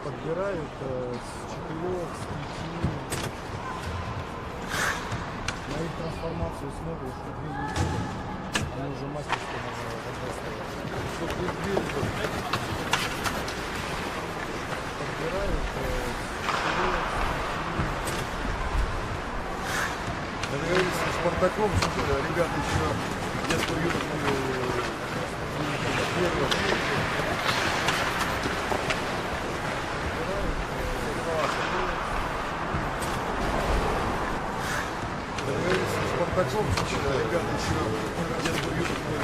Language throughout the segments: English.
Подбирают с 4, с 5. На их трансформацию смотришь, что 2 недели, они уже мастерски подбирают с 4, с 5. Договорились с Спартаком, что ребята еще детство юношескую Договорились с Спартаком, что ребята еще детство юношескую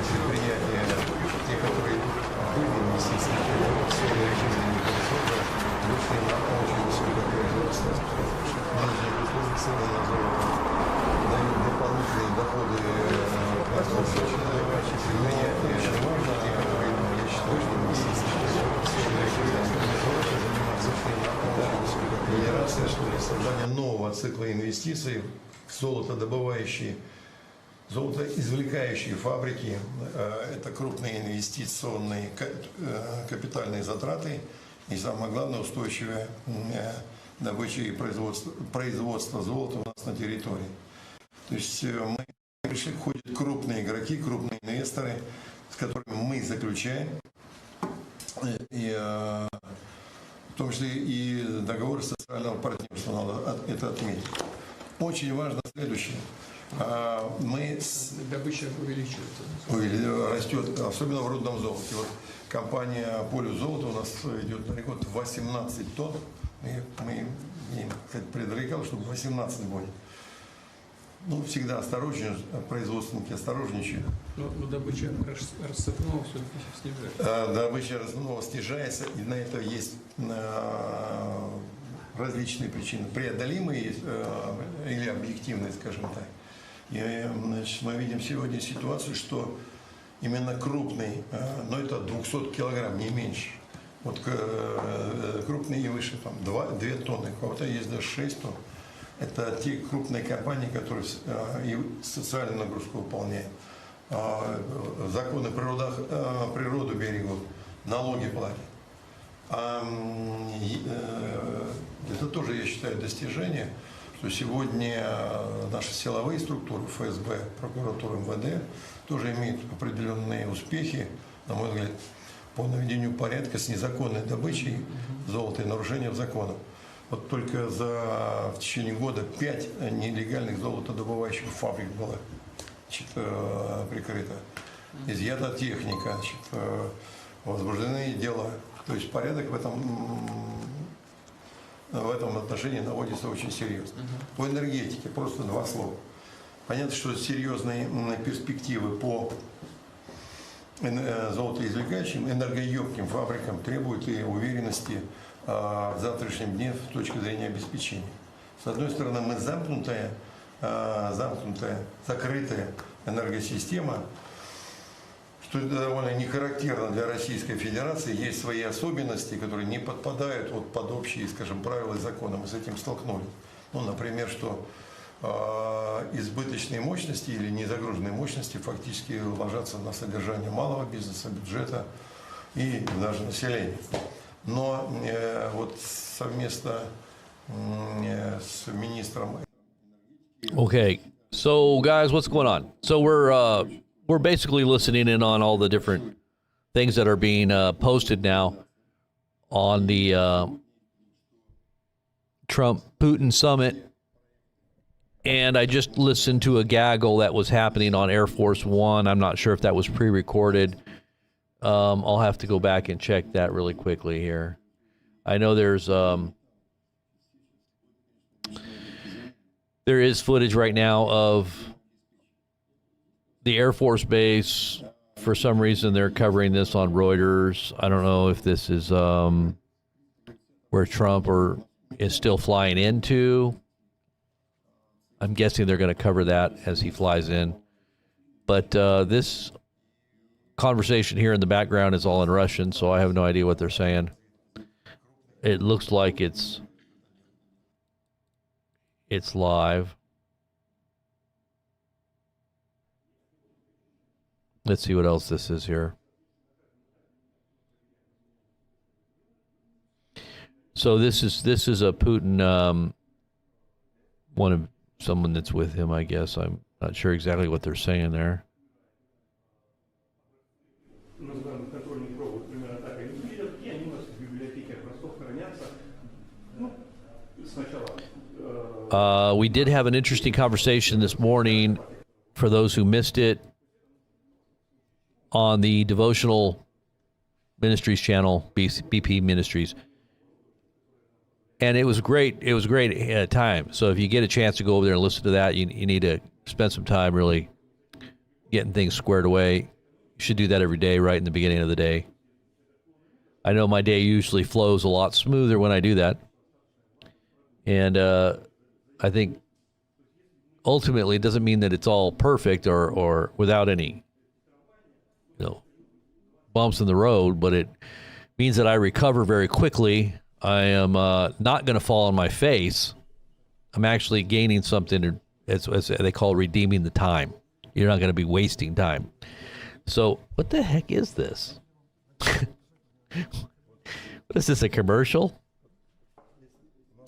предприятия, те, которые были инвестиции в сфере жизненных ресурсов, вышли на очень высокое производство. Нынешние условия цены на золото дают дополнительные доходы производства. Предприятия, те, которые, я считаю, что инвестиции в сфере жизненных ресурсов занимаются на очень высокое генерация, что ли, создание нового цикла инвестиций в золотодобывающие, золотоизвлекающие фабрики – это крупные инвестиционные капитальные затраты и, самое главное, устойчивая добыча и производство золота у нас на территории. То есть мы пришли, ходят крупные игроки, крупные инвесторы, с которыми мы заключаем, и, в том числе и договор социального партнерства, надо это отметить. Очень важно следующее. Добыча увеличивается. Растет, особенно в рудном золоте. Вот компания «Полюс золота» у нас идет на рекорд 18 тонн. Мы им, кстати, предрекал, что 18 будет. Ну, всегда осторожнее, производственники осторожничают. Но добыча рассыпного все-таки снижается. Добыча рассыпного снижается, и на это есть различные причины. Преодолимые или объективные, скажем так. И, значит, мы видим сегодня ситуацию, что именно крупный, но это 200 килограмм, не меньше. Вот крупные и выше, там 2 тонны, у кого-то есть даже 6 тонн. Это те крупные компании, которые и социальную нагрузку выполняют. Законы природу берегут, налоги платят. Это тоже, я считаю, достижение, что сегодня наши силовые структуры, ФСБ, прокуратура, МВД, тоже имеют определенные успехи, на мой взгляд, по наведению порядка с незаконной добычей золота и нарушением законов. Вот только в течение года 5 нелегальных золотодобывающих фабрик было, значит, прикрыто. Изъята техника, значит, возбуждены дела. То есть порядок в этом отношении наводится очень серьезно. По энергетике просто 2 слова. Понятно, что серьезные перспективы по золотоизвлекающим, энергоемким фабрикам требуют и уверенности в завтрашнем дне с точки зрения обеспечения. С одной стороны, мы замкнутая, закрытая энергосистема, что это довольно не характерно для Российской Федерации. Есть свои особенности, которые не подпадают под общие, скажем, правила и законы. Мы с этим столкнулись. Ну, например, что избыточные мощности или незагруженные мощности фактически ложатся на содержание малого бизнеса, бюджета и даже населения. Но вот совместно с министром... Okay, so guys, what's going on? So we're basically listening in on all the different things that are being posted now on the Trump-Putin summit. And I just listened to a gaggle that was happening on Air Force One. I'm not sure if that was pre-recorded. I'll have to go back and check that really quickly here. I know there is footage right now of the Air Force Base. For some reason, they're covering this on Reuters. I don't know if this is where Trump is still flying into. I'm guessing they're going to cover that as he flies in. But this conversation here in the background is all in Russian, so I have no idea what they're saying. It looks like it's it's live. Let's see what else this is here. So this is a Putin, someone that's with him, I guess. I'm not sure exactly what they're saying there. We did have an interesting conversation this morning, for those who missed it, on the Devotional Ministries channel, BP Ministries. And it was great. It was a great time. So if you get a chance to go over there and listen to that, you need to spend some time really getting things squared away. You should do that every day, right in the beginning of the day. I know my day usually flows a lot smoother when I do that. And I think ultimately it doesn't mean that it's all perfect or without any, bumps in the road, but it means that I recover very quickly. I am not going to fall on my face. I'm actually gaining something, as they call redeeming the time. You're not going to be wasting time. So what the heck is this? What is this, a commercial?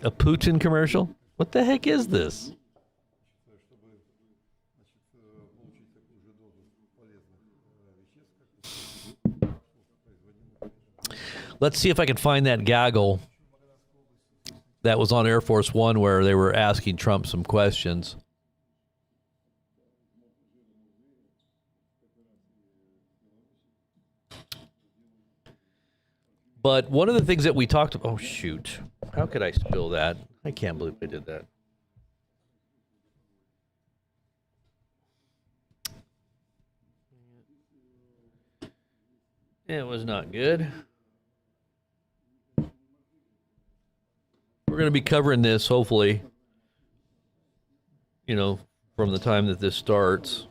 A Putin commercial? What the heck is this? Let's see if I can find that gaggle that was on Air Force One where they were asking Trump some questions. But one of the things that we talked about, oh shoot, how could I spill that? I can't believe I did that. It was not good. We're going to be covering this, hopefully, from the time that this starts.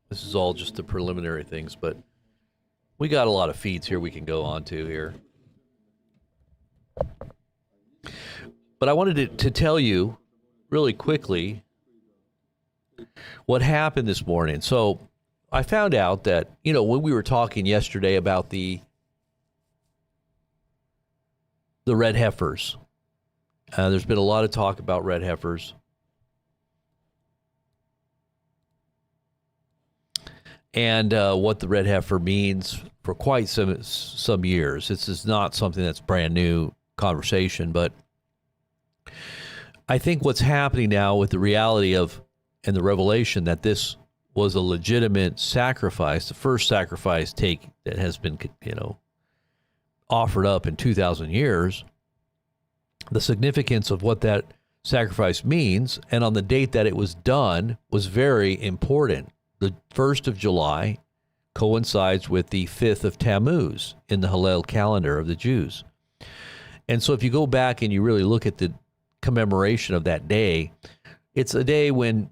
This is all just the preliminary things, but we got a lot of feeds here we can go on to here. But I wanted to tell you really quickly what happened this morning. So I found out that, when we were talking yesterday about the red heifers, there's been a lot of talk about red heifers. And what the red heifer means for quite some years. This is not something that's brand new conversation, but I think what's happening now with the reality and the revelation that this was a legitimate sacrifice, the first sacrifice that has been, offered up in 2,000 years, the significance of what that sacrifice means, and on the date that it was done was very important. The 1st of July coincides with the 5th of Tammuz in the Hillel calendar of the Jews. And so if you go back and you really look at the commemoration of that day, it's a day when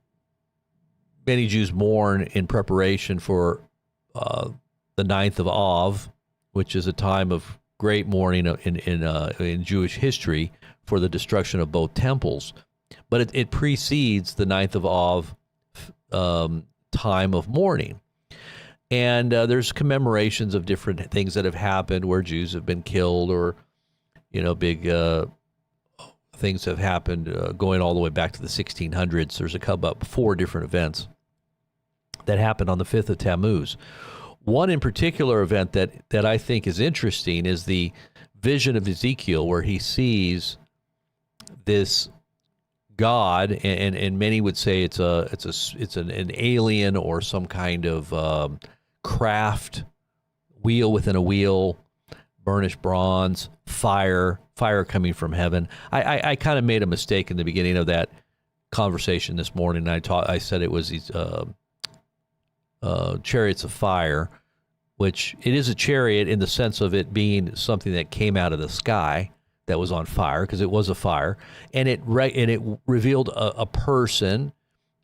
many Jews mourn in preparation for the 9th of Av, which is a time of great mourning in Jewish history for the destruction of both temples. But it precedes the 9th of Av time of mourning. And there's commemorations of different things that have happened where Jews have been killed, or, big things have happened going all the way back to the 1600s. There's about 4 different events that happened on the 5th of Tammuz. One in particular event that I think is interesting is the vision of Ezekiel, where he sees this God, and many would say it's an alien or some kind of craft, wheel within a wheel, burnished bronze, fire coming from heaven. I kind of made a mistake in the beginning of that conversation this morning. I said it was these chariots of fire, which it is a chariot in the sense of it being something that came out of the sky that was on fire, because it was a fire, and it revealed a person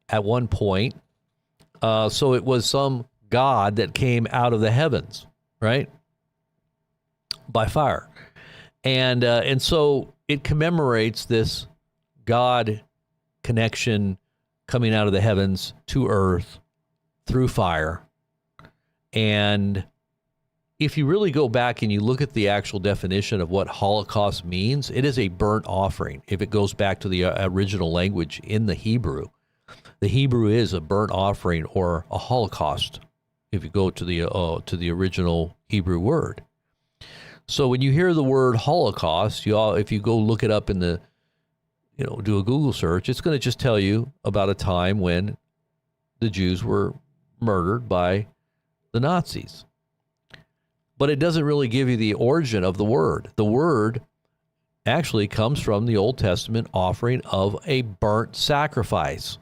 at one point. So it was some God that came out of the heavens, right, by fire, and so it commemorates this God connection coming out of the heavens to earth through fire. And if you really go back and you look at the actual definition of what Holocaust means, it is a burnt offering. If it goes back to the original language in the Hebrew is a burnt offering or a Holocaust. If you go to the original Hebrew word. So when you hear the word Holocaust, if you go look it up in the, do a Google search, it's going to just tell you about a time when the Jews were murdered by the Nazis. But it doesn't really give you the origin of the word. The word actually comes from the Old Testament offering of a burnt sacrifice.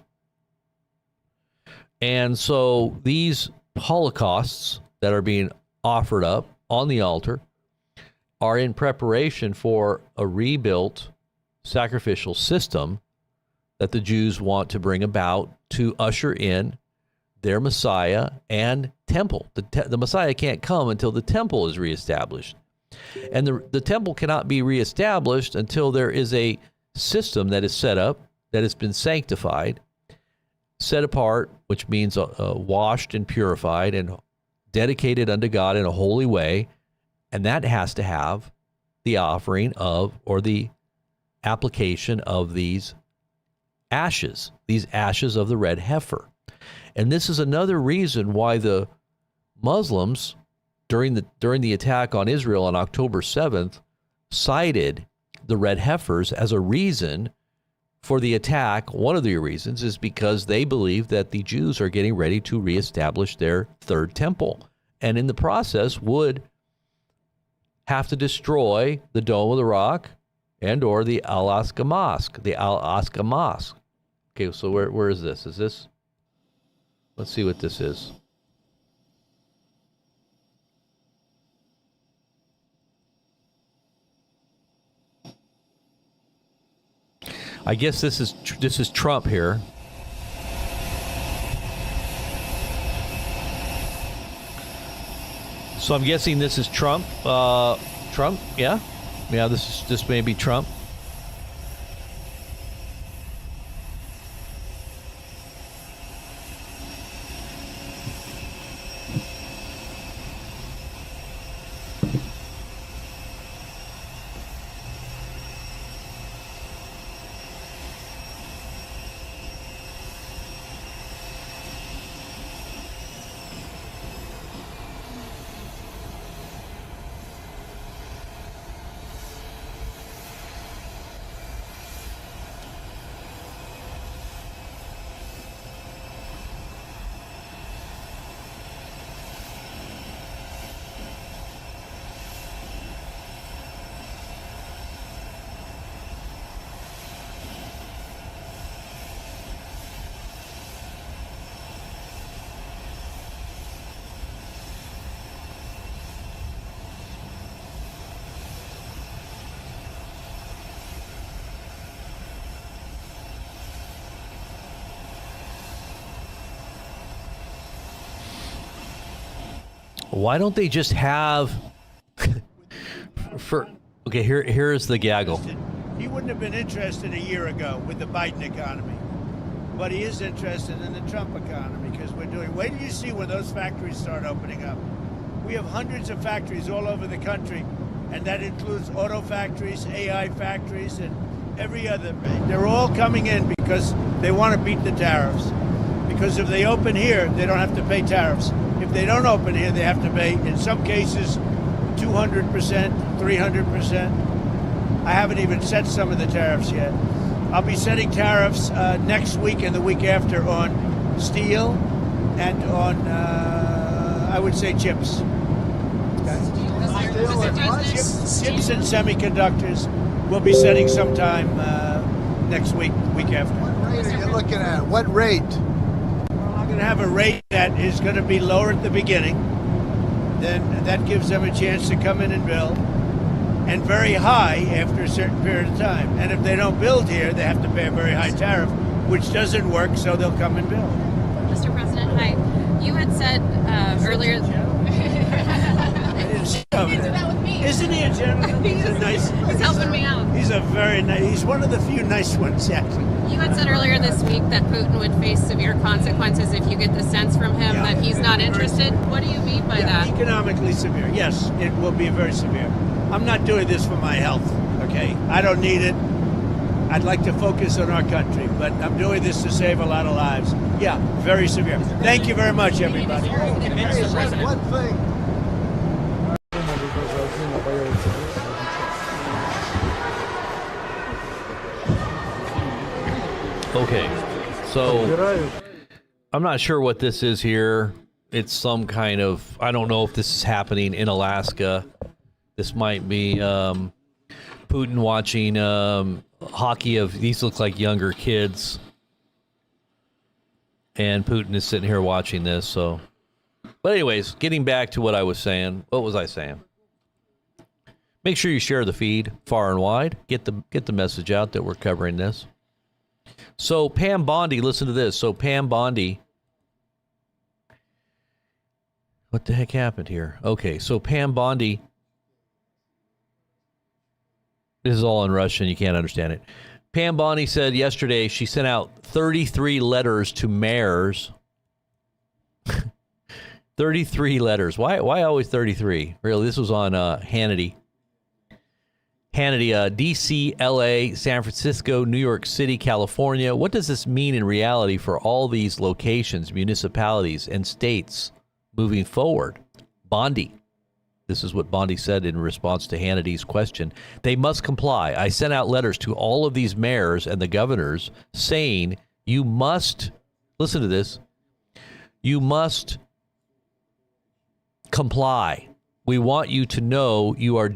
And so these holocausts that are being offered up on the altar are in preparation for a rebuilt sacrificial system that the Jews want to bring about to usher in their Messiah and temple. The Messiah can't come until the temple is reestablished. And the temple cannot be reestablished until there is a system that is set up, that has been sanctified, set apart, which means washed and purified and dedicated unto God in a holy way. And that has to have the offering of, or the application of these ashes of the red heifer. And this is another reason why the Muslims, during the attack on Israel on October 7th, cited the red heifers as a reason for the attack. One of the reasons is because they believe that the Jews are getting ready to reestablish their third temple, and in the process would have to destroy the Dome of the Rock and or the Al-Aqsa Mosque. Okay, so where is this? Is this? Let's see what this is. I guess this is Trump here. So I'm guessing this is Trump. Trump, yeah, This may be Trump. Why don't they just have okay, here's the gaggle. He wouldn't have been interested a year ago with the Biden economy, but he is interested in the Trump economy because wait till you see when those factories start opening up. We have hundreds of factories all over the country, and that includes auto factories, AI factories, and every other. They're all coming in because they want to beat the tariffs. Because if they open here, they don't have to pay tariffs. If they don't open here, they have to pay, in some cases, 200%, 300%. I haven't even set some of the tariffs yet. I'll be setting tariffs next week and the week after on steel and on, I would say, chips. Chips and semiconductors we'll be setting sometime next week, week after. What rate are you looking at? What rate? I'm going to have a rate that is going to be lower at the beginning. Then that gives them a chance to come in and build. And very high after a certain period of time. And if they don't build here, they have to pay a very high tariff, which doesn't work, so they'll come and build. Mr. President, hi. You had said earlier... sit over You do there. that with me. Isn't he a gentleman? He's a nice. He's helping me out. He's a very nice. He's one of the few nice ones, actually. You had said earlier this week that Putin would face severe consequences if you get the sense from him Yeah. that he's not interested. What do you mean by that? Economically severe. Yes, it will be very severe. I'm not doing this for my health. Okay, I don't need it. I'd like to focus on our country, but I'm doing this to save a lot of lives. Yeah, very severe. Thank you very much, everybody. One thing. Думали, даже отдельно появится Okay, so Подбирают. I'm not sure what this is here. It's some kind of, I don't know if this is happening in Alaska. This might be Putin watching hockey of, these look like younger kids. And Putin is sitting here watching this, so. But anyways, getting back to what I was saying. What was I saying? Make sure you share the feed far and wide. Get the message out that we're covering this. So Pam Bondi, listen to this. So Pam Bondi, what the heck happened here? Okay, so Pam Bondi, this is all in Russian, you can't understand it. Pam Bondi said yesterday she sent out 33 letters to mayors. 33 letters. Why always 33? Really, this was on Hannity. Hannity, D.C., L.A., San Francisco, New York City, California. What does this mean in reality for all these locations, municipalities, and states moving forward? Bondi. This is what Bondi said in response to Hannity's question. They must comply. I sent out letters to all of these mayors and the governors saying, you must, listen to this, you must comply. We want you to know you are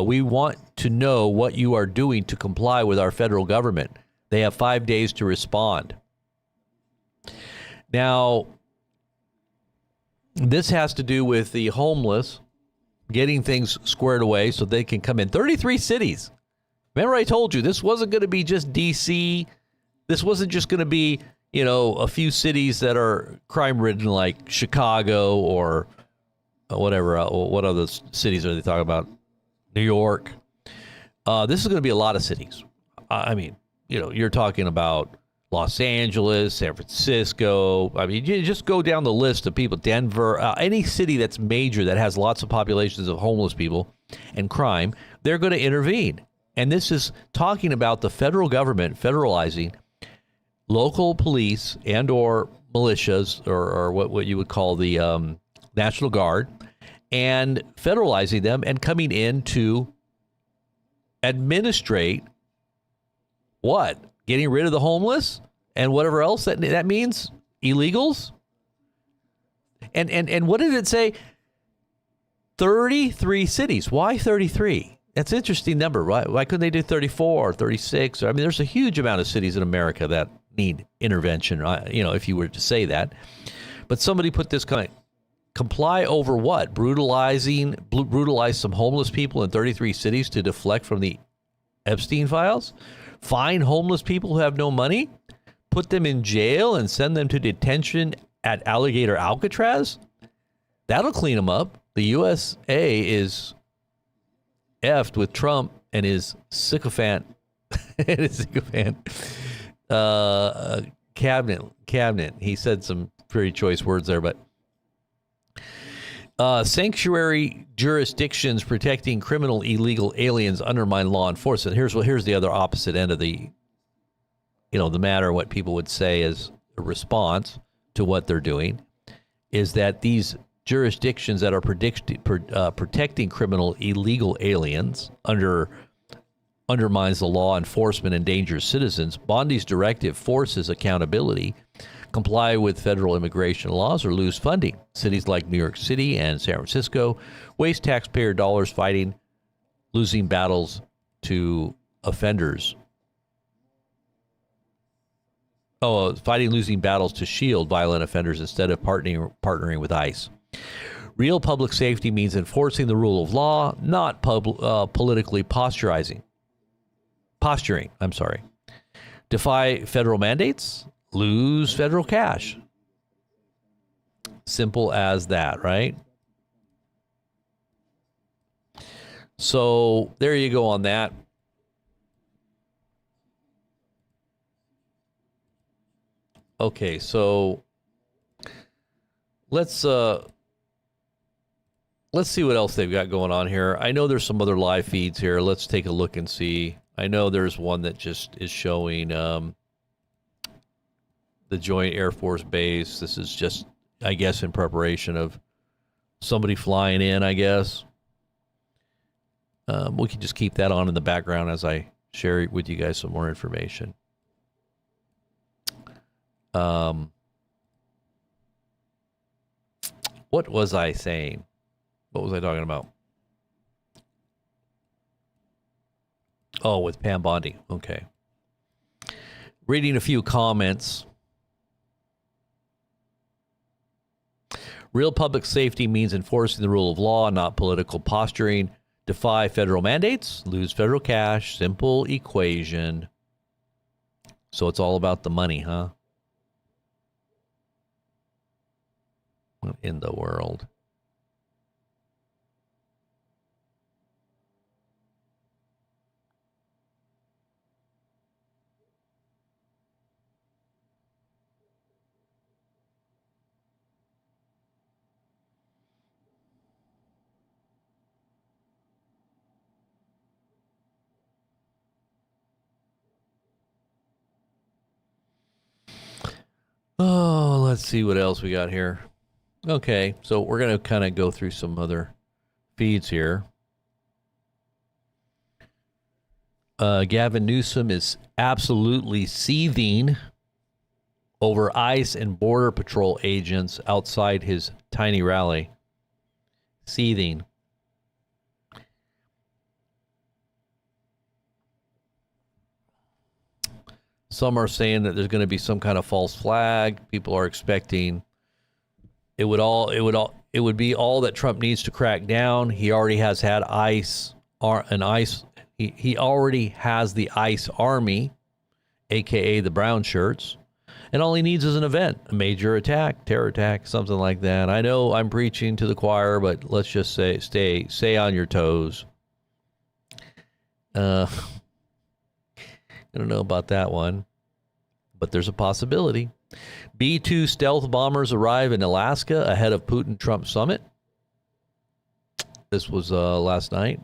we want to know what you are doing to comply with our federal government. They have 5 days to respond. Now, this has to do with the homeless, getting things squared away so they can come in. 33 cities. Remember I told you, this wasn't going to be just D.C. This wasn't just going to be, you know, a few cities that are crime-ridden like Chicago or whatever. What other cities are they talking about? New York. This is going to be a lot of cities. I mean, you know, you're talking about Los Angeles, San Francisco. I mean, you just go down the list of people. Denver, any city that's major that has lots of populations of homeless people and crime, they're going to intervene. And this is talking about the federal government federalizing local police and or militias or what you would call the National Guard, and federalizing them and coming in to administrate what? Getting rid of the homeless and whatever else that means? Illegals? And what did it say? 33 cities. Why 33? That's an interesting number. Why couldn't they do 34 or 36? I mean, there's a huge amount of cities in America that need intervention, you know, if you were to say that. But somebody put this kind of comply over what? Brutalize some homeless people in 33 cities to deflect from the Epstein files? Find homeless people who have no money? Put them in jail and send them to detention at Alligator Alcatraz? That'll clean them up. The USA is effed with Trump and his sycophant cabinet. He said some pretty choice words there, but sanctuary jurisdictions protecting criminal illegal aliens undermine law enforcement. Here's the other opposite end of the matter. What people would say as a response to what they're doing is that these jurisdictions that are protecting criminal illegal aliens undermines the law enforcement and endangers citizens. Bondi's directive forces accountability, comply with federal immigration laws, or lose funding. Cities like New York City and San Francisco waste taxpayer dollars fighting losing battles to offenders. Fighting losing battles to shield violent offenders instead of partnering with ICE. Real public safety means enforcing the rule of law, not politically posturing. Defy federal mandates, lose federal cash. Simple as that, right? So there you go on that. Okay, so let's see what else they've got going on here. I know there's some other live feeds here. Let's take a look and see. I know there's one that just is showing the Joint Air Force Base. This is just, I guess, in preparation of somebody flying in, I guess. We can just keep that on in the background as I share with you guys some more information. What was I saying? What was I talking about? Oh, with Pam Bondi. Okay. Reading a few comments. Real public safety means enforcing the rule of law, not political posturing. Defy federal mandates, lose federal cash. Simple equation. So it's all about the money, huh? What in the world? Oh, let's see what else we got here. Okay, so we're going to kind of go through some other feeds here. Gavin Newsom is absolutely seething over ICE and Border Patrol agents outside his tiny rally. Seething. Some are saying that there's going to be some kind of false flag. People are expecting it would be all that Trump needs to crack down. He already has had ICE. He already has the ICE army, aka the brown shirts, and all he needs is an event, a major attack, terror attack, something like that. I know I'm preaching to the choir, but let's just stay on your toes. I don't know about that one, but there's a possibility. B-2 stealth bombers arrive in Alaska ahead of Putin-Trump summit. This was last night.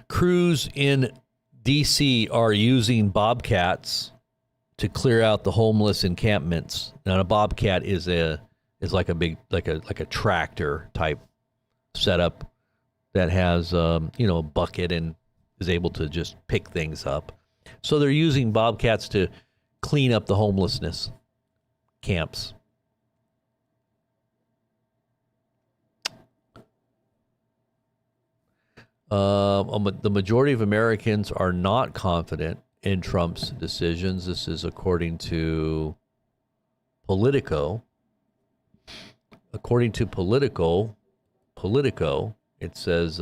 Crews in D.C. are using bobcats to clear out the homeless encampments. Now, a bobcat is like a tractor type setup that has a bucket and is able to just pick things up. So they're using bobcats to clean up the homelessness camps. The majority of Americans are not confident in Trump's decisions. This is according to Politico. According to Politico, it says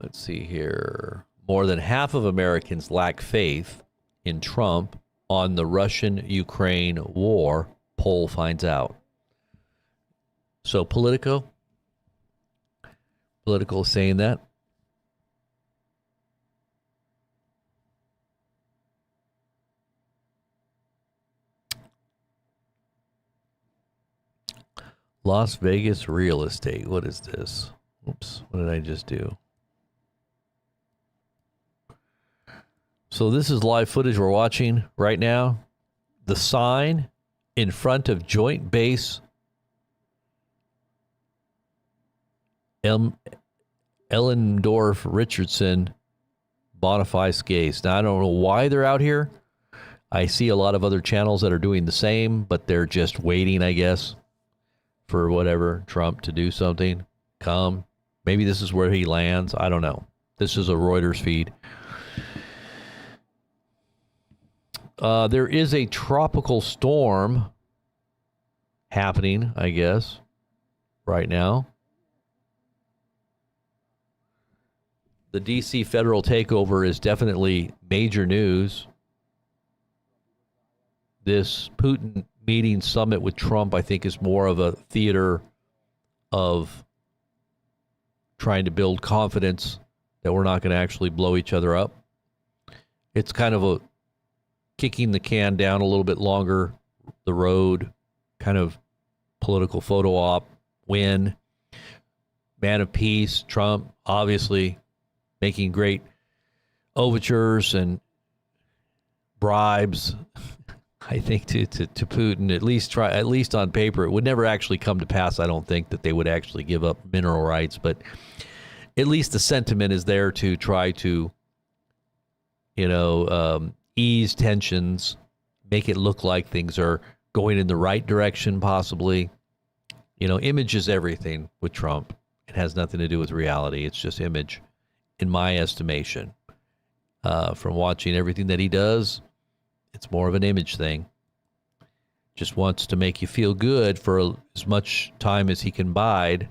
let's see here. More than half of Americans lack faith in Trump on the Russian-Ukraine war, poll finds out. So Politico is saying that. Las Vegas real estate. What is this? Oops, what did I just do? So this is live footage we're watching right now. The sign in front of Joint Base Ellendorf Richardson Boniface Gaze. Now, I don't know why they're out here. I see a lot of other channels that are doing the same, but they're just waiting, I guess, for whatever, Trump to do something. Come. Maybe this is where he lands. I don't know. This is a Reuters feed. There is a tropical storm happening, I guess, right now. The D.C. federal takeover is definitely major news. This Putin meeting summit with Trump, I think, is more of a theater of trying to build confidence that we're not going to actually blow each other up. It's kind of a kicking the can down a little bit longer the road, kind of political photo op win. Man of peace, Trump, obviously making great overtures and bribes, I think, to Putin, at least on paper. It would never actually come to pass, I don't think, that they would actually give up mineral rights, but at least the sentiment is there to try to, ease tensions, make it look like things are going in the right direction, possibly. Image is everything with Trump. It has nothing to do with reality. It's just image, in my estimation. From watching everything that he does, it's more of an image thing. Just wants to make you feel good for as much time as he can bide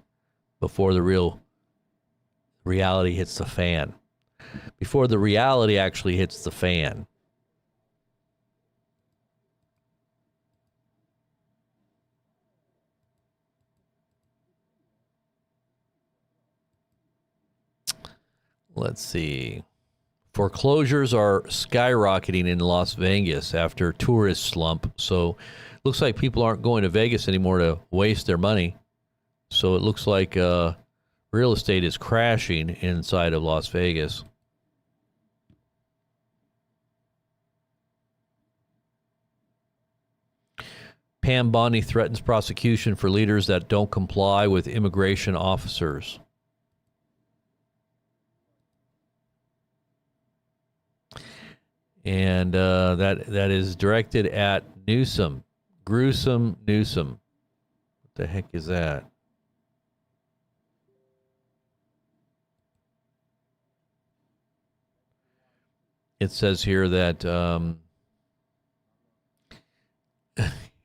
before the real reality hits the fan. Before the reality actually hits the fan. Let's see. Foreclosures are skyrocketing in Las Vegas after tourist slump. So looks like people aren't going to Vegas anymore to waste their money. So it looks like real estate is crashing inside of Las Vegas. Pam Bondi threatens prosecution for leaders that don't comply with immigration officers. And that is directed at Newsom. Gruesome Newsom. What the heck is that? It says here that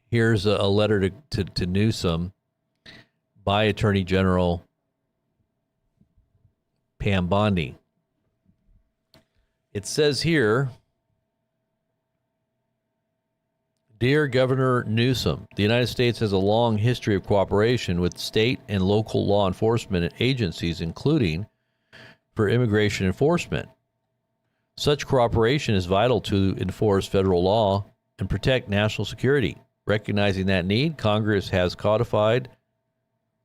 here's a letter to Newsom by Attorney General Pam Bondi. It says here, Dear Governor Newsom, the United States has a long history of cooperation with state and local law enforcement agencies, including for immigration enforcement. Such cooperation is vital to enforce federal law and protect national security. Recognizing that need, Congress has codified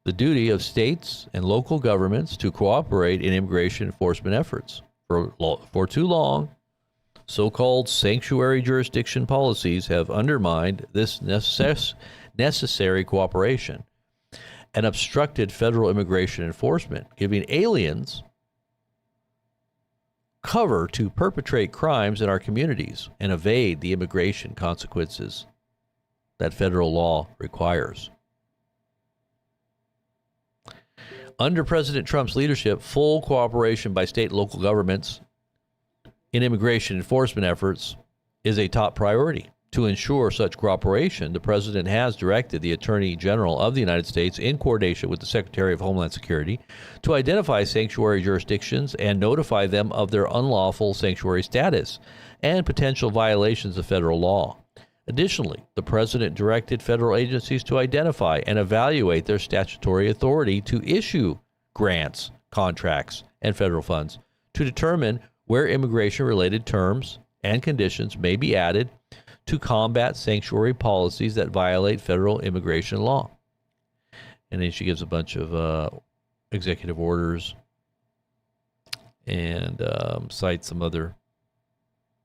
the duty of states and local governments to cooperate in immigration enforcement efforts. For too long, so-called sanctuary jurisdiction policies have undermined this necessary cooperation and obstructed federal immigration enforcement, giving aliens cover to perpetrate crimes in our communities and evade the immigration consequences that federal law requires. Under President Trump's leadership, full cooperation by state and local governments in immigration enforcement efforts is a top priority. To ensure such cooperation, the President has directed the Attorney General of the United States, in coordination with the Secretary of Homeland Security, to identify sanctuary jurisdictions and notify them of their unlawful sanctuary status and potential violations of federal law. Additionally, the President directed federal agencies to identify and evaluate their statutory authority to issue grants, contracts, and federal funds to determine where immigration-related terms and conditions may be added to combat sanctuary policies that violate federal immigration law. And then she gives a bunch of executive orders and cites some other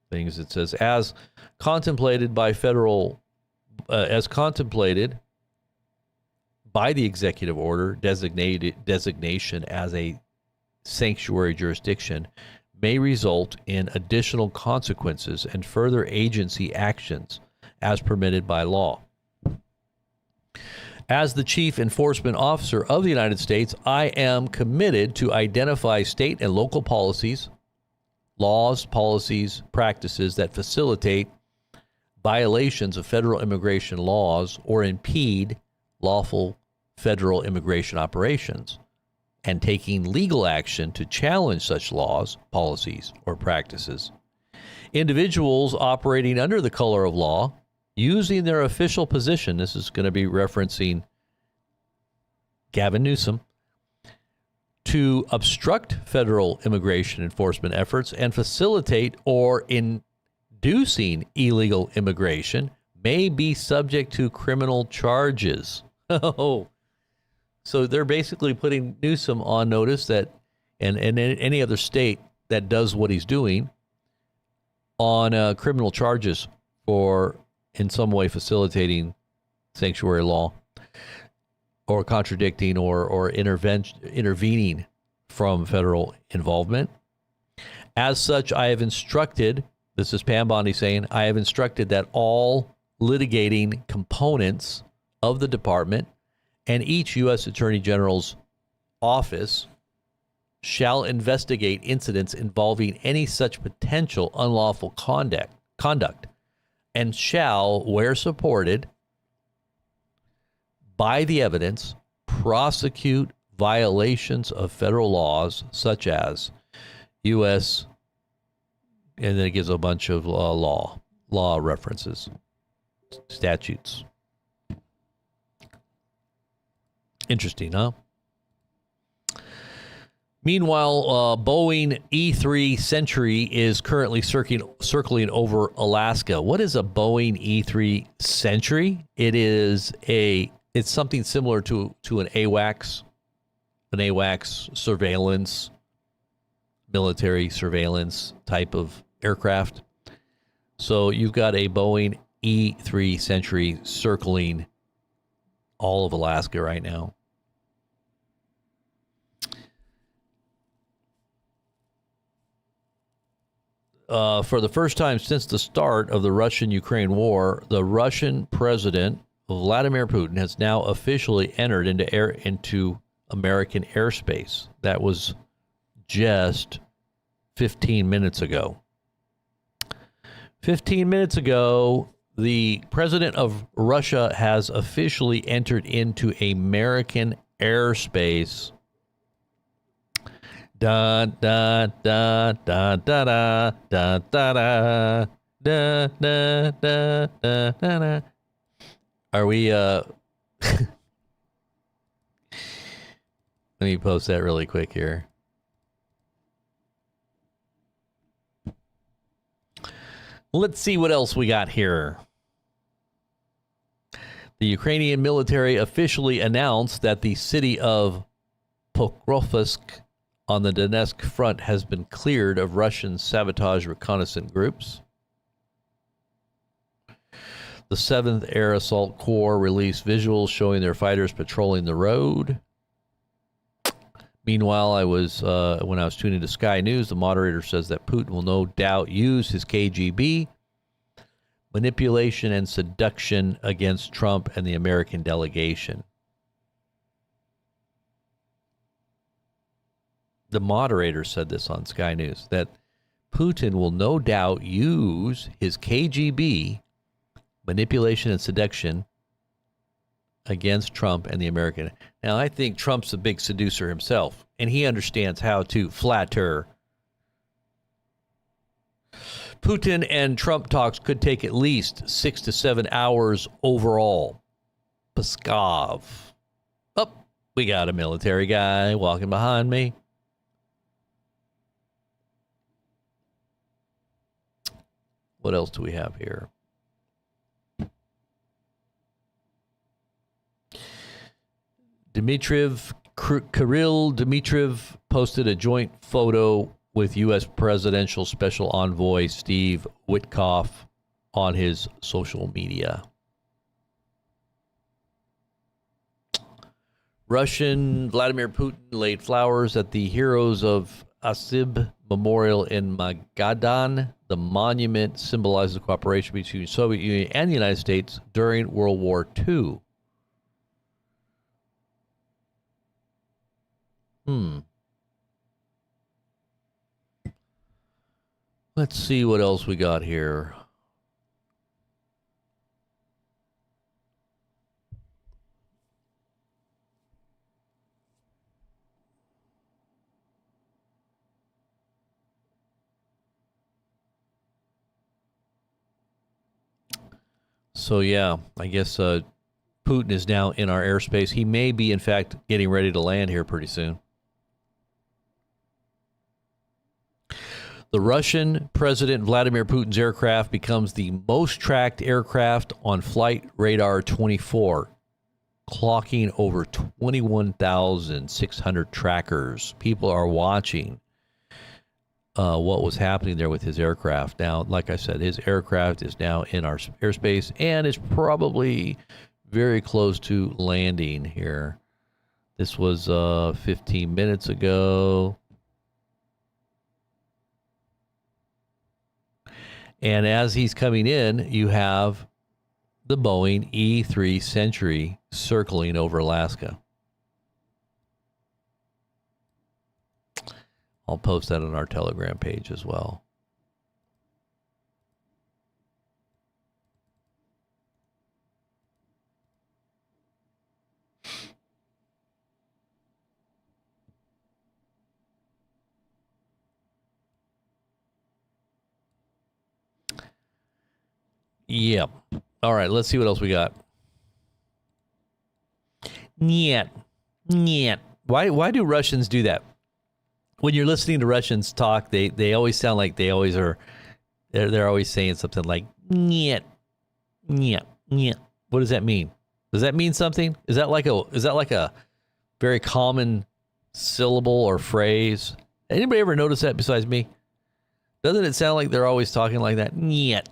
things. It says, as contemplated by the executive order, designation as a sanctuary jurisdiction may result in additional consequences and further agency actions as permitted by law. As the Chief Enforcement Officer of the United States, I am committed to identify state and local policies, laws, policies, practices that facilitate violations of federal immigration laws or impede lawful federal immigration operations, and taking legal action to challenge such laws, policies, or practices. Individuals operating under the color of law, using their official position, this is going to be referencing Gavin Newsom, to obstruct federal immigration enforcement efforts and facilitate or inducing illegal immigration may be subject to criminal charges. Oh, so they're basically putting Newsom on notice that, and any other state that does what he's doing, on criminal charges for in some way facilitating sanctuary law or contradicting or intervening from federal involvement. As such, I have instructed, this is Pam Bondi saying, I have instructed that all litigating components of the department and each U.S. Attorney General's office shall investigate incidents involving any such potential unlawful conduct and shall, where supported by the evidence, prosecute violations of federal laws such as U.S., and then it gives a bunch of law references, statutes. Interesting, huh? Meanwhile, Boeing E-3 Century is currently circling over Alaska. What is a Boeing E-3 Century? It's something similar to an AWACS surveillance, military surveillance type of aircraft. So you've got a Boeing E-3 Century circling all of Alaska right now. For the first time since the start of the Russian-Ukraine war, the Russian president, Vladimir Putin, has now officially entered into American airspace. That was just 15 minutes ago. 15 minutes ago, the president of Russia has officially entered into American airspace. Da da da da da da da da da da da da da. Are we let me post that really quick here. Let's see what else we got here. The Ukrainian military officially announced that the city of Pokrovsk on the Donetsk front has been cleared of Russian sabotage reconnaissance groups. The 7th Air Assault Corps released visuals showing their fighters patrolling the road. Meanwhile, when I was tuning to Sky News, the moderator says that Putin will no doubt use his KGB manipulation and seduction against Trump and the American delegation. The moderator said this on Sky News, that Putin will no doubt use his KGB manipulation and seduction against Trump and the American. Now, I think Trump's a big seducer himself, and he understands how to flatter. Putin and Trump talks could take at least 6 to 7 hours overall. Peskov. Oh, we got a military guy walking behind me. What else do we have here? Kirill Dmitriev posted a joint photo with U.S. Presidential Special Envoy Steve Witkoff on his social media. Russian Vladimir Putin laid flowers at the Heroes of Asib Memorial in Magadan. The monument symbolizes the cooperation between the Soviet Union and the United States during World War II. Let's see what else we got here. So, yeah, I guess Putin is now in our airspace. He may be, in fact, getting ready to land here pretty soon. The Russian President Vladimir Putin's aircraft becomes the most tracked aircraft on Flight Radar 24, clocking over 21,600 trackers. People are watching what was happening there with his aircraft. Now, like I said, his aircraft is now in our airspace and is probably very close to landing here. This was 15 minutes ago. And as he's coming in, you have the Boeing E-3 Century circling over Alaska. I'll post that on our Telegram page as well. Yep. All right, let's see what else we got. Niet. Why do Russians do that? When you're listening to Russians talk, they always sound like they always are. They're always saying something like niet. What does that mean? Does that mean something? Is that like a very common syllable or phrase? Anybody ever notice that besides me? Doesn't it sound like they're always talking like that? Niet.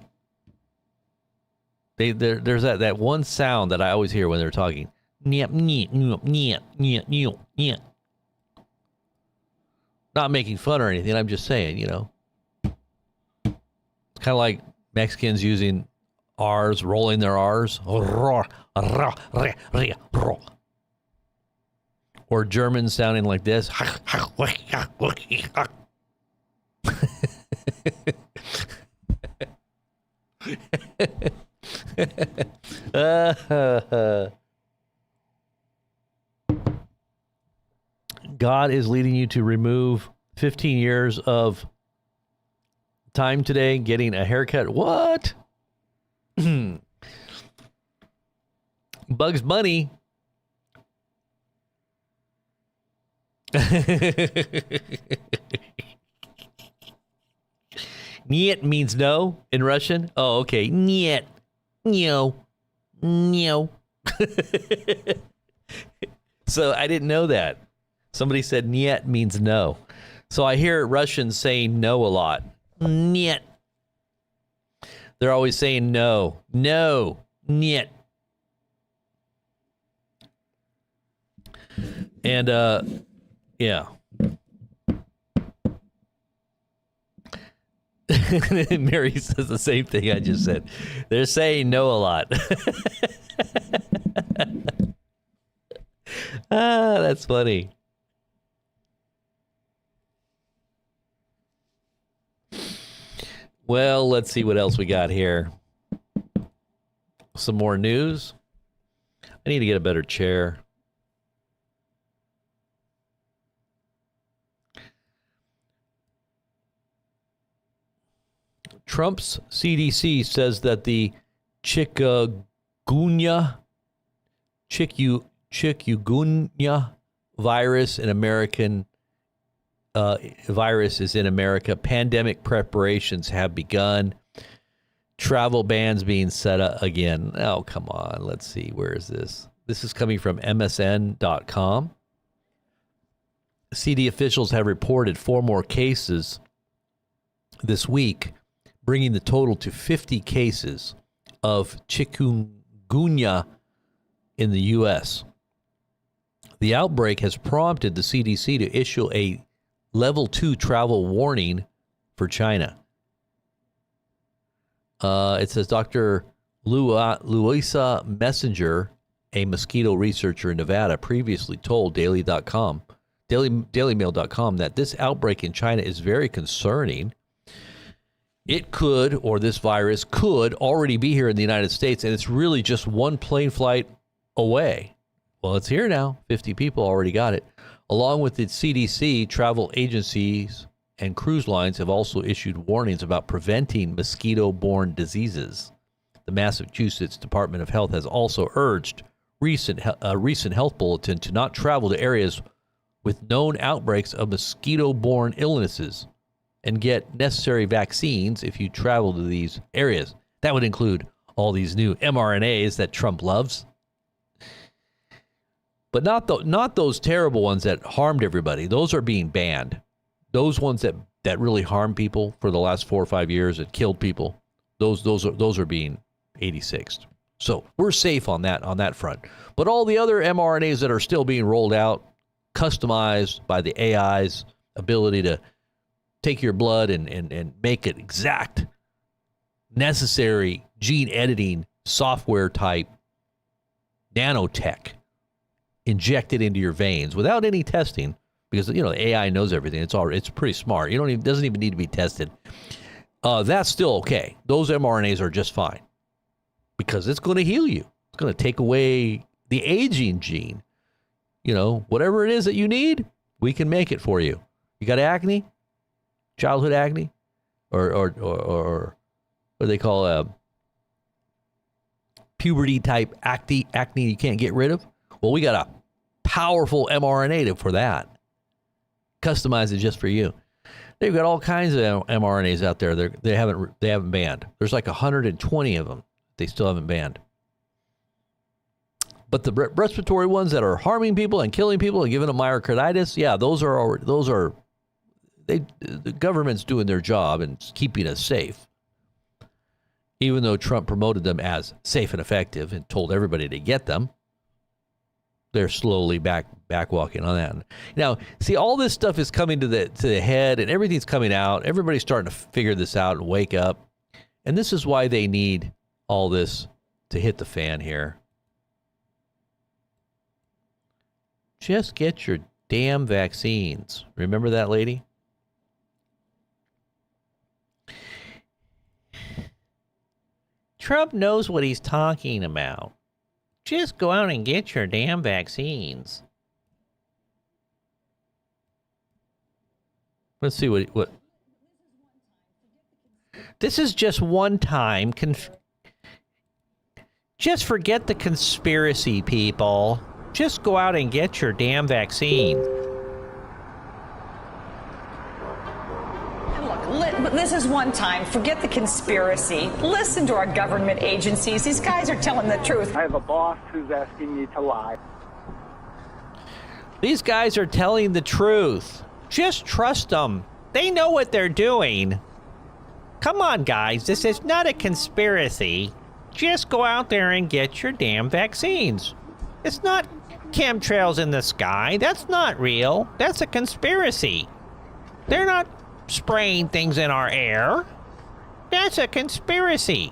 There's that one sound that I always hear when they're talking. Niet. Not making fun or anything. I'm just saying, you know. It's kind of like Mexicans using R's, rolling their R's. Or Germans sounding like this. God is leading you to remove 15 years of time today getting a haircut. What? Bugs Bunny. Niet means no in Russian. Oh, okay. Niet. No. So I didn't know that. Somebody said niet means no. So I hear Russians saying no a lot. Niet. They're always saying no. No. Niet. And, yeah. Mary says the same thing I just said. They're saying no a lot. That's funny. Well, let's see what else we got here. Some more news. I need to get a better chair. Trump's CDC says that the chikungunya virus is in America. Pandemic preparations have begun. Travel bans being set up again. Oh, come on. Let's see. Where is this? This is coming from MSN.com. CD officials have reported 4 more cases this week, bringing the total to 50 cases of chikungunya in the U.S. The outbreak has prompted the CDC to issue a level 2 travel warning for China. It says Dr. Luisa Messenger, a mosquito researcher in Nevada, previously told dailymail.com that this outbreak in China is very concerning. It could, or this virus could, already be here in the United States, and it's really just one plane flight away. Well, it's here now. 50 people already got it. Along with the CDC, travel agencies and cruise lines have also issued warnings about preventing mosquito-borne diseases. The Massachusetts Department of Health has also urged a recent health bulletin to not travel to areas with known outbreaks of mosquito-borne illnesses and get necessary vaccines if you travel to these areas. That would include all these new mRNAs that Trump loves. But not those terrible ones that harmed everybody. Those are being banned. Those ones that really harmed people for the last 4 or 5 years and killed people, those are being 86'd. So we're safe on that front. But all the other mRNAs that are still being rolled out, customized by the AI's ability to take your blood and make it exact, necessary gene editing software type nanotech injected into your veins without any testing, because the AI knows everything. It's pretty smart. Doesn't even need to be tested. That's still okay. Those mRNAs are just fine because it's going to heal you. It's going to take away the aging gene. Whatever it is that you need, we can make it for you. You got acne, childhood acne, or what do they call puberty type acne you can't get rid of? Well, we got a powerful mRNA for that. Customize it just for you. They've got all kinds of mRNAs out there. They haven't banned. There's like 120 of them. They still haven't banned. But the respiratory ones that are harming people and killing people and giving them myocarditis, yeah, the government's doing their job and keeping us safe. Even though Trump promoted them as safe and effective and told everybody to get them, they're slowly backwalking on that. Now, see, all this stuff is coming to the head, and everything's coming out. Everybody's starting to figure this out and wake up. And this is why they need all this to hit the fan here. Just get your damn vaccines. Remember that lady? Trump knows what he's talking about. Just go out and get your damn vaccines. Let's see what. This is just one time. Just forget the conspiracy, people. Just go out and get your damn vaccine. Look, this is one time. Forget the conspiracy. Listen to our government agencies. These guys are telling the truth. I have a boss who's asking me to lie. These guys are telling the truth. Just trust them. They know what they're doing. Come on, guys. This is not a conspiracy. Just go out there and get your damn vaccines. It's not chemtrails in the sky. That's not real. That's a conspiracy. They're not spraying things in our air. That's a conspiracy.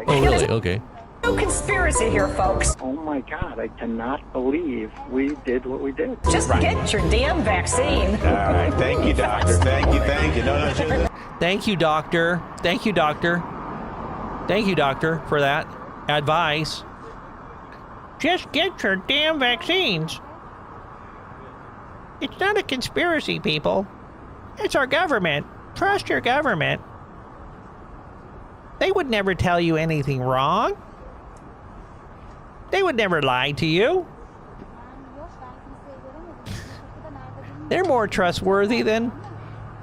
Oh, really? Okay. No conspiracy here, folks. Oh my God, I cannot believe we did what we did. Just get your damn vaccine. All right, thank you, doctor. Thank you. No, Thank you, doctor. Thank you, doctor. Thank you, doctor, for that advice. Just get your damn vaccines. It's not a conspiracy, people. It's our government. Trust your government. They would never tell you anything wrong. They would never lie to you. They're more trustworthy than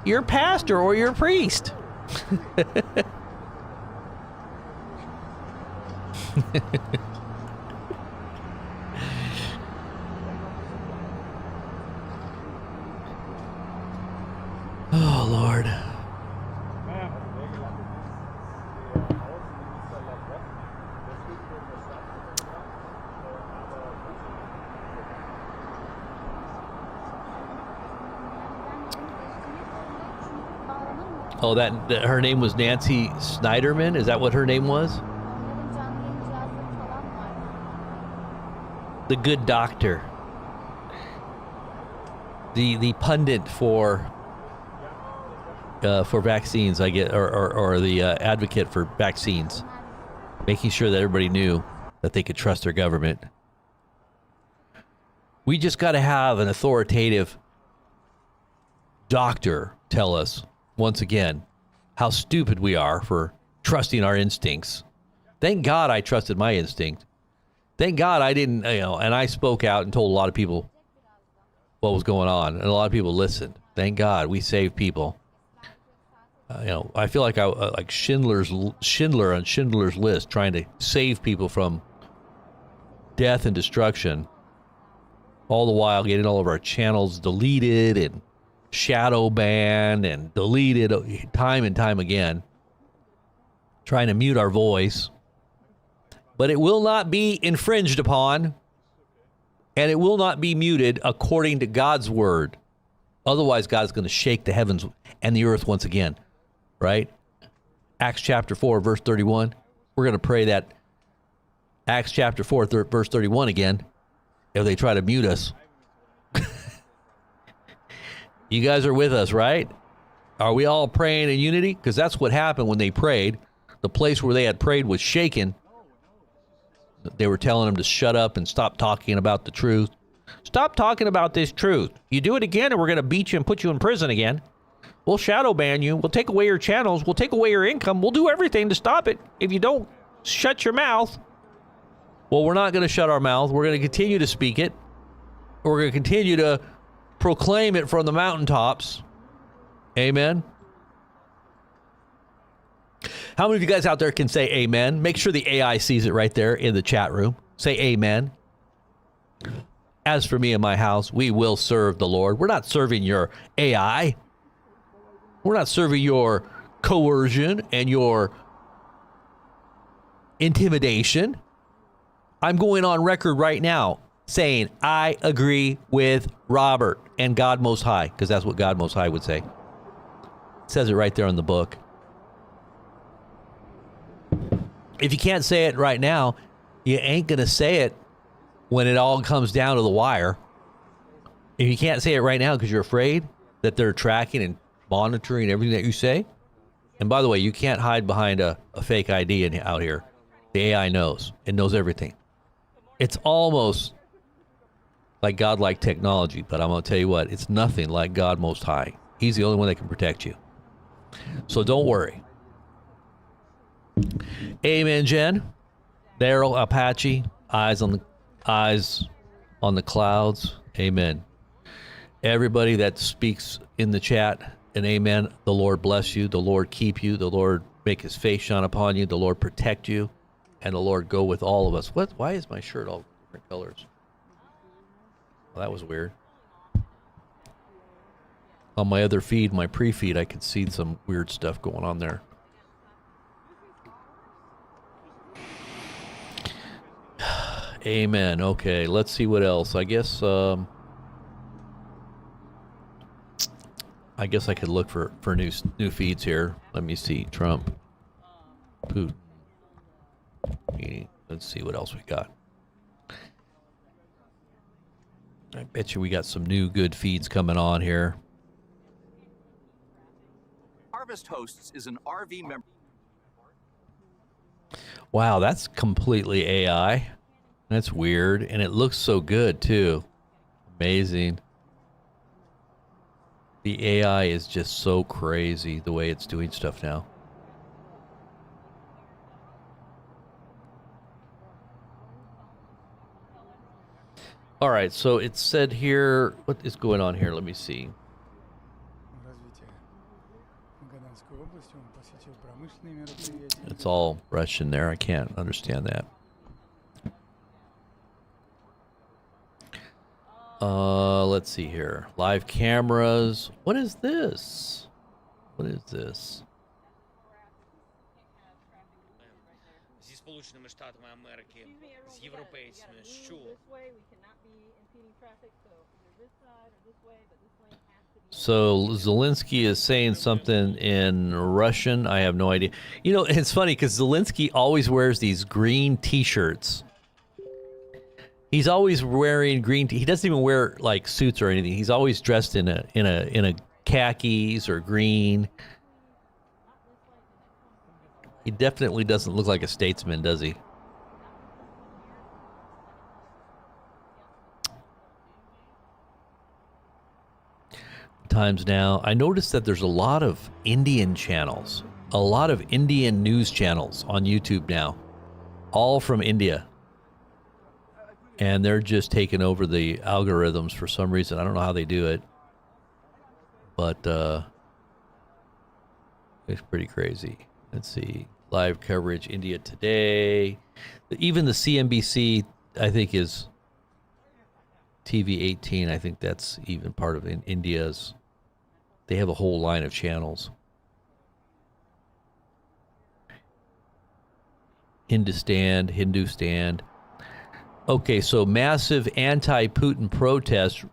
your pastor or your priest. Oh, Lord. Oh, that her name was Nancy Snyderman? Is that what her name was? The good doctor. The pundit for vaccines, I get, or the advocate for vaccines, making sure that everybody knew that they could trust their government. We just got to have an authoritative doctor tell us once again how stupid we are for trusting our instincts Thank God I trusted my instinct. Thank God I didn't, and I spoke out and told a lot of people what was going on, and a lot of people listened. Thank God we saved people. I feel like like Schindler on Schindler's List, trying to save people from death and destruction, all the while getting all of our channels deleted and shadow banned and deleted time and time again, trying to mute our voice. But it will not be infringed upon, and it will not be muted according to God's word. Otherwise, God's going to shake the heavens and the earth once again, right? Acts chapter 4, verse 31. We're going to pray that Acts chapter 4, verse 31 again, if they try to mute us. You guys are with us, right? Are we all praying in unity? Because that's what happened when they prayed. The place where they had prayed was shaken. They were telling them to shut up and stop talking about the truth. Stop talking about this truth. You do it again and we're going to beat you and put you in prison again. We'll shadow ban you. We'll take away your channels. We'll take away your income. We'll do everything to stop it if you don't shut your mouth. Well, we're not going to shut our mouth. We're going to continue to speak it. We're going to continue to proclaim it from the mountaintops. Amen. How many of you guys out there can say amen? Make sure the AI sees it right there in the chat room. Say amen. As for me and my house, we will serve the Lord. We're not serving your AI. We're not serving your coercion and your intimidation. I'm going on record right now saying I agree with Robert and God Most High, because that's what God Most High would say. It says it right there in the book. If you can't say it right now, you ain't going to say it when it all comes down to the wire. If you can't say it right now because you're afraid that they're tracking and monitoring everything that you say. And by the way, you can't hide behind a fake ID out here. The AI knows. It knows everything. It's almost like godlike technology, but I'm going to tell you what, it's nothing like God Most High. He's the only one that can protect you. So don't worry. Amen, Jen. Daryl, Apache, eyes on the clouds. Amen. Everybody that speaks in the chat, and amen. The Lord bless you. The Lord keep you. The Lord make his face shine upon you. The Lord protect you. And the Lord go with all of us. What? Why is my shirt all different colors? Well, that was weird. On my other feed, my pre-feed, I could see some weird stuff going on there. Amen. Okay, let's see what else. I guess I could look for new feeds here. Let me see. Trump, Putin meeting. Let's see what else we got. I bet you we got some new good feeds coming on here. Harvest Hosts is an RV member. Wow, that's completely AI. That's weird, and it looks so good too. Amazing. The AI is just so crazy the way it's doing stuff now. All right, so it said here, what is going on here? Let me see. It's all Russian there. I can't understand that. Let's see here. Live cameras. What is this? What is this? So Zelensky is saying something in Russian. I have no idea. You know, it's funny because Zelensky always wears these green T-shirts. He's always wearing green. He doesn't even wear like suits or anything. He's always dressed in a khakis or green. He definitely doesn't look like a statesman, does he? Times now. I noticed that there's a lot of Indian channels, a lot of Indian news channels on YouTube now. all from India. And they're just taking over the algorithms for some reason. I don't know how they do it. But it's pretty crazy. Let's see. Live coverage, India Today. Even the CNBC, I think, is TV 18. I think that's even part of India's. They have a whole line of channels. Hindustan. Okay, so massive anti-Putin protest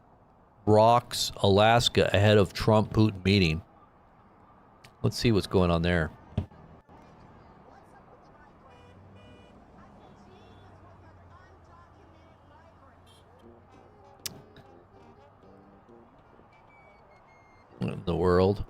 rocks Alaska ahead of Trump-Putin meeting. Let's see what's going on there. What in the world?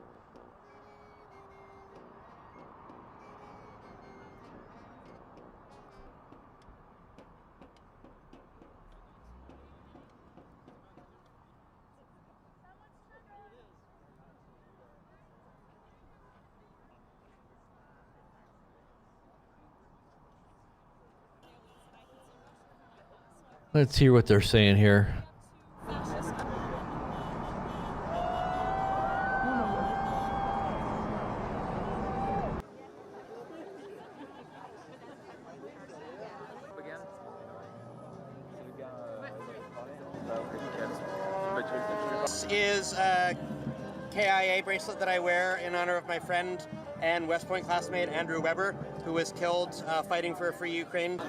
Let's hear what they're saying here. This is a KIA bracelet that I wear in honor of my friend and West Point classmate Andrew Weber, who was killed fighting for a free Ukraine.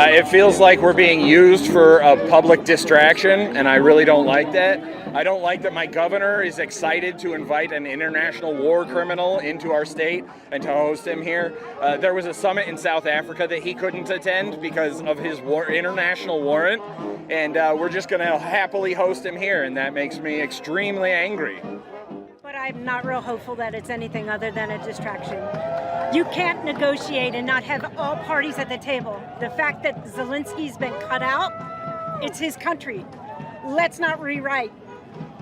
It feels like we're being used for a public distraction, and I really don't like that. I don't like that my governor is excited to invite an international war criminal into our state and to host him here. There was a summit in South Africa that he couldn't attend because of his international warrant, and we're just going to happily host him here, and that makes me extremely angry. But I'm not real hopeful that it's anything other than a distraction. You can't negotiate and not have all parties at the table. The fact that Zelensky's been cut out, it's his country. Let's not rewrite.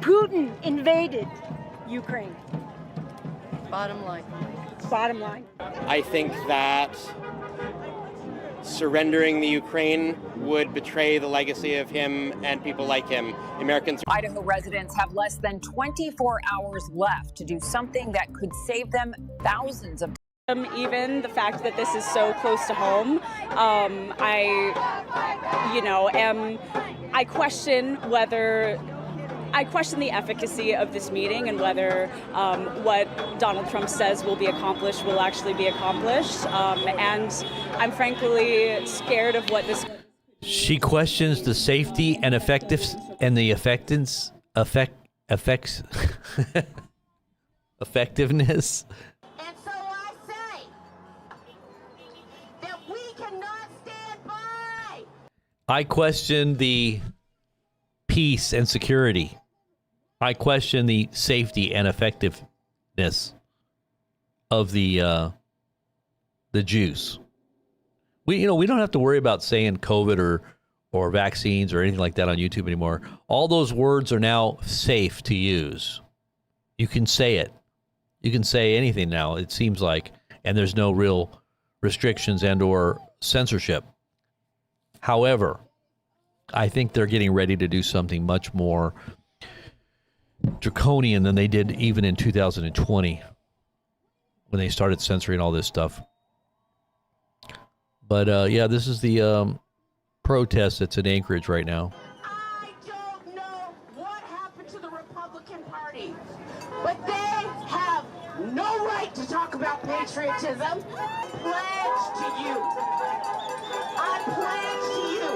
Putin invaded Ukraine. Bottom line. Bottom line. I think that surrendering the Ukraine would betray the legacy of him and people like him. Americans. Idaho residents have less than 24 hours left to do something that could save them thousands of. Even the fact that this is so close to home, I question the efficacy of this meeting and whether what Donald Trump says will be accomplished will actually be accomplished. And I'm frankly scared of what this. She questions the safety and effectiveness. And so I say that we cannot stand by. I question the peace and security. I question the safety and effectiveness of the Jews. We don't have to worry about saying COVID or vaccines or anything like that on YouTube anymore. All those words are now safe to use. You can say it. You can say anything now, it seems like, and there's no real restrictions and or censorship. However, I think they're getting ready to do something much more draconian than they did even in 2020 when they started censoring all this stuff. But this is the protest that's in Anchorage right now. I don't know what happened to the Republican Party, but they have no right to talk about patriotism. Pledge to you. I pledge to you.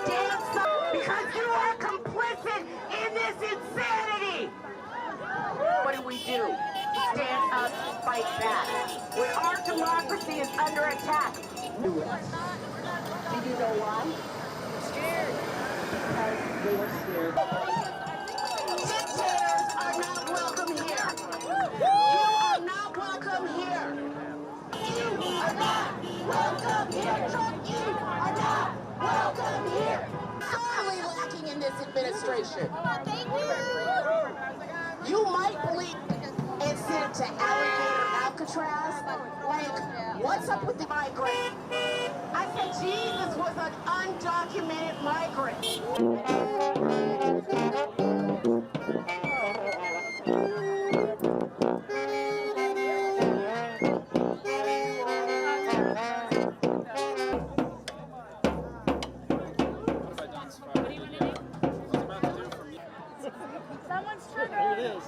Dance up, because you are complicit in this insanity. What do? Stand up, fight back. When our democracy is under attack. Do you know why? I'm scared. Because Dictators are not welcome here. You are not welcome here. You are not welcome here. Trump, you are not welcome here. Sorely lacking in this administration. You might believe and send it to alligator Alcatraz. Like, what's up with the migrant? I said Jesus was an undocumented migrant. Someone's turn. There it is.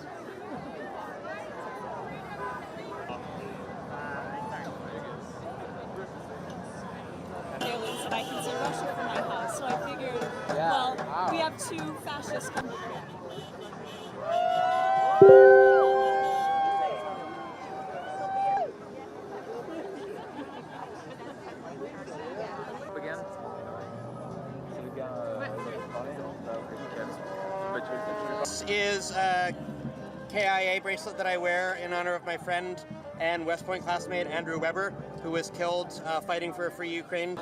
Aliens that I can see Russia from my house, so I figured, well, we have two fascists coming. This is a KIA bracelet that I wear in honor of my friend and West Point classmate Andrew Weber, who was killed fighting for a free Ukraine.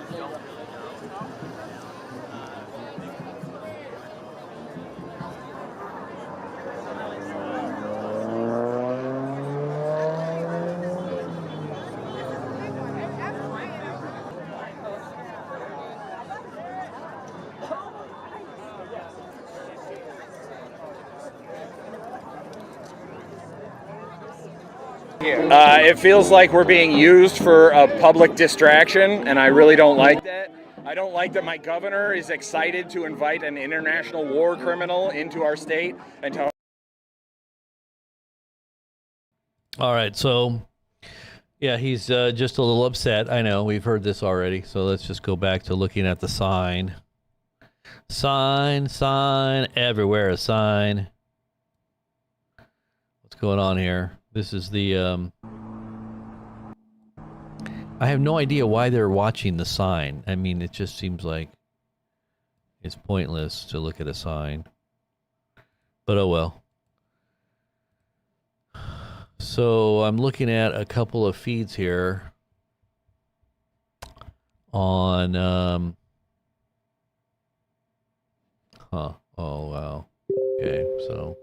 It feels like we're being used for a public distraction, and I really don't like that. I don't like that my governor is excited to invite an international war criminal into our state and to... All right, so yeah, he's just a little upset. I know, we've heard this already, so let's just go back to looking at the sign. Sign, everywhere a sign. What's going on here? This is the, I have no idea why they're watching the sign. I mean, it just seems like it's pointless to look at a sign. But oh well. So I'm looking at a couple of feeds here on, oh wow. Okay, so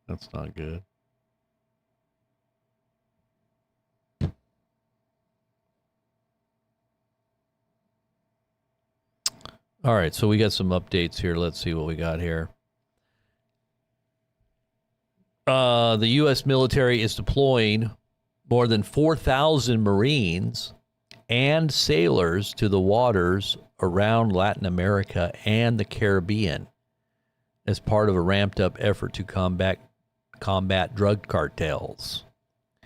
that's not good. All right, so we got some updates here. Let's see what we got here. The U.S. military is deploying more than 4,000 Marines and sailors to the waters around Latin America and the Caribbean as part of a ramped-up effort to combat drug cartels.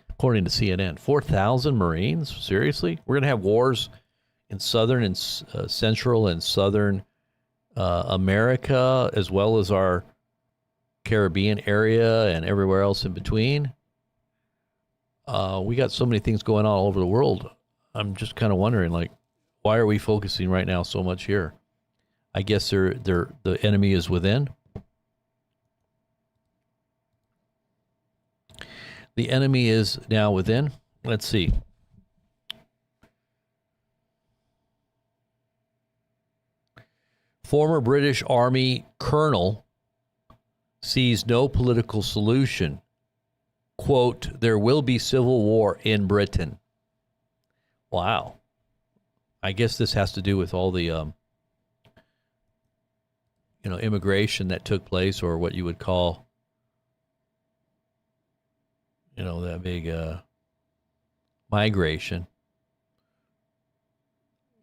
According to CNN, 4,000 Marines? Seriously? We're going to have wars in southern and central and southern America, as well as our Caribbean area and everywhere else in between. We got so many things going on all over the world. I'm just kind of wondering, like, why are we focusing right now so much here? I guess the enemy is within. The enemy is now within. Let's see. Former British Army colonel sees no political solution. Quote, there will be civil war in Britain. Wow. I guess this has to do with all the, immigration that took place, or what you would call, that big migration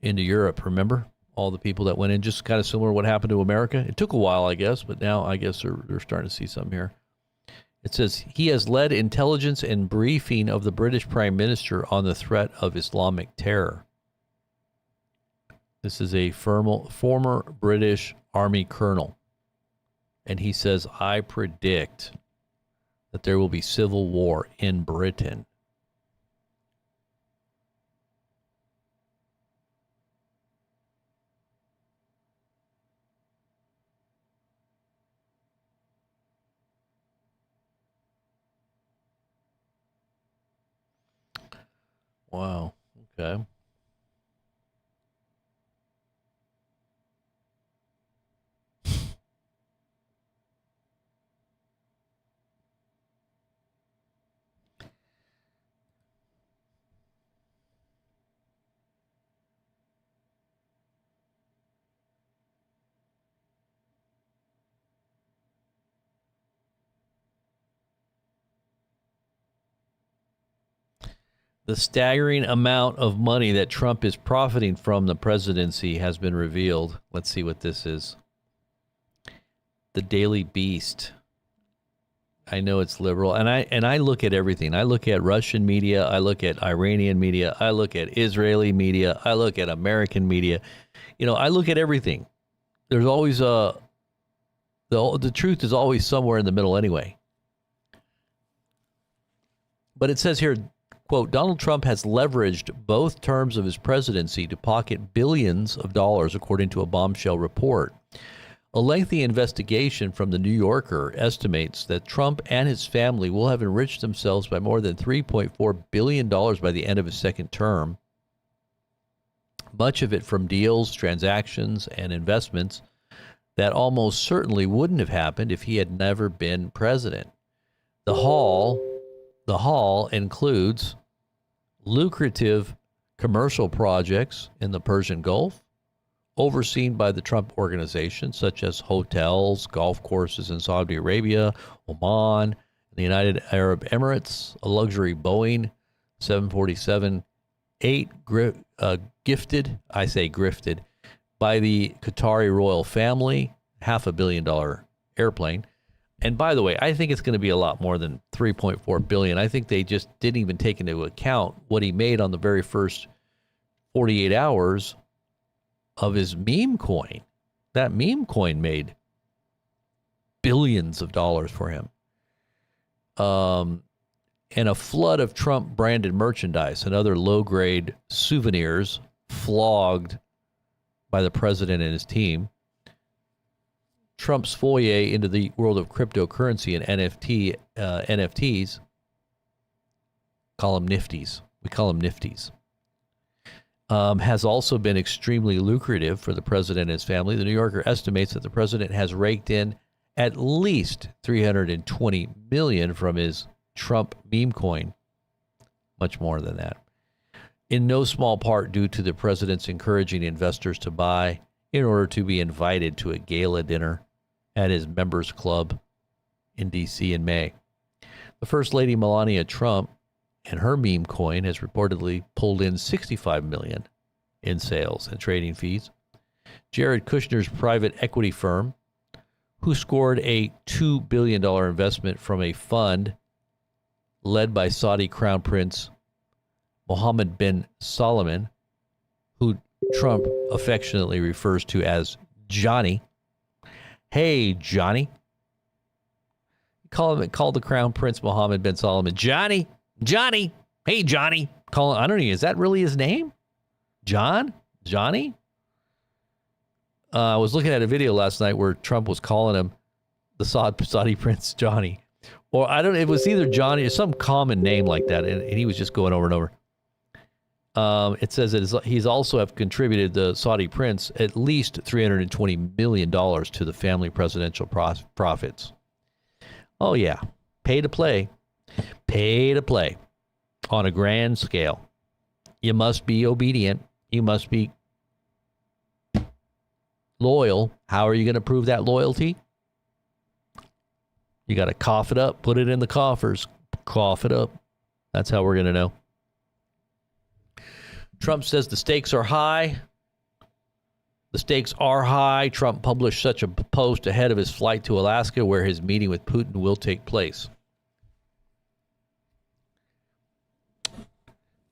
into Europe, remember? All the people that went in, just kind of similar to what happened to America. It took a while, I guess, but now I guess they're starting to see something here. It says, he has led intelligence and briefing of the British Prime Minister on the threat of Islamic terror. This is a former British Army colonel. And he says, I predict that there will be civil war in Britain. Wow. Okay. The staggering amount of money that Trump is profiting from the presidency has been revealed. Let's see what this is. The Daily Beast. I know it's liberal, and I look at everything. I look at Russian media, I look at Iranian media, I look at Israeli media, I look at American media. I look at everything. There's always the truth is always somewhere in the middle anyway. But it says here, quote, Donald Trump has leveraged both terms of his presidency to pocket billions of dollars, according to a bombshell report. A lengthy investigation from The New Yorker estimates that Trump and his family will have enriched themselves by more than $3.4 billion by the end of his second term. Much of it from deals, transactions, and investments that almost certainly wouldn't have happened if he had never been president. The haul includes lucrative commercial projects in the Persian Gulf, overseen by the Trump Organization, such as hotels, golf courses in Saudi Arabia, Oman, the United Arab Emirates, a luxury Boeing 747-8 grifted by the Qatari royal family, $500 million airplane. And by the way, I think it's going to be a lot more than $3.4 billion. I think they just didn't even take into account what he made on the very first 48 hours of his meme coin. That meme coin made billions of dollars for him. And a flood of Trump-branded merchandise and other low-grade souvenirs flogged by the president and his team. Trump's foray into the world of cryptocurrency and NFTs, call them nifties. We call them nifties. Has also been extremely lucrative for the president and his family. The New Yorker estimates that the president has raked in at least $320 million from his Trump meme coin. Much more than that. In no small part due to the president's encouraging investors to buy in order to be invited to a gala dinner at his members club in D.C. in May. The First Lady Melania Trump and her meme coin has reportedly pulled in $65 million in sales and trading fees. Jared Kushner's private equity firm, who scored a $2 billion investment from a fund led by Saudi Crown Prince Mohammed bin Salman, who Trump affectionately refers to as Johnny. Hey, Johnny. Call the Crown Prince Mohammed bin Salman Johnny. Johnny. Hey, Johnny. Call him. I don't know. Is that really his name? John? Johnny? I was looking at a video last night where Trump was calling him the Saudi Prince Johnny. Or I don't know. It was either Johnny or some common name like that. And he was just going over and over. It says that he's also have contributed the Saudi prince at least $320 million to the family presidential profits. Oh, yeah. Pay to play. Pay to play on a grand scale. You must be obedient. You must be loyal. How are you going to prove that loyalty? You got to cough it up. Put it in the coffers. Cough it up. That's how we're going to know. Trump says the stakes are high. The stakes are high. Trump published such a post ahead of his flight to Alaska, where his meeting with Putin will take place.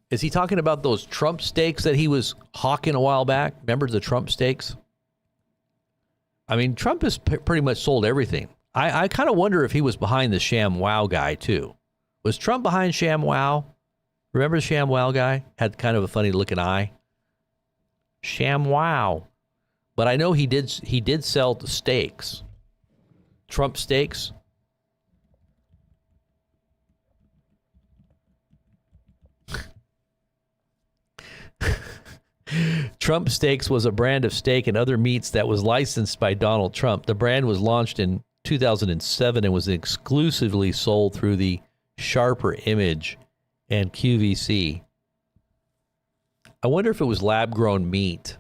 Is he talking about those Trump stakes that he was hawking a while back? Remember the Trump stakes? I mean, Trump has pretty much sold everything. I kind of wonder if he was behind the ShamWow guy, too. Was Trump behind ShamWow? Remember the ShamWow guy? Had kind of a funny looking eye. ShamWow. But I know he did sell the steaks. Trump steaks. Trump Steaks was a brand of steak and other meats that was licensed by Donald Trump. The brand was launched in 2007 and was exclusively sold through the Sharper Image and QVC. I wonder if it was lab-grown meat.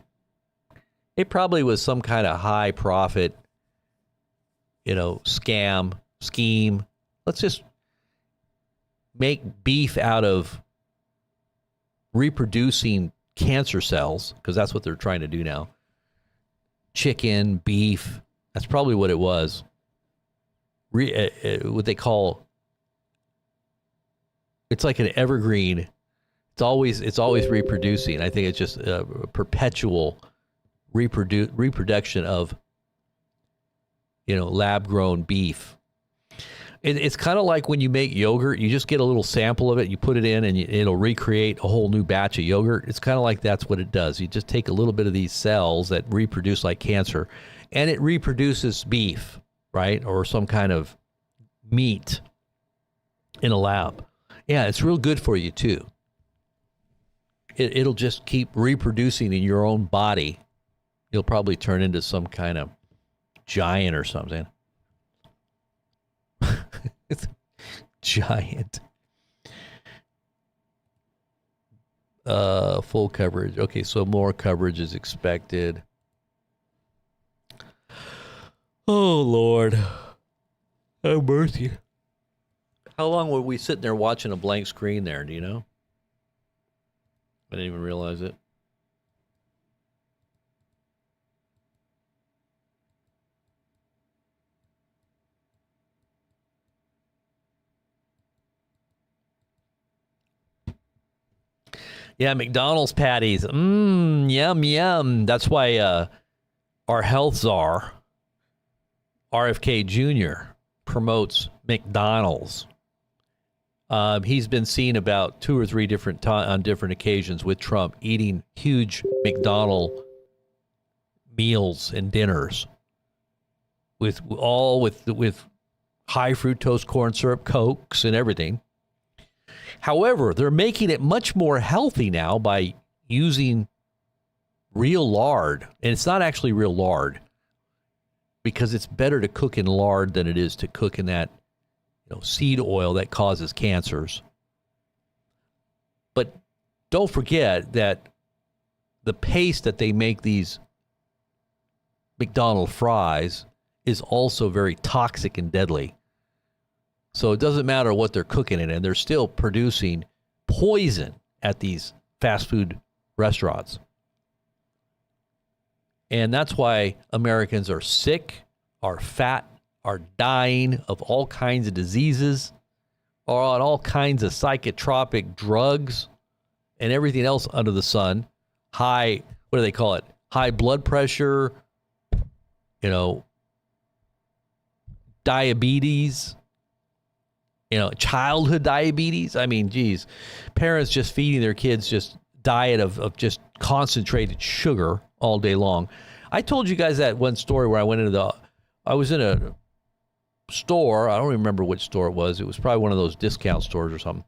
It probably was some kind of high-profit, scheme. Let's just make beef out of reproducing cancer cells, because that's what they're trying to do now. Chicken, beef, that's probably what it was. What they call, it's like an evergreen. It's always reproducing. I think it's just a perpetual reproduction of, lab-grown beef. It's kind of like when you make yogurt, you just get a little sample of it, you put it in, and it'll recreate a whole new batch of yogurt. It's kind of like that's what it does. You just take a little bit of these cells that reproduce like cancer, and it reproduces beef, right? Or some kind of meat in a lab. Yeah, it's real good for you, too. It'll just keep reproducing in your own body. You'll probably turn into some kind of giant or something. Giant. Full coverage. Okay, so more coverage is expected. Oh, Lord. Have mercy. How long were we sitting there watching a blank screen there? Do you know? I didn't even realize it. Yeah, McDonald's patties. Yum, yum. That's why our health czar, RFK Jr., promotes McDonald's. He's been seen about 2 or 3 different on different occasions with Trump eating huge McDonald meals and dinners with high fructose corn syrup, Cokes, and everything. However, they're making it much more healthy now by using real lard. And it's not actually real lard, because it's better to cook in lard than it is to cook in that seed oil that causes cancers. But don't forget that the paste that they make these McDonald's fries is also very toxic and deadly. So it doesn't matter what they're cooking it in. They're still producing poison at these fast food restaurants. And that's why Americans are sick, are fat, are dying of all kinds of diseases, are on all kinds of psychotropic drugs and everything else under the sun. High, what do they call it? High blood pressure, diabetes, childhood diabetes. I mean, geez, parents just feeding their kids just diet of just concentrated sugar all day long. I told you guys that one story where I was in a store. I don't remember which store it was. It was probably one of those discount stores or something.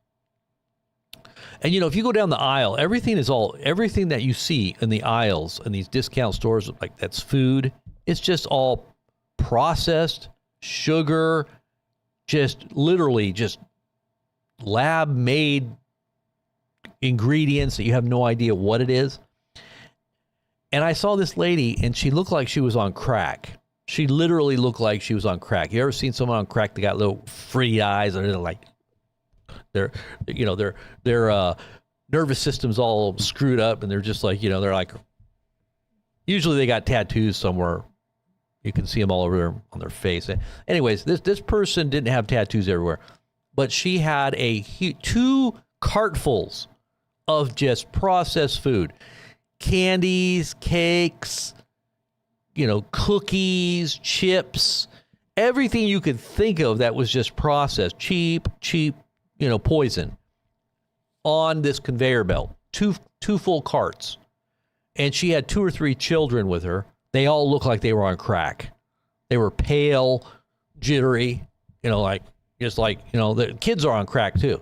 And, if you go down the aisle, everything that you see in the aisles in these discount stores, like that's food, it's just all processed sugar, just literally just lab-made ingredients that you have no idea what it is. And I saw this lady, and she looked like she was on crack. She literally looked like she was on crack. You ever seen someone on crack that got little free eyes, and they're like, their nervous system's all screwed up, and they're just like, they're like, usually they got tattoos somewhere. You can see them all over on their face. Anyways, this person didn't have tattoos everywhere, but she had 2 cartfuls of just processed food, candies, cakes, cookies, chips, everything you could think of that was just processed, cheap, poison on this conveyor belt, two full carts. And she had 2 or 3 children with her. They all looked like they were on crack. They were pale, jittery, the kids are on crack too.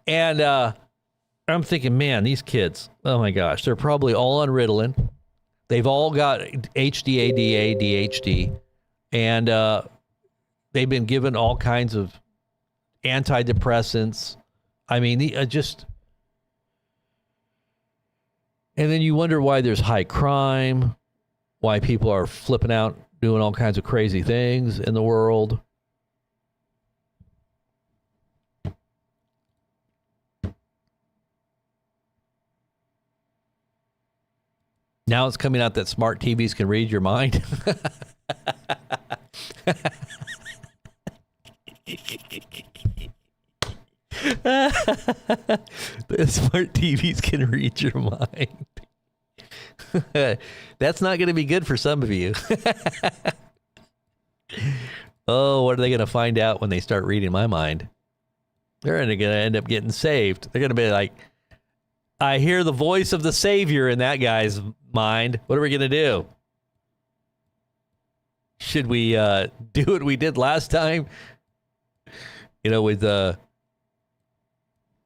And I'm thinking, man, these kids, oh my gosh, they're probably all on Ritalin. They've all got HDA, ADHD, and they've been given all kinds of antidepressants. I mean, and then you wonder why there's high crime, why people are flipping out, doing all kinds of crazy things in the world. Now it's coming out that smart TVs can read your mind. The smart TVs can read your mind. That's not going to be good for some of you. Oh, what are they going to find out when they start reading my mind? They're going to end up getting saved. They're going to be like, I hear the voice of the Savior in that guy's mind. What are we going to do? Should we do what we did last time? With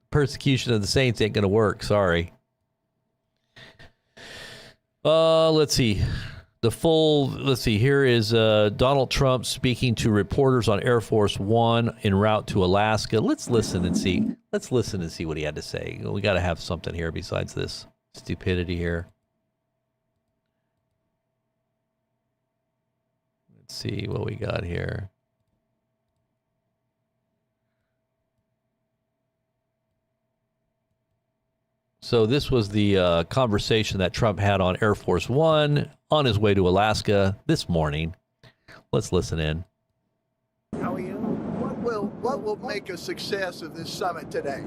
persecution of the saints ain't going to work. Sorry. Let's see. Here is Donald Trump speaking to reporters on Air Force One en route to Alaska. Let's listen and see what he had to say. We got to have something here besides this stupidity here. Let's see what we got here. So this was the conversation that Trump had on Air Force One on his way to Alaska this morning. Let's listen in. How are you? What will make a success of this summit today?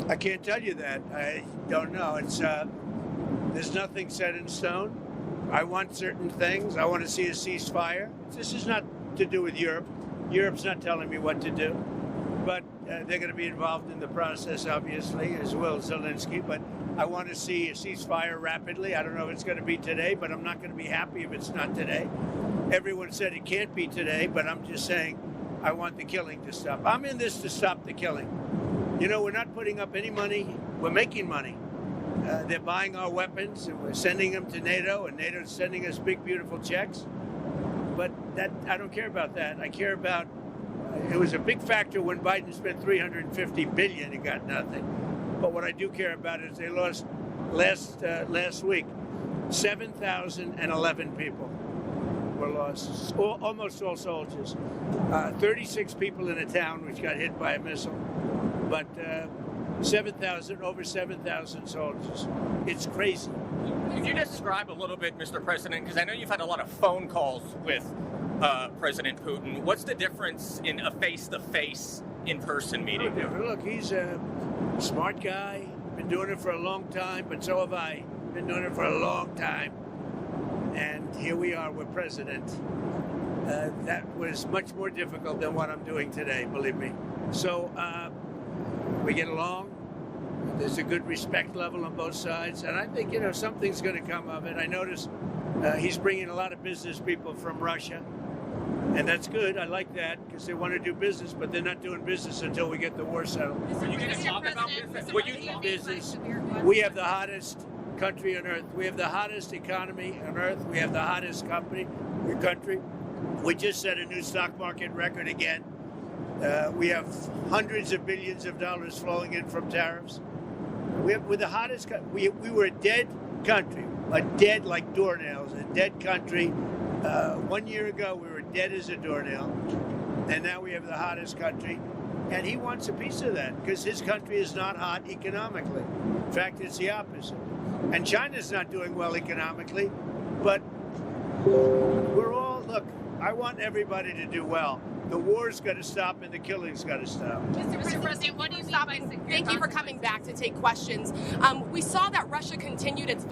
I can't tell you that. I don't know. It's there's nothing set in stone. I want certain things. I want to see a ceasefire. This is not to do with Europe. Europe's not telling me what to do. But they're going to be involved in the process, obviously, as well as Zelensky. But I want to see a ceasefire rapidly. I don't know if it's going to be today, but I'm not going to be happy if it's not today. Everyone said it can't be today, but I'm just saying I want the killing to stop. I'm in this to stop the killing. We're not putting up any money. We're making money. They're buying our weapons, and we're sending them to NATO, and NATO's sending us big, beautiful checks. But I don't care about that. I care about it was a big factor when Biden spent $350 billion and got nothing. But what I do care about is they lost last week 7,011 people were lost, almost all soldiers. 36 people in a town which got hit by a missile, but over 7,000 soldiers. It's crazy. Could you describe a little bit, Mr. President, because I know you've had a lot of phone calls with President Putin. What's the difference in a face-to-face, in-person meeting? Look, he's a smart guy, been doing it for a long time, but so have I. Been doing it for a long time. And here we are with President. That was much more difficult than what I'm doing today, believe me. So we get along. There's a good respect level on both sides. And I think, something's going to come of it. I noticed he's bringing a lot of business people from Russia. And that's good. I like that because they want to do business, but they're not doing business until we get the war settled. Are you going to talk about business? We have the hottest country on earth. We have the hottest economy on earth. We have the hottest country. We just set a new stock market record again. We have hundreds of billions of dollars flowing in from tariffs. We're the hottest. We were a dead country, dead like doornails, a dead country. 1 year ago, we were dead as a doornail, and now we have the hottest country. And he wants a piece of that because his country is not hot economically. In fact, it's the opposite. And China's not doing well economically, but look, I want everybody to do well. The war's got to stop and the killing's got to stop. Mr. President, what do you mean? Thank you for coming back to take questions. We saw that Russia continued its...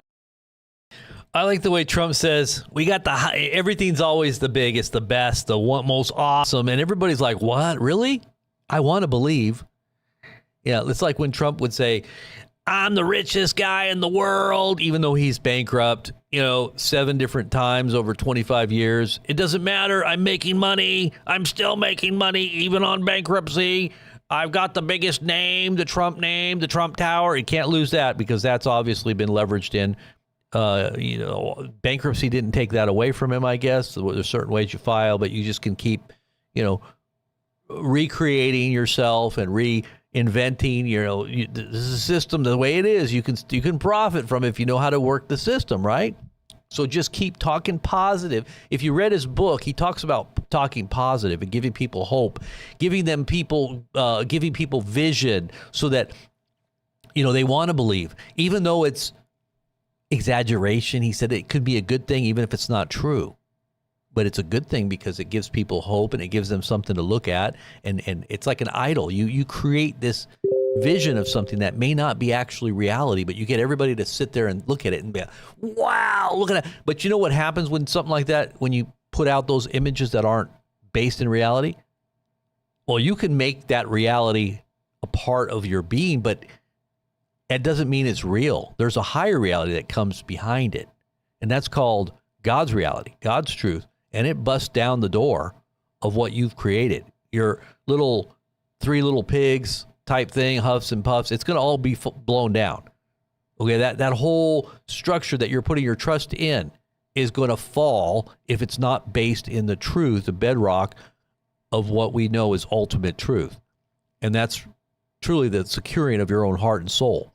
I like the way Trump says, we got everything's always the biggest, the best, the most awesome. And everybody's like, what? Really? I want to believe. Yeah, it's like when Trump would say, I'm the richest guy in the world, even though he's bankrupt, 7 different times over 25 years. It doesn't matter. I'm making money. I'm still making money, even on bankruptcy. I've got the biggest name, the Trump Tower. You can't lose that because that's obviously been leveraged in. Bankruptcy didn't take that away from him, I guess. There's certain ways you file, but you just can keep, recreating yourself and reinventing. This is a system the way it is. You can profit from it if you know how to work the system, right? So just keep talking positive. If you read his book, he talks about talking positive and giving people hope, giving people vision so that, they want to believe, even though it's exaggeration. He said it could be a good thing, even if it's not true, but it's a good thing because it gives people hope and it gives them something to look at. And it's like an idol. You create this vision of something that may not be actually reality, but you get everybody to sit there and look at it and be, wow, look at that. But you know what happens when something like that, when you put out those images that aren't based in reality? Well, you can make that reality a part of your being, but it doesn't mean it's real. There's a higher reality that comes behind it. And that's called God's reality, God's truth. And it busts down the door of what you've created. Your little 3 little pigs type thing, huffs and puffs, it's going to all be blown down. Okay, that whole structure that you're putting your trust in is going to fall if it's not based in the truth, the bedrock of what we know is ultimate truth. And that's truly the securing of your own heart and soul.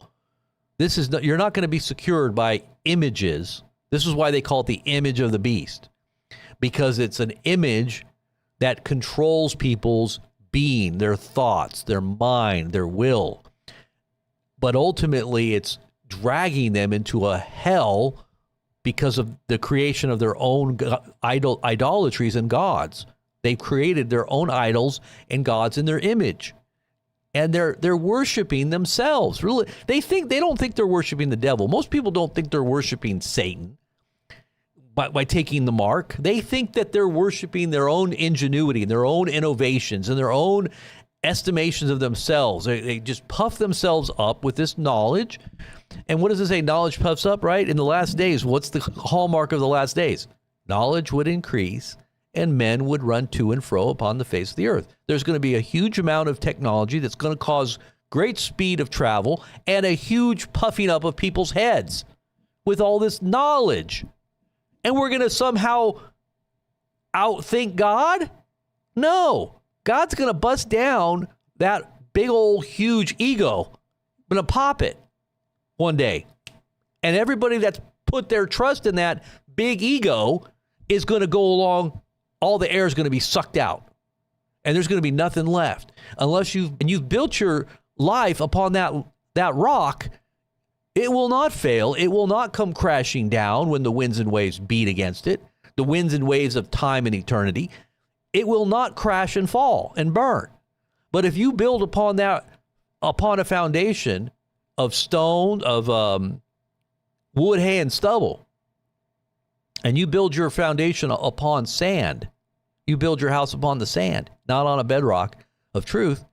You're not going to be secured by images. This is why they call it the image of the beast, because it's an image that controls people's being, their thoughts, their mind, their will. But ultimately, it's dragging them into a hell because of the creation of their own idolatries and gods. They've created their own idols and gods in their image. And they're worshiping themselves. Really, they don't think they're worshiping the devil. Most people don't think they're worshiping Satan by taking the mark. They think that they're worshiping their own ingenuity, their own innovations, and their own estimations of themselves. They just puff themselves up with this knowledge. And what does it say? Knowledge puffs up, right? In the last days, what's the hallmark of the last days? Knowledge would increase, and men would run to and fro upon the face of the earth. There's going to be a huge amount of technology that's going to cause great speed of travel and a huge puffing up of people's heads with all this knowledge. And we're going to somehow outthink God? No. God's going to bust down that big old huge ego. Going to pop it one day. And everybody that's put their trust in that big ego is going to go along. All the air is going to be sucked out. And there's going to be nothing left. Unless you've built your life upon that rock, it will not fail. It will not come crashing down when the winds and waves beat against it. The winds and waves of time and eternity. It will not crash and fall and burn. But if you build upon a foundation of stone, of wood, hay, and stubble, and you build your foundation upon sand, you build your house upon the sand, not on a bedrock of truth,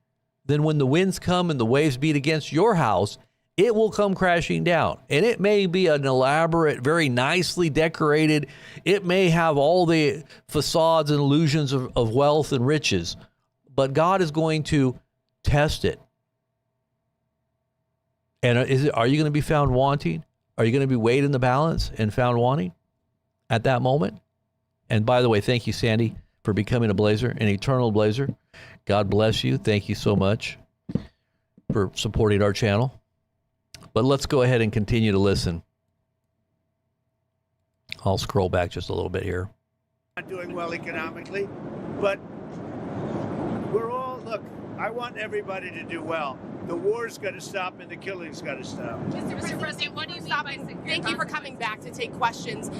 then when the winds come and the waves beat against your house, it will come crashing down. And it may be an elaborate, very nicely decorated, it may have all the facades and illusions of wealth and riches, but God is going to test it. And are you going to be found wanting? Are you going to be weighed in the balance and found wanting at that moment? And by the way, thank you, Sandy, for becoming a blazer, an eternal blazer. God bless you. Thank you so much for supporting our channel. But let's go ahead and continue to listen. I'll scroll back just a little bit here. Not doing well economically, but I want everybody to do well. The war's got to stop and the killing's got to stop. Mr. President, what do you stop? Thank you for coming back to take questions.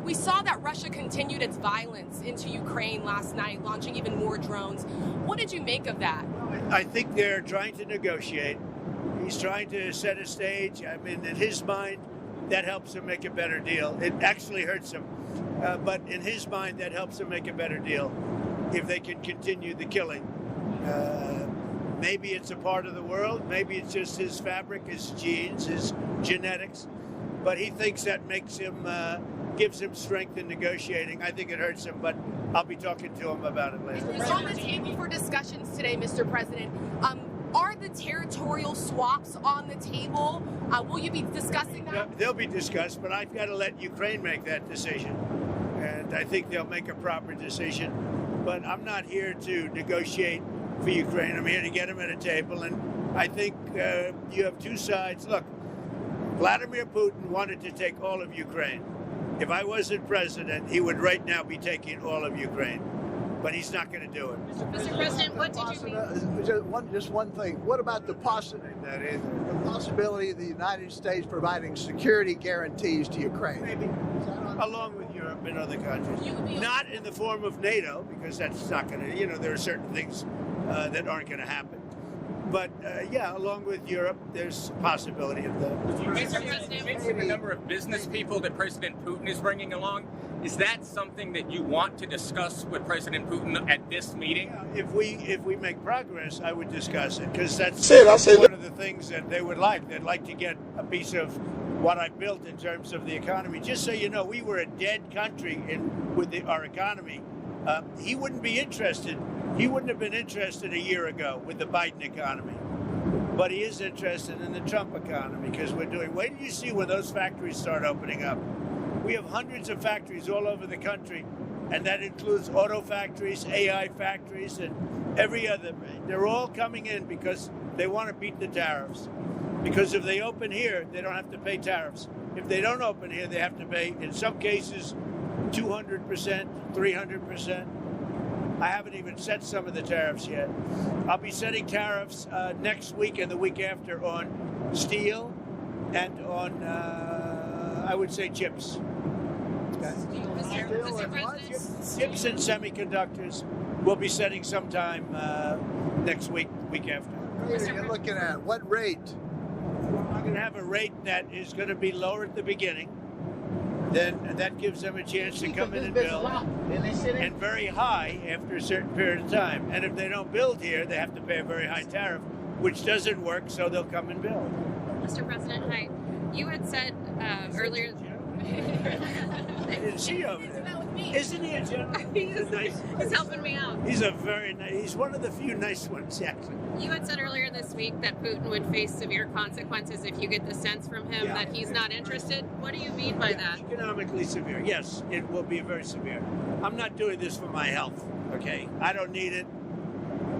We saw that Russia continued its violence into Ukraine last night, launching even more drones. What did you make of that? I think they're trying to negotiate. He's trying to set a stage. I mean, in his mind, that helps him make a better deal. It actually hurts him. But in his mind, that helps him make a better deal if they can continue the killing. Maybe it's a part of the world. Maybe it's just his fabric, his genes, his genetics. But he thinks that makes him, gives him strength in negotiating. I think it hurts him, but I'll be talking to him about it later. It's on the table for discussions today, Mr. President. Are the territorial swaps on the table? Will you be discussing that? They'll be discussed, but I've got to let Ukraine make that decision. And I think they'll make a proper decision. But I'm not here to negotiate for Ukraine. I'm here to get them at a table. And I think you have two sides. Look, Vladimir Putin wanted to take all of Ukraine. If I wasn't president, he would right now be taking all of Ukraine. But he's not going to do it. Mr. President, what did you mean? Just one thing. What about the possibility of the United States providing security guarantees to Ukraine? Maybe. Along with Europe and other countries. Not in the form of NATO, because that's not going to, there are certain things that aren't going to happen. But yeah, along with Europe, there's a possibility of that. Mr. President, you mentioned the number of business people that President Putin is bringing along. Is that something that you want to discuss with President Putin at this meeting? Yeah, if we make progress, I would discuss it, because that's one of the things that they would like. They'd like to get a piece of what I built in terms of the economy. Just so you know, we were a dead country with our economy. He wouldn't be interested. He wouldn't have been interested a year ago with the Biden economy. But he is interested in the Trump economy, because wait till you see when those factories start opening up. We have hundreds of factories all over the country, and that includes auto factories, AI factories, and every other. They're all coming in because they want to beat the tariffs. Because if they open here, they don't have to pay tariffs. If they don't open here, they have to pay, in some cases, 200%, 300%. I haven't even set some of the tariffs yet. I'll be setting tariffs next week and the week after on steel and on, I would say, chips. Chips and semiconductors. We'll be setting sometime next week, week after. What are you looking at? What rate? I'm going to have a rate that is going to be lower at the beginning. Then that gives them a chance to come in and build, and very high after a certain period of time. And if they don't build here, they have to pay a very high tariff, which doesn't work, so they'll come and build. Mr. President, hi. You had said earlier... I didn't see you over there. Isn't he a general? He's helping me out. He's a very nice, he's one of the few nice ones, actually. You had said earlier this week that Putin would face severe consequences if you get the sense from him that he's not interested. What do you mean by that? Economically severe. Yes, it will be very severe. I'm not doing this for my health, okay? I don't need it.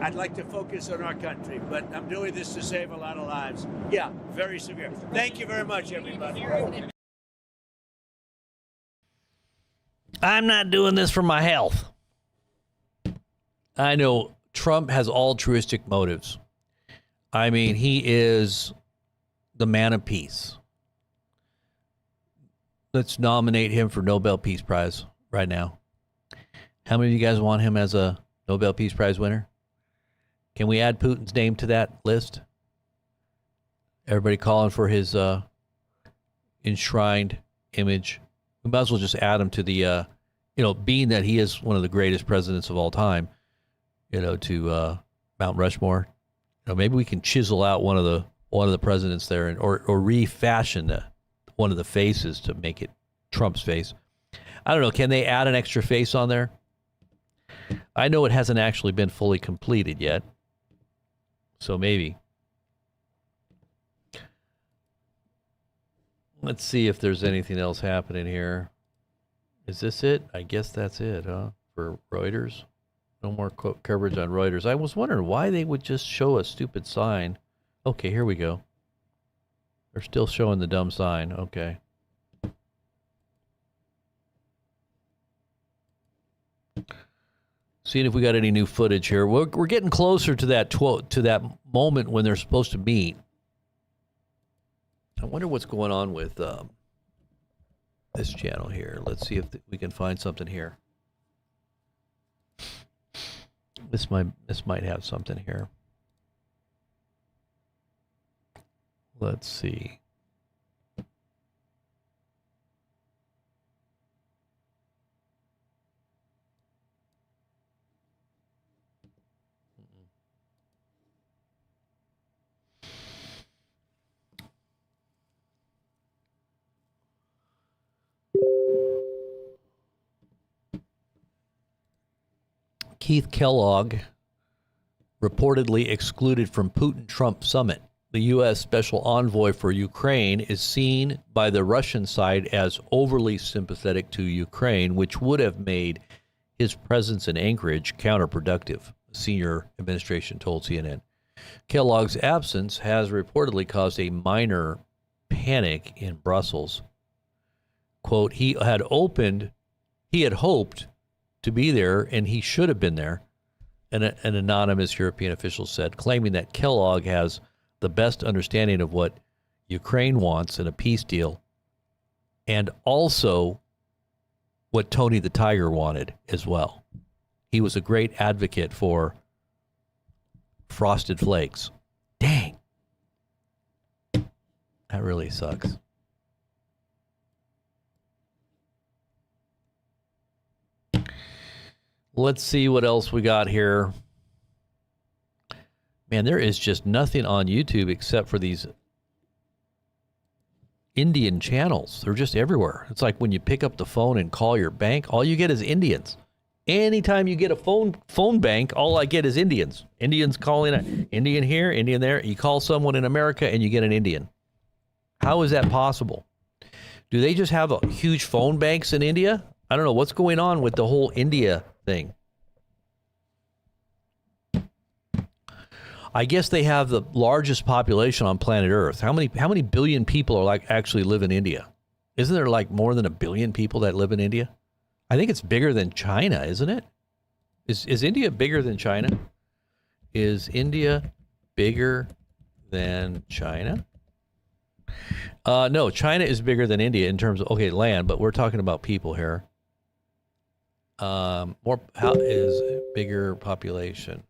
I'd like to focus on our country, but I'm doing this to save a lot of lives. Yeah, very severe. Thank you very much, everybody. I'm not doing this for my health. I know Trump has altruistic motives. I mean, he is the man of peace. Let's nominate him for Nobel Peace Prize right now. How many of you guys want him as a Nobel Peace Prize winner? Can we add Putin's name to that list? Everybody calling for his enshrined image. We might as well just add him to the, being that he is one of the greatest presidents of all time, to Mount Rushmore. Maybe we can chisel out one of the presidents there, or refashion one of the faces to make it Trump's face. I don't know. Can they add an extra face on there? I know it hasn't actually been fully completed yet, so maybe. Let's see if there's anything else happening here. Is this it? I guess that's it, huh? For Reuters. No more coverage on Reuters. I was wondering why they would just show a stupid sign. Okay, here we go. They're still showing the dumb sign. Okay. Seeing if we got any new footage here. We're getting closer to that moment when they're supposed to meet. I wonder what's going on with this channel here. Let's see if we can find something here. This might have something here. Let's see. Keith Kellogg reportedly excluded from Putin-Trump summit. The U.S. Special Envoy for Ukraine is seen by the Russian side as overly sympathetic to Ukraine, which would have made his presence in Anchorage counterproductive, senior administration told CNN. Kellogg's absence has reportedly caused a minor panic in Brussels. Quote, he had hoped to be there, and he should have been there, an anonymous European official said, claiming that Kellogg has the best understanding of what Ukraine wants in a peace deal, and also what Tony the Tiger wanted as well. He was a great advocate for Frosted Flakes. Dang. That really sucks. Let's see what else we got here. Man, there is just nothing on YouTube except for these Indian channels. They're just everywhere. It's like when you pick up the phone and call your bank, all you get is Indians. Anytime you get a phone bank, all I get is Indians. Indians calling an Indian here, Indian there. You call someone in America and you get an Indian. How is that possible? Do they just have huge phone banks in India? I don't know what's going on with the whole India thing. I guess they have the largest population on planet Earth. How many billion people are actually live in India? Isn't there more than 1 billion people that live in India? I think it's bigger than China, isn't it? Is India bigger than China? Is India bigger than China? No, China is bigger than India in terms of land, but we're talking about people here. How is bigger population?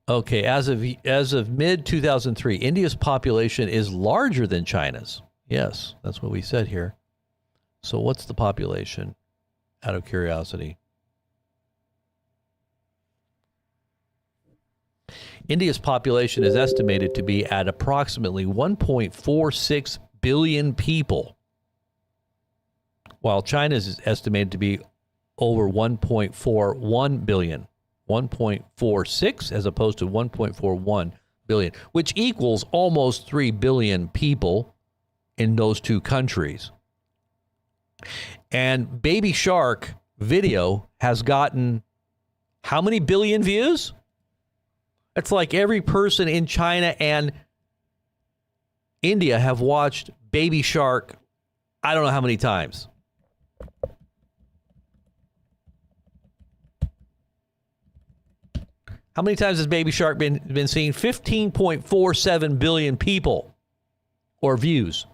Okay, as of mid-2003, India's population is larger than China's. Yes, that's what we said here. So what's the population, out of curiosity? India's population is estimated to be at approximately 1.46 billion people, while China's is estimated to be over 1.41 billion. 1.46 as opposed to 1.41 billion, which equals almost 3 billion people in those two countries. And Baby Shark video has gotten how many billion views? It's like every person in China and India have watched Baby Shark, I don't know how many times. How many times has Baby Shark been seen? 15.47 billion people or views.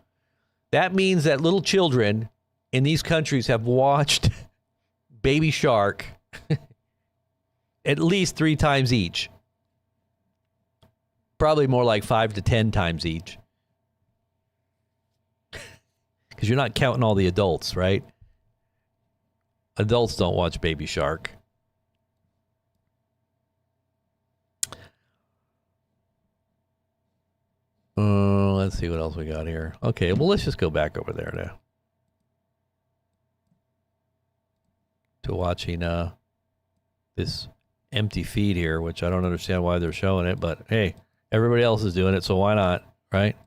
That means that little children in these countries have watched Baby Shark at least 3 times each. Probably more like 5 to 10 times each. Because you're not counting all the adults, right? Adults don't watch Baby Shark. Let's see what else we got here. Okay, well, let's just go back over there now to watching this empty feed here, which I don't understand why they're showing it, but hey, everybody else is doing it, so why not, right?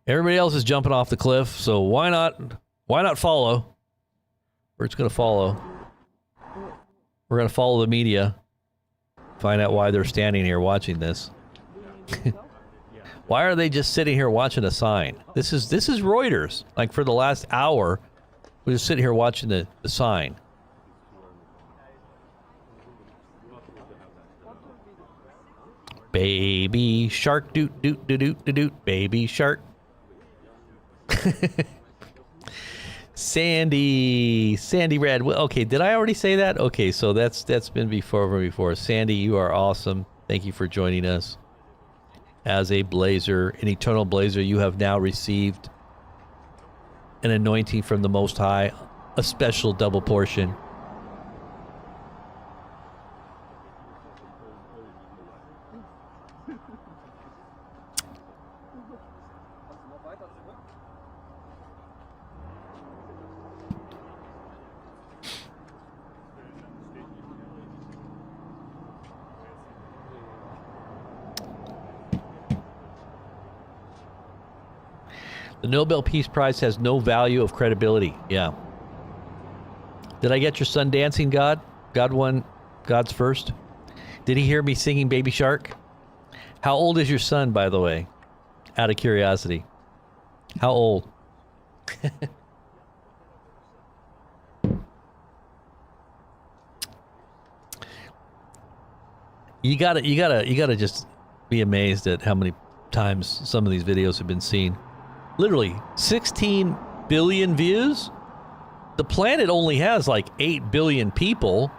Everybody else is jumping off the cliff, so why not follow? We're just going to follow. We're going to follow the media, find out why they're standing here watching this. Why are they just sitting here watching a sign? This is Reuters. Like for the last hour, we're just sitting here watching the sign. Baby shark, doot doot doot doot doot doot. Baby shark. Sandy Red. Well, okay, did I already say that? Okay, so that's been before. Sandy, you are awesome. Thank you for joining us. As a blazer, an eternal blazer, you have now received an anointing from the Most High, a special double portion. Nobel Peace Prize has no value of credibility. Yeah. Did I get your son dancing, God? God won. God's first. Did he hear me singing Baby Shark? How old is your son, by the way? Out of curiosity. How old? You gotta just be amazed at how many times some of these videos have been seen. Literally 16 billion views. The planet only has like 8 billion people.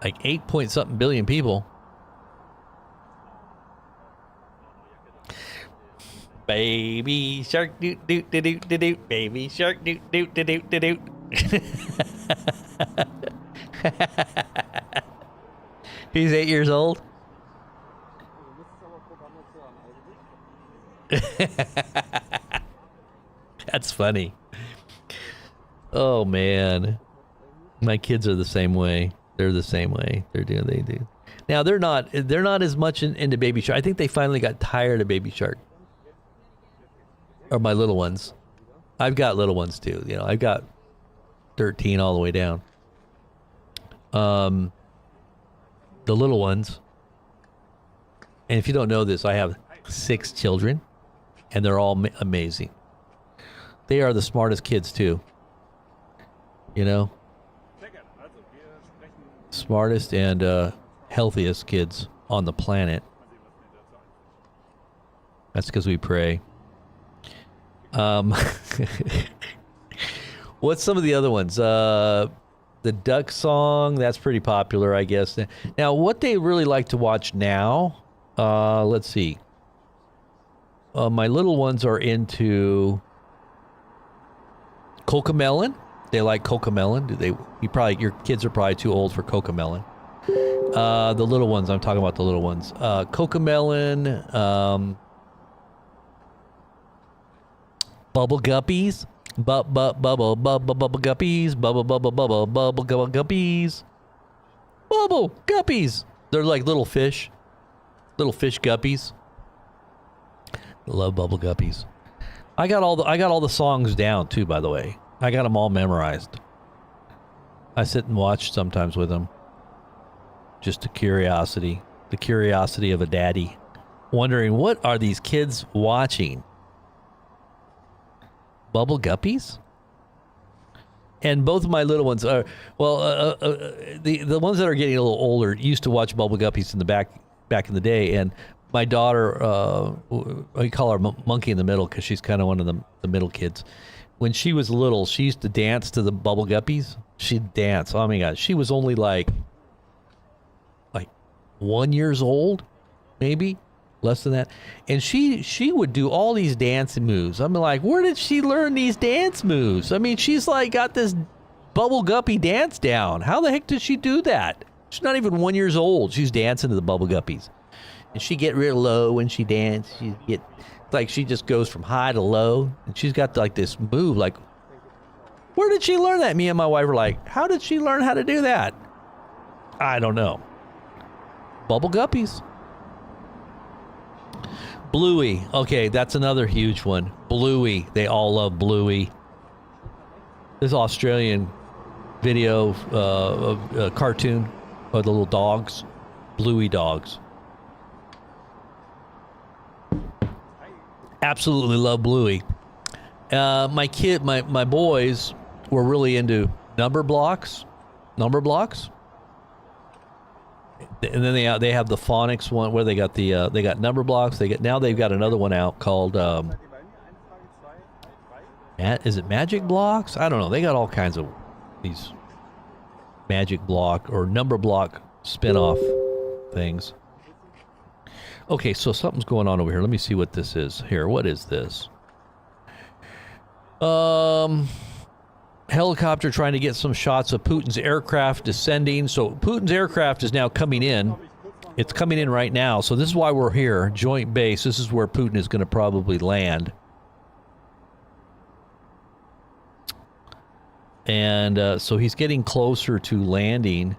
Like 8 point something billion people. Baby shark doot doot doot doot doot doot. Baby shark doot doot doot doot doot doot. He's 8 years old. That's funny. Oh man, my kids are the same way. They're the same way. They do. Now they're not as much into Baby Shark. I think they finally got tired of Baby Shark. Or my little ones. I've got little ones too. You know, I've got 13 all the way down. The little ones. And if you don't know this, I have 6 children, and they're all amazing. They are the smartest kids too. You know, smartest and healthiest kids on the planet. That's because we pray. What's some of the other ones? The duck song, that's pretty popular, I guess. Now, what they really like to watch now, let's see. My little ones are into Cocomelon. They like Cocomelon. Your kids are probably too old for Cocomelon. The little ones, I'm talking about the little ones. Cocomelon, Bubble Guppies. Bubble guppies. Bubble guppies. Bubble guppies. They're like little fish guppies. I love bubble guppies. I got all the songs down too, by the way. I got them all memorized. I sit and watch sometimes with them. Just the curiosity of a daddy, wondering what are these kids watching. Bubble guppies? And both of my little ones are, the ones that are getting a little older used to watch Bubble Guppies in the back in the day. And my daughter, we call her Monkey in the Middle because she's kind of one of the middle kids. When she was little, she used to dance to the Bubble Guppies. She'd dance. Oh my God. She was only like 1 year old, maybe. Less than that. And she would do all these dance moves. I'm like, where did she learn these dance moves? I mean, she's like got this Bubble Guppy dance down. How the heck did she do that? She's not even 1 year old. She's dancing to the Bubble Guppies. And she get real low when she dance. She just goes from high to low. And she's got like this move. Like, where did she learn that? Me and my wife were like, how did she learn how to do that? I don't know. Bubble Guppies. Bluey. Okay, that's another huge one. Bluey. They all love Bluey. This Australian video of a cartoon of the little dogs. Bluey dogs. Absolutely love Bluey. My boys were really into number blocks. And then they have the phonics one where they got number blocks. They've got another one out called is it magic blocks? I don't know. They got all kinds of these magic block or number block spin-off things. Okay, so something's going on over here. Let me see what this is here. What is this? Helicopter trying to get some shots of Putin's aircraft descending. So Putin's aircraft is now coming in. It's coming in right now. So this is why we're here. Joint base. This is where Putin is going to probably land. And so he's getting closer to landing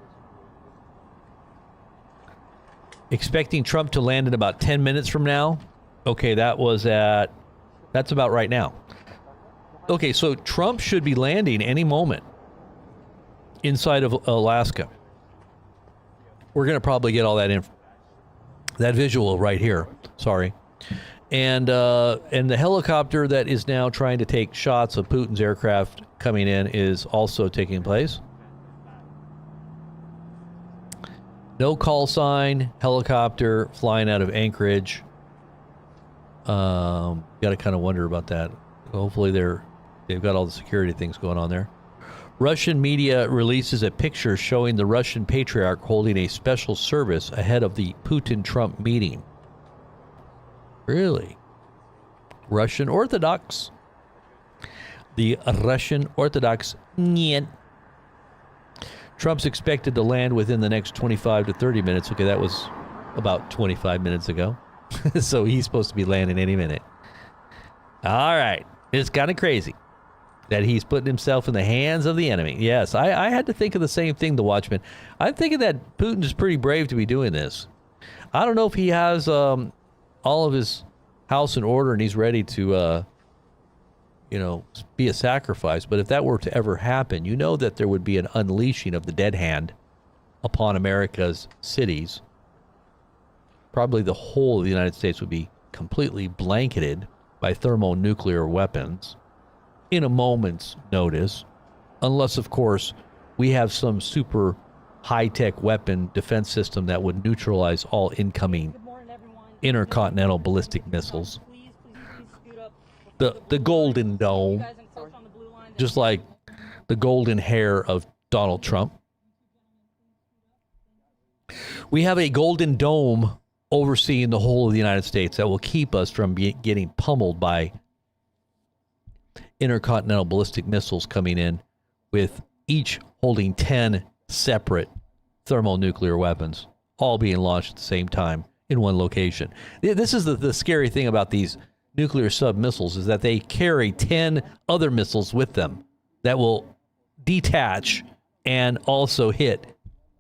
Expecting Trump to land in about 10 minutes from now. Okay, that's about right now. Okay, so Trump should be landing any moment inside of Alaska. We're going to probably get all that visual right here. Sorry. And the helicopter that is now trying to take shots of Putin's aircraft coming in is also taking place. No call sign, helicopter flying out of Anchorage. Got to kind of wonder about that. Hopefully they've got all the security things going on there. Russian media releases a picture showing the Russian patriarch holding a special service ahead of the Putin-Trump meeting. Really? Russian Orthodox. The Russian Orthodox. Niet. Trump's expected to land within the next 25 to 30 minutes. Okay, that was about 25 minutes ago. So he's supposed to be landing any minute. All right. It's kind of crazy that he's putting himself in the hands of the enemy. Yes, I had to think of the same thing, the Watchman. I'm thinking that Putin is pretty brave to be doing this. I don't know if he has all of his house in order and he's ready to, be a sacrifice. But if that were to ever happen, you know that there would be an unleashing of the dead hand upon America's cities. Probably the whole of the United States would be completely blanketed by thermonuclear weapons in a moment's notice, unless, of course, we have some super high-tech weapon defense system that would neutralize all incoming intercontinental ballistic missiles. The Golden Dome, just like the golden hair of Donald Trump. We have a golden dome overseeing the whole of the United States that will keep us from getting pummeled by intercontinental ballistic missiles coming in, with each holding 10 separate thermonuclear weapons, all being launched at the same time in one location. This is the scary thing about these nuclear sub-missiles, is that they carry 10 other missiles with them that will detach and also hit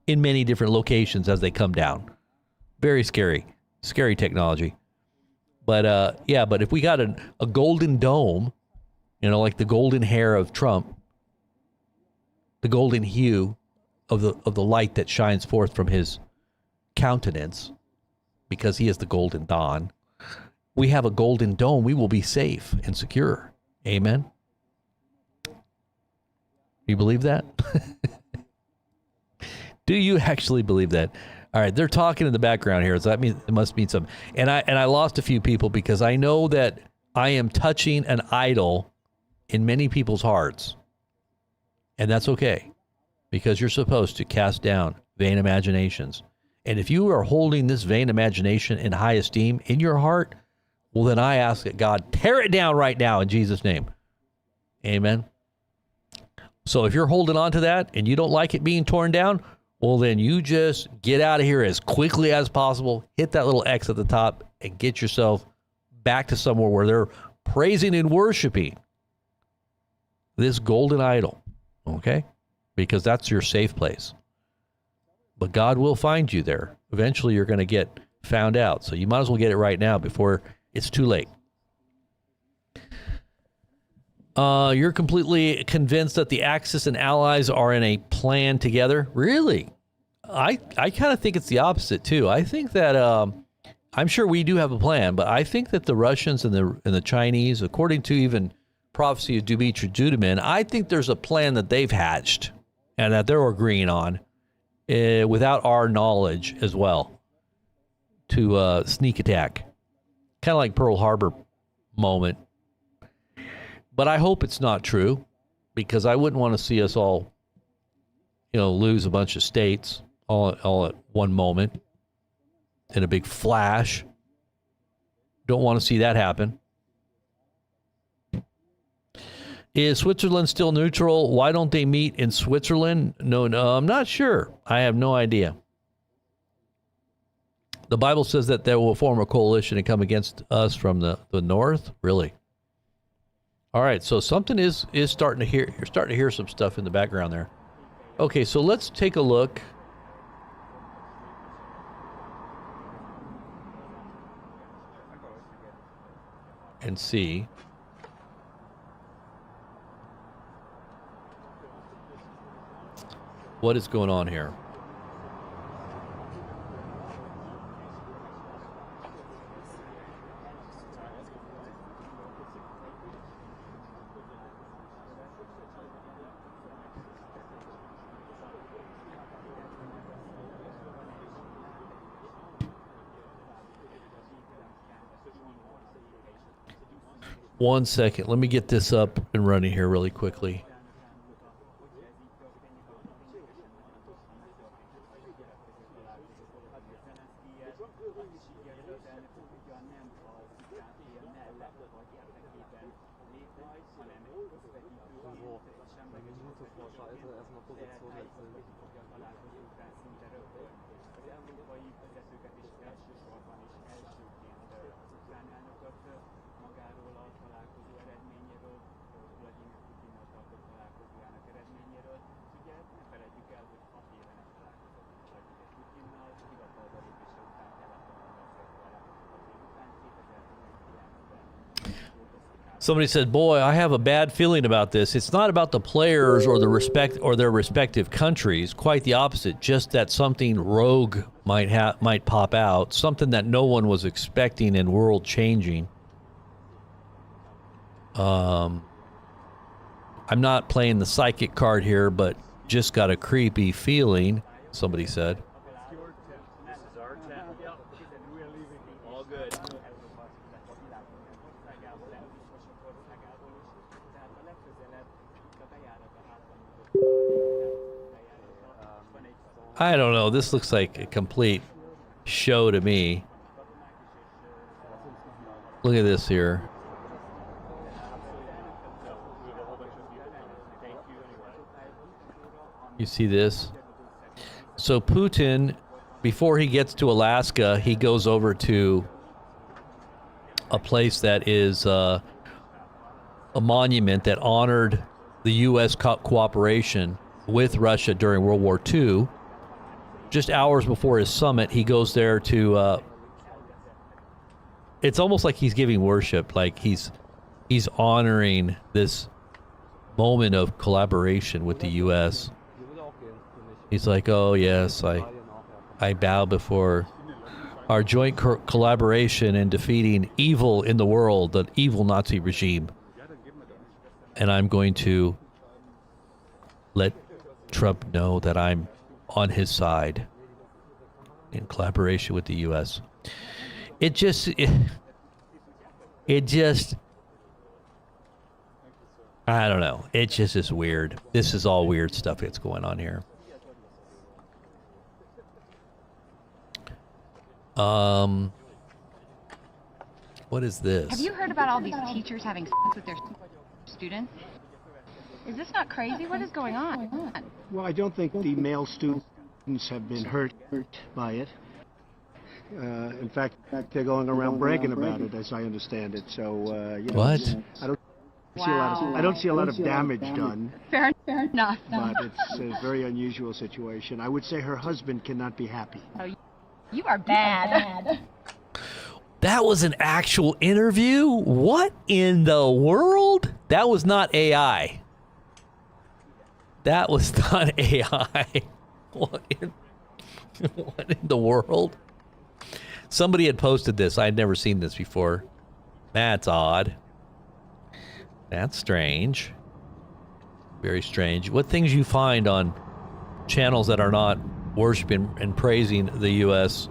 in many different locations as they come down. Very scary technology. But but if we got a golden dome, like the golden hair of Trump, the golden hue of the light that shines forth from his countenance, because he is the golden dawn, we have a golden dome, we will be safe and secure. Amen? You believe that? Do you actually believe that? All right, they're talking in the background here, so that means it must mean something. And I lost a few people because I know that I am touching an idol in many people's hearts. And that's okay, because you're supposed to cast down vain imaginations. And if you are holding this vain imagination in high esteem in your heart, well, then I ask that God tear it down right now in Jesus' name. Amen. So if you're holding on to that and you don't like it being torn down, well, then you just get out of here as quickly as possible, hit that little X at the top, and get yourself back to somewhere where they're praising and worshiping this golden idol, okay? Because that's your safe place. But God will find you there. Eventually, you're going to get found out. So you might as well get it right now before it's too late. You're completely convinced that the Axis and allies are in a plan together? Really? I kind of think it's the opposite, too. I think that, I'm sure we do have a plan, but I think that the Russians and the Chinese, according to even prophecy of Dmitry Duduman, I think there's a plan that they've hatched and that they're agreeing on without our knowledge as well to sneak attack. Kind of like Pearl Harbor moment. But I hope it's not true, because I wouldn't want to see us all, lose a bunch of states all at one moment in a big flash. Don't want to see that happen. Is Switzerland still neutral? Why don't they meet in Switzerland? No, I'm not sure. I have no idea. The Bible says that they will form a coalition and come against us from the north. Really? All right, so something is starting to hear. You're starting to hear some stuff in the background there. Okay, so let's take a look and see. What is going on here? One second. Let me get this up and running here really quickly. Somebody said, "Boy, I have a bad feeling about this. It's not about the players or their respective countries. Quite the opposite. Just that something rogue might pop out, something that no one was expecting and world changing." I'm not playing the psychic card here, but just got a creepy feeling. Somebody said. I don't know. This looks like a complete show to me. Look at this here. You see this? So Putin, before he gets to Alaska, he goes over to a place that is a monument that honored the U.S. cooperation with Russia during World War II. Just hours before his summit, he goes there to, it's almost like he's giving worship, like he's honoring this moment of collaboration with the U.S. He's like, oh yes, I bow before our joint collaboration in defeating evil in the world, the evil Nazi regime. And I'm going to let Trump know that I'm on his side in collaboration with the U.S. It just I don't know. It just is weird. This is all weird stuff that's going on here. What is this? Have you heard about all these teachers having sex with their students? Is this not crazy? What is going on? Well, I don't think the male students have been hurt by it. In fact, they're going around bragging about it, as I understand it. So, you know, what? I don't see a lot of damage done. Fair enough. But it's a very unusual situation. I would say her husband cannot be happy. Oh, you are bad. That was an actual interview? What in the world? That was not AI. That was not AI. What in the world? Somebody had posted this. I'd never seen this before. That's odd. That's strange. Very strange. What things you find on channels that are not worshiping and praising the U.S.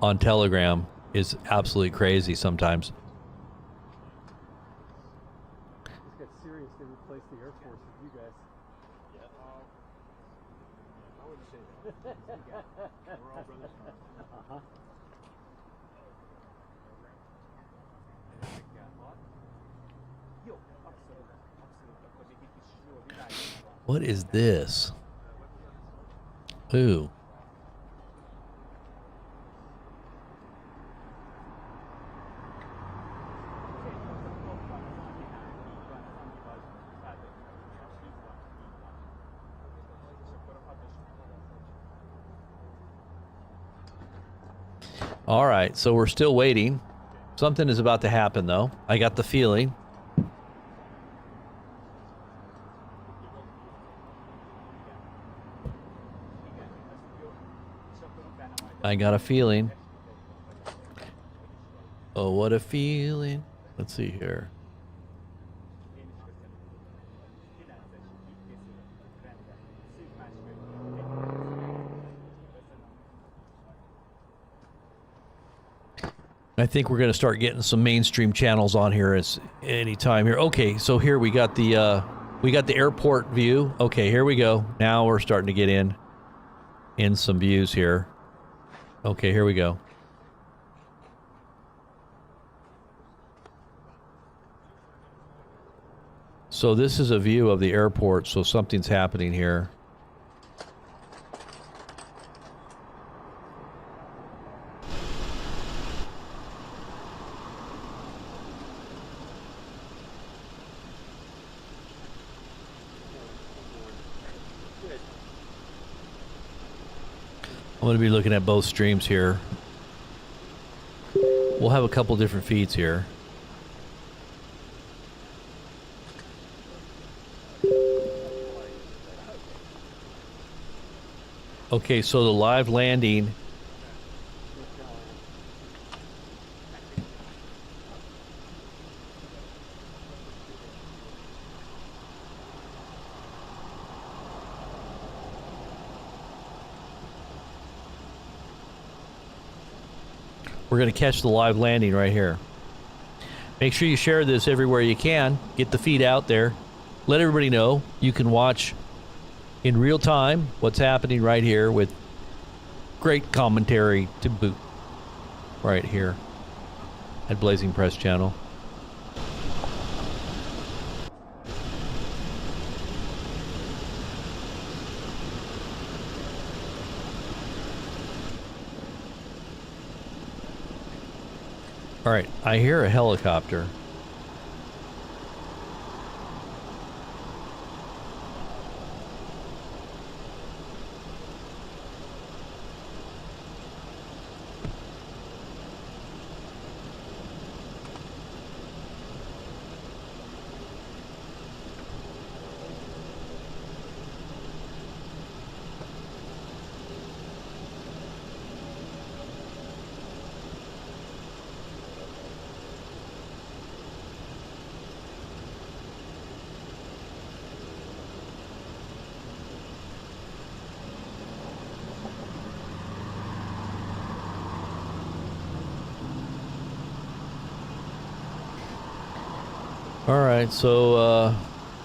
on Telegram is absolutely crazy sometimes. This got serious. They replaced the Air Force with you guys. I wouldn't say that. We're all brothers. What is this? Ooh. All right, so we're still waiting. Something is about to happen, though. I got the feeling. I got a feeling. Oh, what a feeling. Let's see here. I think we're going to start getting some mainstream channels on here at any time here. Okay, so here we got the airport view. Okay, here we go. Now we're starting to get in some views here. Okay, here we go. So this is a view of the airport, so something's happening here. I'm going to be looking at both streams here. We'll have a couple different feeds here. Okay, so the live landing. We're going to catch the live landing right here. Make sure you share this everywhere you can. Get the feed out there. Let everybody know you can watch in real time what's happening right here with great commentary to boot right here at Blazing Press Channel. All right, I hear a helicopter. All right, so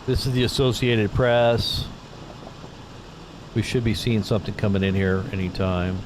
this is the Associated Press. We should be seeing something coming in here anytime.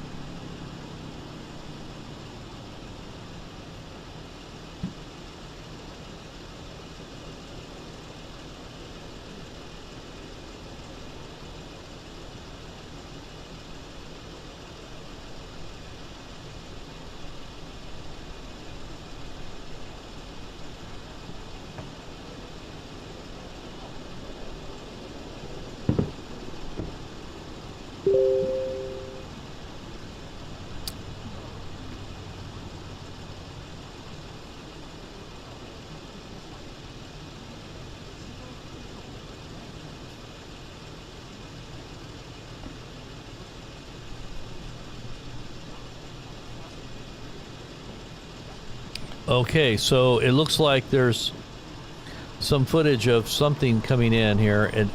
Okay, so it looks like there's some footage of something coming in here, and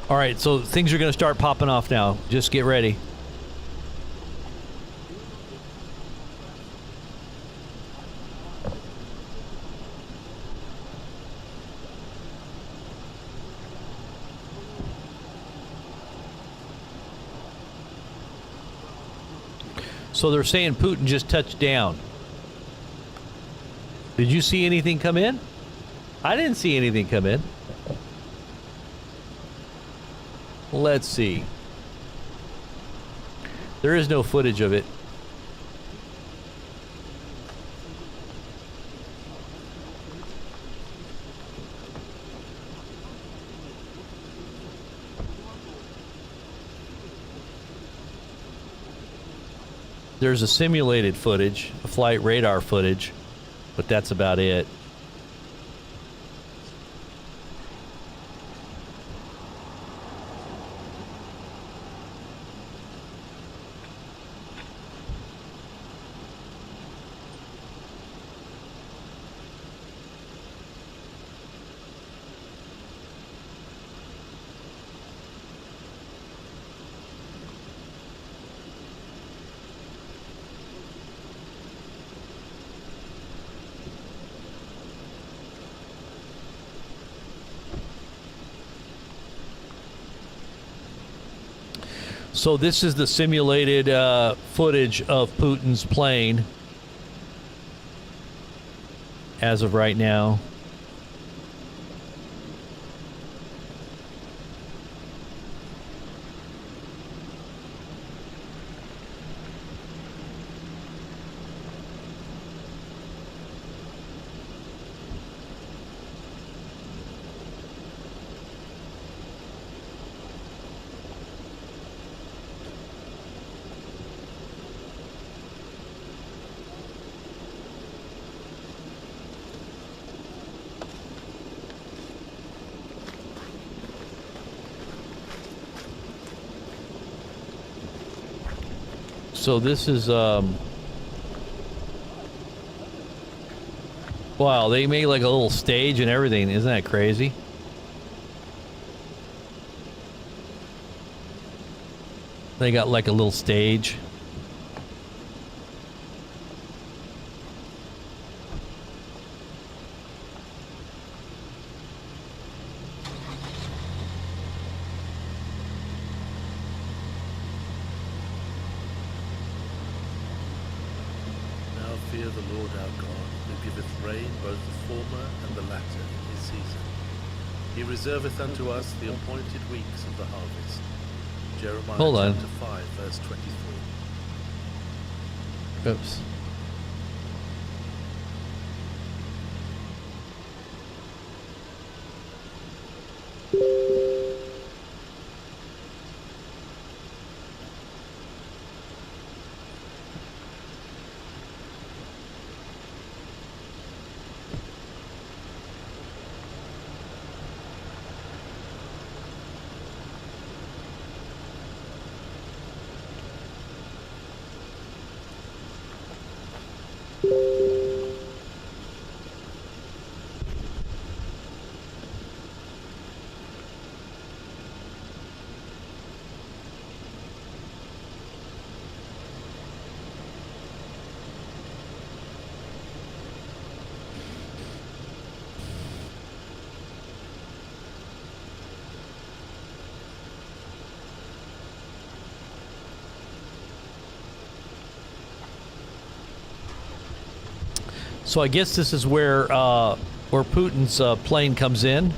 All right, so things are going to start popping off now. Just get ready. So they're saying Putin just touched down. Did you see anything come in? I didn't see anything come in. Let's see. There is no footage of it. There's a simulated footage, a flight radar footage, but that's about it. So this is the simulated footage of Putin's plane as of right now. So this is, wow, they made like a little stage and everything. Isn't that crazy? They got like a little stage. Fear the Lord our God, who giveth rain both the former and the latter in his season. He reserveth unto us the appointed weeks of the harvest. Jeremiah Hold on. chapter 5, verse 23. Oops. So I guess this is where Putin's plane comes in.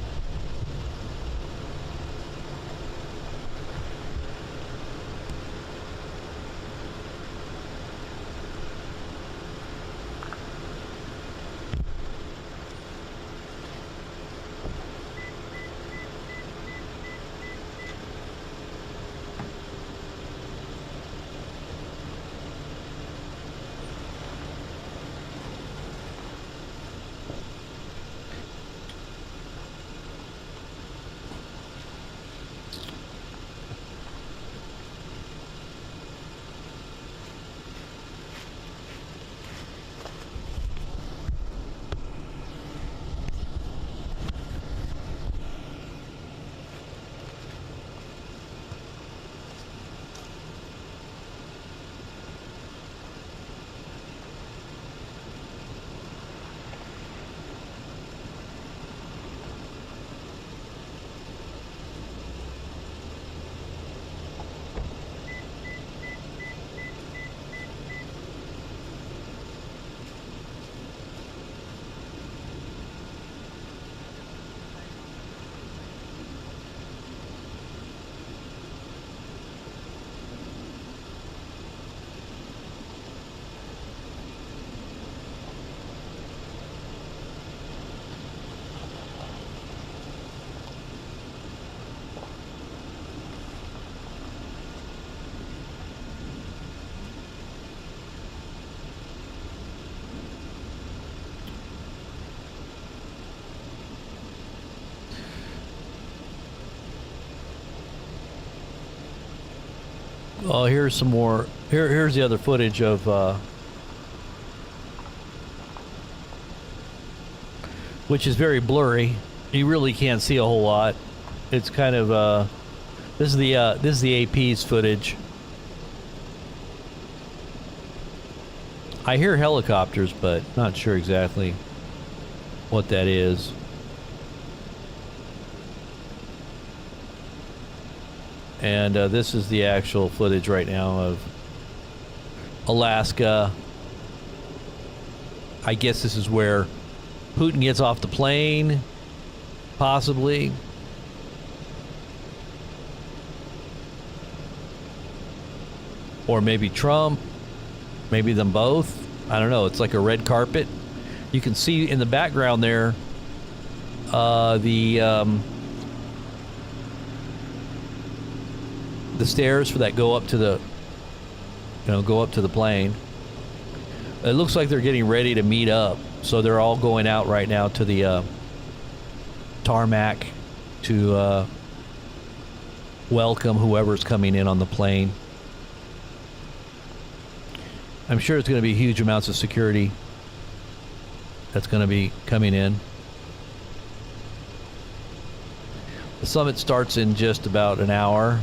Oh, here's some more. Here's the other footage of which is very blurry. You really can't see a whole lot. It's kind of this is the AP's footage. I hear helicopters, but not sure exactly what that is. And this is the actual footage right now of Alaska. I guess this is where Putin gets off the plane, possibly. Or maybe Trump, maybe them both. I don't know. It's like a red carpet. You can see in the background there the stairs for that go up to the plane. It looks like they're getting ready to meet up, so they're all going out right now to the tarmac to welcome whoever's coming in on the plane. I'm sure it's going to be huge amounts of security that's going to be coming in. The summit starts in just about an hour.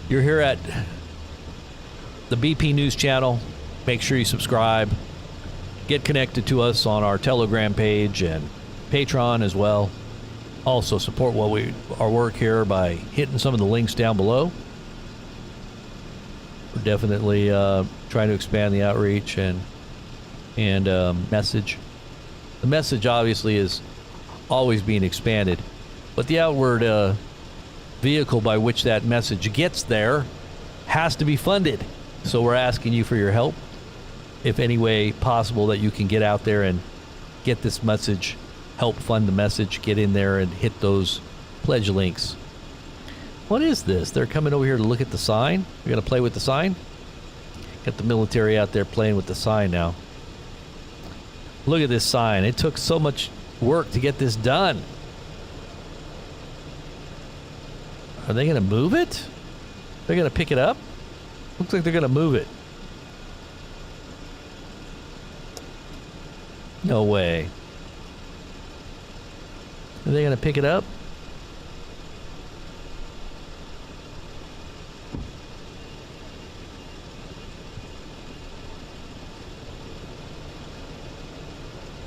You're here at the BP News channel. Make sure you subscribe. Get connected to us on our Telegram page and Patreon as well. Also support our work here by hitting some of the links down below. We're definitely trying to expand the outreach and message. The message obviously is always being expanded, but the outward vehicle by which that message gets there has to be funded. So we're asking you for your help, if any way possible that you can get out there and get this message, help fund the message, get in there and hit those pledge links. What is this? They're coming over here to look at the sign? We're going to play with the sign? Got the military out there playing with the sign now. Look at this sign. It took so much work to get this done. Are they going to move it? They're going to pick it up? Looks like they're going to move it. No way. Are they going to pick it up?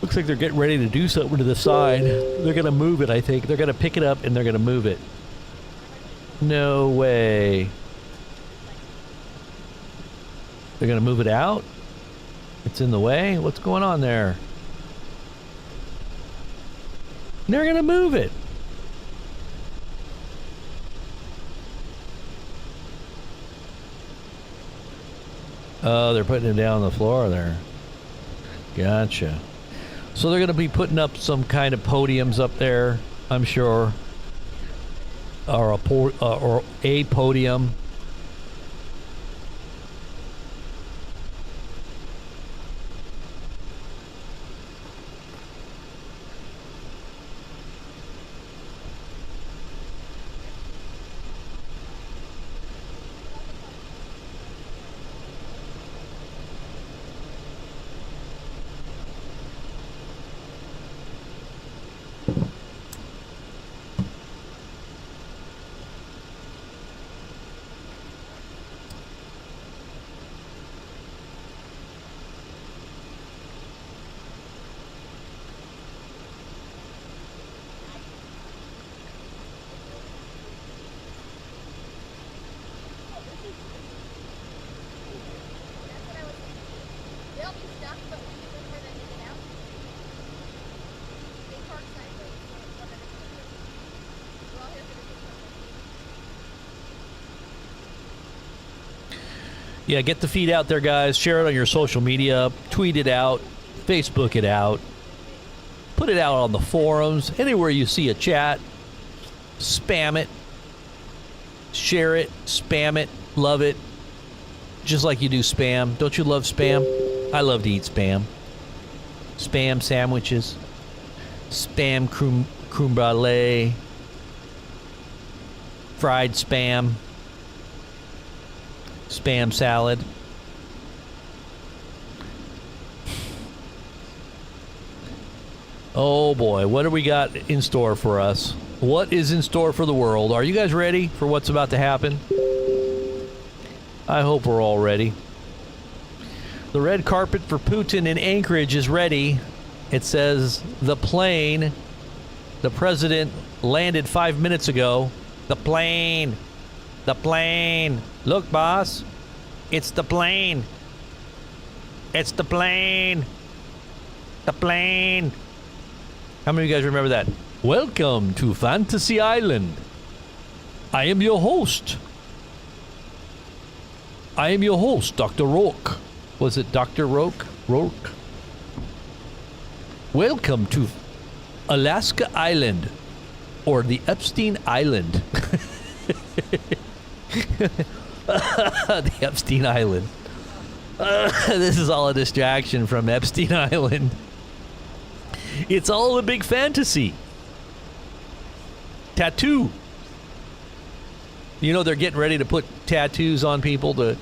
Looks like they're getting ready to do something to the sign. They're going to move it, I think. They're going to pick it up and they're going to move it. No way. They're going to move it out? It's in the way? What's going on there? They're going to move it. Oh, they're putting it down on the floor there. Gotcha. So they're going to be putting up some kind of podiums up there, I'm sure. Or a podium. Yeah, get the feed out there, guys. Share it on your social media. Tweet it out. Facebook it out. Put it out on the forums. Anywhere you see a chat, spam it. share it, spam it, love it, just like you do spam. Don't you love spam? I love to eat spam. Spam sandwiches, spam creme brulee, fried spam, spam salad. Oh boy, what do we got in store for us? What is in store for the world? Are you guys ready for what's about to happen? I hope we're all ready. The red carpet for Putin in Anchorage is ready. It says the plane, the president landed 5 minutes ago. The plane. Look, boss. It's the plane. It's the plane. The plane. How many of you guys remember that? Welcome to Fantasy Island. I am your host. Dr. Rourke. Was it Dr. Rourke? Welcome to Alaska Island, or the Epstein Island. The Epstein Island. This is all a distraction from Epstein Island. It's all a big fantasy. Tattoo. You know, they're getting ready to put tattoos on people to,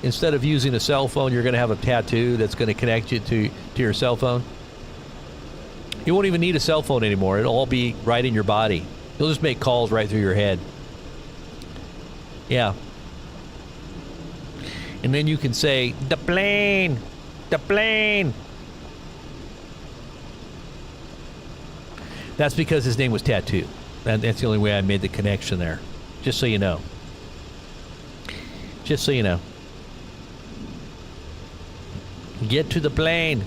instead of using a cell phone, you're going to have a tattoo that's going to connect you to your cell phone. You won't even need a cell phone anymore. It'll all be right in your body. You'll just make calls right through your head. Yeah. And then you can say, the plane. That's because his name was Tattoo. And that's the only way I made the connection there. Just so you know. Get to the plane.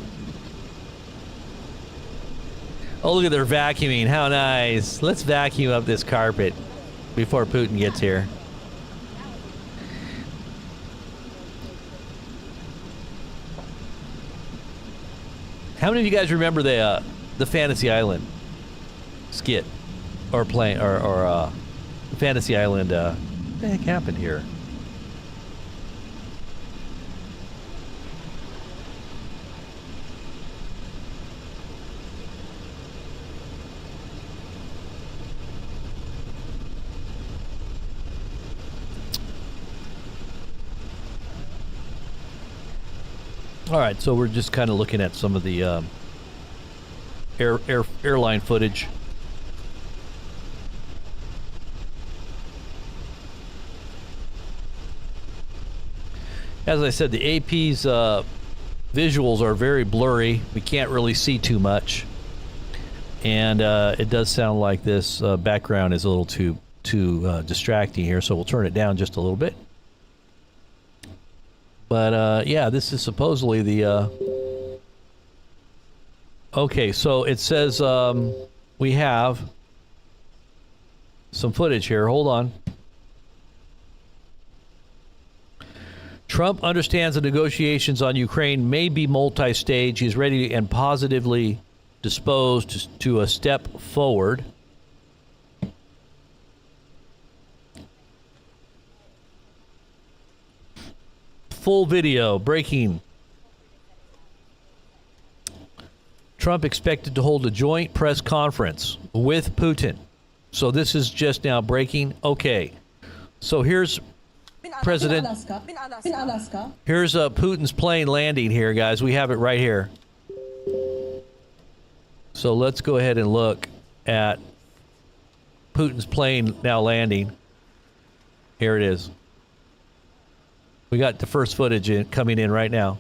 Oh, look at their vacuuming. How nice. Let's vacuum up this carpet before Putin gets here. How many of you guys remember the Fantasy Island skit or plane or Fantasy Island? What the heck happened here? All right, so we're just kind of looking at some of the airline footage. As I said, the AP's visuals are very blurry. We can't really see too much, and it does sound like this background is a little too distracting here. So we'll turn it down just a little bit. But, yeah, this is supposedly the, Okay, so it says, we have some footage here. Hold on. Trump understands the negotiations on Ukraine may be multi-stage. He's ready and positively disposed to a step forward. Full video breaking. Trump expected to hold a joint press conference with Putin. So this is just now breaking. Okay. So here's President. Here's Putin's plane landing here, guys. We have it right here. So let's go ahead and look at Putin's plane now landing. Here it is. We got the first footage coming in right now.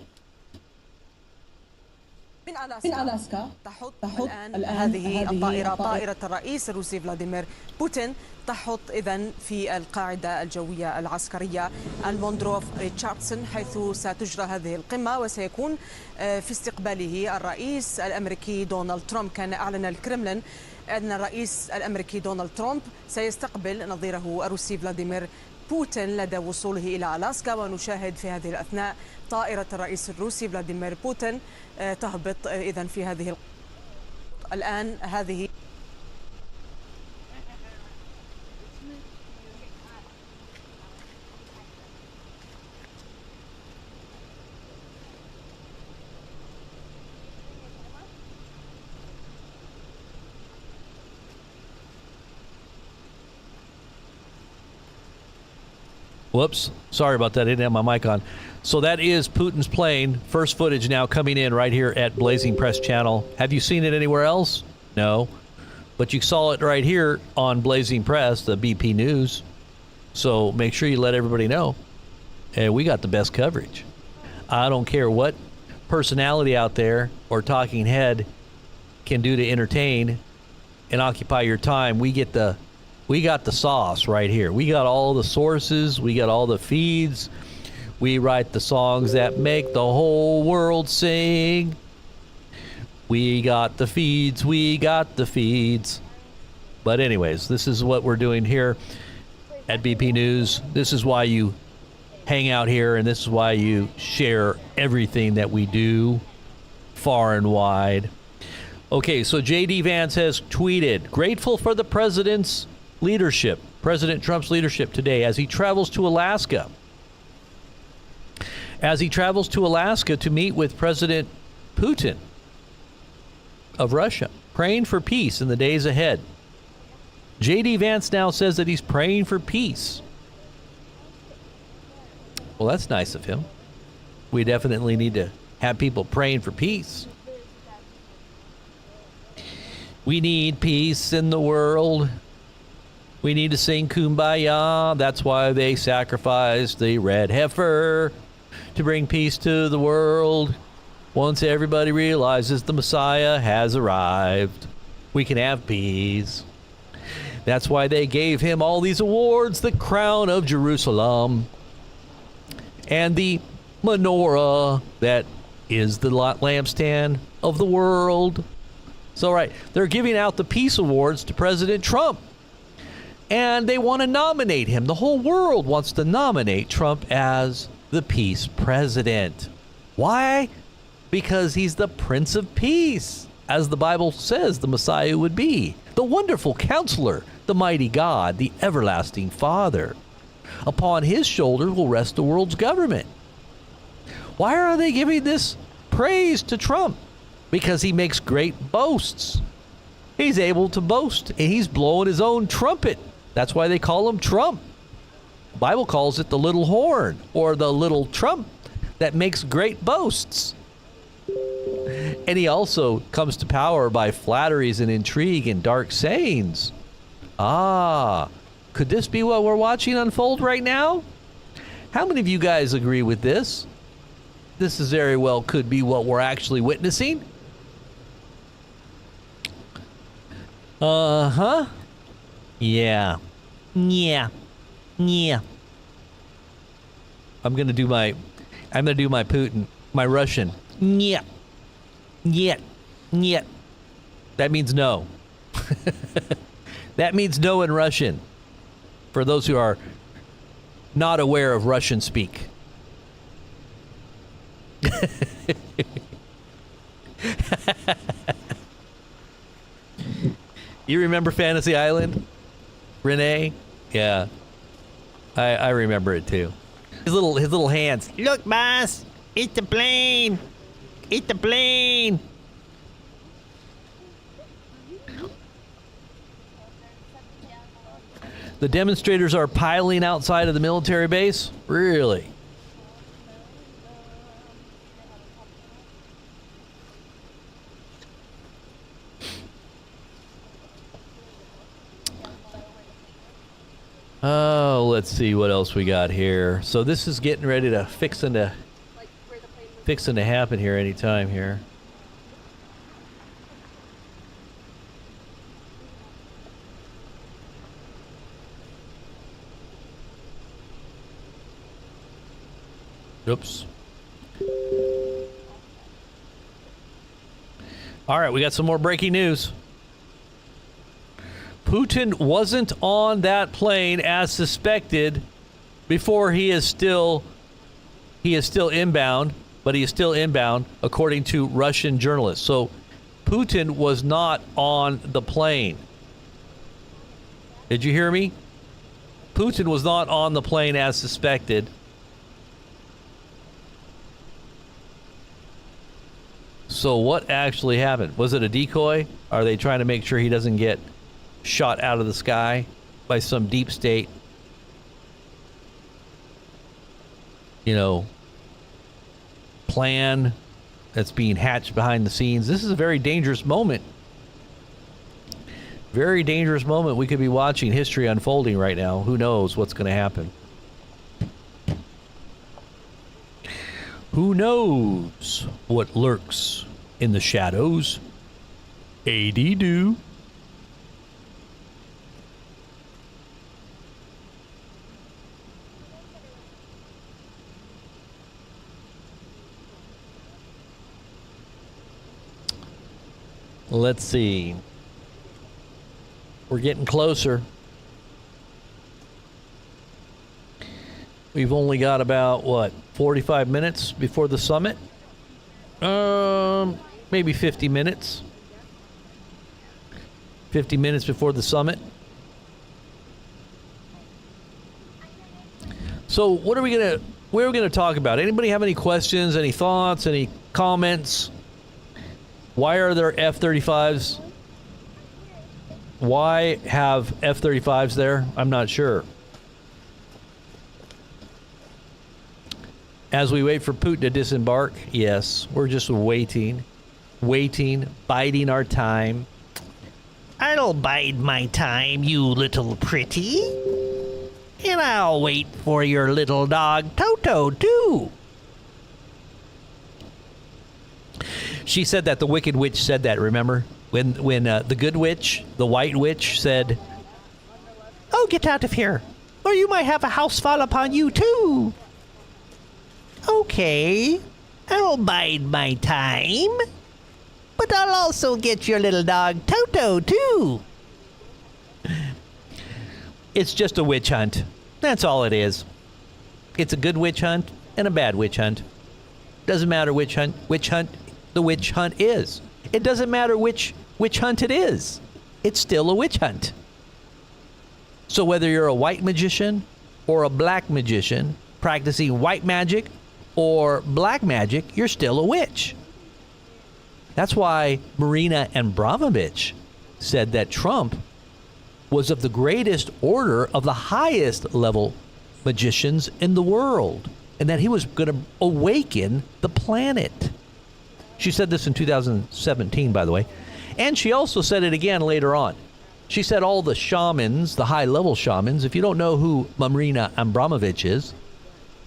من ألاسكا تحط الآن هذه الطائرة طائرة الرئيس الروسي فلاديمير بوتين تحط إذن في القاعدة الجوية العسكرية الموندروف ريتشاردسون، حيث ستجرى هذه القمة وسيكون في استقباله الرئيس الأمريكي دونالد ترامب. كان أعلن الكرملين أن الرئيس الأمريكي دونالد ترامب سيستقبل نظيره الروسي فلاديمير بوتين لدى وصوله إلى ألاسكا. ونشاهد في هذه الأثناء طائرة الرئيس الروسي فلاديمير بوتين تهبط إذن في هذه الآن هذه Whoops. Sorry about that. I didn't have my mic on. So that is Putin's plane. First footage now coming in right here at Blazing Press Channel. Have you seen it anywhere else? No. But you saw it right here on Blazing Press, the BP News. So make sure you let everybody know. And we got the best coverage. I don't care what personality out there or talking head can do to entertain and occupy your time. We got the sauce right here. We got all the sources. We got all the feeds. We write the songs that make the whole world sing. We got the feeds. We got the feeds. But anyways, this is what we're doing here at BP News. This is why you hang out here, and this is why you share everything that we do far and wide. Okay, so J.D. Vance has tweeted, grateful for the president's leadership, President Trump's leadership today as he travels to Alaska. As he travels to Alaska to meet with President Putin of Russia, praying for peace in the days ahead. J.D. Vance now says that he's praying for peace. Well, that's nice of him. We definitely need to have people praying for peace. We need peace in the world. We need to sing Kumbaya. That's why they sacrificed the red heifer to bring peace to the world. Once everybody realizes the Messiah has arrived, we can have peace. That's why they gave him all these awards, the crown of Jerusalem and the menorah that is the lampstand of the world. So, right, they're giving out the peace awards to President Trump. And they want to nominate him. The whole world wants to nominate Trump as the peace president. Why? Because he's the Prince of Peace, as the Bible says the Messiah would be. The wonderful counselor, the mighty God, the everlasting Father. Upon his shoulder will rest the world's government. Why are they giving this praise to Trump? Because he makes great boasts. He's able to boast, and he's blowing his own trumpet. That's why they call him Trump. The Bible calls it the little horn, or the little trump that makes great boasts. And he also comes to power by flatteries and intrigue and dark sayings. Could this be what we're watching unfold right now? How many of you guys agree with this? This is very well could be what we're actually witnessing. Uh-huh. Yeah. I'm gonna do my Putin, my Russian. Yeah. That means no. That means no in Russian. For those who are not aware of Russian speak. You remember Fantasy Island? Renee? Yeah. I remember it too. His little hands. Look, boss! It's the plane! It's the plane! The demonstrators are piling outside of the military base? Really? Oh, let's see what else we got here. So this is getting ready to fixing to happen here anytime here. Oops. All right, we got some more breaking news. Putin wasn't on that plane as suspected before. He is still inbound, but he is still inbound according to Russian journalists. So Putin was not on the plane. Did you hear me? Putin was not on the plane as suspected. So what actually happened? Was it a decoy? Are they trying to make sure he doesn't get shot out of the sky by some deep state plan that's being hatched behind the scenes. This is a very dangerous moment. Very dangerous moment. We could be watching history unfolding right now. Who knows what's going to happen? Who knows what lurks in the shadows? AD-do. Let's see. We're getting closer. We've only got about, 45 minutes before the summit? Maybe 50 minutes. 50 minutes before the summit. So what are we gonna talk about? Anybody have any questions, any thoughts, any comments? Why are there F-35s? Why have F-35s there? I'm not sure. As we wait for Putin to disembark, yes, we're just waiting, biding our time. I'll bide my time, you little pretty. And I'll wait for your little dog, Toto, too. She said that. The Wicked Witch said that, remember? When the good witch, the white witch, said, "Oh, get out of here, or you might have a house fall upon you, too." Okay, I'll bide my time. But I'll also get your little dog, Toto, too. It's just a witch hunt. That's all it is. It's a good witch hunt and a bad witch hunt. Doesn't matter which hunt the witch hunt is. It doesn't matter which witch hunt it is. It's still a witch hunt. So whether you're a white magician or a black magician practicing white magic or black magic, you're still a witch. That's why Marina Abramovich said that Trump was of the greatest order of the highest level magicians in the world, and that he was going to awaken the planet. She said this in 2017, by the way. And she also said it again later on. She said all the shamans, the high-level shamans, if you don't know who Marina Abramovich is,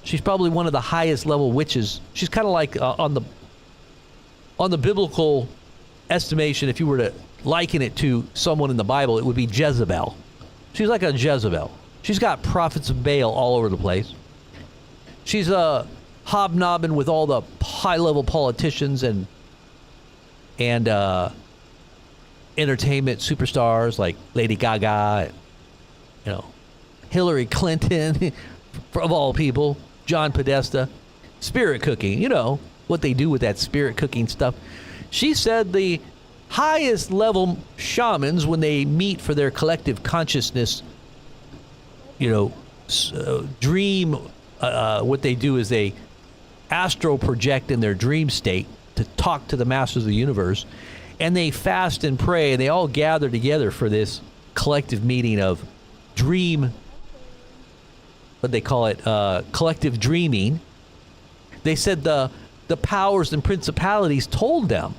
she's probably one of the highest-level witches. She's kind of like on the biblical estimation, if you were to liken it to someone in the Bible, it would be Jezebel. She's like a Jezebel. She's got prophets of Baal all over the place. She's hobnobbing with all the high-level politicians and entertainment superstars like Lady Gaga, Hillary Clinton, of all people, John Podesta, spirit cooking, what they do with that spirit cooking stuff. She said the highest level shamans, when they meet for their collective consciousness, dream, what they do is they astral project in their dream state to talk to the masters of the universe, and they fast and pray, and they all gather together for this collective meeting of dream, what they call it, collective dreaming. They said the powers and principalities told them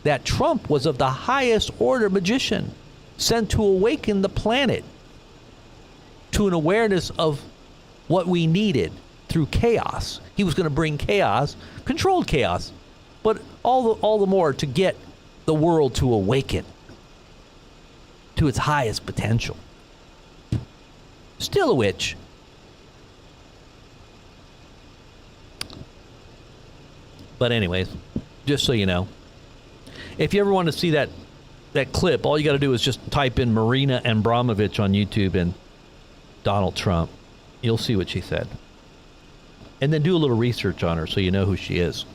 that Trump was of the highest order magician, sent to awaken the planet to an awareness of what we needed through chaos. He was going to bring chaos, controlled chaos, but all the more to get the world to awaken to its highest potential. Still a witch. But anyways, just so you know, if you ever want to see that clip, all you got to do is just type in Marina Abramovich on YouTube and Donald Trump. You'll see what she said. And then do a little research on her so you know who she is.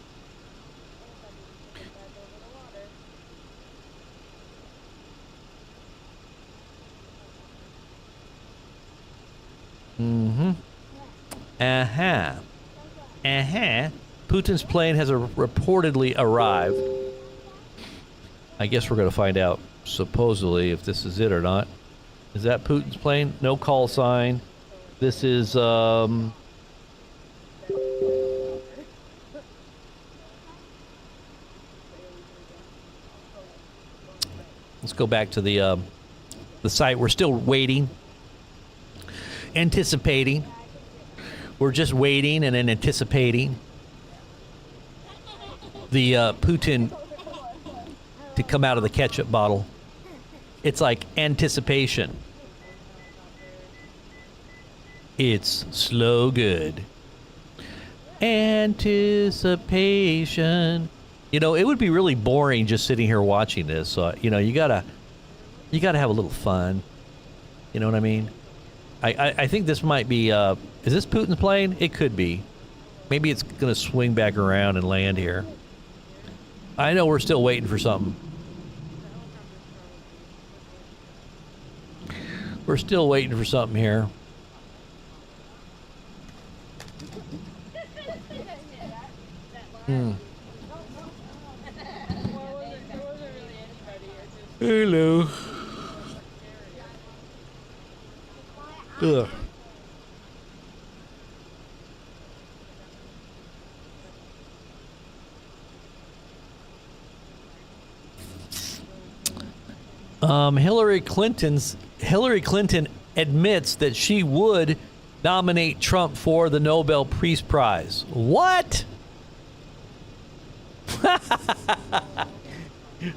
Mm-hmm. Putin's plane has reportedly arrived. I guess we're going to find out, supposedly, if this is it or not. Is that Putin's plane? No call sign. This is, Let's go back to the site. We're still waiting, anticipating. We're just waiting and then anticipating the Putin to come out of the ketchup bottle. It's like anticipation. It's slow good. Anticipation. You know, it would be really boring just sitting here watching this. So, you know, you gotta have a little fun. You know what I mean? I think this might be, is this Putin's plane? It could be. Maybe it's gonna swing back around and land here. I know we're still waiting for something. We're still waiting for something here. Hello. Ugh. Hillary Clinton admits that she would nominate Trump for the Nobel Peace Prize. What?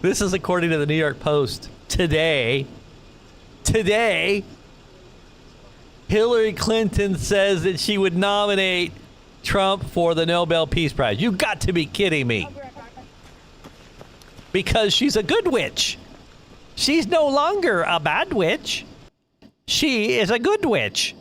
This is according to the New York Post. Today, Hillary Clinton says that she would nominate Trump for the Nobel Peace Prize. You got to be kidding me. Because she's a good witch. She's no longer a bad witch. She is a good witch.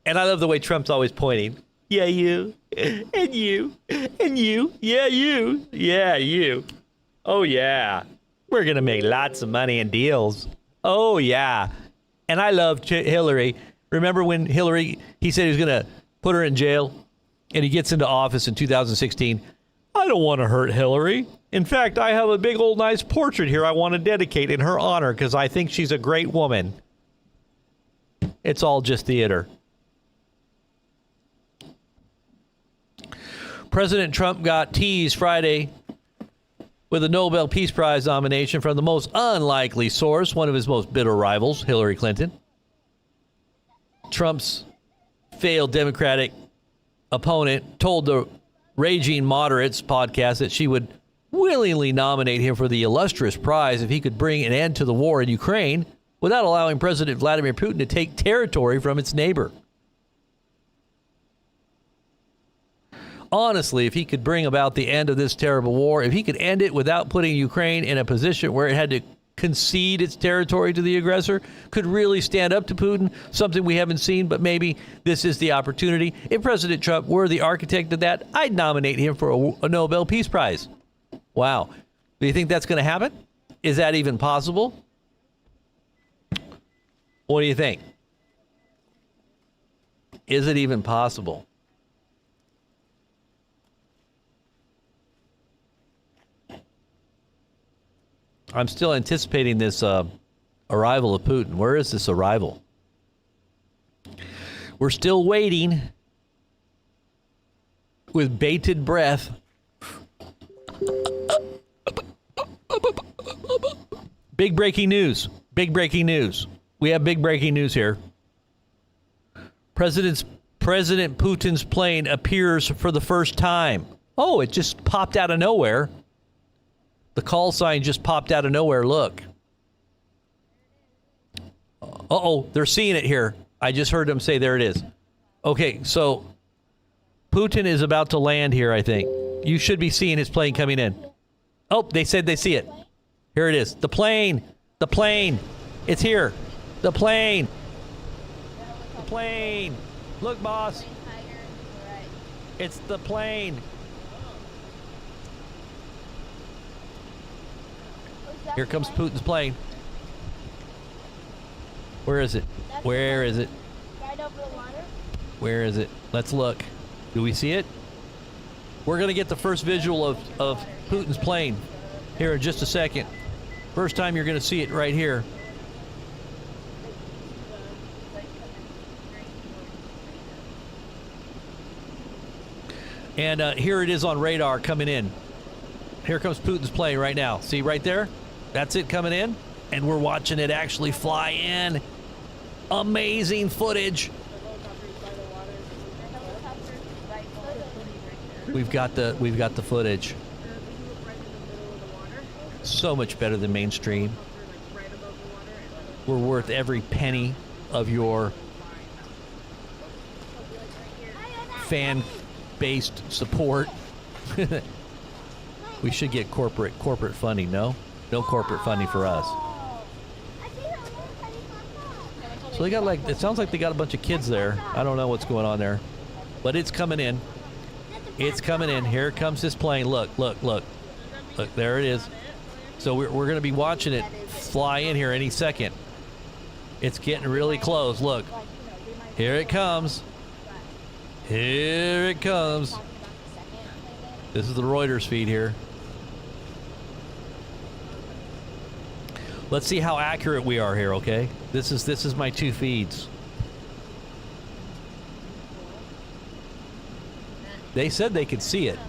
And I love the way Trump's always pointing. Yeah, you. And you. And you. Yeah, you. Yeah, you. Oh, yeah. We're going to make lots of money and deals. Oh, yeah. And I love Hillary. Remember when Hillary, he said he was going to put her in jail? And he gets into office in 2016. I don't want to hurt Hillary. In fact, I have a big old nice portrait here I want to dedicate in her honor because I think she's a great woman. It's all just theater. President Trump got teased Friday with a Nobel Peace Prize nomination from the most unlikely source, one of his most bitter rivals, Hillary Clinton. Trump's failed Democratic opponent told the Raging Moderates podcast that she would willingly nominate him for the illustrious prize if he could bring an end to the war in Ukraine without allowing President Vladimir Putin to take territory from its neighbor. Honestly, if he could bring about the end of this terrible war, if he could end it without putting Ukraine in a position where it had to concede its territory to the aggressor, could really stand up to Putin, something we haven't seen, but maybe this is the opportunity. If President Trump were the architect of that, I'd nominate him for a Nobel Peace Prize. Wow. Do you think that's going to happen? Is that even possible? What do you think? Is it even possible? I'm still anticipating this arrival of Putin. Where is this arrival? We're still waiting with bated breath. Big breaking news. Big breaking news. We have big breaking news here. President Putin's plane appears for the first time. Oh, it just popped out of nowhere. The call sign just popped out of nowhere. Look. Uh-oh, they're seeing it here. I just heard them say there it is. Okay, so Putin is about to land here, I think. You should be seeing his plane coming in. Oh, they said they see it. Here it is. The plane. The plane. It's here. The plane. The plane. Look, boss. It's the plane. Here comes Putin's plane. Where is it? Where is it? Right over the water. Where is it? Let's look. Do we see it? We're going to get the first visual of Putin's plane here in just a second. First time you're going to see it right here. And here it is on radar coming in. Here comes Putin's plane right now. See right there? That's it coming in. And we're watching it actually fly in. Amazing footage. We've got the footage. So much better than mainstream. We're worth every penny of your fan-based support. We should get corporate funding. No corporate funding for us. So they got it sounds like they got a bunch of kids there. I don't know what's going on there, but it's coming in. It's coming in. Here comes this plane. Look, there it is. So we're going to be watching it fly in here any second. It's getting really close. Look, here it comes. Here it comes. This is the Reuters feed here. Let's see how accurate we are here, okay? This is my two feeds. They said they could see it.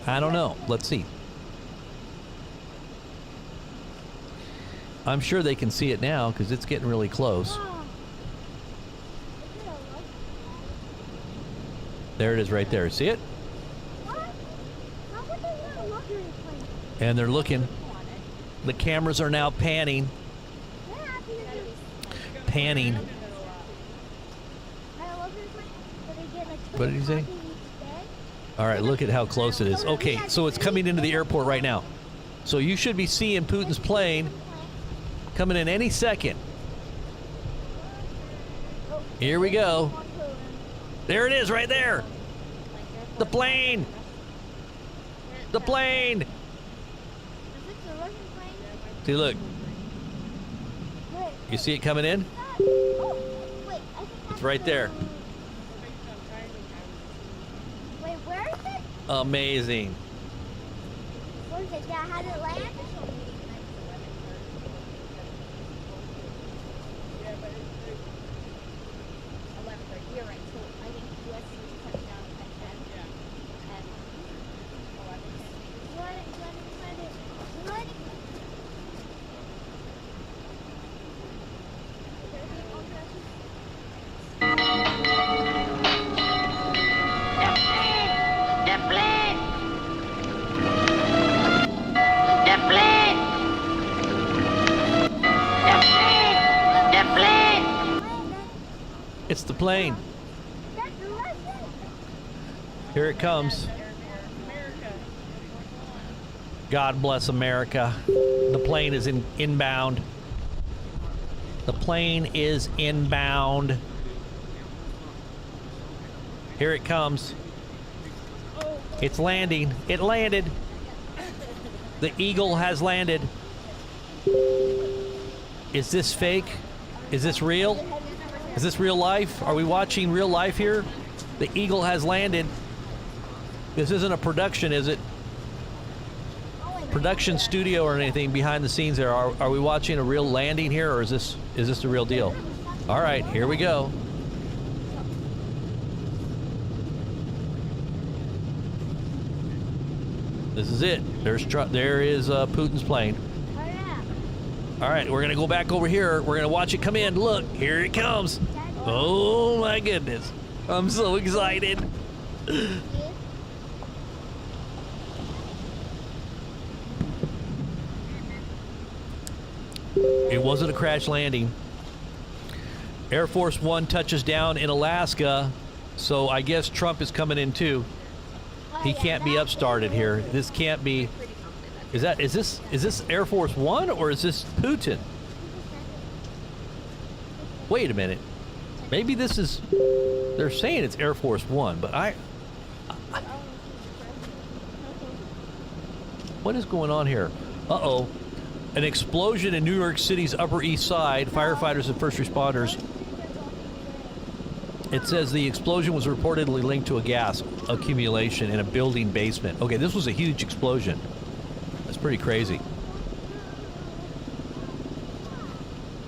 I don't know. Let's see. I'm sure they can see it now because it's getting really close. There it is right there. See it? And they're looking. The cameras are now panning. Panning. What did he say? All right, look at how close it is. Okay, so it's coming into the airport right now. So you should be seeing Putin's plane coming in any second. Here we go. There it is right there. The plane. The plane. See, look. You see it coming in? It's right there. Wait, where is it? Amazing. Where is it? Yeah, has it landed? It's the plane. Here it comes. God bless America. The plane is inbound. The plane is inbound. Here it comes. It's landing. It landed. The Eagle has landed. Is this fake? Is this real? Is this real life? Are we watching real life here? The Eagle has landed. This isn't a production, is it? Production studio or anything behind the scenes there. Are we watching a real landing here, or is this the real deal? All right, here we go. This is it. There is Putin's plane. All right, we're gonna go back over here. We're gonna watch it come in. Look, here it comes. Oh my goodness. I'm so excited. It wasn't a crash landing. Air Force One touches down in Alaska, so I guess Trump is coming in too. He can't be upstarted here. This can't be. Is this Air Force One or is this Putin? Wait a minute. Maybe this is. They're saying it's Air Force One, but what is going on here? Uh-oh. An explosion in New York City's Upper East Side. Firefighters and first responders. It says the explosion was reportedly linked to a gas accumulation in a building basement. Okay, this was a huge explosion. That's pretty crazy.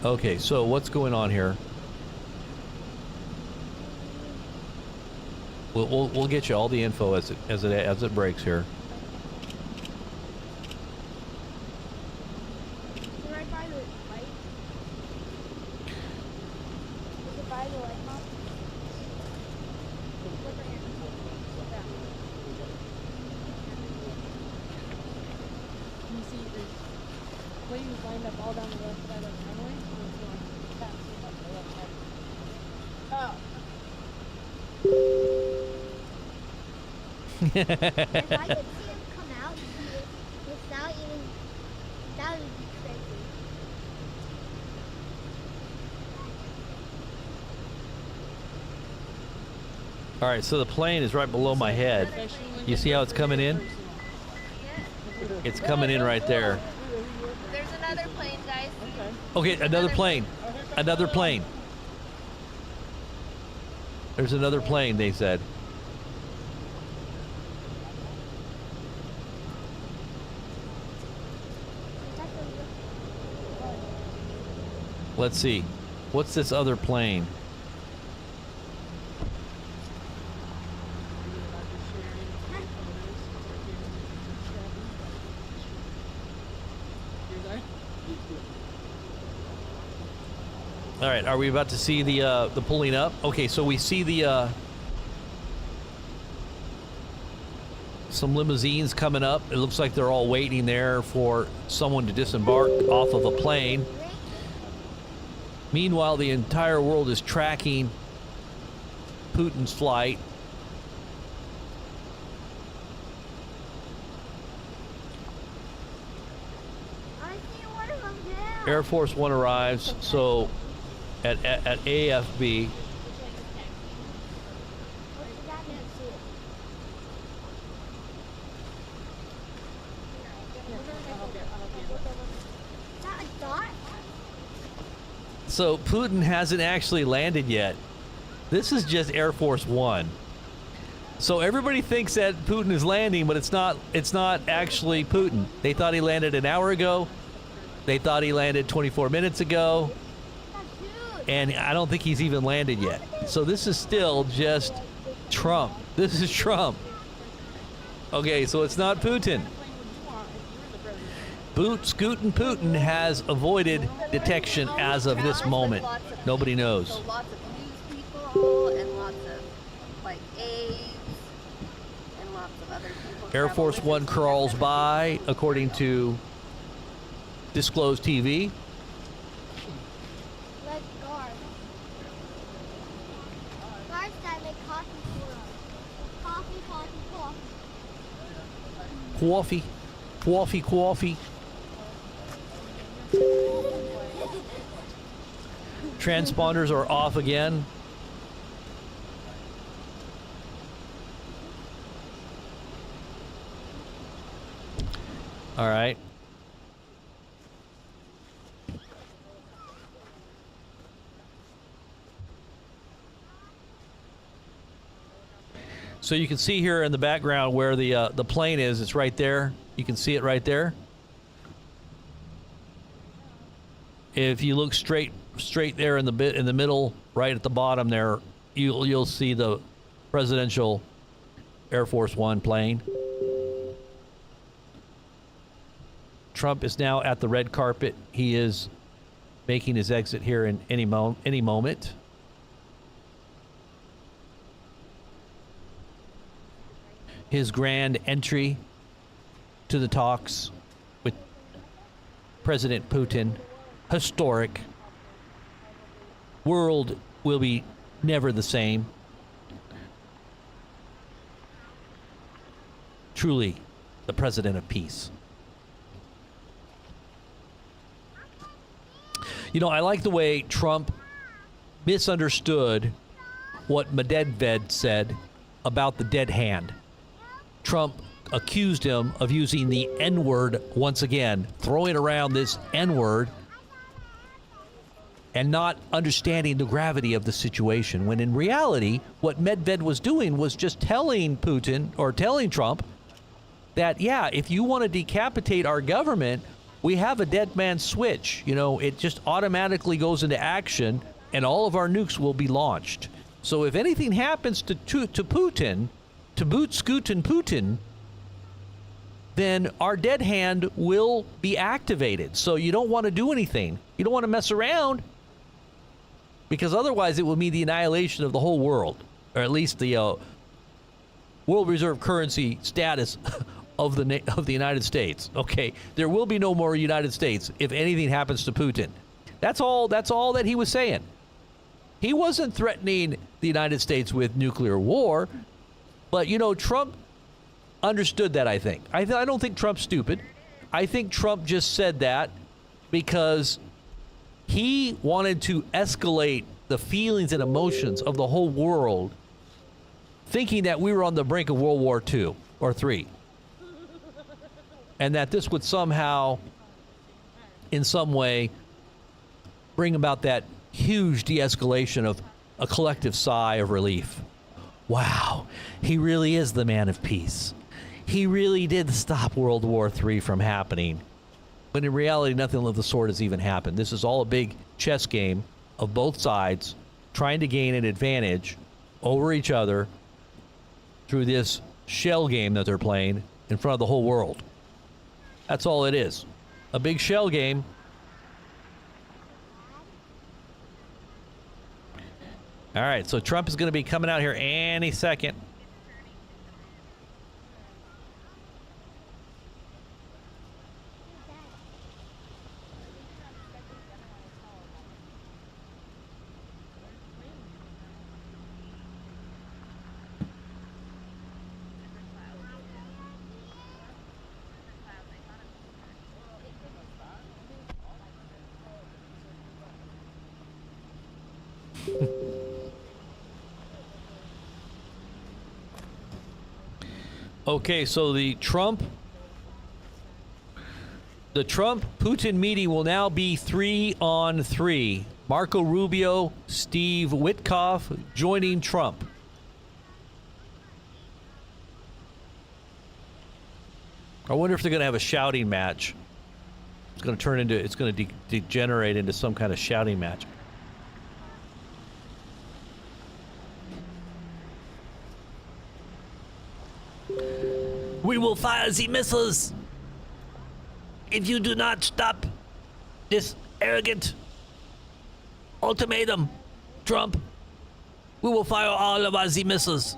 Okay, so what's going on here? We'll get you all the info as it breaks here. lined up all down the left side of the runway. Oh. If I could see him come out without even, that would be crazy. All right, so the plane is right below my head. You see how it's coming in? It's coming in right there. There's another plane, guys. Okay, another plane. Another plane. There's another plane, they said. Let's see. What's this other plane? All right, are we about to see the pulling up? Okay, so we see the some limousines coming up. It looks like they're all waiting there for someone to disembark off of a plane. Meanwhile, the entire world is tracking Putin's flight. Air Force One arrives, so at AFB. So Putin hasn't actually landed yet. This is just Air Force One. So everybody thinks that Putin is landing, but it's not actually Putin. They thought he landed an hour ago. They thought he landed 24 minutes ago. And I don't think he's even landed yet. So this is still just Trump. This is Trump. Okay, so it's not Putin. Scootin' Putin has avoided detection as of this moment. Nobody knows. So lots of news people and lots of like aides and lots of other people. Air Force One crawls by, according to Disclosed TV. Like guards. Guards that make coffee for us. Coffee, coffee, coffee. Coffee. Coffee, coffee. Transponders are off again. All right. So you can see here in the background where the plane is. It's right there. You can see it right there. If you look straight there in the middle, right at the bottom there, you'll see the presidential Air Force One plane. Trump is now at the red carpet. He is making his exit here in any moment. His grand entry to the talks with President Putin. Historic. World will be never the same. Truly, the president of peace. You know, I like the way Trump misunderstood what Medvedev said about the dead hand. Trump accused him of using the N-word once again, throwing around this N-word and not understanding the gravity of the situation, when in reality, what Medvedev was doing was just telling Putin, or telling Trump, that, yeah, if you want to decapitate our government, we have a dead man switch. You know, it just automatically goes into action, and all of our nukes will be launched. So if anything happens to Putin, to Scootin' Putin, then our dead hand will be activated. So you don't want to do anything. You don't want to mess around, because otherwise it will mean the annihilation of the whole world, or at least the world reserve currency status of the United States. Okay, there will be no more United States if anything happens to Putin. That's all that he was saying. He wasn't threatening the United States with nuclear war, but Trump understood that, I think. I don't think Trump's stupid. I think Trump just said that because he wanted to escalate the feelings and emotions of the whole world, thinking that we were on the brink of World War II or III, and that this would somehow, in some way, bring about that huge de-escalation of a collective sigh of relief. Wow, he really is the man of peace. He really did stop World War III from happening. But in reality, nothing of the sort has even happened. This is all a big chess game of both sides trying to gain an advantage over each other through this shell game that they're playing in front of the whole world. That's all it is. A big shell game. All right, so Trump is going to be coming out here any second. Okay, so the Trump-Putin meeting will now be 3-on-3. Marco Rubio, Steve Witkoff joining Trump. I wonder if they're going to have a shouting match. It's going to degenerate into some kind of shouting match. We will fire the missiles if you do not stop this arrogant ultimatum, Trump. We will fire all of our missiles,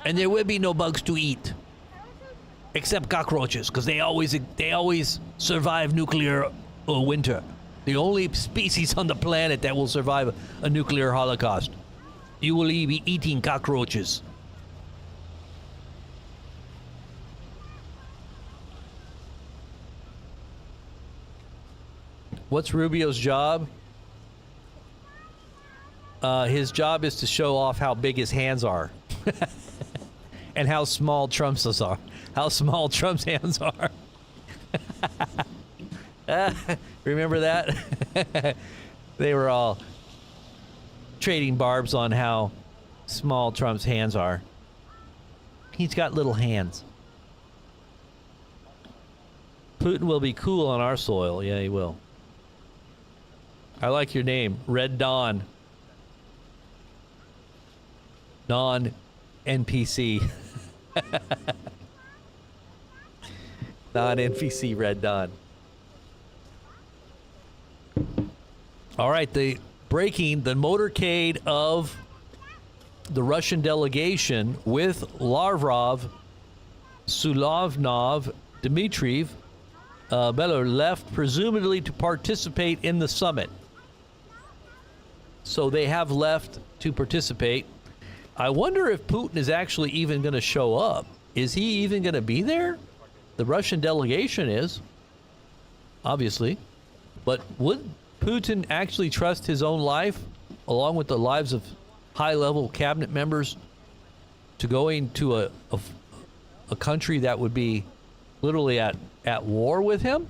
and there will be no bugs to eat, except cockroaches, because they always survive nuclear winter. The only species on the planet that will survive a nuclear holocaust. You will be eating cockroaches. What's Rubio's job? His job is to show off how big his hands are. And how small Trump's are. How small Trump's hands are. Remember that? They were all trading barbs on how small Trump's hands are. He's got little hands. Putin will be cool on our soil. Yeah, he will. I like your name, Red Dawn. Non-NPC. Non-NPC Red Dawn. All right, the motorcade of the Russian delegation with Lavrov, Sulovnov, Dmitriev, Beller left presumably to participate in the summit. So they have left to participate. I wonder if Putin is actually even going to show up. Is he even going to be there? The Russian delegation is, obviously. But would Putin actually trust his own life, along with the lives of high-level cabinet members, to going to a country that would be literally at war with him?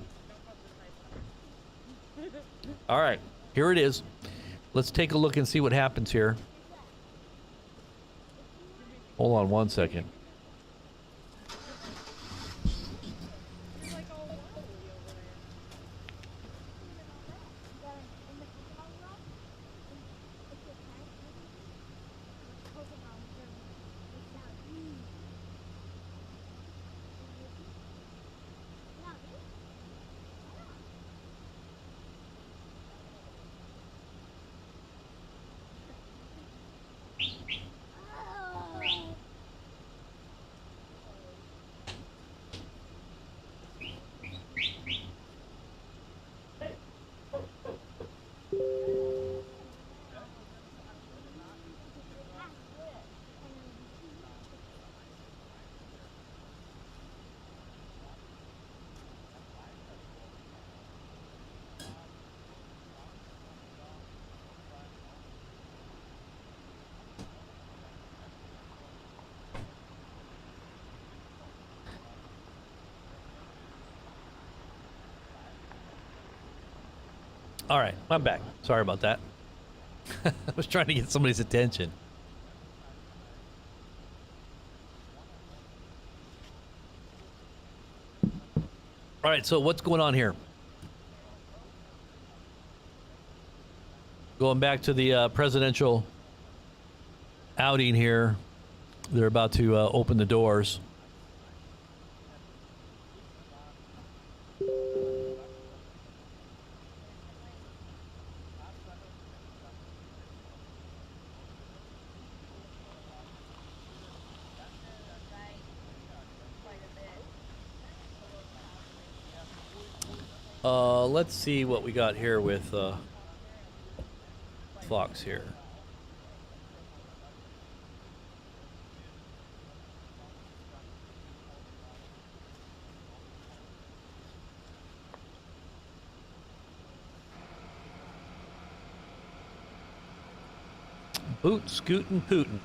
All right, here it is. Let's take a look and see what happens here. Hold on one second. All right, I'm back. Sorry about that. I was trying to get somebody's attention. All right, so what's going on here? Going back to the presidential outing here. They're about to open the doors. Let's see what we got here with Fox here. Boot, scootin', Putin.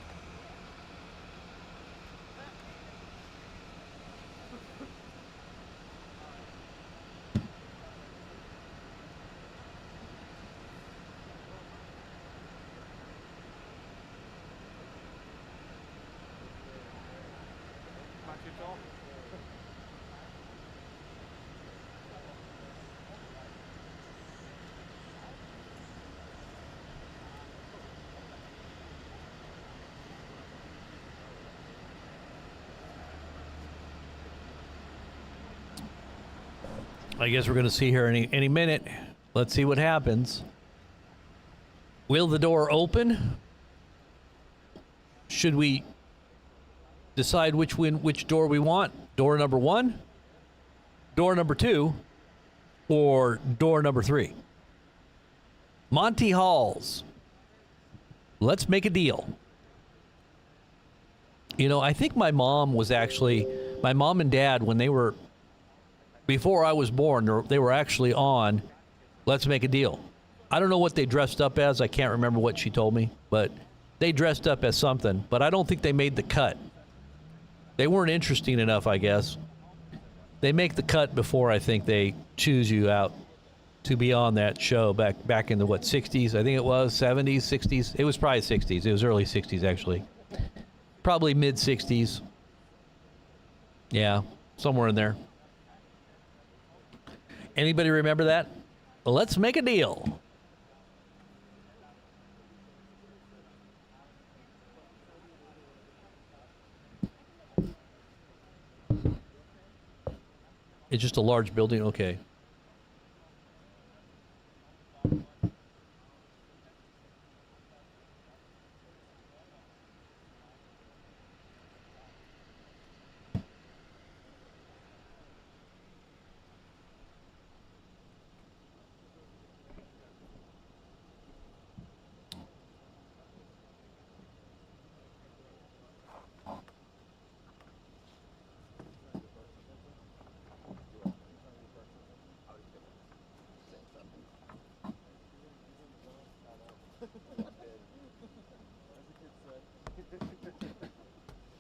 I guess we're going to see here any minute. Let's see what happens. Will the door open? Should we decide which door we want? Door number 1, door number 2, or door number 3? Monty Halls. Let's make a deal. You know, I think my mom and dad, when they were, before I was born, they were actually on Let's Make a Deal. I don't know what they dressed up as. I can't remember what she told me, but they dressed up as something, but I don't think they made the cut. They weren't interesting enough, I guess. They make the cut before I think they choose you out to be on that show back in the, 60s? I think it was, 70s, 60s? It was probably 60s. It was early 60s, actually. Probably mid-60s. Yeah, somewhere in there. Anybody remember that? Let's make a deal. It's just a large building? Okay.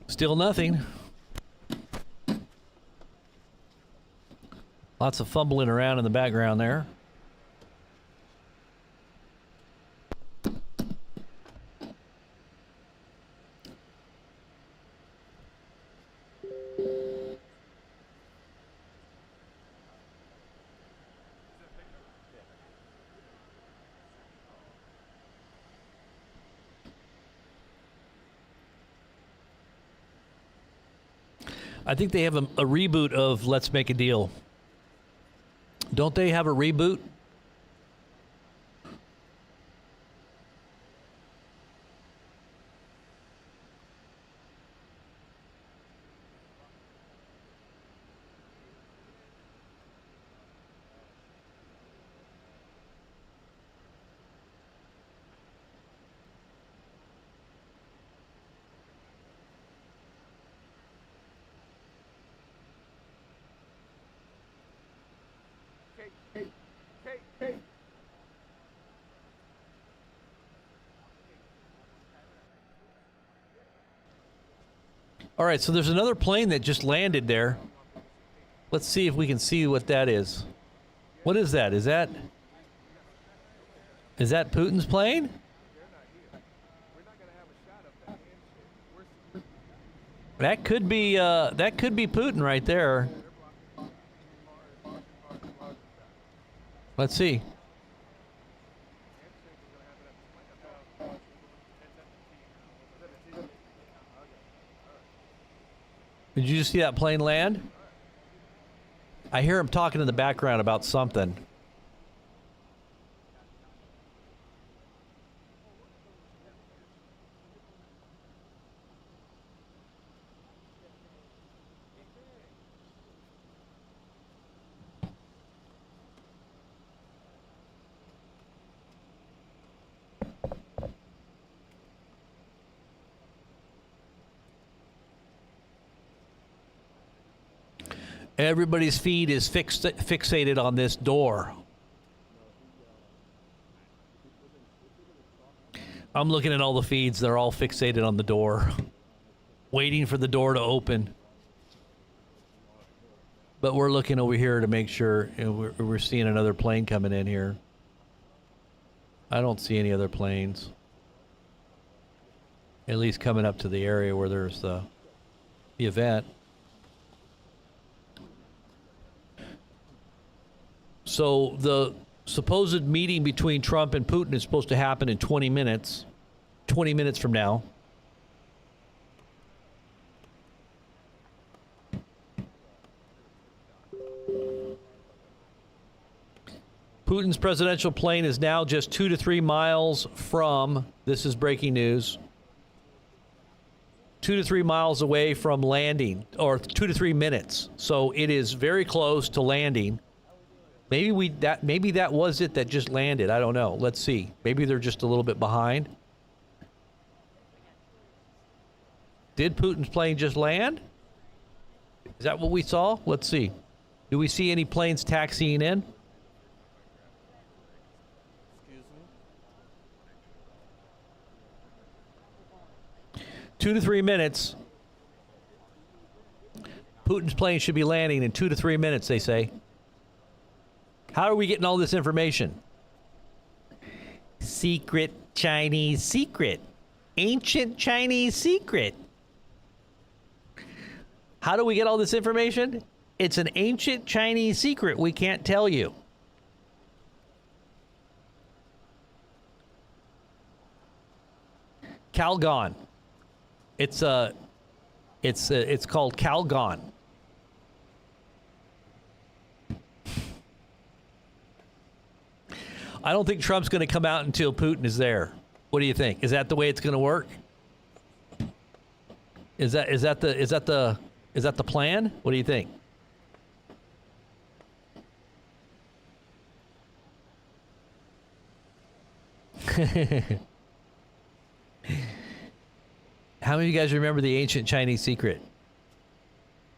Still nothing. Lots of fumbling around in the background there. I think they have a reboot of Let's Make a Deal. Don't they have a reboot? All right, so there's another plane that just landed there. Let's see if we can see what that is. What is that? Is that Is that Putin's plane? That could be Putin right there. Let's see. Did you just see that plane land? I hear him talking in the background about something. Everybody's feed is fixated on this door. I'm looking at all the feeds. They're all fixated on the door, waiting for the door to open. But we're looking over here to make sure, and we're seeing another plane coming in here. I don't see any other planes. At least coming up to the area where there's the event. So the supposed meeting between Trump and Putin is supposed to happen in 20 minutes. 20 minutes from now. Putin's presidential plane is now just 2 to 3 miles from, this is breaking news, 2 to 3 miles away from landing, or 2 to 3 minutes. So it is very close to landing. Maybe that was it that just landed. I don't know. Let's see. Maybe they're just a little bit behind. Did Putin's plane just land? Is that what we saw? Let's see. Do we see any planes taxiing in? 2 to 3 minutes. Putin's plane should be landing in 2 to 3 minutes, they say. How are we getting all this information? Secret Chinese secret. Ancient Chinese secret. How do we get all this information? It's an ancient Chinese secret we can't tell you. Calgon. It's called Calgon. I don't think Trump's going to come out until Putin is there. What do you think? Is that the way it's going to work? Is that the plan? What do you think? How many of you guys remember the ancient Chinese secret?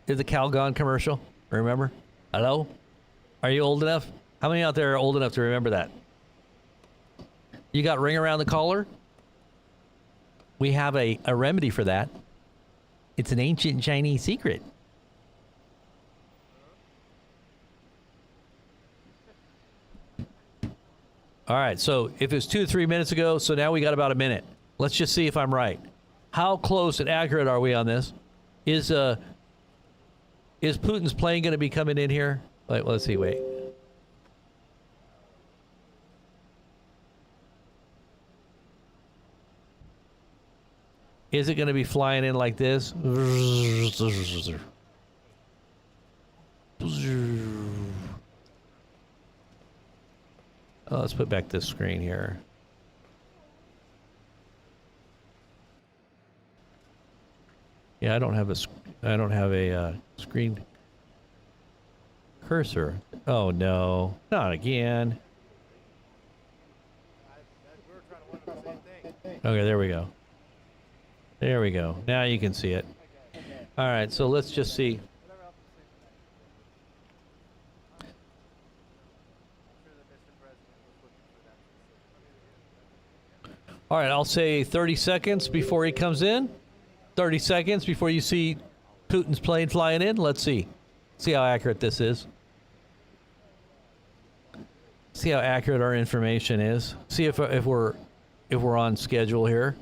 Is the Calgon commercial? Remember? Hello? Are you old enough? How many out there are old enough to remember that? You got ring around the collar? We have a remedy for that. It's an ancient Chinese secret. All right, so if it's 2 to 3 minutes ago, so now we got about a minute. Let's just see if I'm right. How close and accurate are we on this? Is Putin's plane going to be coming in here? Let's see, wait. Is it going to be flying in like this? Oh, let's put back this screen here. Yeah, I don't have a screen cursor. Oh no, not again. Okay, there we go. There we go. Now you can see it. All right, so let's just see. All right, I'll say 30 seconds before he comes in. 30 seconds before you see Putin's plane flying in. Let's see. See how accurate this is. See how accurate our information is. See if we're on schedule here.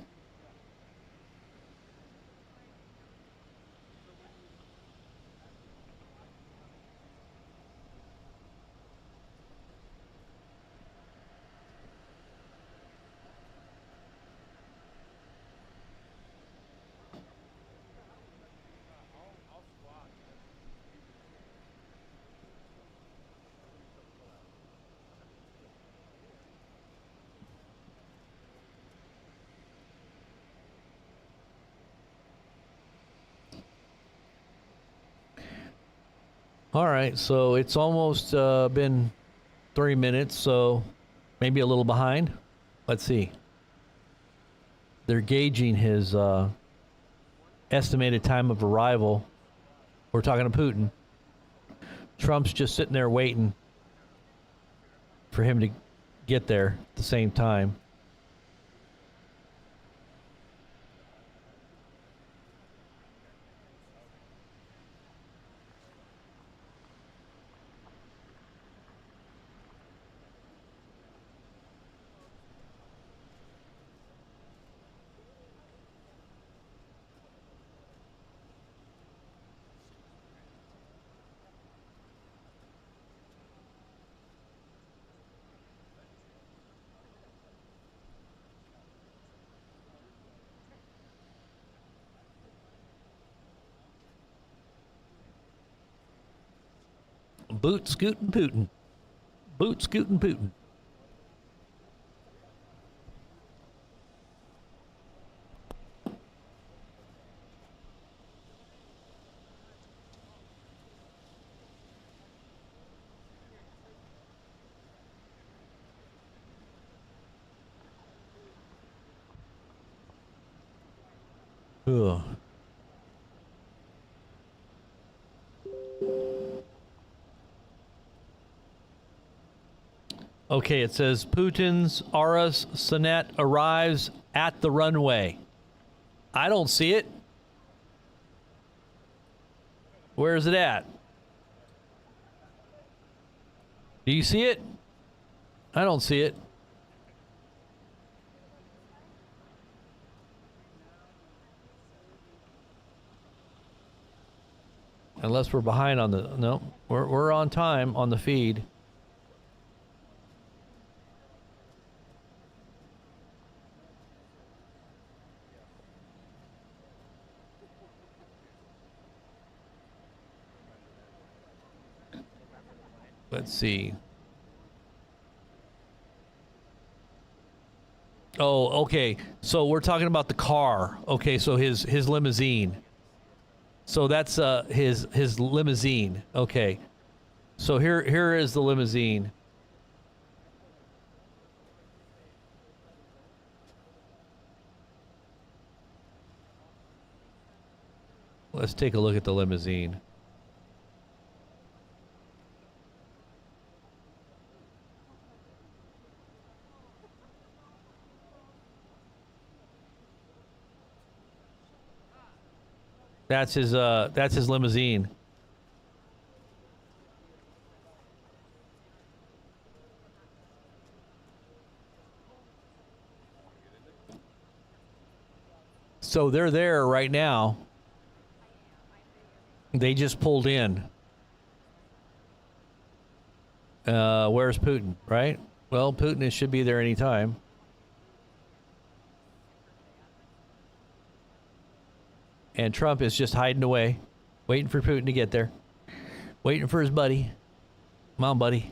All right, so it's almost been 3 minutes, so maybe a little behind. Let's see. They're gauging his estimated time of arrival. We're talking to Putin. Trump's just sitting there waiting for him to get there at the same time. Boot scooting Putin. Boot scooting Putin. Ugh. Okay, it says Putin's Aras Senat arrives at the runway. I don't see it. Where is it at? Do you see it? I don't see it. Unless we're behind on the... No, we're on time on the feed. Let's see. Oh, okay. So we're talking about the car. Okay, so his limousine. So that's his limousine. Okay. So here is the limousine. Let's take a look at the limousine. That's his limousine. So they're there right now. They just pulled in. Where's Putin, right? Well, Putin should be there anytime. And Trump is just hiding away, waiting for Putin to get there. Waiting for his buddy. Come on, buddy.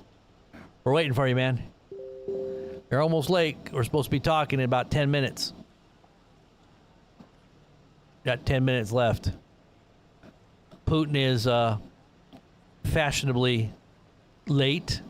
We're waiting for you, man. You're almost late. We're supposed to be talking in about 10 minutes. Got 10 minutes left. Putin is fashionably late.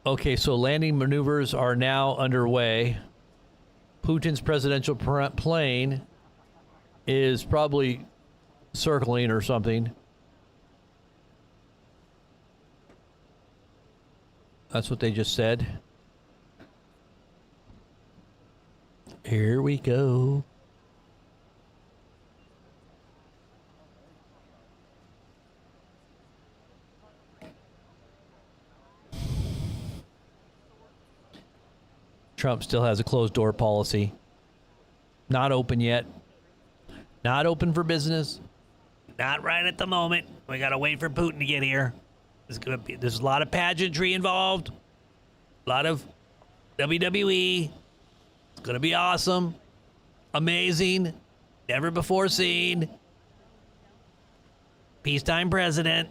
Okay, so landing maneuvers are now underway. Putin's presidential plane is probably circling or something. That's what they just said. Here we go. Trump still has a closed door policy. Not open yet. Not open for business. Not right at the moment. We gotta wait for Putin to get here. There's a lot of pageantry involved. A lot of WWE. It's gonna be awesome. Amazing. Never before seen. Peacetime president.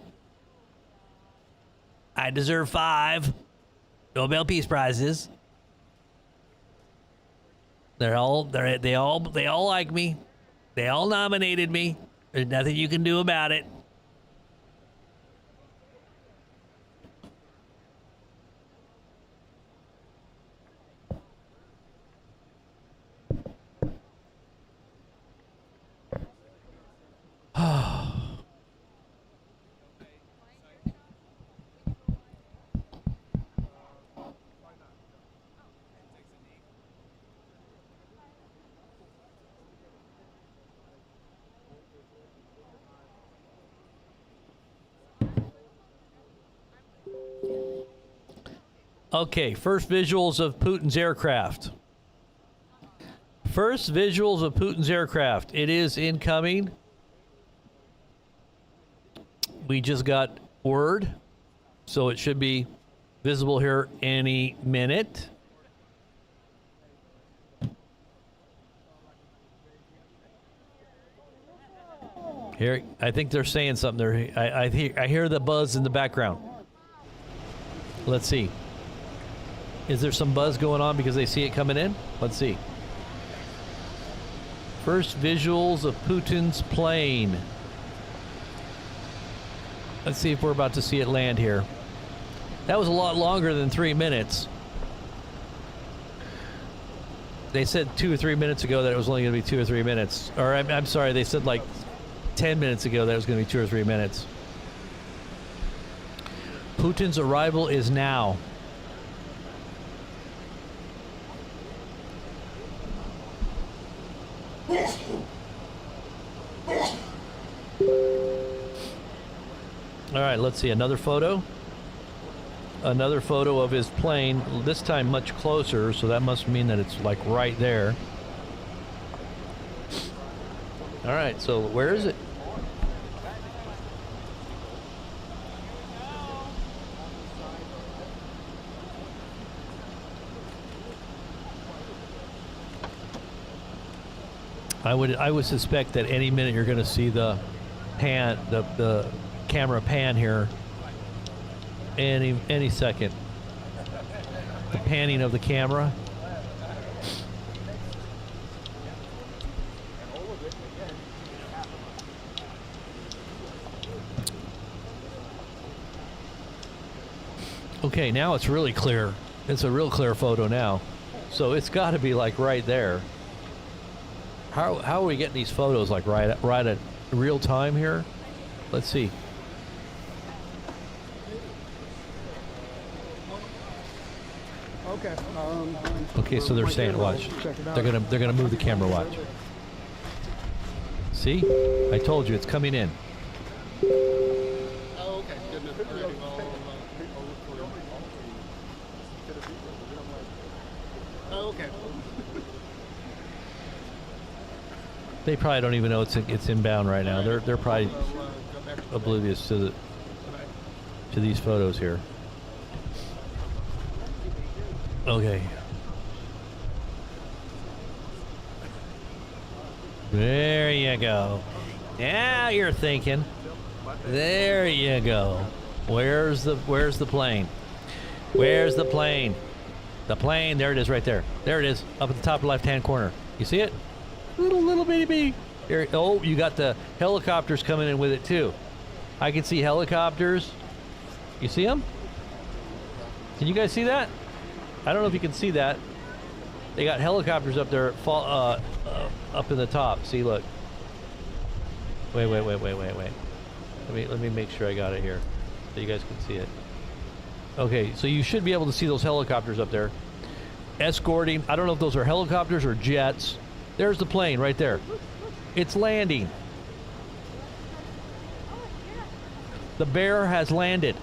I deserve 5 Nobel Peace Prizes. They all like me. They all nominated me. There's nothing you can do about it. Okay, first visuals of Putin's aircraft. First visuals of Putin's aircraft. It is incoming. We just got word, so it should be visible here any minute. Here, I think they're saying something there. I hear the buzz in the background. Let's see. Is there some buzz going on because they see it coming in? Let's see. First visuals of Putin's plane. Let's see if we're about to see it land here. That was a lot longer than 3 minutes. They said 2 or 3 minutes ago that it was only going to be 2 or 3 minutes. Or I'm sorry, they said like 10 minutes ago that it was going to be 2 or 3 minutes. Putin's arrival is now. All right, let's see another photo. Another photo of his plane, this time much closer, so that must mean that it's like right there. All right, so where is it? I would suspect that any minute you're going to see the pan, the camera pan here. Any second. The panning of the camera. Okay, now it's really clear. It's a real clear photo now. So it's got to be like right there. How are we getting these photos like right at real time here? Let's see. Okay. Okay, so they're saying, watch. They're gonna move the camera. Watch. See? I told you it's coming in. Oh, okay. Good enough. Alrighty, oh, okay. They probably don't even know it's inbound right now. They're probably oblivious to these photos here. Okay. There you go. Now you're thinking. There you go. Where's the plane? Where's the plane? The plane, there it is right there. There it is, up at the top left-hand corner. You see it? Little bitty. There, oh, you got the helicopters coming in with it too. I can see helicopters. You see them? Can you guys see that? I don't know if you can see that. They got helicopters up there, up in the top. See, look. Wait. Let me make sure I got it here, so you guys can see it. Okay, so you should be able to see those helicopters up there. Escorting, I don't know if those are helicopters or jets. There's the plane right there. It's landing. The bear has landed.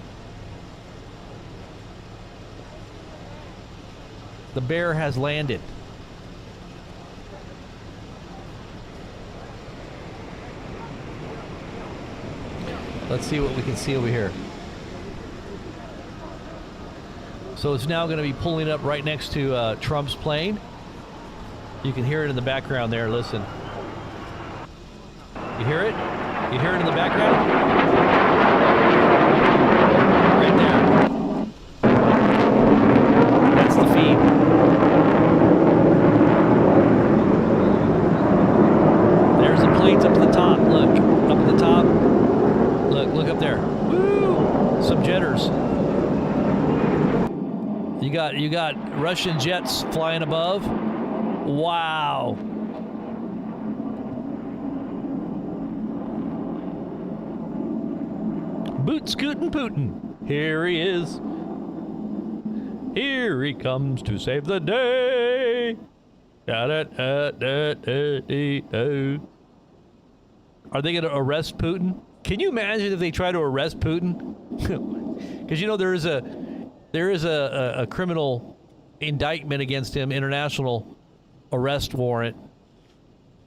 The bear has landed. Let's see what we can see over here. So it's now going to be pulling up right next to Trump's plane. You can hear it in the background there. Listen. You hear it? You hear it in the background? Right there. That's the feed. There's the planes up to the top. Look, up at the top. Look up there. Woo! Some jetters. You got Russian jets flying above. Wow. Boot scootin' Putin. Here he is. Here he comes to save the day. Da, da, da, da, da, da, da. Are they going to arrest Putin? Can you imagine if they try to arrest Putin? Because you know there is a criminal indictment against him, international arrest warrant,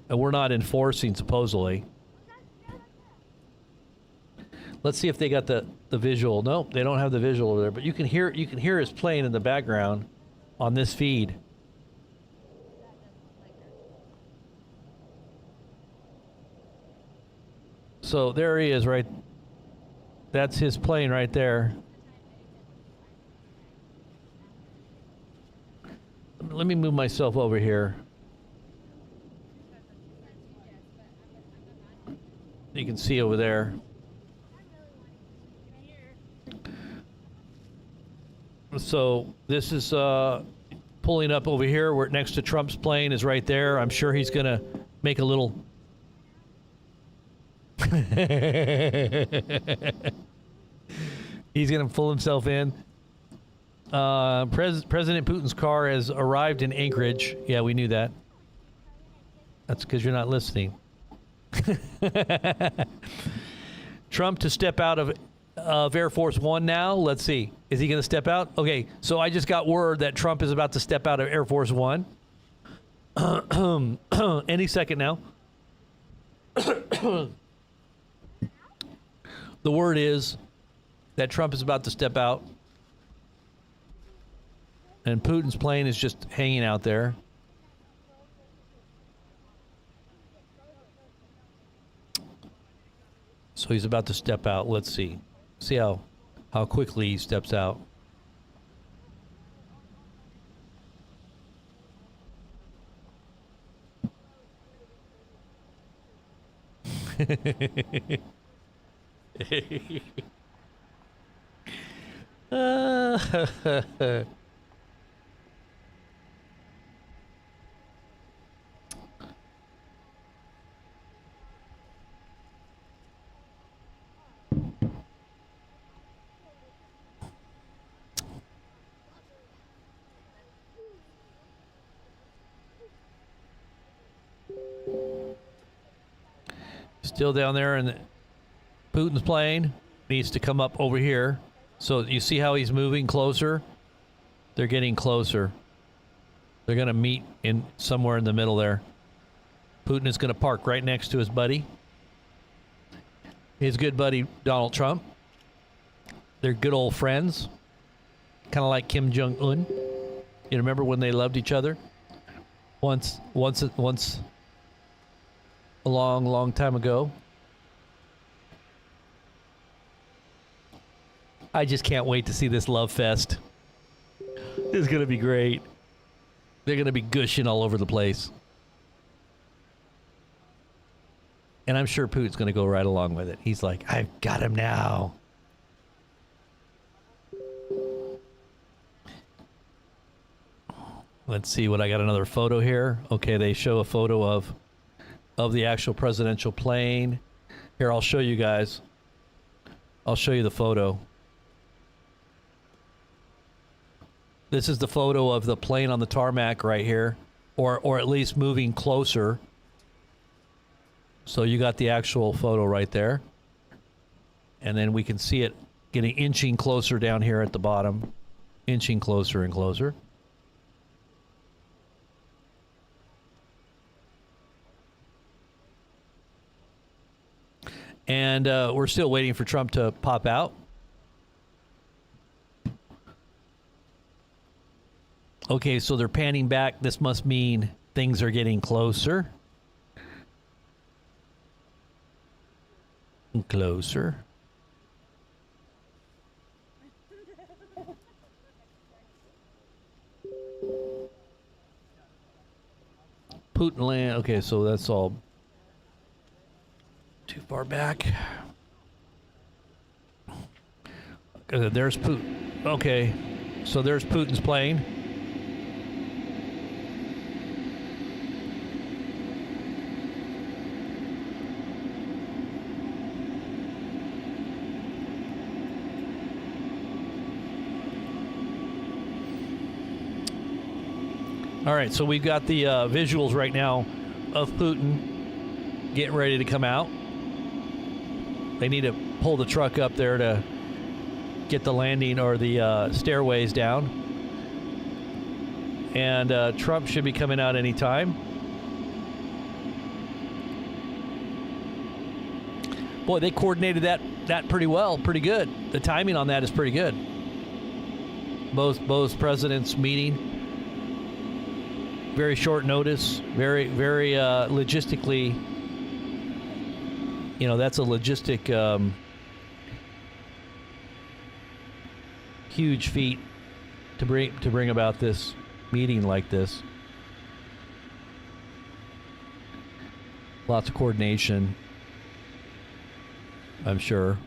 and we're not enforcing supposedly. Let's see if they got the visual. No, they don't have the visual over there, but you can hear his plane in the background on this feed. So there he is, right? That's his plane right there. Let me move myself over here. You can see over there. So this is pulling up over here where next to Trump's plane is right there. I'm sure he's gonna make a little he's gonna pull himself in. President Putin's car has arrived in Anchorage. Yeah, we knew that. That's because you're not listening. Trump to step out of Air Force One now. Let's see. Is he going to step out? Okay, so I just got word that Trump is about to step out of Air Force One. Any second now. The word is that Trump is about to step out. And Putin's plane is just hanging out there. So he's about to step out. Let's see. See how quickly he steps out. Still down there, and Putin's plane needs to come up over here. So you see how he's moving closer? They're getting closer. They're going to meet in somewhere in the middle there. Putin is going to park right next to his buddy. His good buddy, Donald Trump. They're good old friends. Kind of like Kim Jong-un. You remember when they loved each other? Once a long time ago. I just can't wait to see this love fest. This is going to be great. They're going to be gushing all over the place. And I'm sure Putin's going to go right along with it. He's like, I've got him now. Let's see what I got. Another photo here. Okay, they show a photo of the actual presidential plane. Here, I'll show you guys. I'll show you the photo. This is the photo of the plane on the tarmac right here, or at least moving closer. So you got the actual photo right there. And then we can see it getting inching closer down here at the bottom, inching closer and closer. And we're still waiting for Trump to pop out. Okay, so they're panning back. This must mean things are getting closer. And closer. Putin land. Okay, so that's all too far back. There's Putin. Okay, so there's Putin's plane. All right, so we've got the visuals right now of Putin getting ready to come out. They need to pull the truck up there to get the landing or the stairways down. And Trump should be coming out any time. Boy, they coordinated that pretty well, pretty good. The timing on that is pretty good. Both presidents meeting. Very short notice, very logistically, that's a logistic huge feat to bring about this meeting like this. Lots of coordination, I'm sure.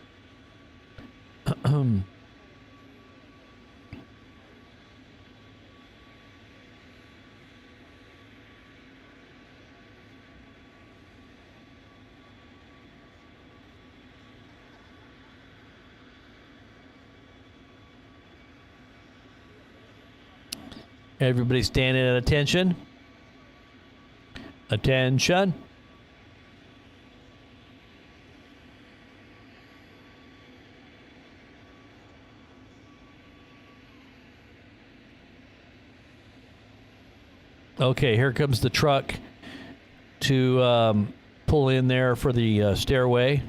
Everybody standing at attention. Attention. Okay, here comes the truck to pull in there for the stairway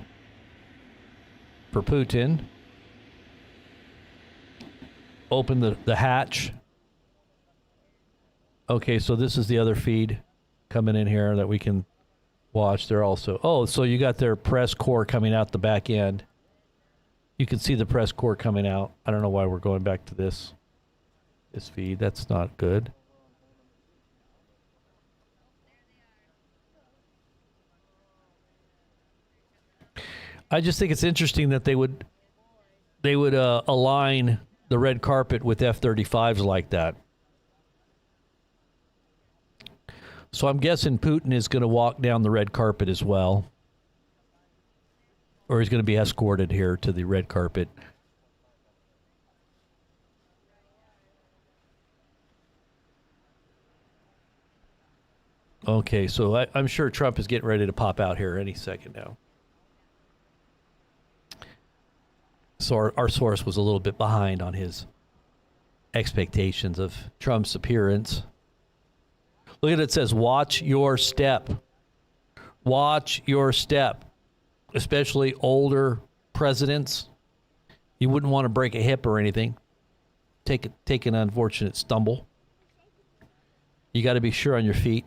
for Putin. Open the hatch. Okay, so this is the other feed coming in here that we can watch. They're also... Oh, so you got their press corps coming out the back end. You can see the press corps coming out. I don't know why we're going back to this feed. That's not good. I just think it's interesting that they would align the red carpet with F-35s like that. So I'm guessing Putin is going to walk down the red carpet as well. Or he's going to be escorted here to the red carpet. Okay, so I'm sure Trump is getting ready to pop out here any second now. So our source was a little bit behind on his expectations of Trump's appearance. Look at it, says, watch your step. Watch your step. Especially older presidents. You wouldn't want to break a hip or anything. Take an unfortunate stumble. You got to be sure on your feet.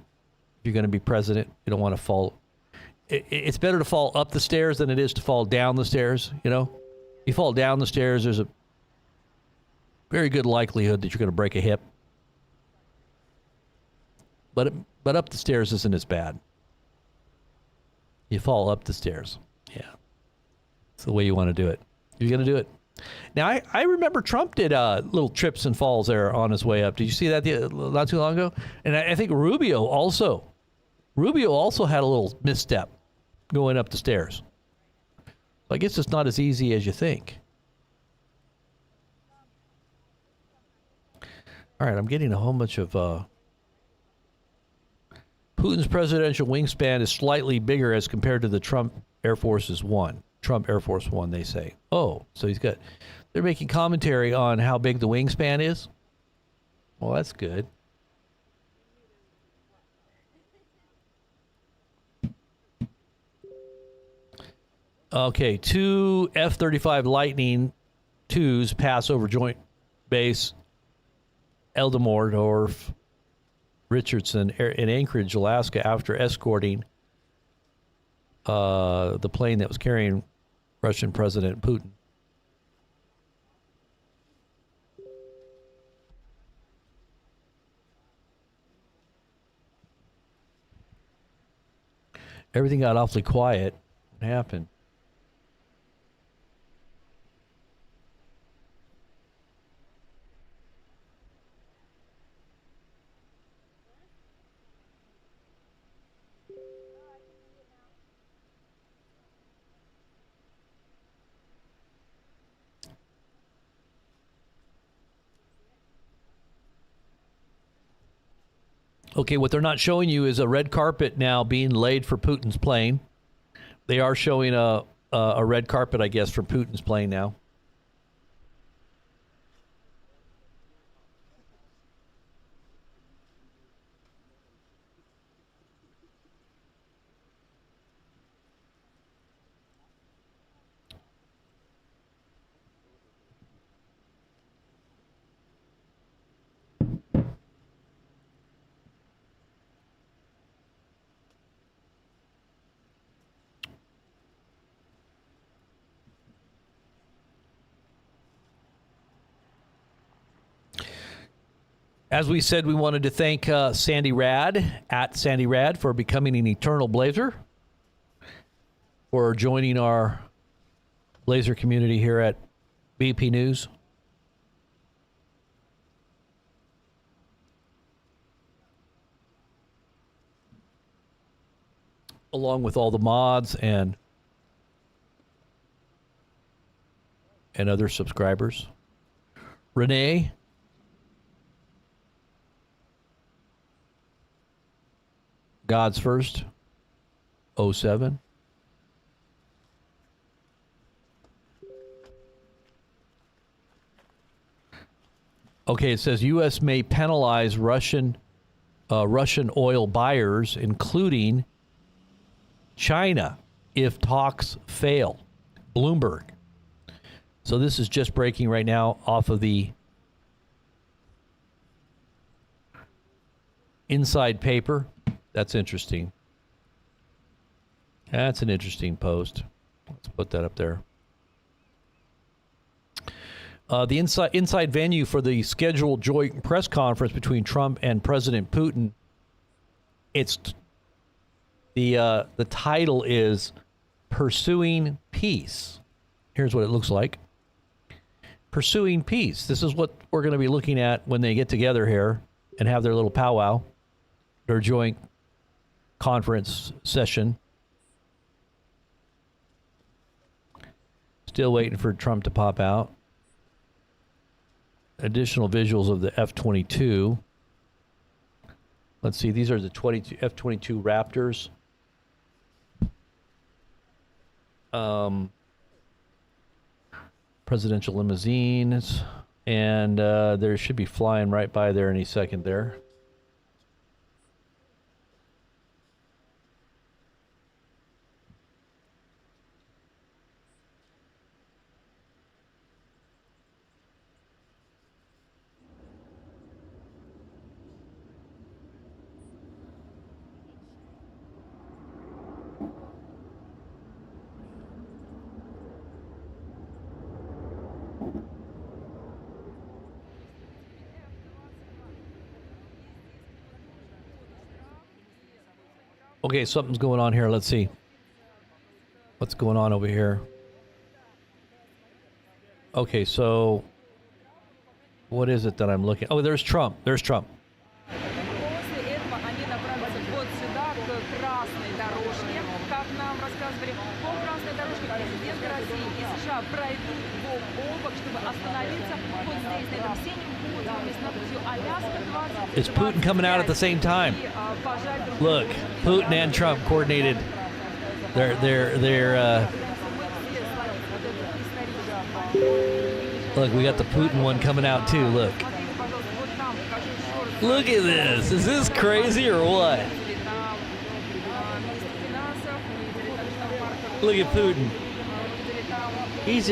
If you're going to be president, you don't want to fall. It's better to fall up the stairs than it is to fall down the stairs, you know? You fall down the stairs, there's a very good likelihood that you're going to break a hip. But up the stairs isn't as bad. You fall up the stairs. Yeah. It's the way you want to do it. You're going to do it. Now, I remember Trump did little trips and falls there on his way up. Did you see that not too long ago? And I think Rubio also had a little misstep going up the stairs. I guess it's not as easy as you think. right, I'm getting a whole bunch of Putin's presidential wingspan is slightly bigger as compared to the Trump Air Force One, they say. Oh, so they're making commentary on how big the wingspan is? Well, that's good. Okay, 2 F-35 Lightning IIs pass over Joint Base Eldemordorf Richardson in Anchorage, Alaska, after escorting the plane that was carrying Russian President Putin. Everything got awfully quiet. What happened? Okay, what they're not showing you is a red carpet now being laid for Putin's plane. They are showing a red carpet, I guess, for Putin's plane now. As we said, we wanted to thank Sandy Rad, at Sandy Rad, for becoming an eternal Blazer, for joining our Blazer community here at BP News. Along with all the mods and other subscribers. Renee, God's First 07. Okay, it says U.S. may penalize Russian oil buyers, including China, if talks fail. Bloomberg. So this is just breaking right now off of the inside paper. That's interesting. That's an interesting post. Let's put that up there. The inside venue for the scheduled joint press conference between Trump and President Putin. It's the title is Pursuing Peace. Here's what it looks like. Pursuing Peace. This is what we're going to be looking at when they get together here and have their little powwow, their joint conference session. Still waiting for Trump to pop out. Additional visuals of the F-22. Let's see, these are the F-22 Raptors. Presidential limousines. And there should be flying right by there any second there. Okay, something's going on here. Let's see. What's going on over here? Okay, so what is it that I'm looking? Oh, there's Trump. There's Trump. It's Putin coming out at the same time. Look, Putin and Trump coordinated. Look, we got the Putin one coming out too. Look. Look at this. Is this crazy or what? Look at Putin. He's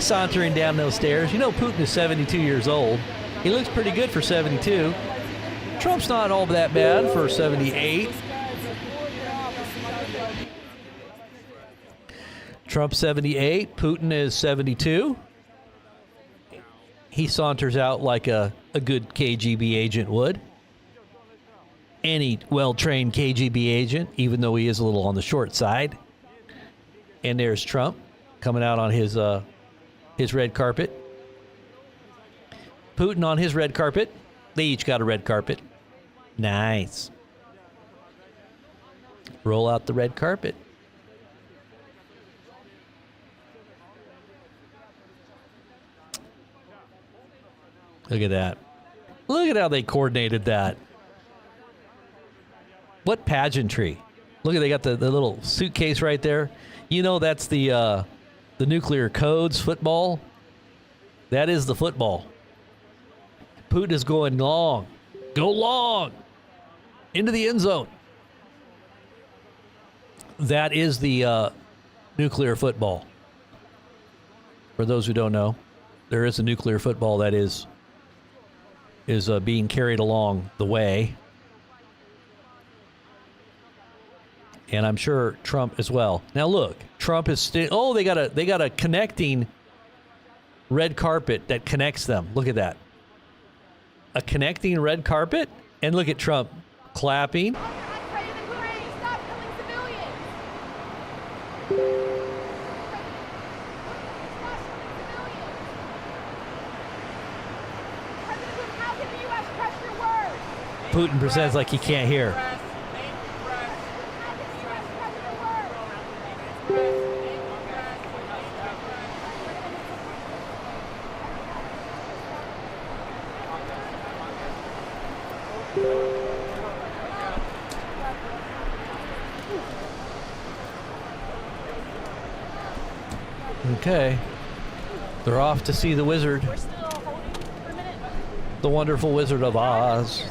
sauntering down those stairs. You know, Putin is 72 years old. He looks pretty good for 72. Trump's not all that bad for 78. Trump's 78. Putin is 72. He saunters out like a good KGB agent would. Any well-trained KGB agent, even though he is a little on the short side. And there's Trump coming out on his red carpet. Putin on his red carpet. They each got a red carpet. Nice. Roll out the red carpet. Look at that. Look at how they coordinated that. What pageantry. Look at, they got the little suitcase right there. You know, that's the nuclear codes football. That is the football. Putin is going long. Go long. Into the end zone. That is the nuclear football. For those who don't know, there is a nuclear football that is being carried along the way. And I'm sure Trump as well. Now look, Trump is still. Oh, they got a connecting red carpet that connects them. Look at that. A connecting red carpet, and look at Trump clapping. Putin pretends like he can't hear. Okay. They're off to see the wizard. The wonderful Wizard of Oz.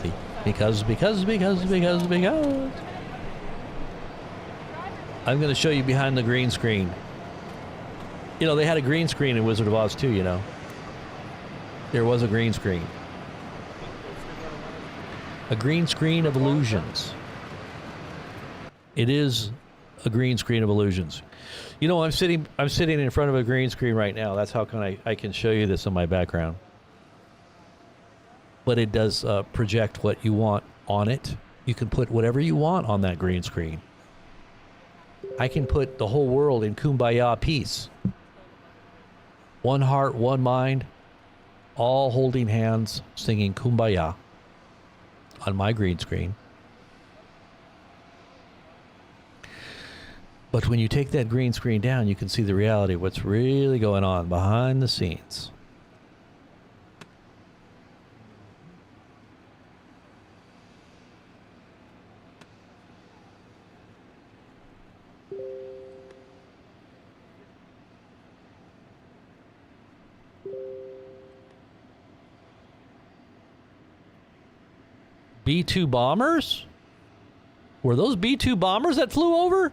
Because. I'm going to show you behind the green screen. You know, they had a green screen in Wizard of Oz too, you know. There was a green screen. A green screen of illusions. It is a green screen of illusions. You know, I'm sitting in front of a green screen right now. That's how I can show you this in my background. But it does project what you want on it. You can put whatever you want on that green screen. I can put the whole world in kumbaya peace. One heart, one mind, all holding hands, singing kumbaya on my green screen. But when you take that green screen down, you can see the reality of what's really going on behind the scenes. B-2 bombers? Were those B-2 bombers that flew over?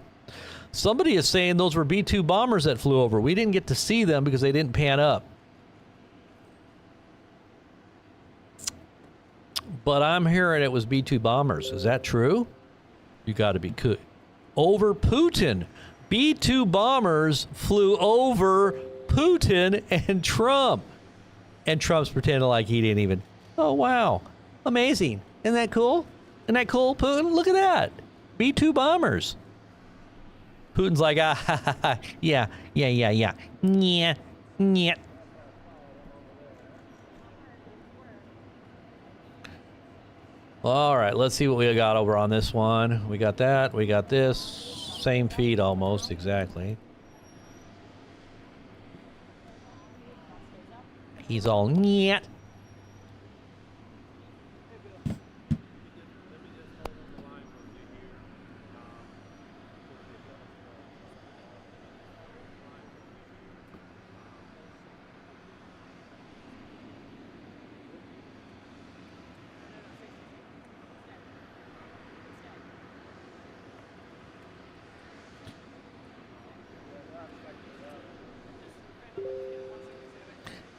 Somebody is saying those were B-2 bombers that flew over. We didn't get to see them because they didn't pan up. But I'm hearing it was B-2 bombers. Is that true? You got to be good. Over Putin. B-2 bombers flew over Putin and Trump. And Trump's pretending like he didn't even. Oh, wow. Amazing. Isn't that cool? Isn't that cool, Putin? Look at that. B-2 bombers. Putin's like, yeah. All right, let's see what we got over on this one. We got that. We got this. same feed almost exactly. He's all nyet.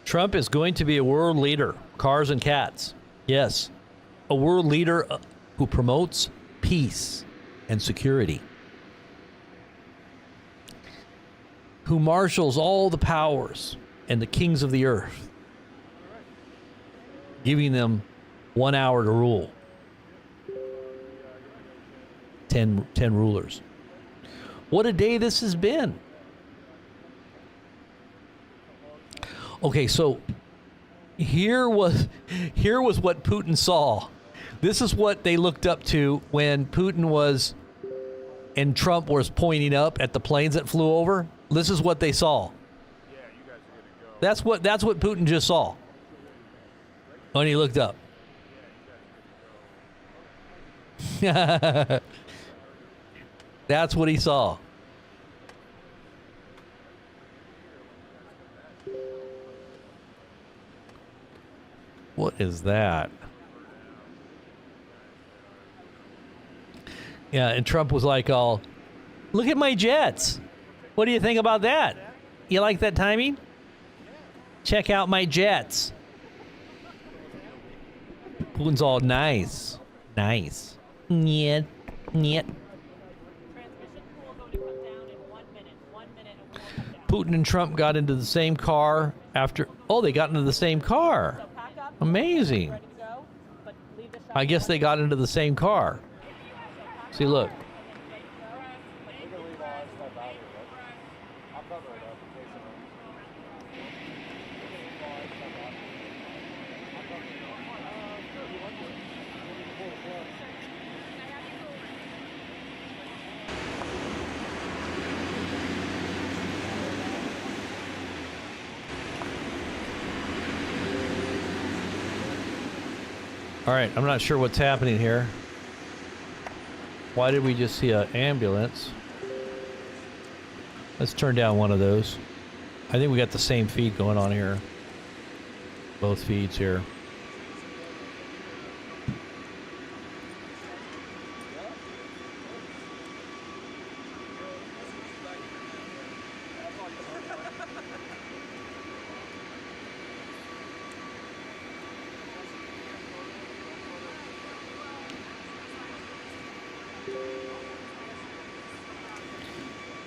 Trump is going to be a world leader. Cars and cats. Yes. A world leader who promotes peace and security. Who marshals all the powers and the kings of the earth. Giving them 1 hour to rule. 10 rulers. What a day this has been. Okay, so here was what Putin saw. This is what they looked up to when Putin was and Trump was pointing up at the planes that flew over. This is what they saw. That's what Putin just saw when he looked up. That's what he saw. What is that? Yeah, and Trump was like, "All, look at my jets. What do you think about that? You like that timing? Check out my jets." Putin's all nice. Nice. Nyet. Nyet. Putin and Trump got into the same car after... Oh, they got into the same car. Amazing. I guess they got into the same car. See, look. All right, I'm not sure what's happening here. Why did we just see an ambulance? Let's turn down one of those. I think we got the same feed going on here. Both feeds here.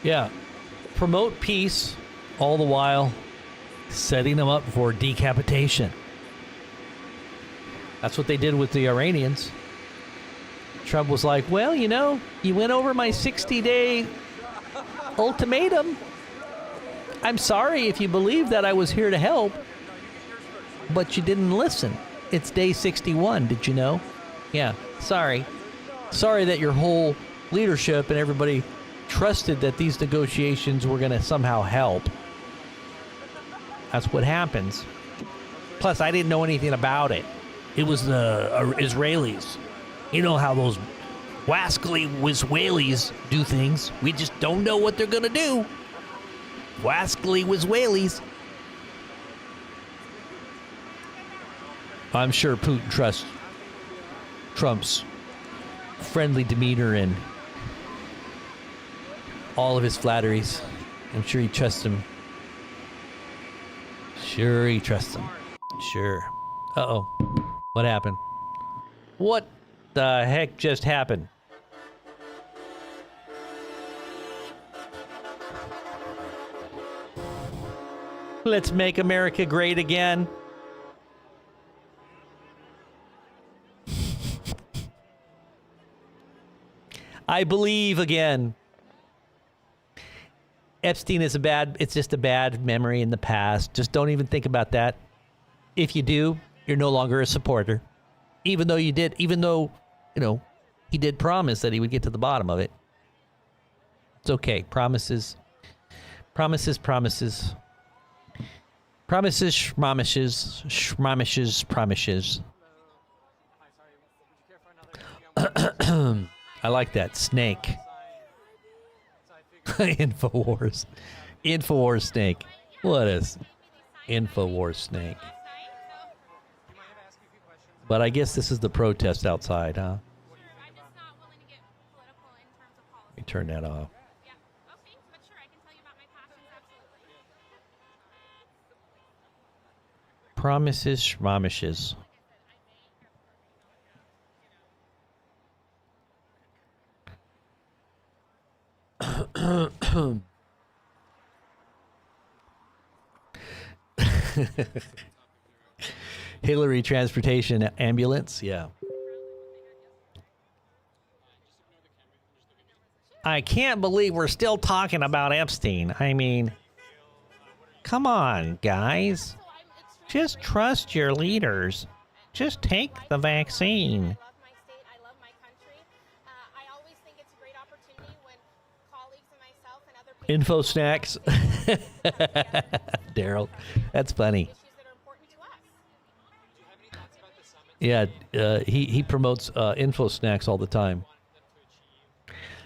Yeah, promote peace, all the while setting them up for decapitation. That's what they did with the Iranians. Trump was like, well, you know, you went over my 60-day ultimatum. I'm sorry if you believe that I was here to help, but you didn't listen. It's day 61, did you know? Yeah, sorry. Sorry that your whole leadership and everybody trusted that these negotiations were going to somehow help. That's what happens. Plus, I didn't know anything about it. It was the Israelis. You know how those wascally Wisraelis do things. We just don't know what they're going to do. Wascally Wisraelis. I'm sure Putin trusts Trump's friendly demeanor and all of his flatteries. I'm sure he trusts him. Sure he trusts him. Sure. Uh-oh. What happened? What the heck just happened? Let's make America great again. I believe again. Epstein is it's just a bad memory in the past. Just don't even think about that. If you do, you're no longer a supporter. Even though, you know, he did promise that he would get to the bottom of it. It's okay. Promises. Promises, promises. Promises, schmomishes, schmomishes, promises. I like that. Snake. Infowars. Infowars snake. What is Infowars snake? But I guess this is the protest outside, huh? Let me turn that off. Promises, schmomishes. Hillary transportation ambulance, yeah. I can't believe we're still talking about Epstein. I mean, come on, guys. Just trust your leaders. Just take the vaccine. Info snacks. Daryl, that's funny. Yeah, he promotes info snacks all the time.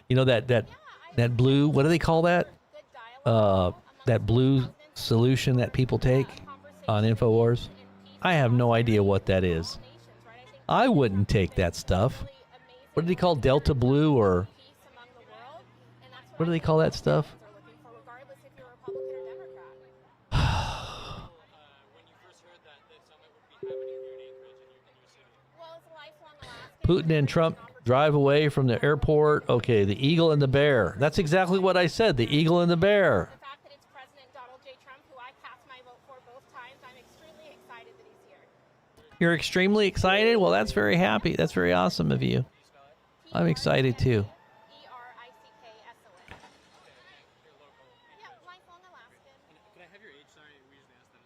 You know that blue, what do they call that? That blue solution that people take on InfoWars? I have no idea what that is. I wouldn't take that stuff. What do they call Delta Blue, or what do they call that stuff? Putin and Trump drive away from the airport. Okay, the eagle and the bear. That's exactly what I said, the eagle and the bear. You're extremely excited? Well, that's very happy. That's very awesome of you. I'm excited too.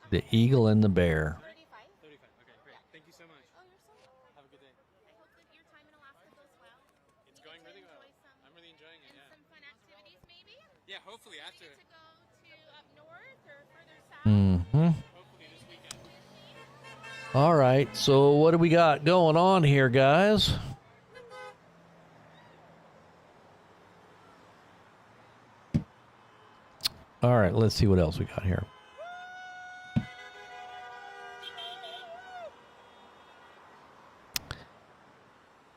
The eagle and the bear. Mm-hmm. All right, so what do we got going on here, guys? All right, let's see what else we got here.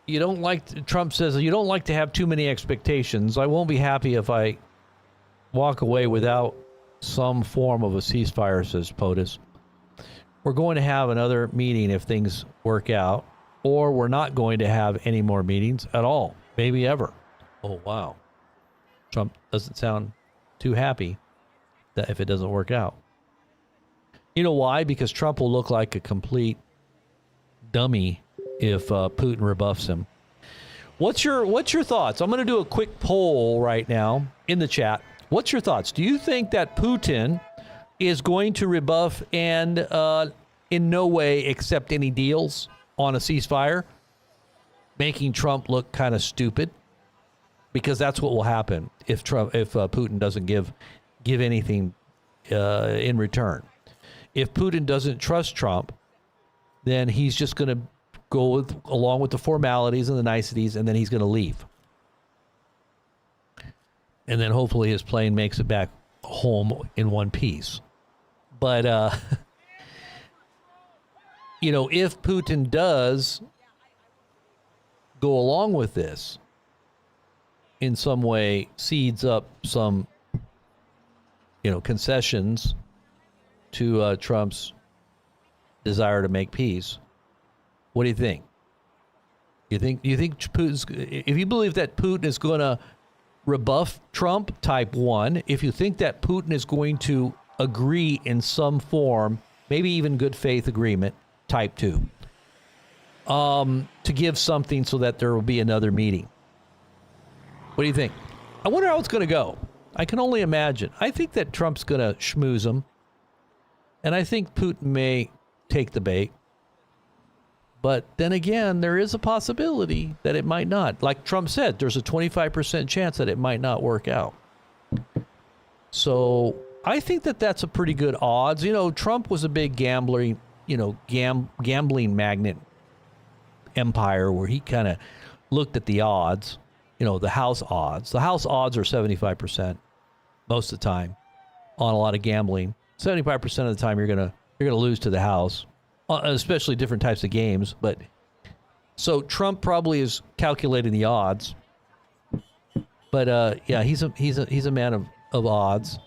You don't like, Trump says, you don't like to have too many expectations. I won't be happy if I walk away without some form of a ceasefire, says POTUS. We're going to have another meeting if things work out, or we're not going to have any more meetings at all, maybe ever. Oh, wow. Trump doesn't sound too happy that if it doesn't work out. You know why? Because Trump will look like a complete dummy if Putin rebuffs him. What's your thoughts? I'm going to do a quick poll right now in the chat. What's your thoughts? Do you think that Putin is going to rebuff and in no way accept any deals on a ceasefire, making Trump look kind of stupid? Because that's what will happen if Putin doesn't give anything in return. If Putin doesn't trust Trump, then he's just going to go along with the formalities and the niceties, and then he's going to leave. And then hopefully his plane makes it back home in one piece. But, you know, if Putin does go along with this, in some way cedes up some, you know, concessions to Trump's desire to make peace, what do you think? You think Putin's, if you believe that Putin is going to rebuff Trump, type 1. If you think that Putin is going to agree in some form, maybe even good faith agreement, type 2. To give something so that there will be another meeting. What do you think? I wonder how it's going to go. I can only imagine. I think that Trump's going to schmooze him. And I think Putin may take the bait. But then again, there is a possibility that it might not. Like Trump said, there's a 25% chance that it might not work out. So I think that that's a pretty good odds. You know, Trump was a big gambling magnet empire where he kind of looked at the odds, you know, the House odds. The House odds are 75% most of the time on a lot of gambling. 75% of the time you're gonna lose to the House, especially different types of games. But so Trump probably is calculating the odds. But yeah, he's a man of odds.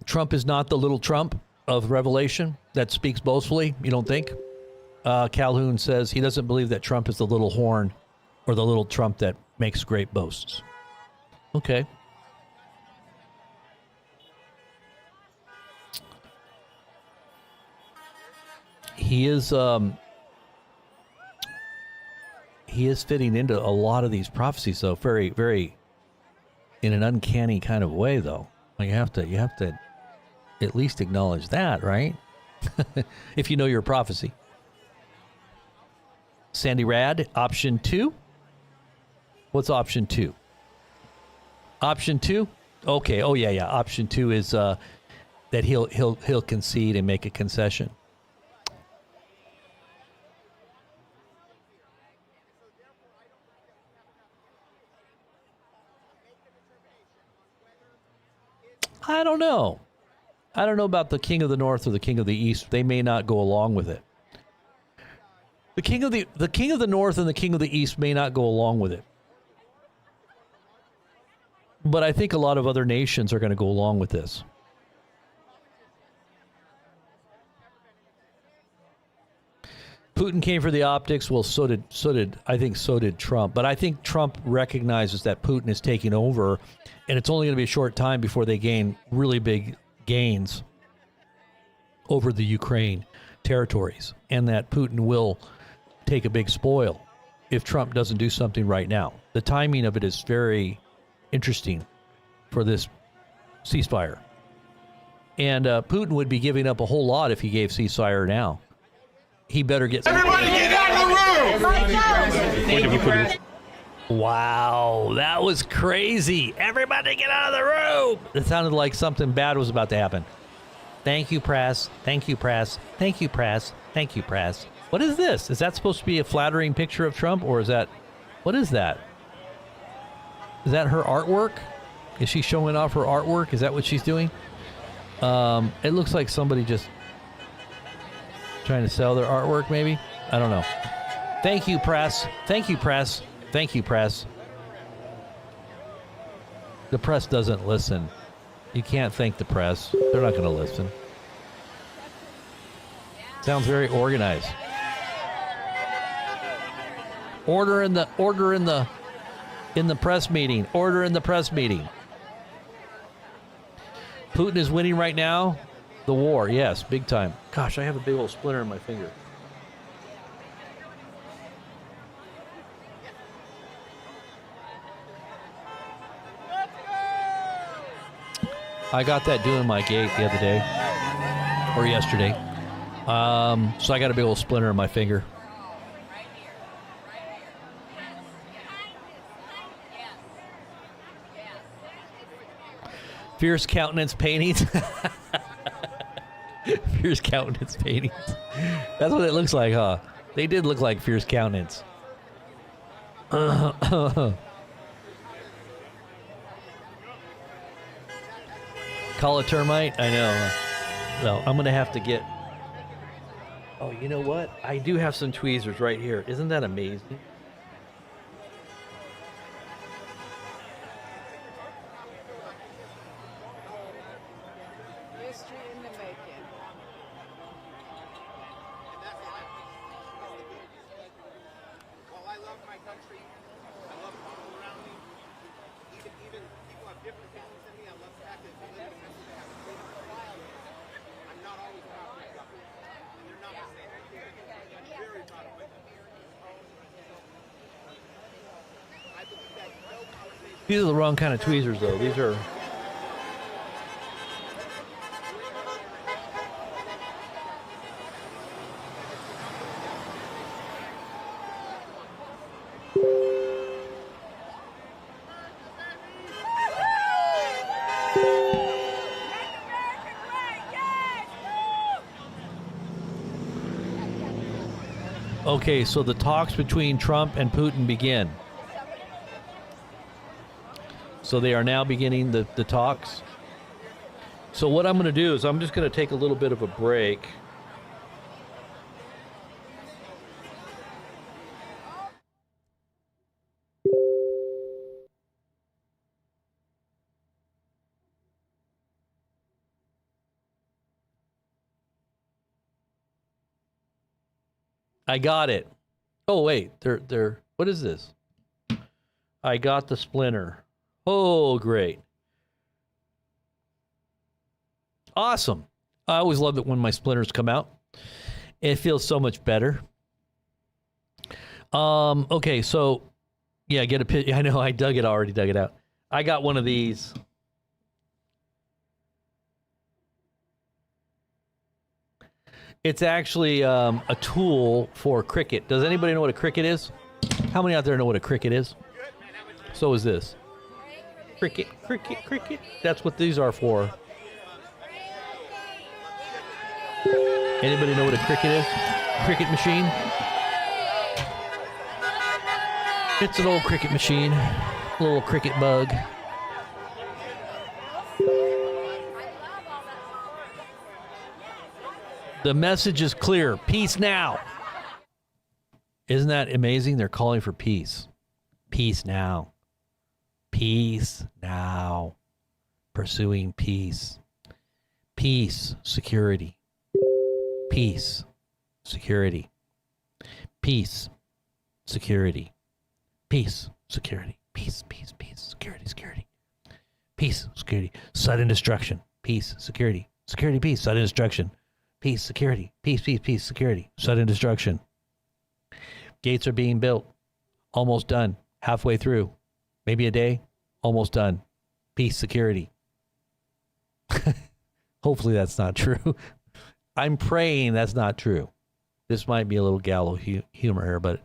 Trump is not the little Trump of Revelation that speaks boastfully, you don't think? Calhoun says he doesn't believe that Trump is the little horn or the little Trump that makes great boasts. Okay. He is fitting into a lot of these prophecies, though, very, very in an uncanny kind of way, though. You have to at least acknowledge that, right? If you know your prophecy. Sandy Rad, option 2. What's option 2? Option 2? Okay. Oh yeah. Option 2 is that he'll concede and make a concession. I don't know. I don't know about the king of the north or the king of the east. They may not go along with it. The king of the north and the king of the east may not go along with it. But I think a lot of other nations are going to go along with this. Putin came for the optics. Well, so did Trump. But I think Trump recognizes that Putin is taking over, and it's only going to be a short time before they gain really big gains over the Ukraine territories, and that Putin will take a big spoil if Trump doesn't do something right now. The timing of it is very interesting for this ceasefire. And Putin would be giving up a whole lot if he gave ceasefire now. He better get... Everybody get out of the room! Wow, that was crazy. Everybody get out of the room! It sounded like something bad was about to happen. Thank you, press. Thank you, press. Thank you, press. Thank you, press. What is this? Is that supposed to be a flattering picture of Trump, or is that... What is that? Is that her artwork? Is she showing off her artwork? Is that what she's doing? It looks like somebody just trying to sell their artwork, maybe? I don't know. Thank you, press. Thank you, press. Thank you, press. The press doesn't listen. You can't thank the press. They're not going to listen. Sounds very organized. Order in the press meeting. Order in the press meeting. Putin is winning right now. The war, yes, big time. Gosh, I have a big old splinter in my finger. I got that doing my gate the other day, or yesterday. So I got a big old splinter in my finger. Fierce countenance paintings. Fierce countenance paintings. That's what it looks like, huh? They did look like fierce countenance. Call a termite? I know. Well, I'm going to have to get... Oh, you know what? I do have some tweezers right here. Isn't that amazing? These are the wrong kind of tweezers, though. These are... Okay, so the talks between Trump and Putin begin. So they are now beginning the talks. So what I'm going to do is I'm just going to take a little bit of a break. I got it. Oh wait, they're what is this? I got the splinter. Oh, great. Awesome. I always love it when my splinters come out. It feels so much better. Okay, so yeah, get a pit. I know I already dug it out. I got one of these. It's actually a tool for cricket. Does anybody know what a cricket is? How many out there know what a cricket is? So is this. Cricket, cricket, cricket. That's what these are for. Anybody know what a cricket is? Cricket machine? It's an old cricket machine. A little cricket bug. The message is clear. Peace now. Isn't that amazing? They're calling for peace. Peace now. Peace now. Pursuing peace. Peace, security. Peace, security. Peace, security. Peace, security. Peace, peace, peace. Security, security. Peace, security. Sudden destruction. Peace, security. Security, peace. Sudden destruction. Peace, security. Peace, peace, peace. Security. Sudden destruction. Gates are being built. Almost done. Halfway through. Maybe a day. Almost done. Peace, security. Hopefully that's not true. I'm praying that's not true. This might be a little gallow humor here, but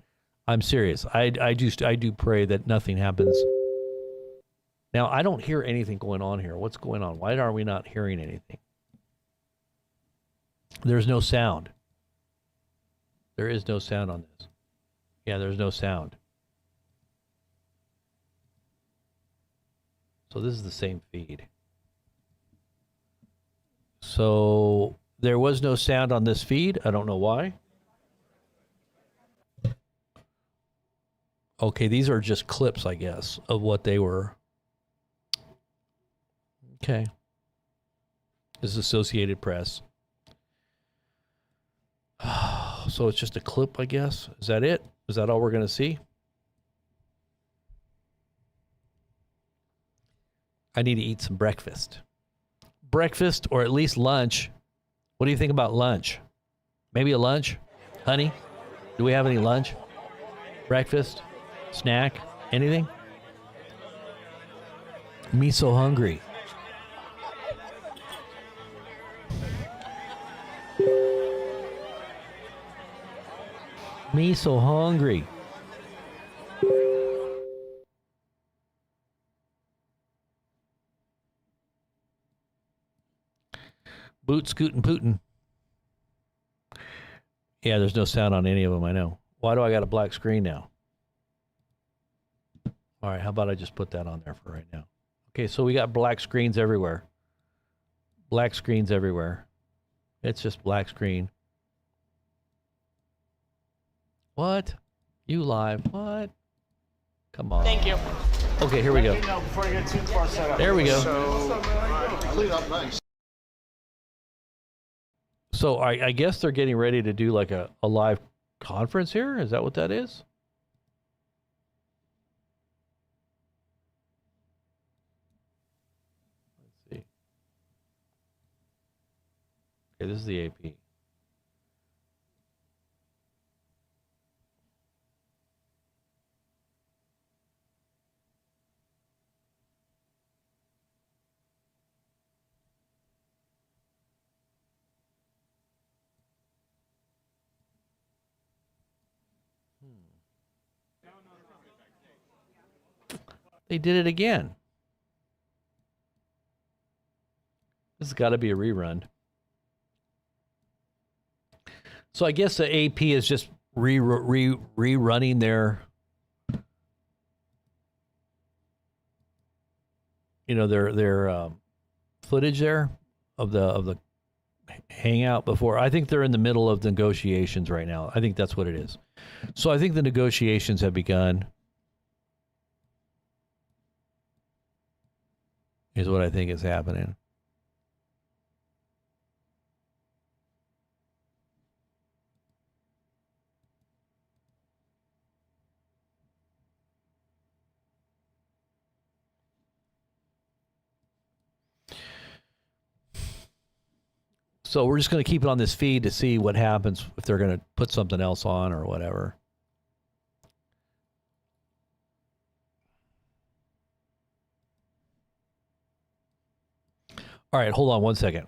I'm serious. I do pray that nothing happens. Now, I don't hear anything going on here. What's going on? Why are we not hearing anything? There's no sound. There is no sound on this. Yeah, there's no sound. So this is the same feed. So there was no sound on this feed. I don't know why. Okay, these are just clips, I guess, of what they were. Okay. This is Associated Press. So it's just a clip, I guess. Is that it? Is that all we're going to see? I need to eat some breakfast. Breakfast or at least lunch. What do you think about lunch? Maybe a lunch? Honey, do we have any lunch? Breakfast? Snack? Anything? Me so hungry. Me so hungry. Boot, scootin' Putin. Yeah, there's no sound on any of them, I know. Why do I got a black screen now? All right, how about I just put that on there for right now? Okay, so we got black screens everywhere. Black screens everywhere. It's just black screen. What? You live? What? Come on. Thank you. Okay, here we go. There we go. So I guess they're getting ready to do like a live conference here. Is that what that is? Let's see. Okay, this is the AP. They did it again. This has got to be a rerun. So I guess the AP is just rerunning their, their footage there of the hangout before. I think they're in the middle of negotiations right now. I think that's what it is. So I think the negotiations have begun, is what I think is happening. So we're just going to keep it on this feed to see what happens if they're going to put something else on or whatever. All right, hold on one second.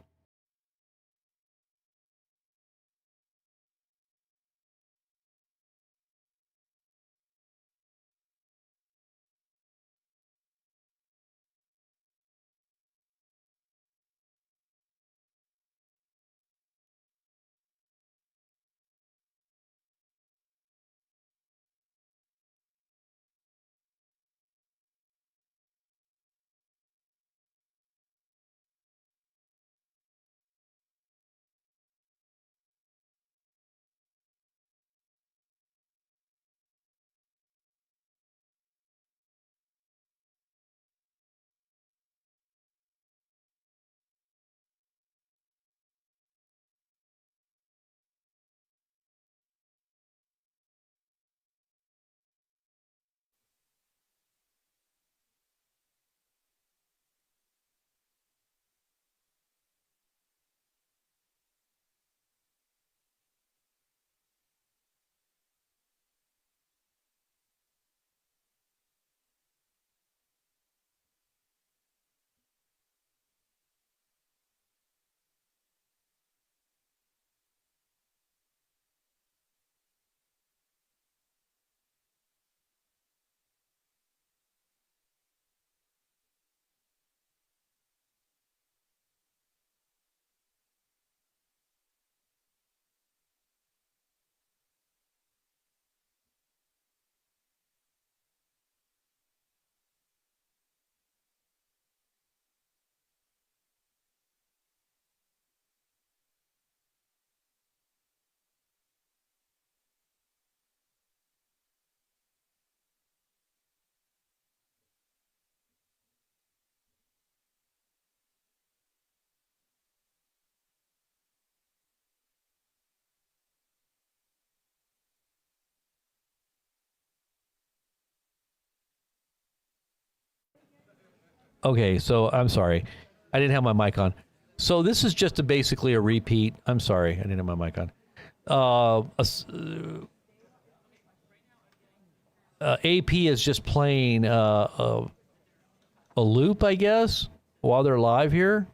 Okay, so I'm sorry. I didn't have my mic on. So this is just basically a repeat. I'm sorry, I didn't have my mic on. AP is just playing a loop, I guess, while they're live here.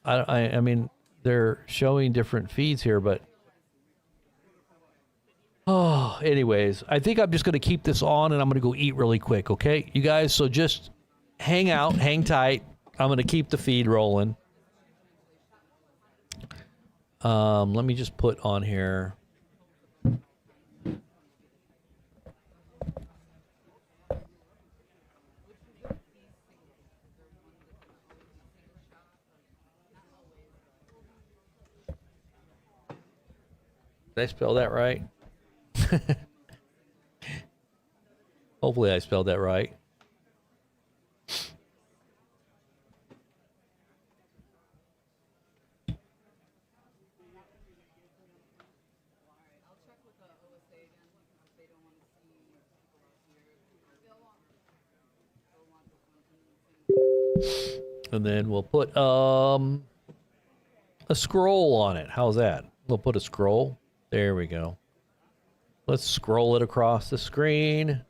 I mean, they're showing different feeds here, but... Oh, anyways, I think I'm just going to keep this on, and I'm going to go eat really quick, okay? You guys, so just hang out, hang tight. I'm going to keep the feed rolling. Let me just put on here... Did I spell that right? Hopefully I spelled that right. And then we'll put a scroll on it. How's that? We'll put a scroll. There we go. Let's scroll it across the screen.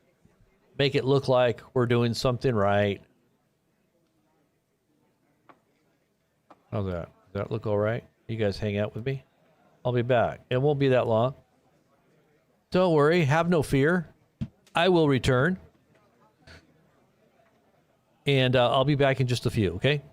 Make it look like we're doing something right. How's that? Does that look all right? You guys hang out with me? I'll be back. It won't be that long. Don't worry. Have no fear. I will return. And I'll be back in just a few, okay?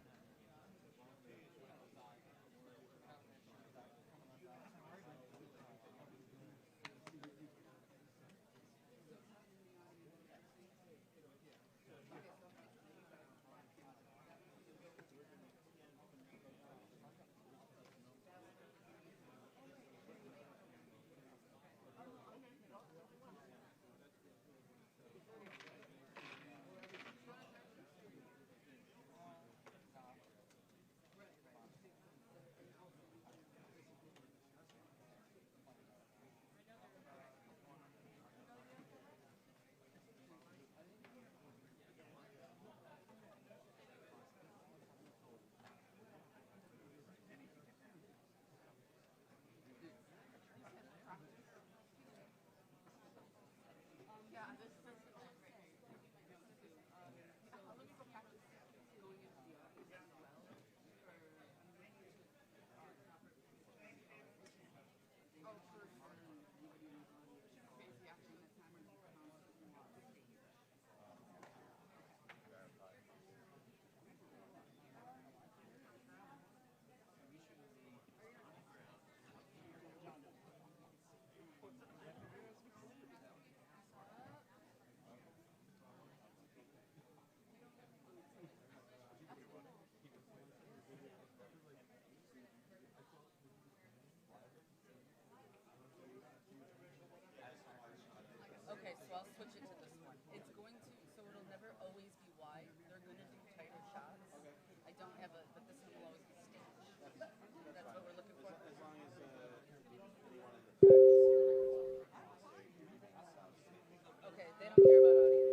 so I'll switch it to this one. It's going to, so it'll never always be wide. They're going to do tighter shots. I don't have a, but this one will always be staged. That's what we're looking for. As long as okay, they don't care about audience.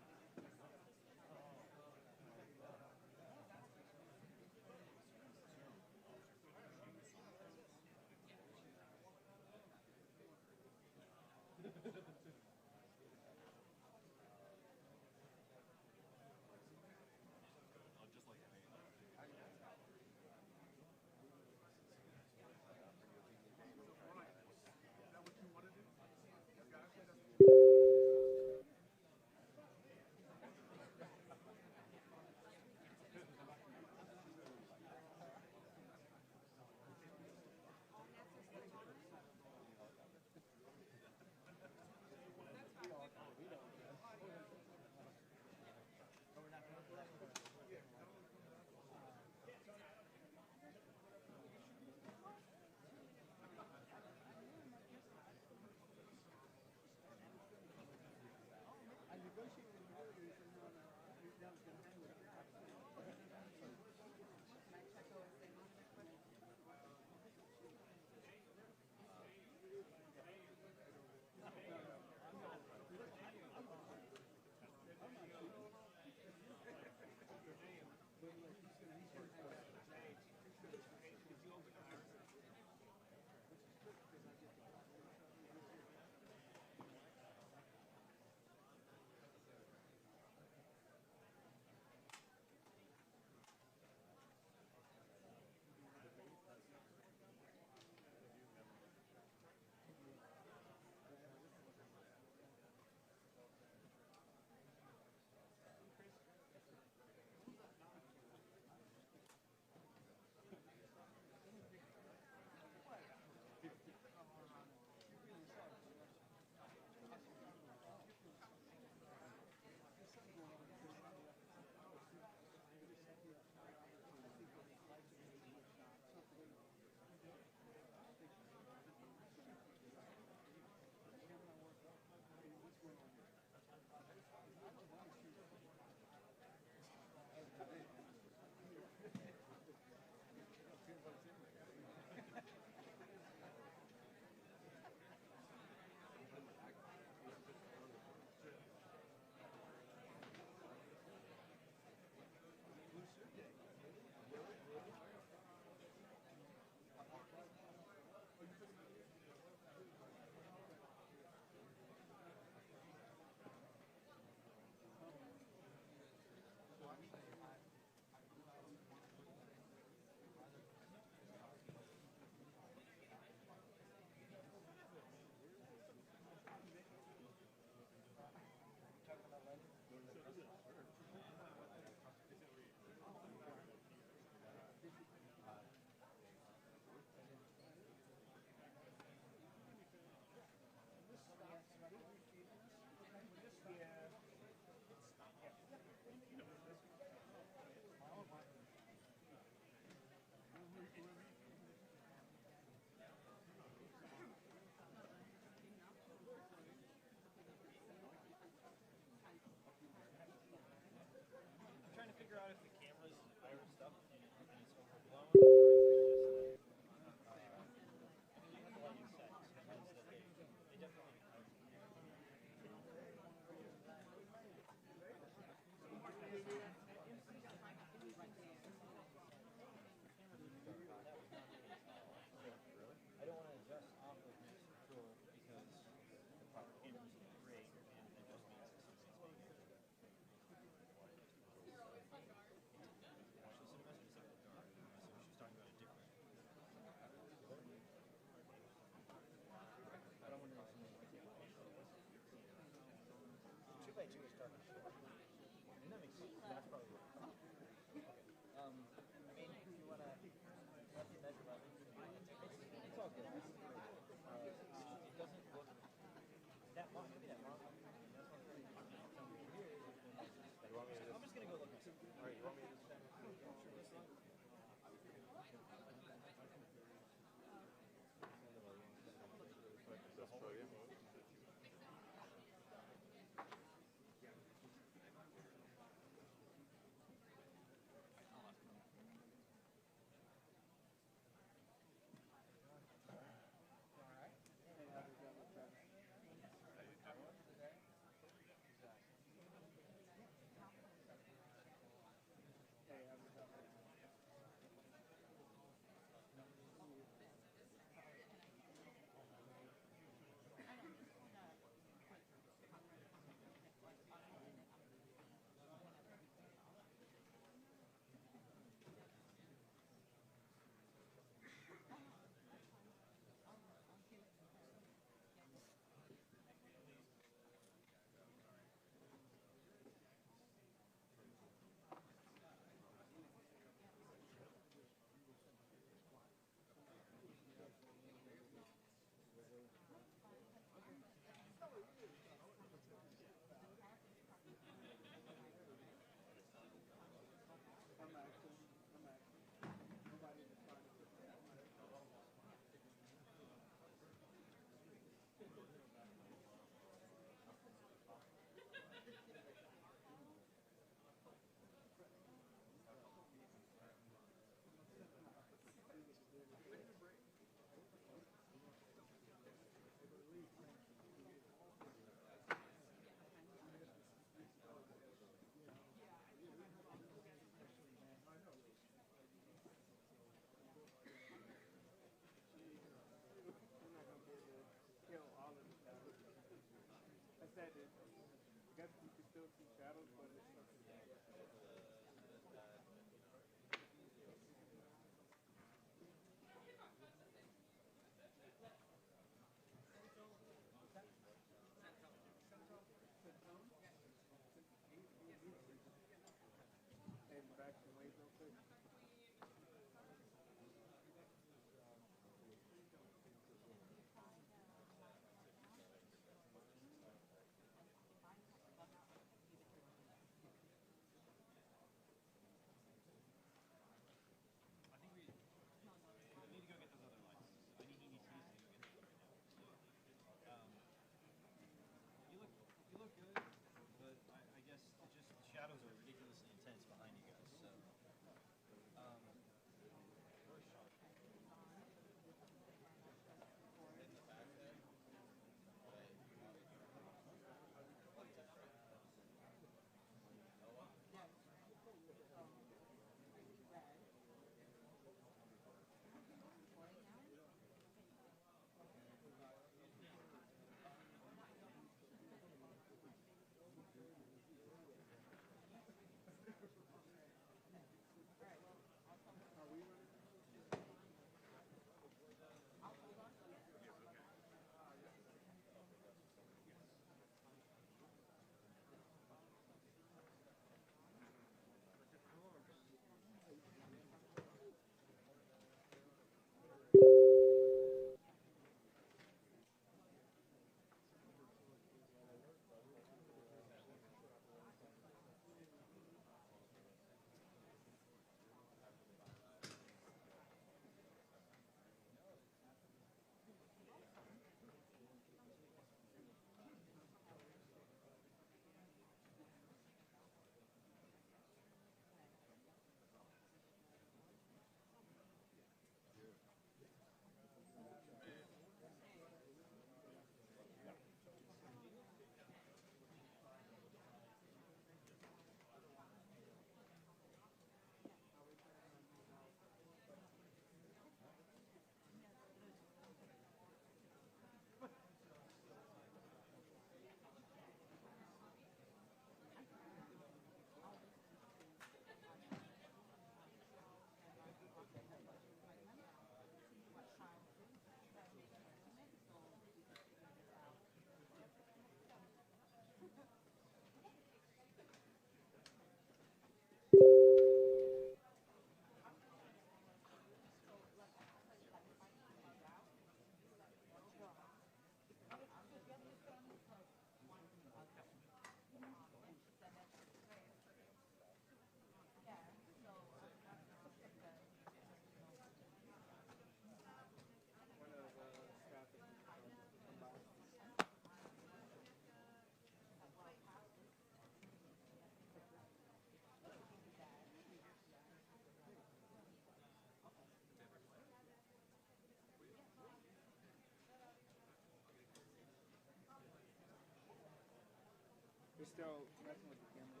still messing with the camera.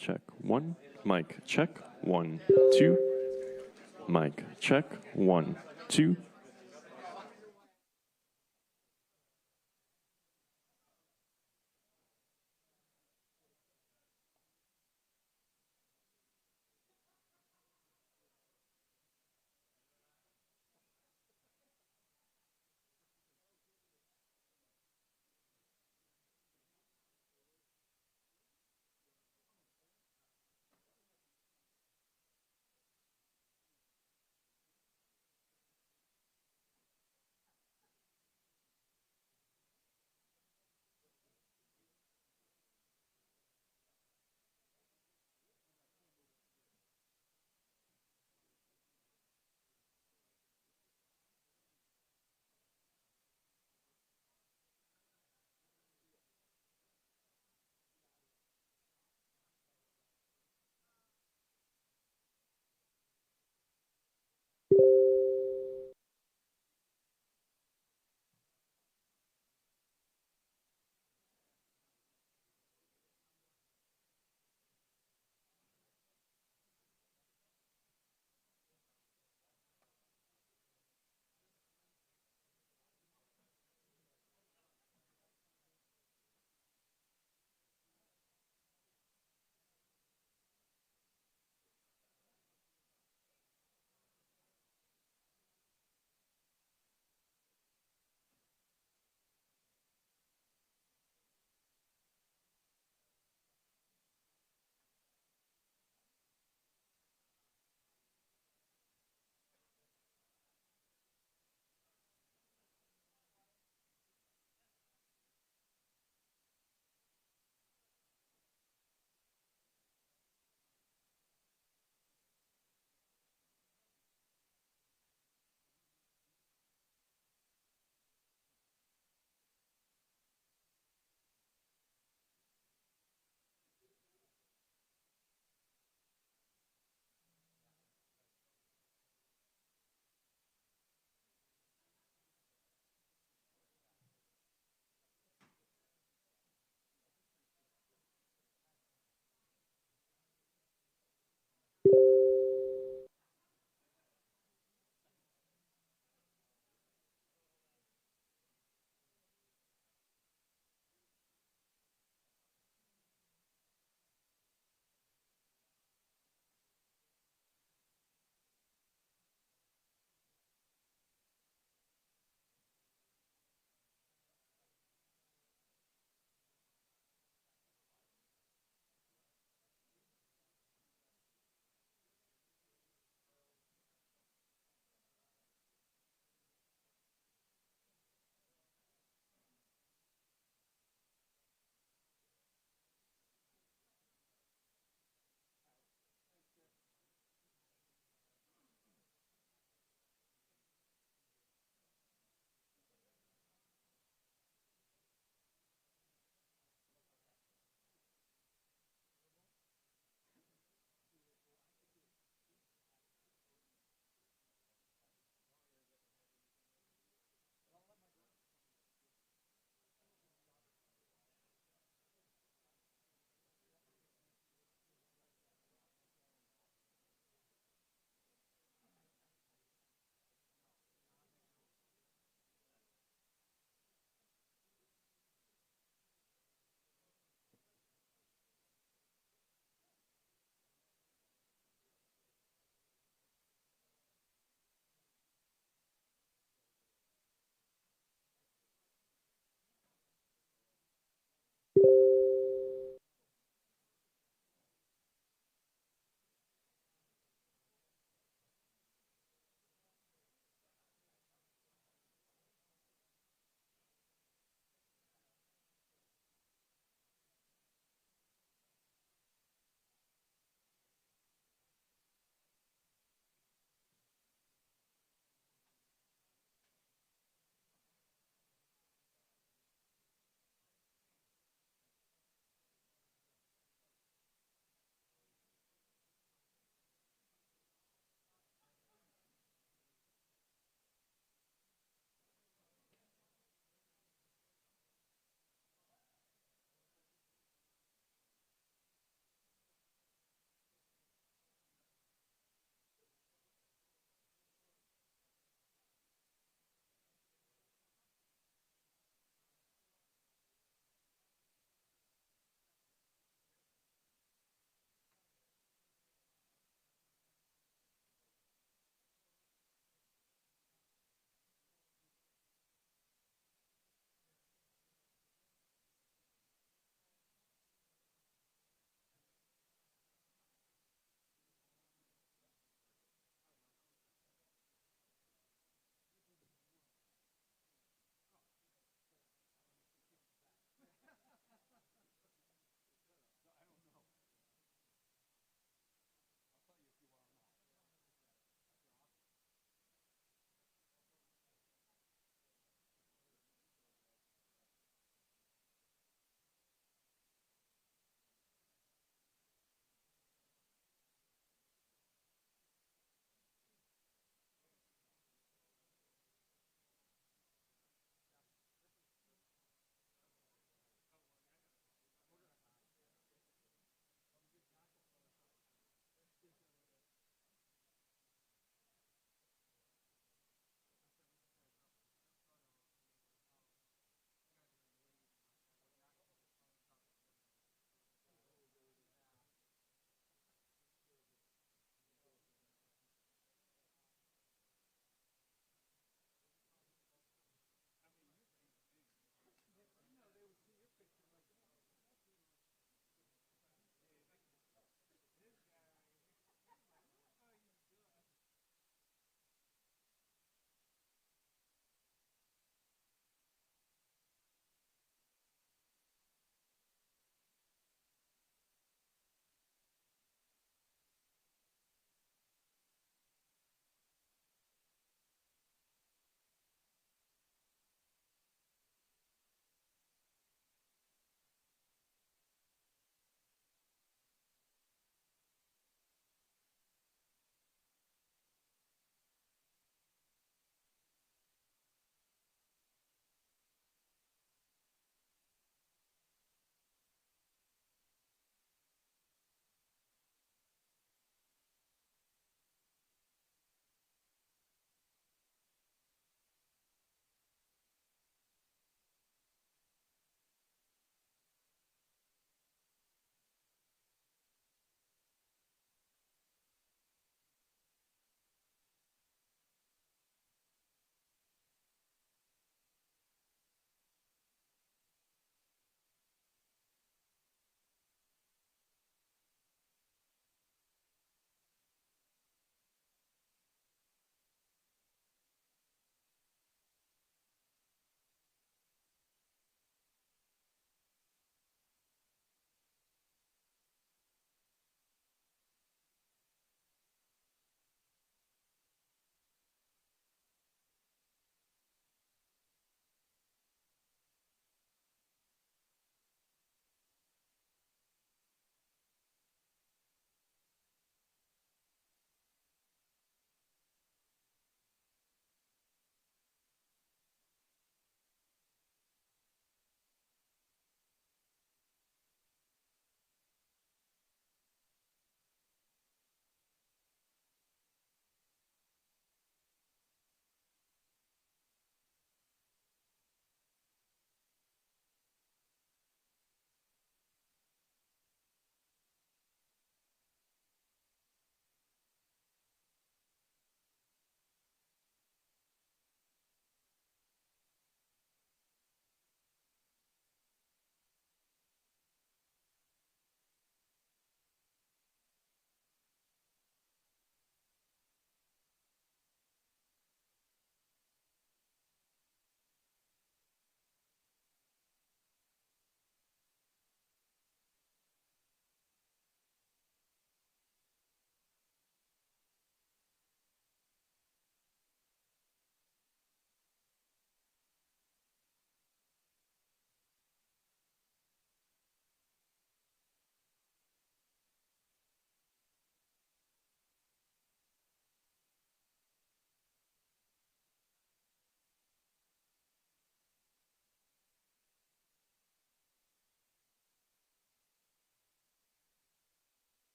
check 1. Mic check 1, 2. Mic check 1, 2.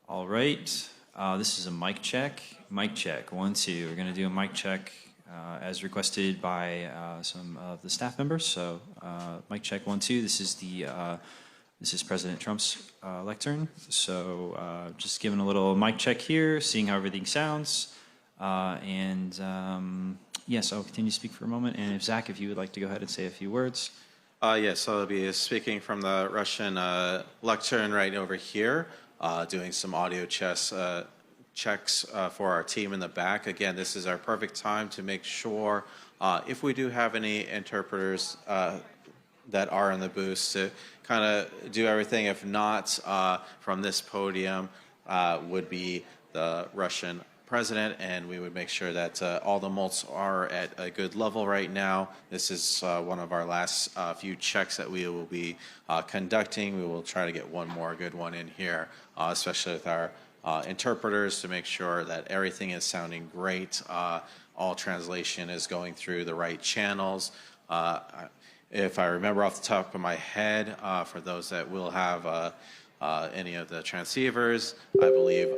All right. This is a mic check. Mic check. 1, 2. We're going to do a mic check as requested by some of the staff members. So, mic check 1, 2. This is President Trump's lectern. So, just giving a little mic check here, seeing how everything sounds. Yes, I'll continue to speak for a moment. And if Zach, if you would like to go ahead and say a few words. Yes, I'll be speaking from the Russian lectern right over here, doing some audio checks for our team in the back. Again, this is our perfect time to make sure if we do have any interpreters that are in the booth to kind of do everything. If not, from this podium would be the Russian president, and we would make sure that all the mults are at a good level right now. This is one of our last few checks that we will be conducting. We will try to get one more good one in here, especially with our interpreters, to make sure that everything is sounding great. All translation is going through the right channels. If I remember off the top of my head, for those that will have any of the transceivers, I believe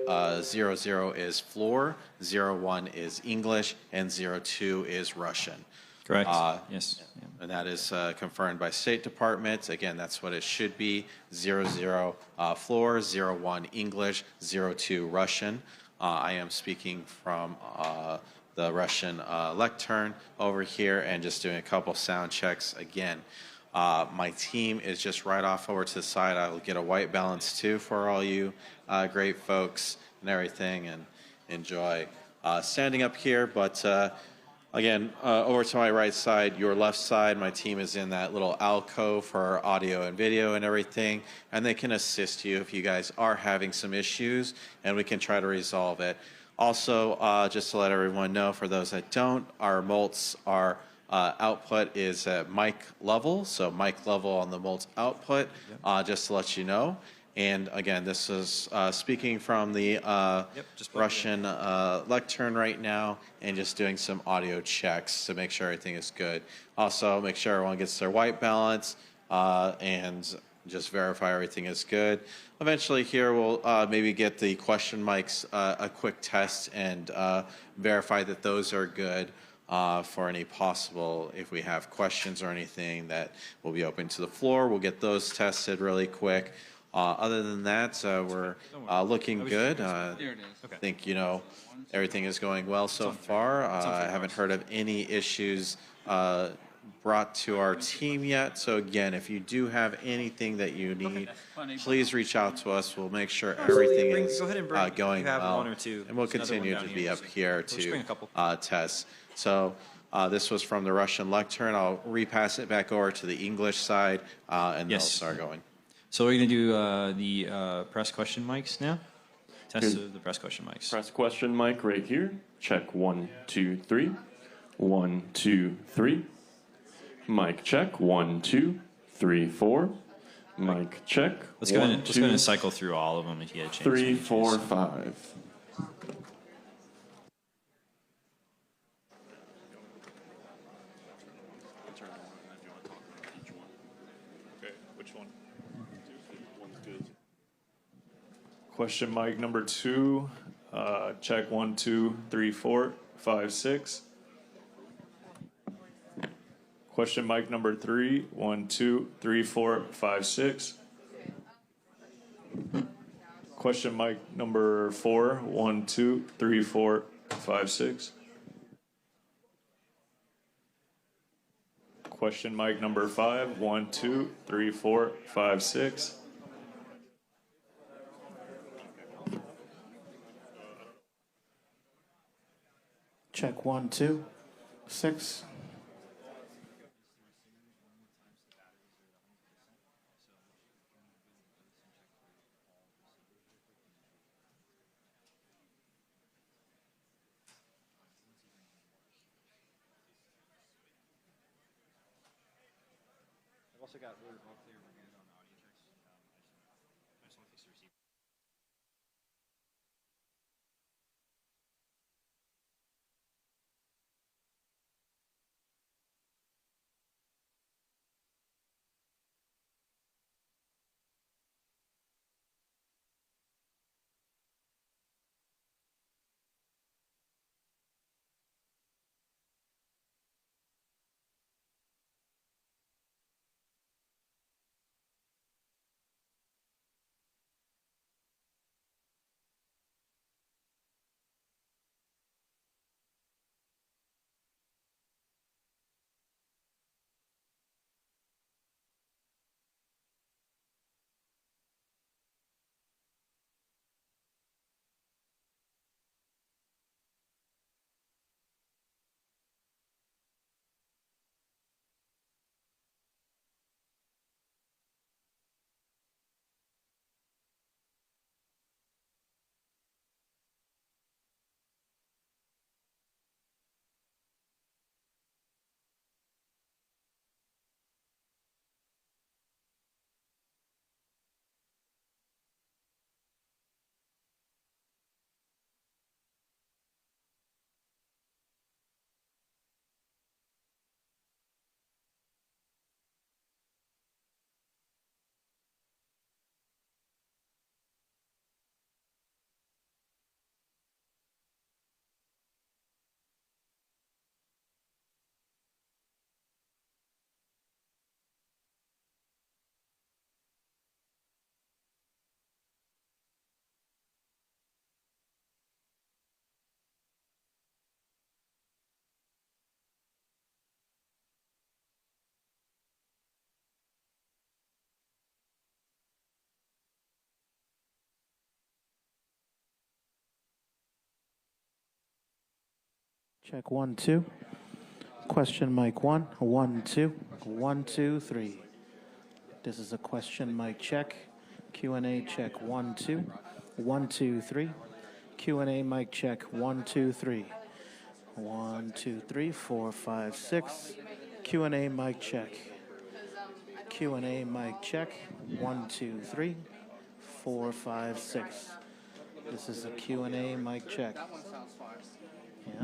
00 is floor, 01 is English, and 02 is Russian. Correct. Yes. And that is confirmed by State Department. Again, that's what it should be. 00 floor, 01 English, 02 Russian. I am speaking from the Russian lectern over here and just doing a couple sound checks again. My team is just right off over to the side. I'll get a white balance too for all you great folks and everything, and enjoy standing up here. But again, over to my right side, your left side, my team is in that little alcove for audio and video and everything, and they can assist you if you guys are having some issues, and we can try to resolve it. Also, just to let everyone know, for those that don't, our mults are output is at mic level, so mic level on the mults output, just to let you know. And again, this is speaking from the Russian lectern right now, and just doing some audio checks to make sure everything is good. Also, make sure everyone gets their white balance, and just verify everything is good. Eventually here we'll maybe get the question mics a quick test and verify that those are good. For any possible, if we have questions or anything that will be open to the floor, we'll get those tested really quick. Other than that, we're looking good. I think, everything is going well so far. I haven't heard of any issues brought to our team yet. So again, if you do have anything that you need, please reach out to us. We'll make sure everything is going well. And we'll continue to be up here to test. So this was from the Russian lectern. I'll repass it back over to the English side, and they'll start going. So we're going to do the press question mics now. Test of the press question mics. Press question mic right here. Check 1, 2, 3. 1, 2, 3. Mic check 1, 2, 3, 4. Mic check. Let's go ahead and cycle through all of them if you had a chance. 3, 4, 5. Question mic number 2, check 1, 2, 3, 4, 5, 6. Question mic number 3, 1, 2, 3, 4, 5, 6. Question mic number 4, 1, 2, 3, 4, 5, 6. Question mic number 5, 1, 2, 3, 4, 5, 6. Check 1, 2, 6. I've also got we're all clear. We're good on the audio checks. I just want to fix the receiver. Check 1, 2. Question mic 1, 1, 2, 1, 2, 3. This is a question mic check. Q&A check 1, 2, 1, 2, 3. Q&A mic check 1, 2, 3. 1, 2, 3, 4, 5, 6. Q&A mic check. Q&A mic check 1, 2, 3, 4, 5, 6. This is a Q&A mic check. Yeah.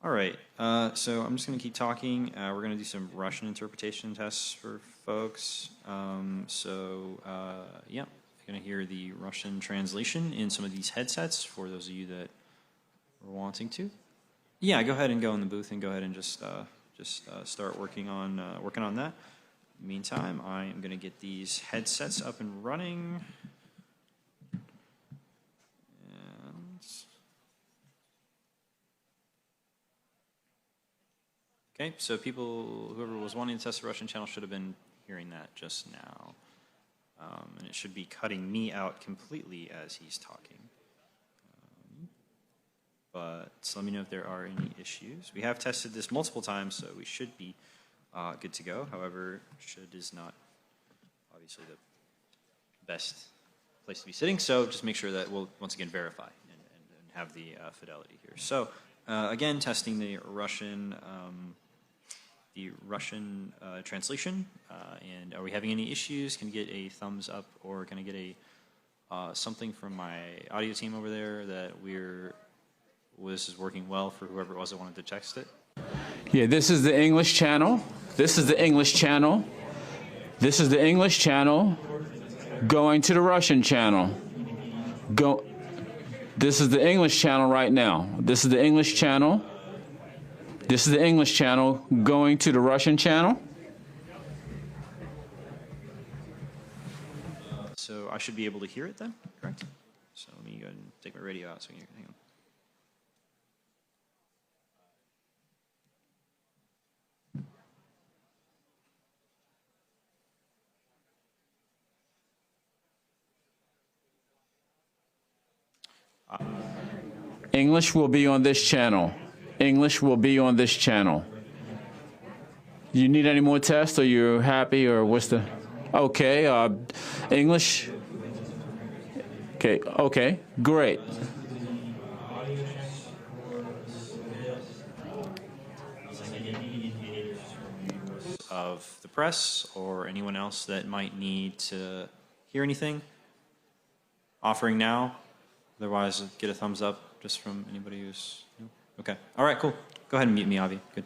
All right, so I'm just going to keep talking. We're going to do some Russian interpretation tests for folks. Yeah, you're going to hear the Russian translation in some of these headsets for those of you that are wanting to. Yeah, go ahead and go in the booth and go ahead and just start working on that. Meantime, I am going to get these headsets up and running. Okay, so whoever was wanting to test the Russian channel should have been hearing that just now. And it should be cutting me out completely as he's talking. But let me know if there are any issues. We have tested this multiple times, so we should be good to go. However, should is not obviously the best place to be sitting, so just make sure that we'll once again verify and have the fidelity here. So again, testing the Russian translation. And are we having any issues? Can I get a thumbs up, or can I get a something from my audio team over there that this is working well for whoever it was that wanted to text it? Yeah, this is the English channel. This is the English channel. This is the English channel going to the Russian channel. Go. This is the English channel right now. This is the English channel. This is the English channel going to the Russian channel. So I should be able to hear it then, correct? So let me go ahead and take my radio out so you can hang on. English will be on this channel. English will be on this channel. You need any more tests, or you're happy, or what's the? Okay, English. Okay, great. Of the press or anyone else that might need to hear anything, offering now. Otherwise, get a thumbs up just from anybody who's new. Okay. All right, cool. Go ahead and mute me, Avi. Good.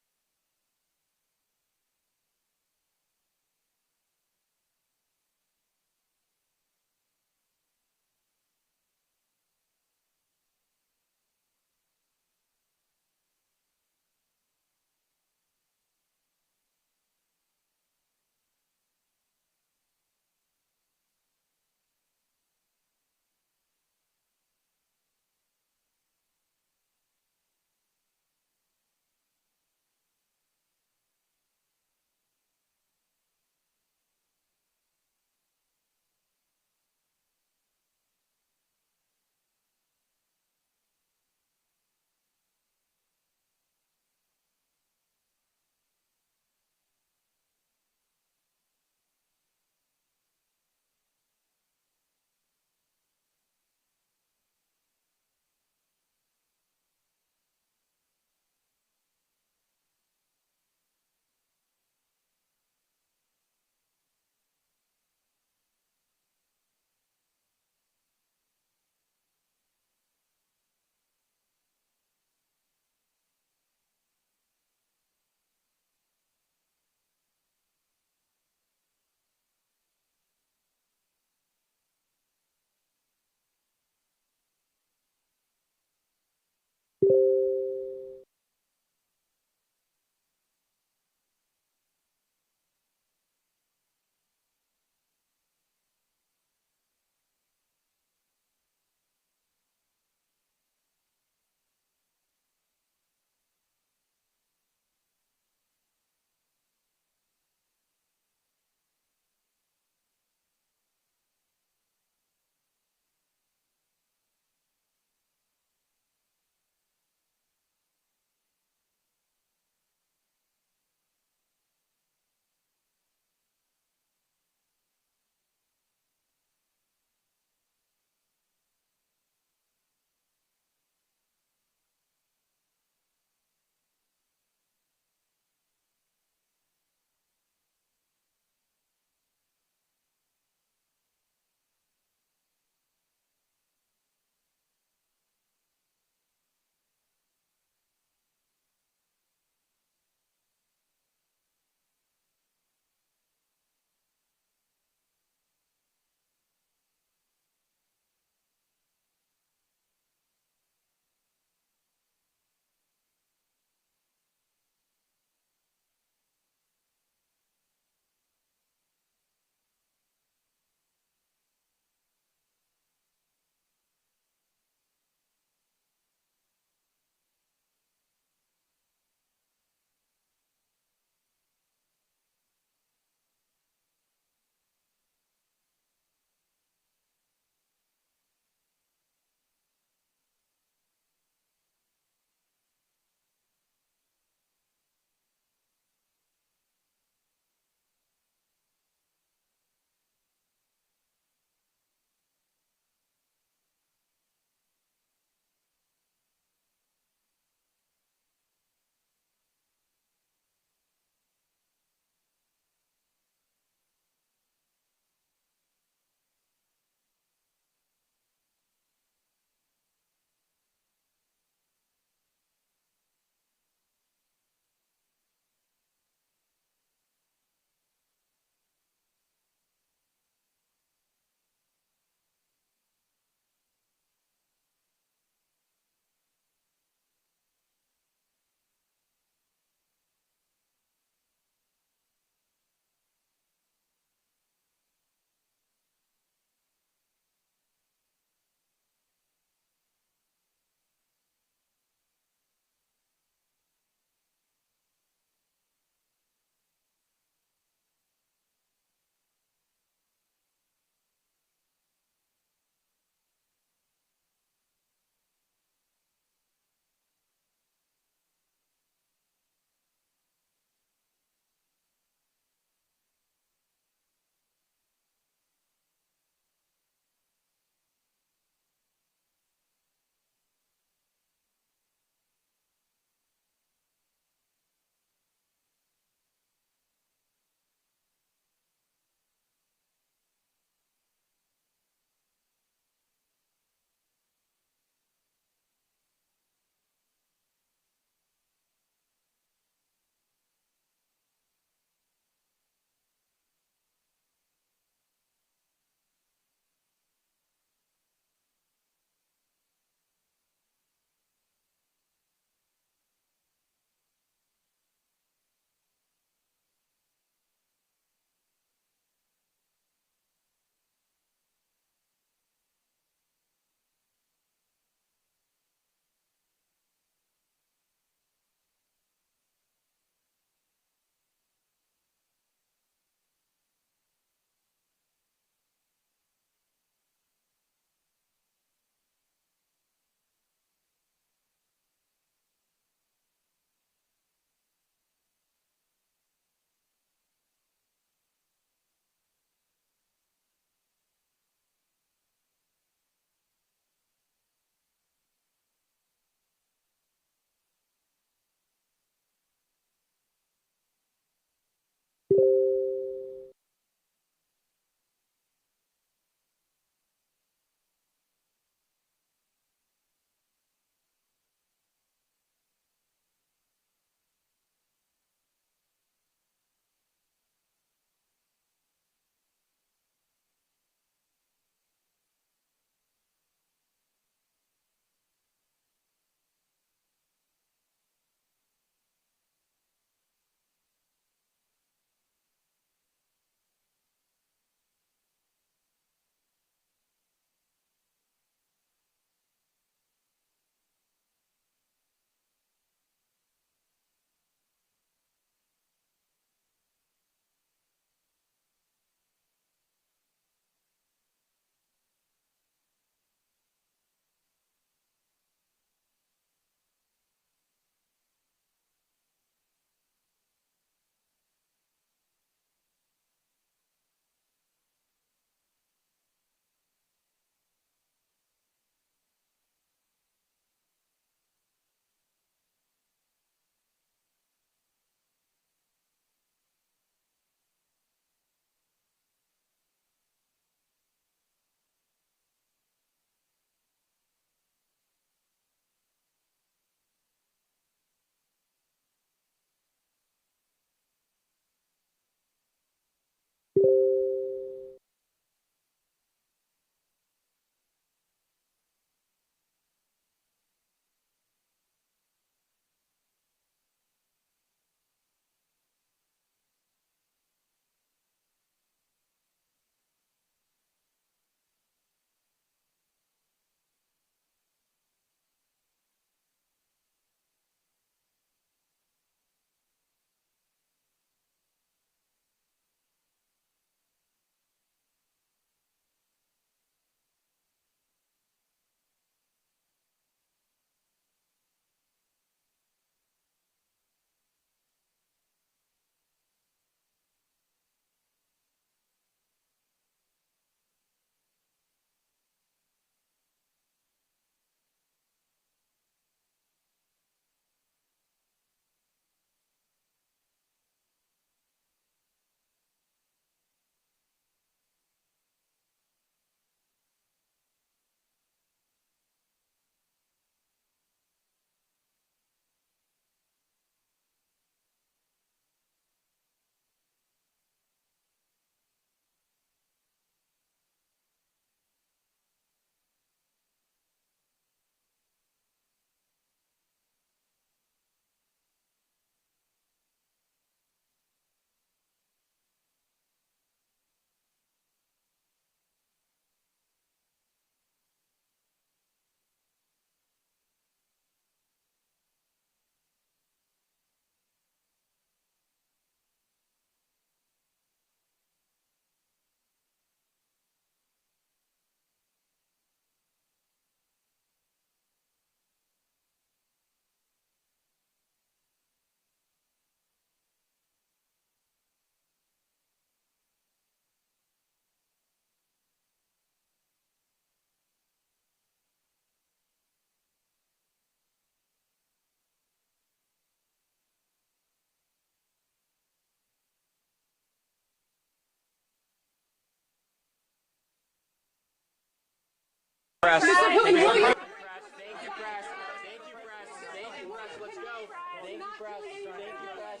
press. Mr. Putin, who are you? Thank you, press. Thank you, press. Thank you, press. Let's go. Thank you, press. Thank you, press.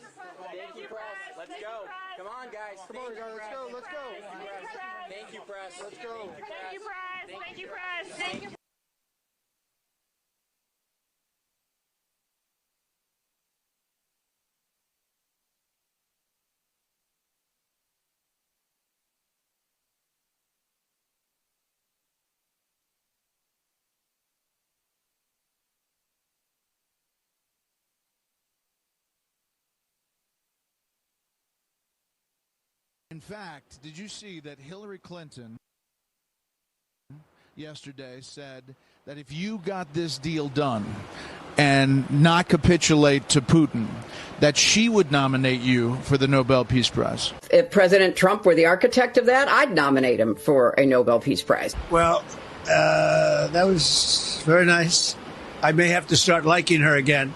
Thank you, press. Let's go. Come on, guys. Come on, guys. Let's go. Let's go. Thank you, press. Let's go. Thank you, press. Thank you, press. Thank you. In fact, did you see that Hillary Clinton yesterday said that if you got this deal done and not capitulate to Putin, that she would nominate you for the Nobel Peace Prize? If President Trump were the architect of that, I'd nominate him for a Nobel Peace Prize. Well, that was very nice. I may have to start liking her again.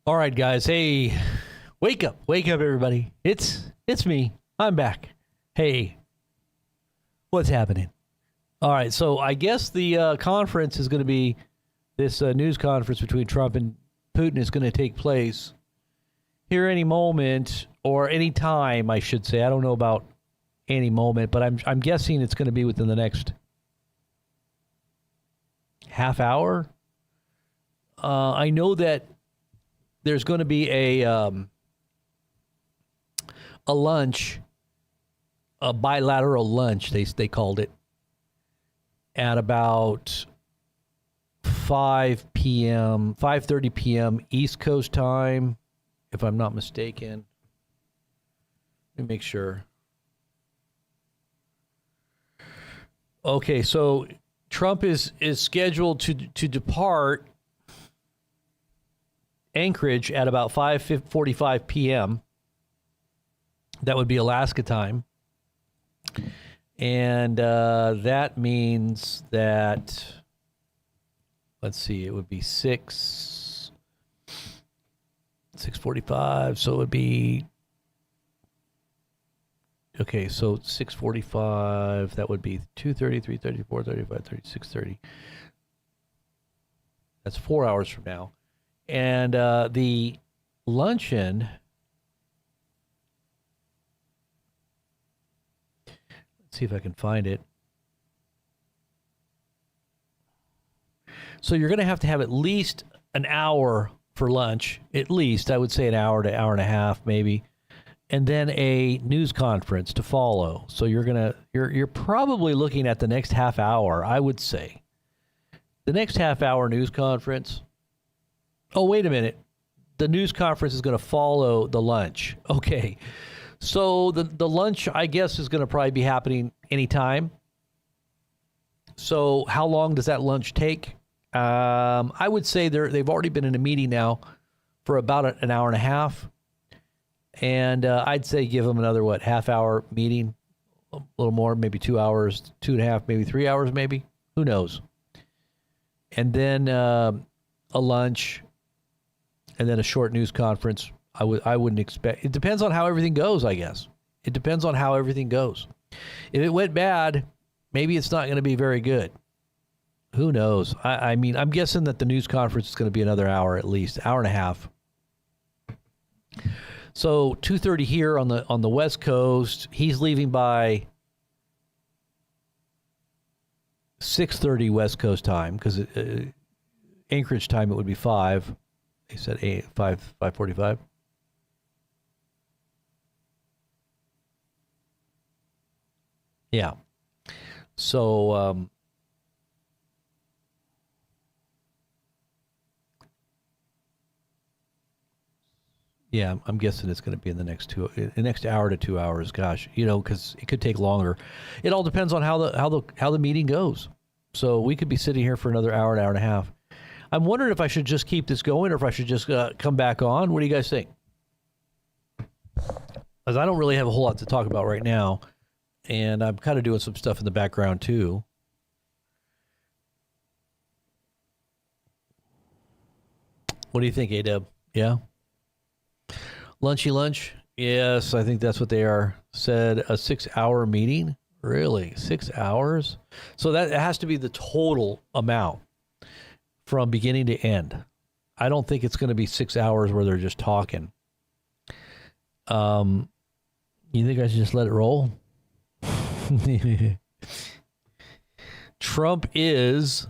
All right, guys. Hey, wake up, everybody. It's me. I'm back. Hey, what's happening? All right, so I guess the conference is going to be this news conference between Trump and Putin is going to take place here any moment or any time, I should say. I don't know about any moment, but I'm guessing it's going to be within the next half hour. I know that there's going to be a lunch, a bilateral lunch, they called it, at about 5:30 p.m. East Coast time, if I'm not mistaken. Let me make sure. Okay, so Trump is scheduled to depart Anchorage at about 5:45 p.m. That would be Alaska time. And that means that, let's see, it would be 6:45. So it would be, okay, so 6:45, that would be 2:30, 3:30, 4:30, 5:30, 6:30. That's 4 hours from now. And the luncheon, let's see if I can find it. So you're going to have at least an hour for lunch, at least, I would say an hour to hour and a half maybe, and then a news conference to follow. So you're probably looking at the next half hour, I would say. The next half hour news conference. Oh, wait a minute. The news conference is going to follow the lunch. Okay. So the lunch, I guess, is going to probably be happening anytime. So how long does that lunch take? I would say they've already been in a meeting now for about an hour and a half. And I'd say give them another, half-hour meeting, a little more, maybe 2 hours, 2.5, maybe 3 hours, maybe. Who knows? And then a lunch, and then a short news conference. I wouldn't expect. It depends on how everything goes, I guess. It depends on how everything goes. If it went bad, maybe it's not going to be very good. Who knows? I mean, I'm guessing that the news conference is going to be another hour at least, hour and a half. So 2:30 here on the West Coast. He's leaving by 6:30 West Coast time, because Anchorage time it would be 5. They said 5:45. Yeah. So yeah, I'm guessing it's going to be in the next hour to 2 hours. Gosh, because it could take longer. It all depends on how the meeting goes. So we could be sitting here for another hour, an hour and a half. I'm wondering if I should just keep this going or if I should just come back on. What do you guys think? Because I don't really have a whole lot to talk about right now, and I'm kind of doing some stuff in the background too. What do you think, A-Dub? Yeah? Lunchy lunch? Yes, I think that's what they are. Said a 6-hour meeting? Really? 6 hours? So that has to be the total amount from beginning to end. I don't think it's going to be 6 hours where they're just talking. You think I should just let it roll? Trump is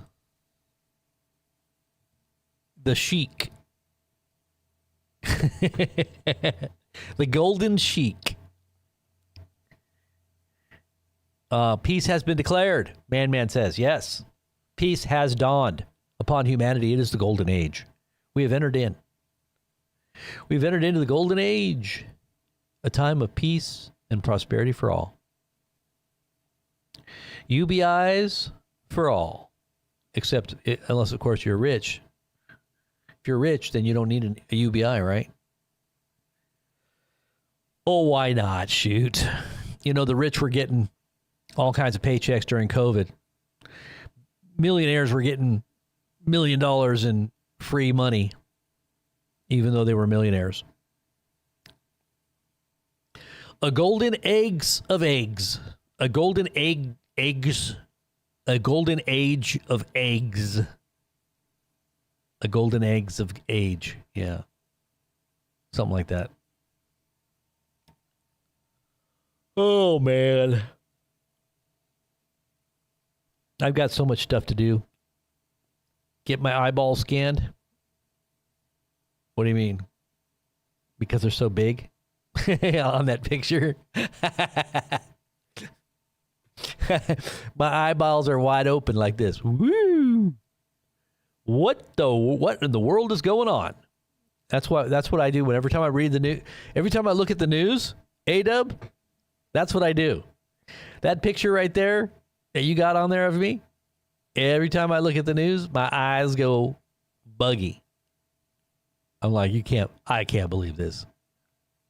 the sheik. The golden sheik. Peace has been declared, Man says. Yes, peace has dawned upon humanity. It is the golden age. We have entered in. We've entered into the golden age, a time of peace and prosperity for all. UBIs for all, except unless, of course, you're rich. If you're rich, then you don't need a UBI, right? Oh, why not? Shoot. The rich were getting all kinds of paychecks during COVID. Millionaires were getting $1 million in free money. even though they were millionaires. A golden eggs of eggs. A golden eggs. A golden age of eggs. A golden eggs of age. Yeah. Something like that. Oh, man. I've got so much stuff to do. Get my eyeballs scanned? What do you mean? Because they're so big? On that picture? My eyeballs are wide open like this. Woo! What in the world is going on? That's what I do whenever time I read the news. Every time I look at the news, A-Dub, that's what I do. That picture right there that you got on there of me, every time I look at the news, my eyes go buggy. I'm like, I can't believe this.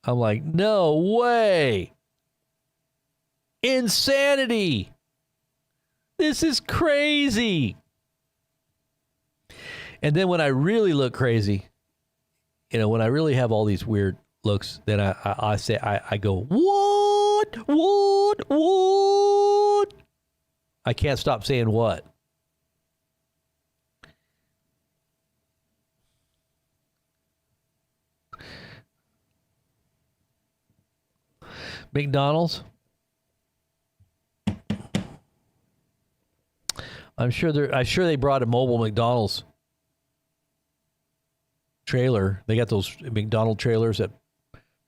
I'm like, no way. Insanity. This is crazy. And then when I really look crazy, when I really have all these weird looks, then I go, what? I can't stop saying what. McDonald's. I'm sure they brought a mobile McDonald's trailer. They got those McDonald trailers that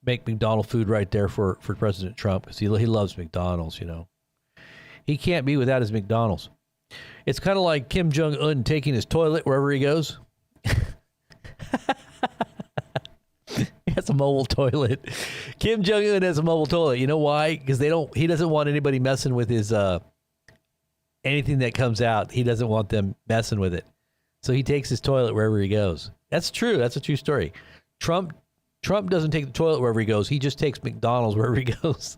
make McDonald food right there for President Trump, because he loves McDonald's, He can't be without his McDonald's. It's kind of like Kim Jong-un taking his toilet wherever he goes. He has a mobile toilet. Kim Jong-un has a mobile toilet. You know why? Because he doesn't want anybody messing with his anything that comes out. He doesn't want them messing with it. So he takes his toilet wherever he goes. That's true. That's a true story. Trump doesn't take the toilet wherever he goes. He just takes McDonald's wherever he goes.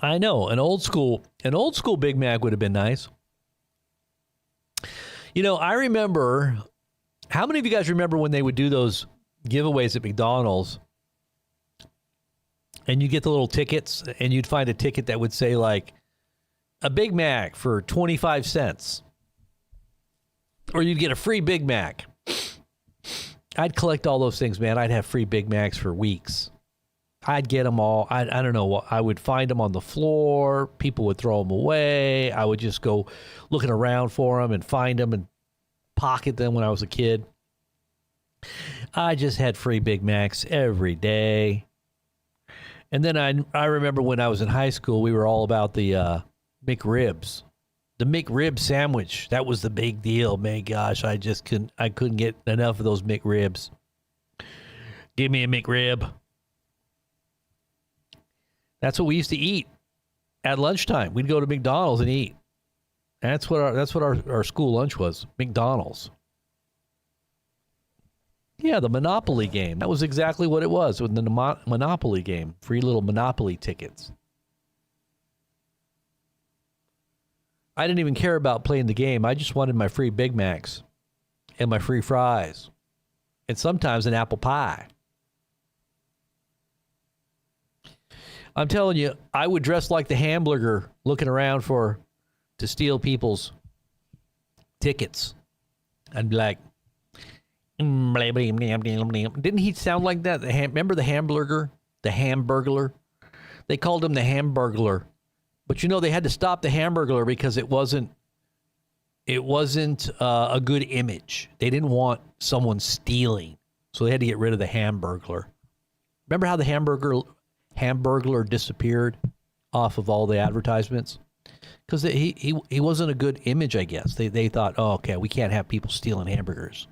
I know, an old school Big Mac would have been nice. I remember, how many of you guys remember when they would do those giveaways at McDonald's and you get the little tickets and you'd find a ticket that would say like a Big Mac for 25 cents, or you'd get a free Big Mac. I'd collect all those things, man. I'd have free Big Macs for weeks. I'd get them all. I don't know. I would find them on the floor. People would throw them away. I would just go looking around for them and find them and pocket them when I was a kid. I just had free Big Macs every day. And then I remember when I was in high school, we were all about the McRibs. The McRib sandwich. That was the big deal. Man, gosh, I couldn't get enough of those McRibs. Give me a McRib. That's what we used to eat at lunchtime. We'd go to McDonald's and eat. That's what our school lunch was, McDonald's. Yeah, the Monopoly game. That was exactly what it was with the Monopoly game. Free little Monopoly tickets. I didn't even care about playing the game. I just wanted my free Big Macs and my free fries and sometimes an apple pie. I'm telling you, I would dress like the hamburger looking around to steal people's tickets. I'd be like, didn't he sound like that? Remember the hamburger? The Hamburglar? They called him the Hamburglar. But they had to stop the Hamburglar because it wasn't a good image. They didn't want someone stealing. So they had to get rid of the Hamburglar. Remember how the Hamburglar disappeared off of all the advertisements? Because he wasn't a good image, I guess. They thought, oh, okay, we can't have people stealing hamburgers.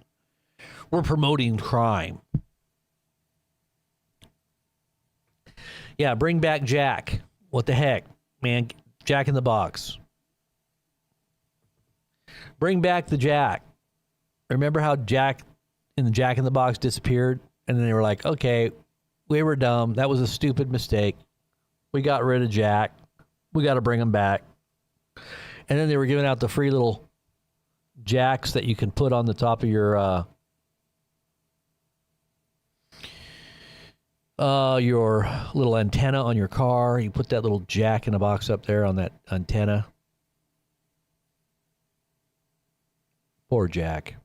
We're promoting crime. Yeah, bring back Jack. What the heck, man? Jack in the Box. Bring back the Jack. Remember how Jack in the Box disappeared And then they were like, okay, we were dumb. That was a stupid mistake. We got rid of Jack. We got to bring him back. And then they were giving out the free little jacks that you can put on the top of your little antenna on your car. You put that little jack in a box up there on that antenna. Poor Jack.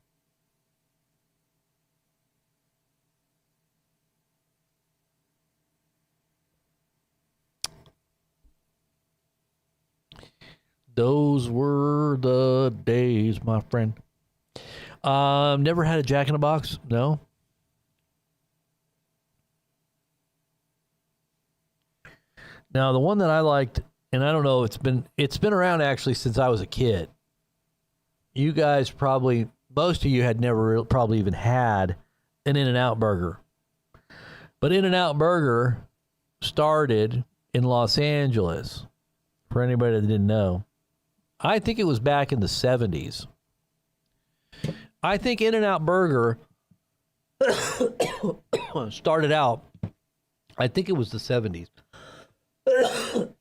Those were the days, my friend. Never had a Jack in a Box? No. Now, the one that I liked, and I don't know, it's been around actually since I was a kid. You guys probably, most of you had never probably even had an In-N-Out burger. But In-N-Out burger started in Los Angeles, for anybody that didn't know. I think it was back in the 70s. I think In-N-Out burger started out, I think it was the 70s. Let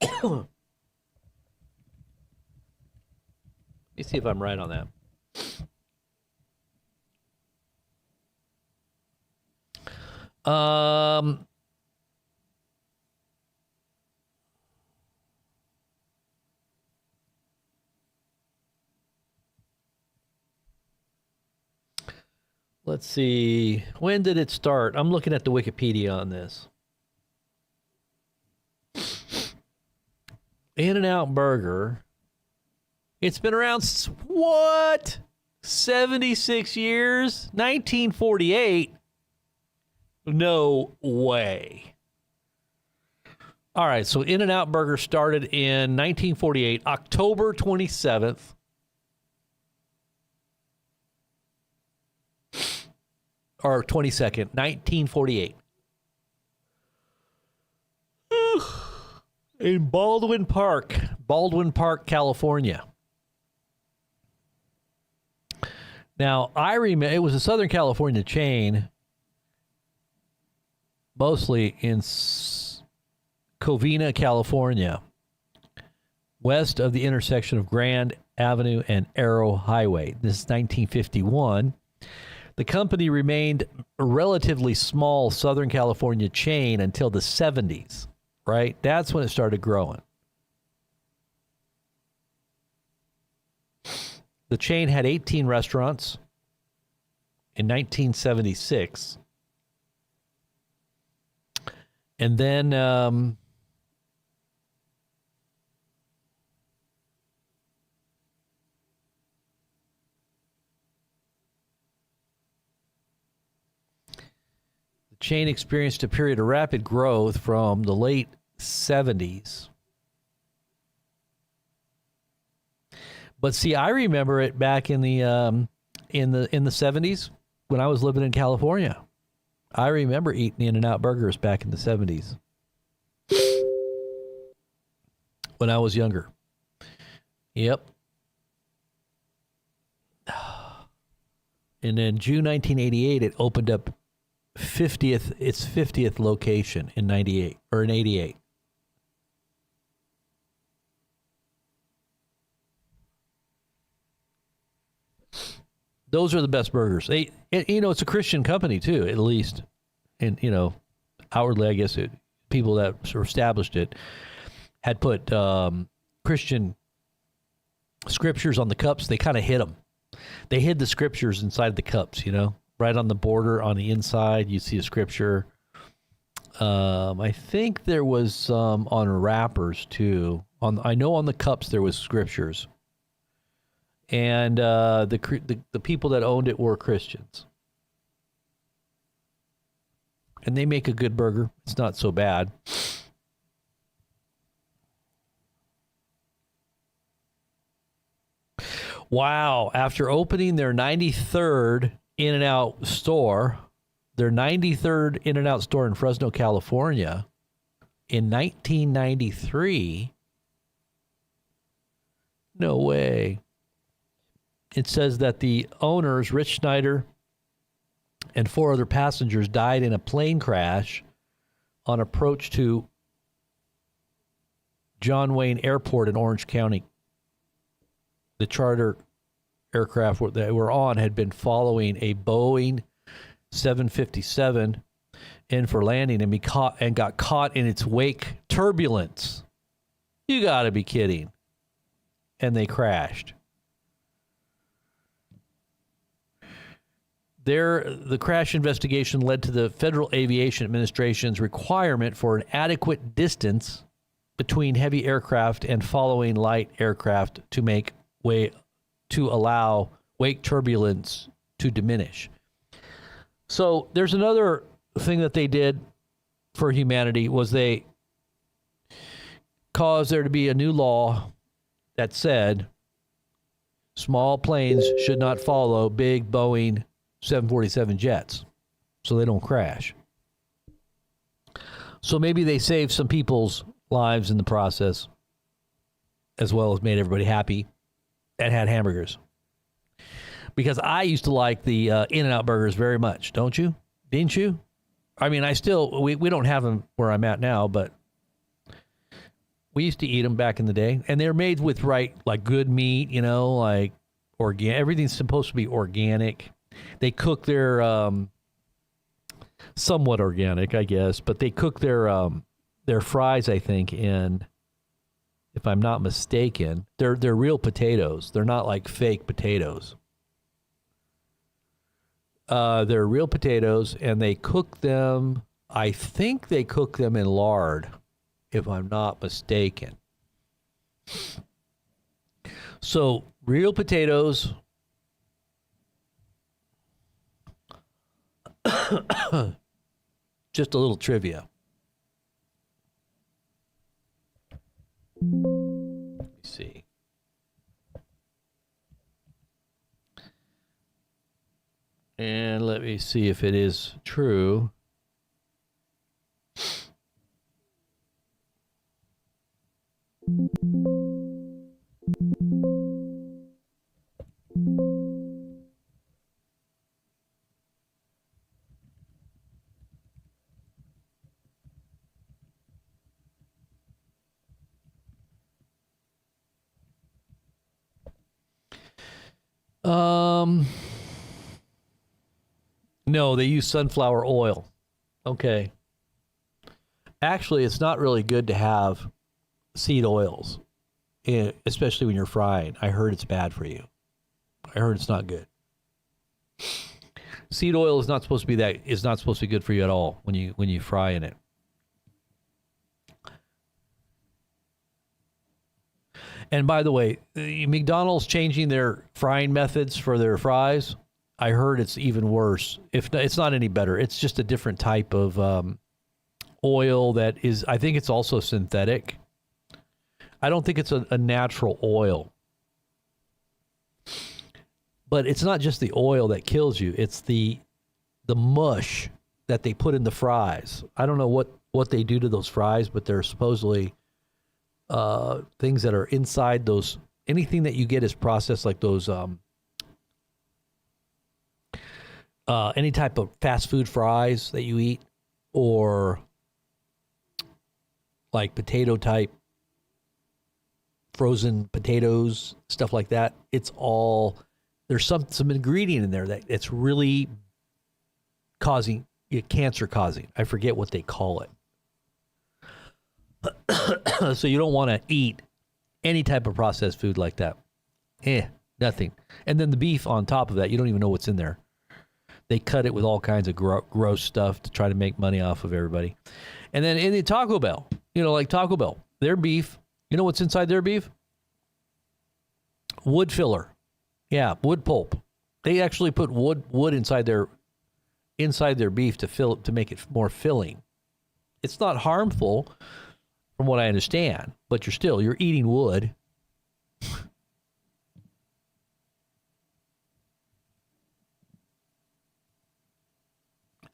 me see if I'm right on that. Let's see. When did it start? I'm looking at the Wikipedia on this. In-N-Out burger. It's been around, what? 76 years? 1948? No way. All right, so In-N-Out burger started in 1948, October 27th. Or 22nd, 1948. In Baldwin Park, California. Now, I remember it was a Southern California chain, mostly in Covina, California, west of the intersection of Grand Avenue and Arrow Highway. This is 1951. The company remained a relatively small Southern California chain until the 70s, right? That's when it started growing. The chain had 18 restaurants in 1976. And then the chain experienced a period of rapid growth from the late 70s. But see, I remember it back in the 70s when I was living in California. I remember eating In-N-Out burgers back in the 70s when I was younger. Yep. And then June 1988, it opened up its 50th location in 98 or in 88. Those are the best burgers. It's a Christian company too, at least, and outwardly, I guess people that sort of established it had put Christian scriptures on the cups. They kind of hid them. They hid the scriptures inside the cups. Right on the border, on the inside, you see a scripture. I think there was some on wrappers too. I know on the cups there was scriptures. And the people that owned it were Christians. And they make a good burger. It's not so bad. Wow. After opening their 93rd In-N-Out store, their 93rd In-N-Out store in Fresno, California, in 1993, no way. It says that the owners, Rich Schneider and 4 other passengers died in a plane crash on approach to John Wayne Airport in Orange County. The charter aircraft that they were on had been following a Boeing 757 in for landing and got caught in its wake turbulence. You got to be kidding. And they crashed. The crash investigation led to the Federal Aviation Administration's requirement for an adequate distance between heavy aircraft and following light aircraft to allow wake turbulence to diminish. So there's another thing that they did for humanity was they caused there to be a new law that said small planes should not follow big Boeing 747 jets so they don't crash. So maybe they saved some people's lives in the process, as well as made everybody happy and had hamburgers. Because I used to like the In-N-Out burgers very much, don't you? Didn't you? I mean, we don't have them where I'm at now, but we used to eat them back in the day. And they're made with like good meat, like organic. Everything's supposed to be organic. They cook their, somewhat organic, I guess, but they cook their fries, I think, in, if I'm not mistaken, they're real potatoes. They're not like fake potatoes. They're real potatoes, and they cook them, I think they cook them in lard, if I'm not mistaken. So, real potatoes. Just a little trivia. Let me see. And let me see if it is true. No, they use sunflower oil. Okay. Actually, it's not really good to have seed oils, especially when you're frying. I heard it's bad for you. I heard it's not good. Seed oil is not supposed to be good for you at all when you fry in it. And by the way, McDonald's changing their frying methods for their fries. I heard it's even worse. If it's not any better, it's just a different type of oil that is, I think it's also synthetic. I don't think it's a natural oil. But it's not just the oil that kills you. It's the mush that they put in the fries. I don't know what they do to those fries, but they're supposedly things that are inside those. Anything that you get is processed, like those any type of fast food fries that you eat, or like potato type frozen potatoes, stuff like that. It's all, there's some ingredient in there that it's really cancer causing. I forget what they call it. So you don't want to eat any type of processed food like that. Nothing. And then the beef on top of that, you don't even know what's in there. They cut it with all kinds of gross stuff to try to make money off of everybody. And then in the Taco Bell, like Taco Bell, their beef, you know what's inside their beef? Wood filler. Yeah, wood pulp. They actually put wood inside their beef to make it more filling. It's not harmful from what I understand, but you're eating wood.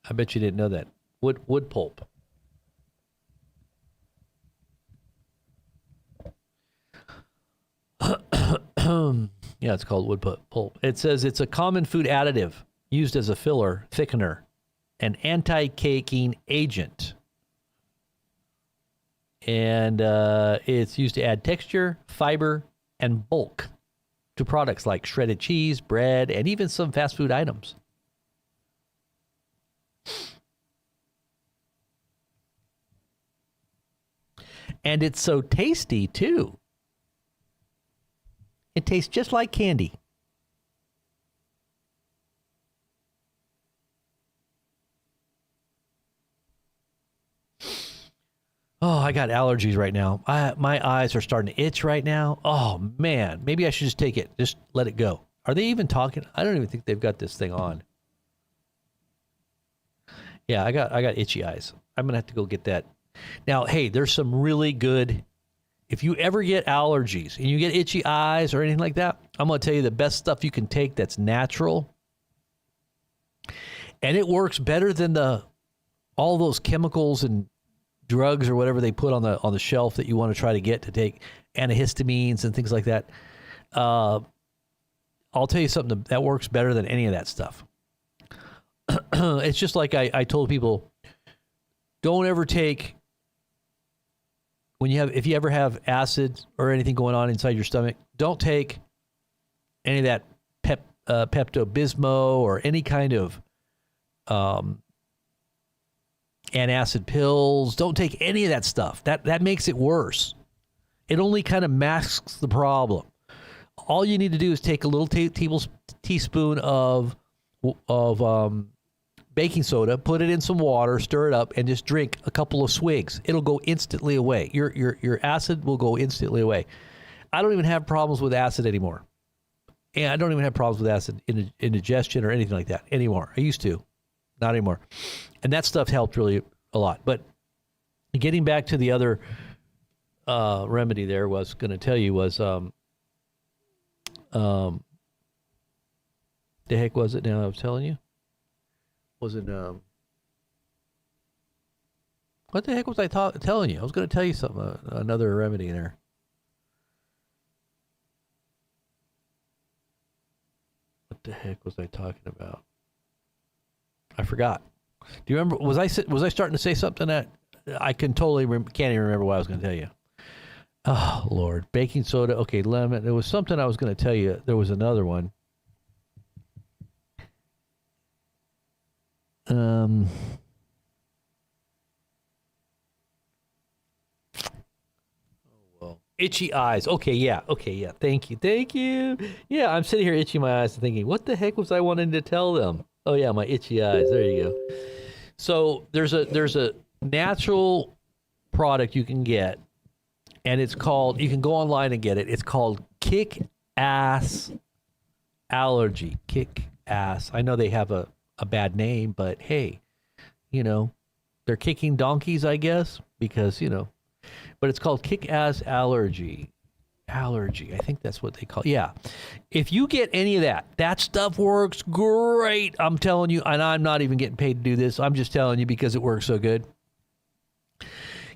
I bet you didn't know that. Wood pulp. Yeah, it's called wood pulp. It says it's a common food additive used as a filler, thickener, an anti-caking agent. And it's used to add texture, fiber, and bulk to products like shredded cheese, bread, and even some fast food items. And it's so tasty, too. It tastes just like candy. Oh, I got allergies right now. My eyes are starting to itch right now. Oh, man. Maybe I should just take it. Just let it go. Are they even talking? I don't even think they've got this thing on. Yeah, I got itchy eyes. I'm going to have to go get that. Now, hey, there's some really good... If you ever get allergies and you get itchy eyes or anything like that, I'm going to tell you the best stuff you can take that's natural. And it works better than all those chemicals and drugs or whatever they put on the shelf that you want to try to get to take, antihistamines and things like that. I'll tell you something that works better than any of that stuff. It's just like I told people, don't ever take, if you ever have acid or anything going on inside your stomach, don't take any of that Pepto-Bismol or any kind of antacid pills. Don't take any of that stuff. That makes it worse. It only kind of masks the problem. All you need to do is take a little teaspoon of baking soda, put it in some water, stir it up, and just drink a couple of swigs. It'll go instantly away. Your acid will go instantly away. I don't even have problems with acid anymore. And I don't even have problems with acid indigestion or anything like that anymore. I used to. Not anymore. And that stuff helped really a lot. But getting back to the other remedy there was going to tell you was, the heck was it now I was telling you? Was it, what the heck was I telling you? I was going to tell you something, another remedy there. What the heck was I talking about? I forgot. Do you remember? Was I starting to say something that I can totally can't even remember what I was going to tell you? Oh Lord, baking soda. Okay, lemon. There was something I was going to tell you. There was another one. Itchy eyes. Okay, yeah. Thank you. Yeah, I'm sitting here itching my eyes and thinking, what the heck was I wanting to tell them? Oh yeah, my itchy eyes. There you go. So there's a natural product you can get, and it's called, you can go online and get it. It's called Kick Ass Allergy. Kick Ass. I know they have a bad name, but hey, they're kicking donkeys, I guess, because, but it's called Kick Ass Allergy. I think that's what they call it. Yeah. If you get any of that stuff works great. I'm telling you, and I'm not even getting paid to do this. I'm just telling you because it works so good.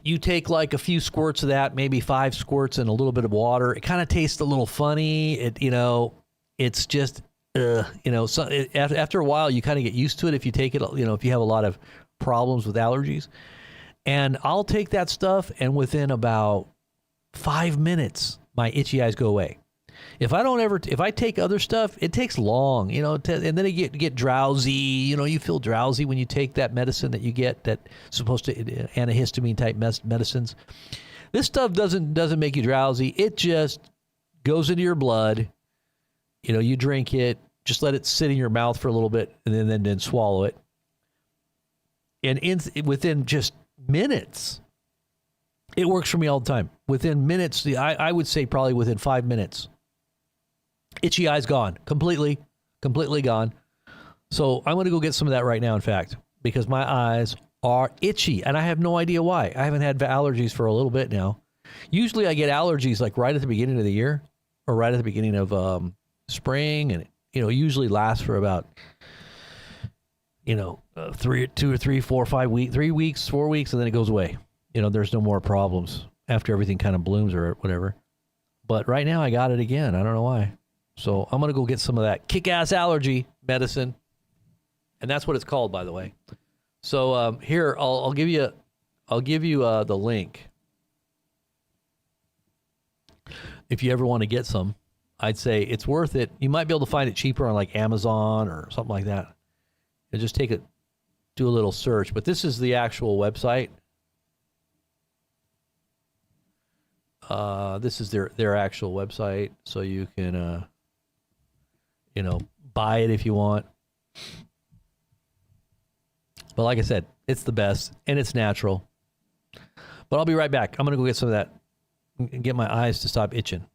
You take like a few squirts of that, maybe 5 squirts and a little bit of water. It kind of tastes a little funny. It's just, after a while, you kind of get used to it if you take it, if you have a lot of problems with allergies. And I'll take that stuff, and within about 5 minutes, my itchy eyes go away. If I take other stuff, it takes long, and then you get drowsy. You feel drowsy when you take that medicine that you get that's supposed to antihistamine type medicines. This stuff doesn't make you drowsy. It just goes into your blood. You drink it, just let it sit in your mouth for a little bit, and then swallow it. And within just minutes, it works for me all the time. Within minutes, I would say probably within 5 minutes, itchy eyes gone, completely gone. So I'm going to go get some of that right now, in fact, because my eyes are itchy, and I have no idea why. I haven't had allergies for a little bit now. Usually I get allergies like right at the beginning of the year or right at the beginning of spring, and usually lasts for about 2 or 3, 4, 5 weeks, 3 weeks, 4 weeks, and then it goes away. There's no more problems after everything kind of blooms or whatever. But right now I got it again. I don't know why. So I'm going to go get some of that kick-ass allergy medicine. And that's what it's called, by the way. So here, I'll give you the link. If you ever want to get some, I'd say it's worth it. You might be able to find it cheaper on like Amazon or something like that. And just do a little search. But this is the actual website. This is their actual website, so you can buy it if you want. But like I said, it's the best and it's natural. But I'll be right back. I'm gonna go get some of that and get my eyes to stop itching.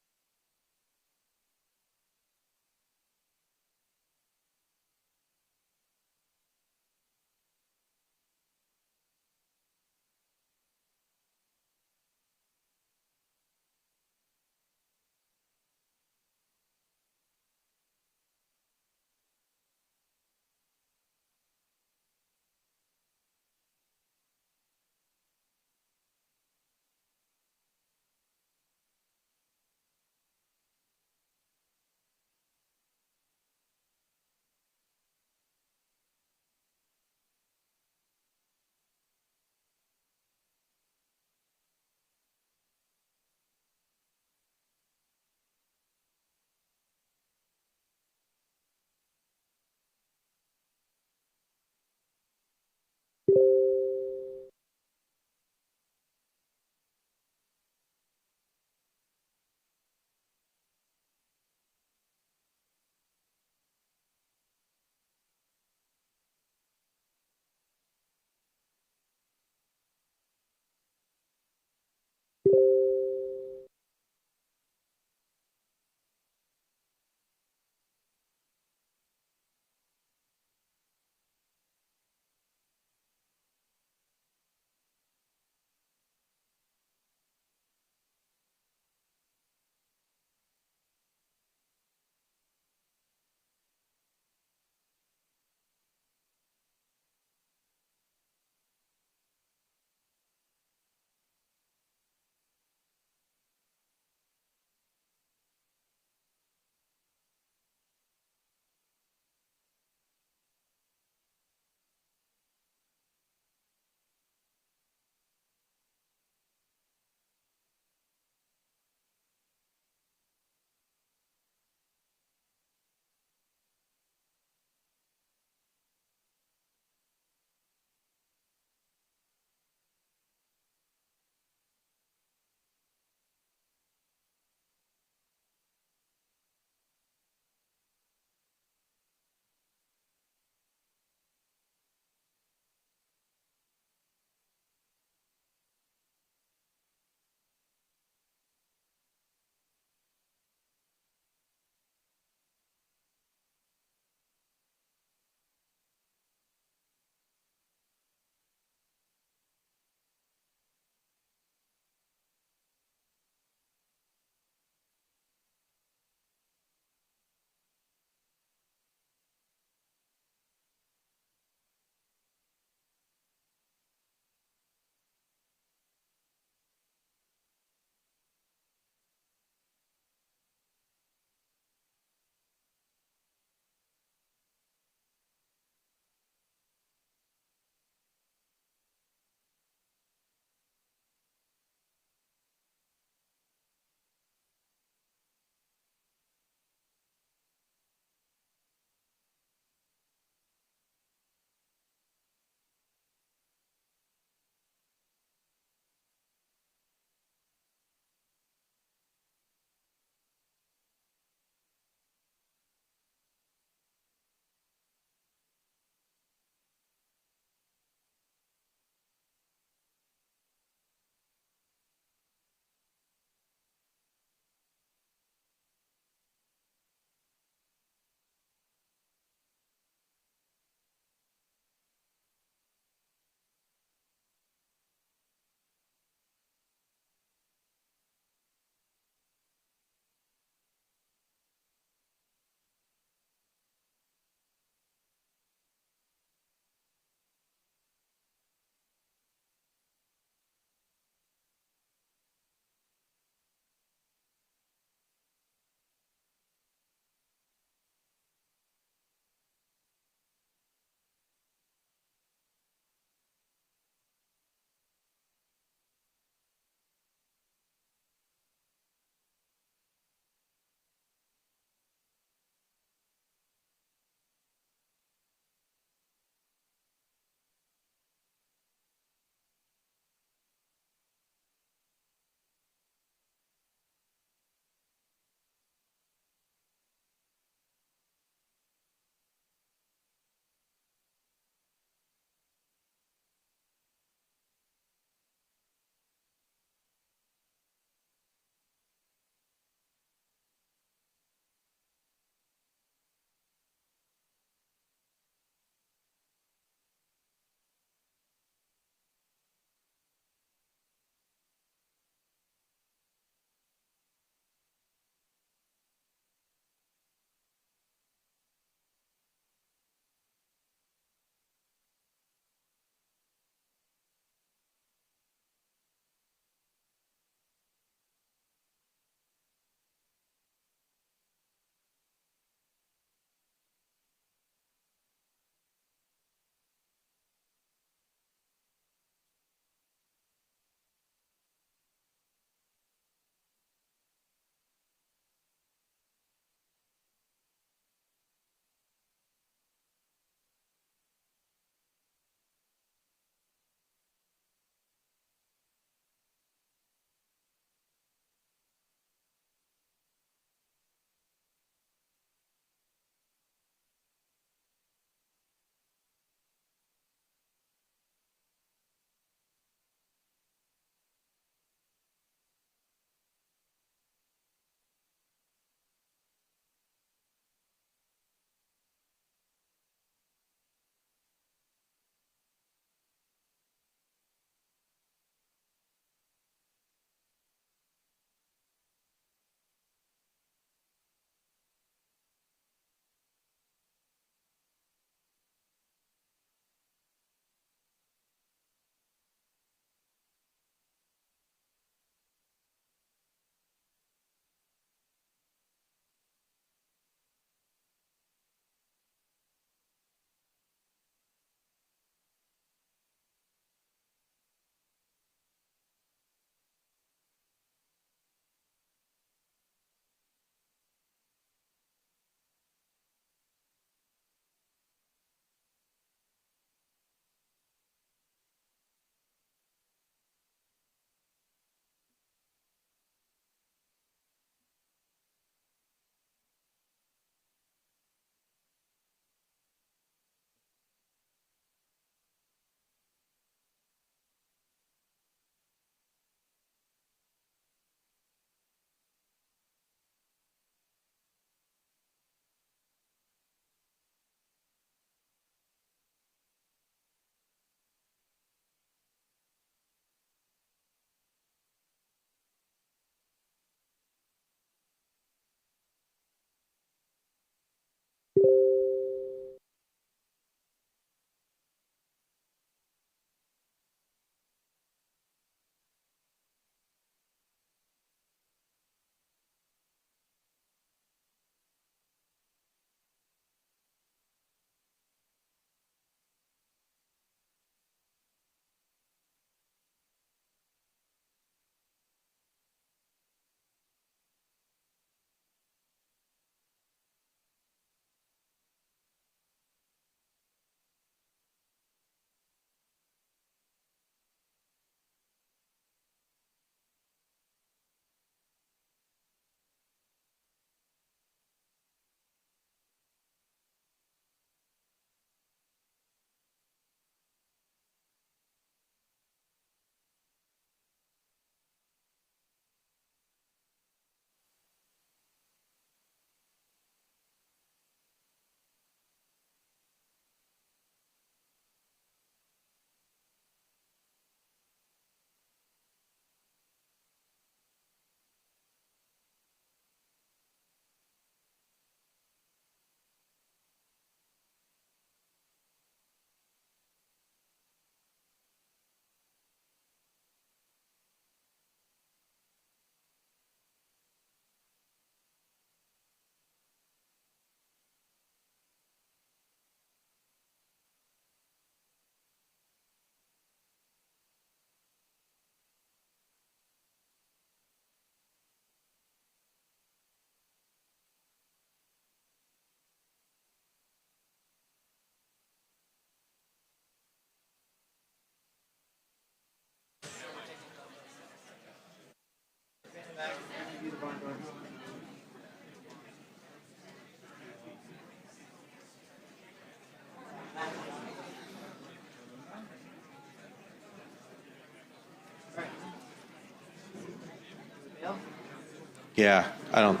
Yeah, I don't.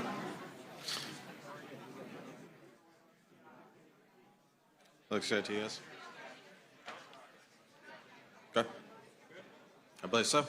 Looks good to you guys. Okay. I believe so.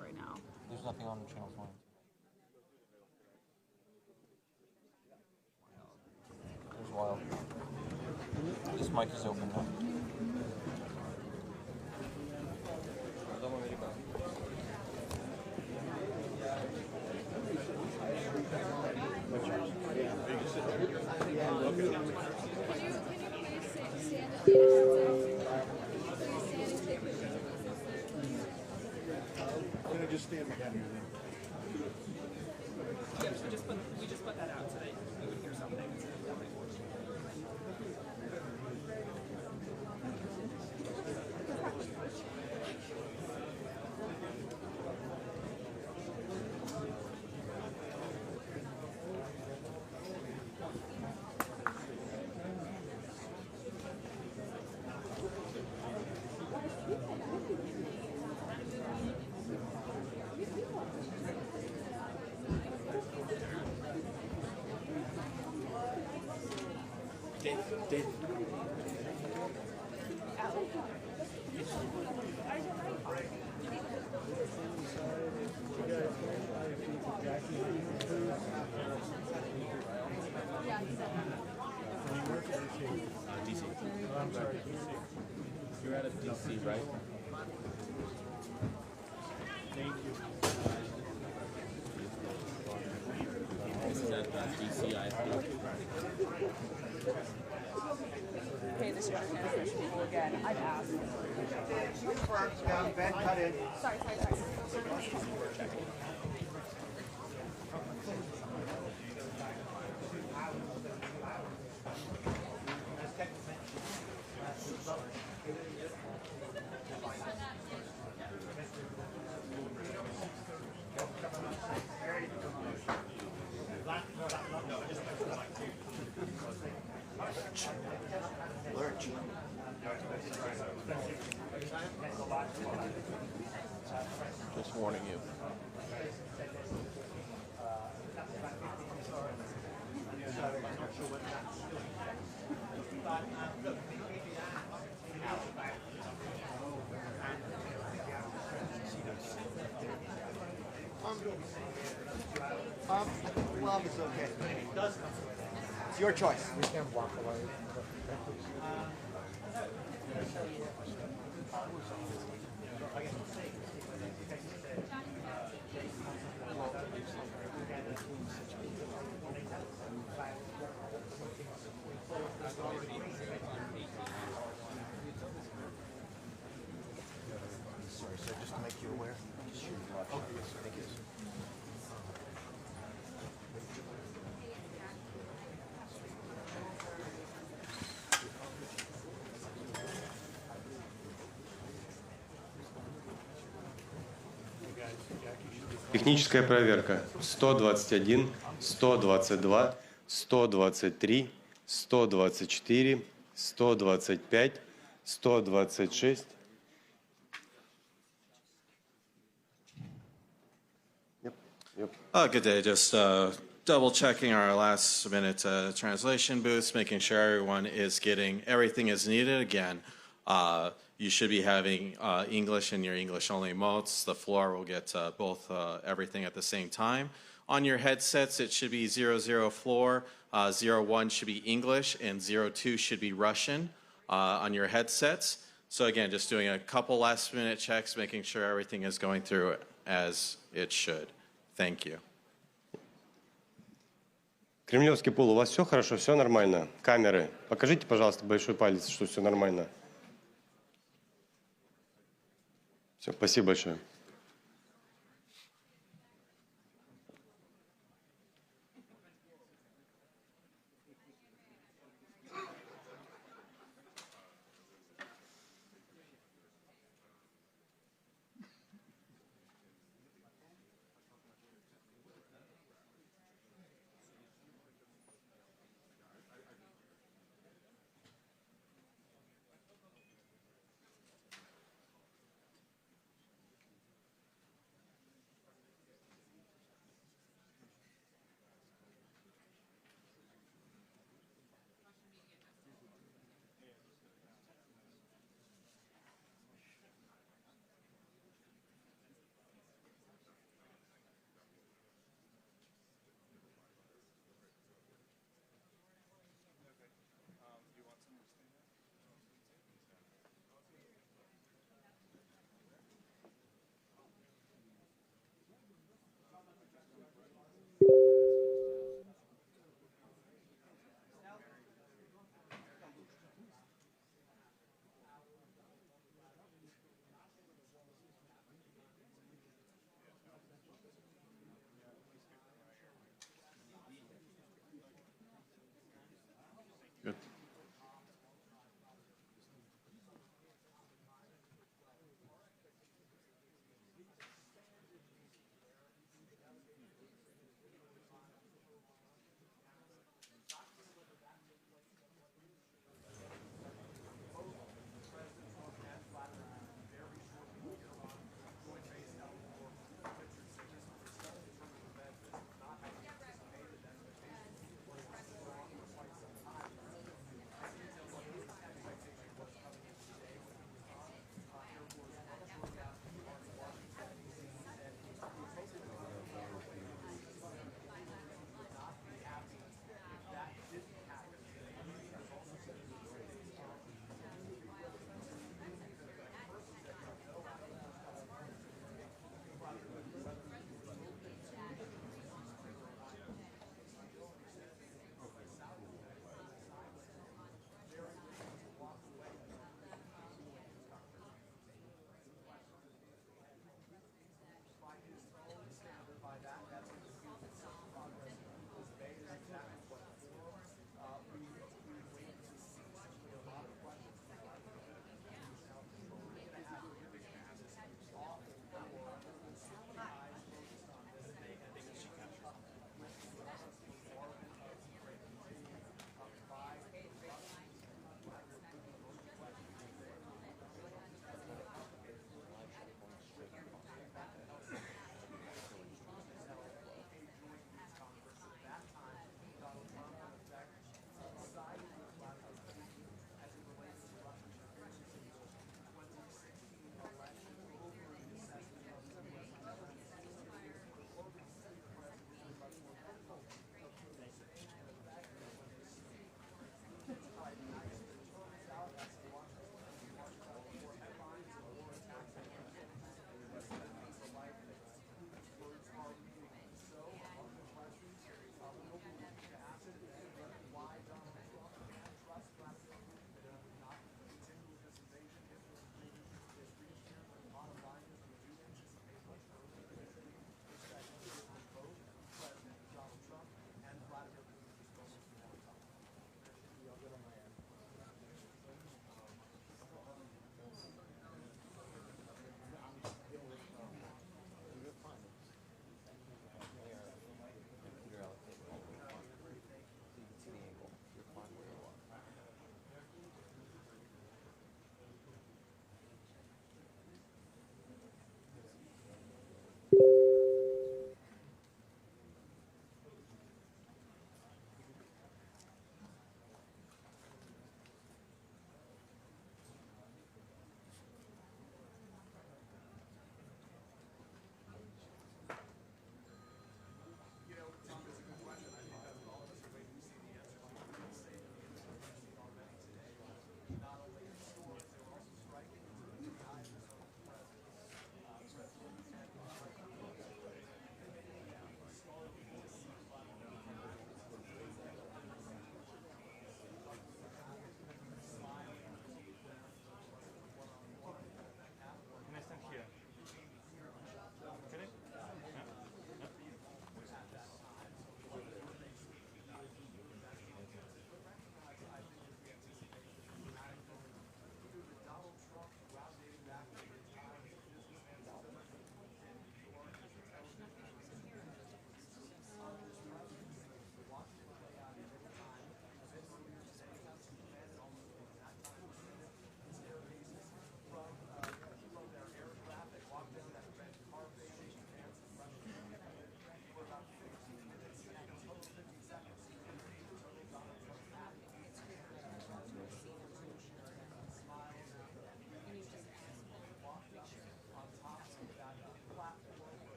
Right now. There's nothing on channel 1. There's wild. This mic is open now. Can I just stand behind you then? Yes, we just put that out so that we would hear something. Dave. DC. I'm sorry, DC. You're out of DC, right? Thank you. This is at DC, I think. Okay, this is your transmission people again. I've asked. Ben, cut in. Sorry. Lurch. Just warning you. Well, it's okay. It's your choice. We can walk away. Sorry, sir, just to make you aware. Oh, thank you. Техническая проверка. 121, 122, 123, 124, 125, 126. Good day. Just double checking our last minute translation booths, making sure everyone is getting everything is needed. Again, you should be having English in your English only modes. The floor will get both everything at the same time. On your headsets, it should be 00 floor, 01 should be English, and 02 should be Russian on your headsets. So again, just doing a couple last minute checks, making sure everything is going through as it should. Thank you. Кремлевский пул, у вас все хорошо, все нормально? Камеры, покажите, пожалуйста, большой палец, что все нормально. Все, спасибо большое.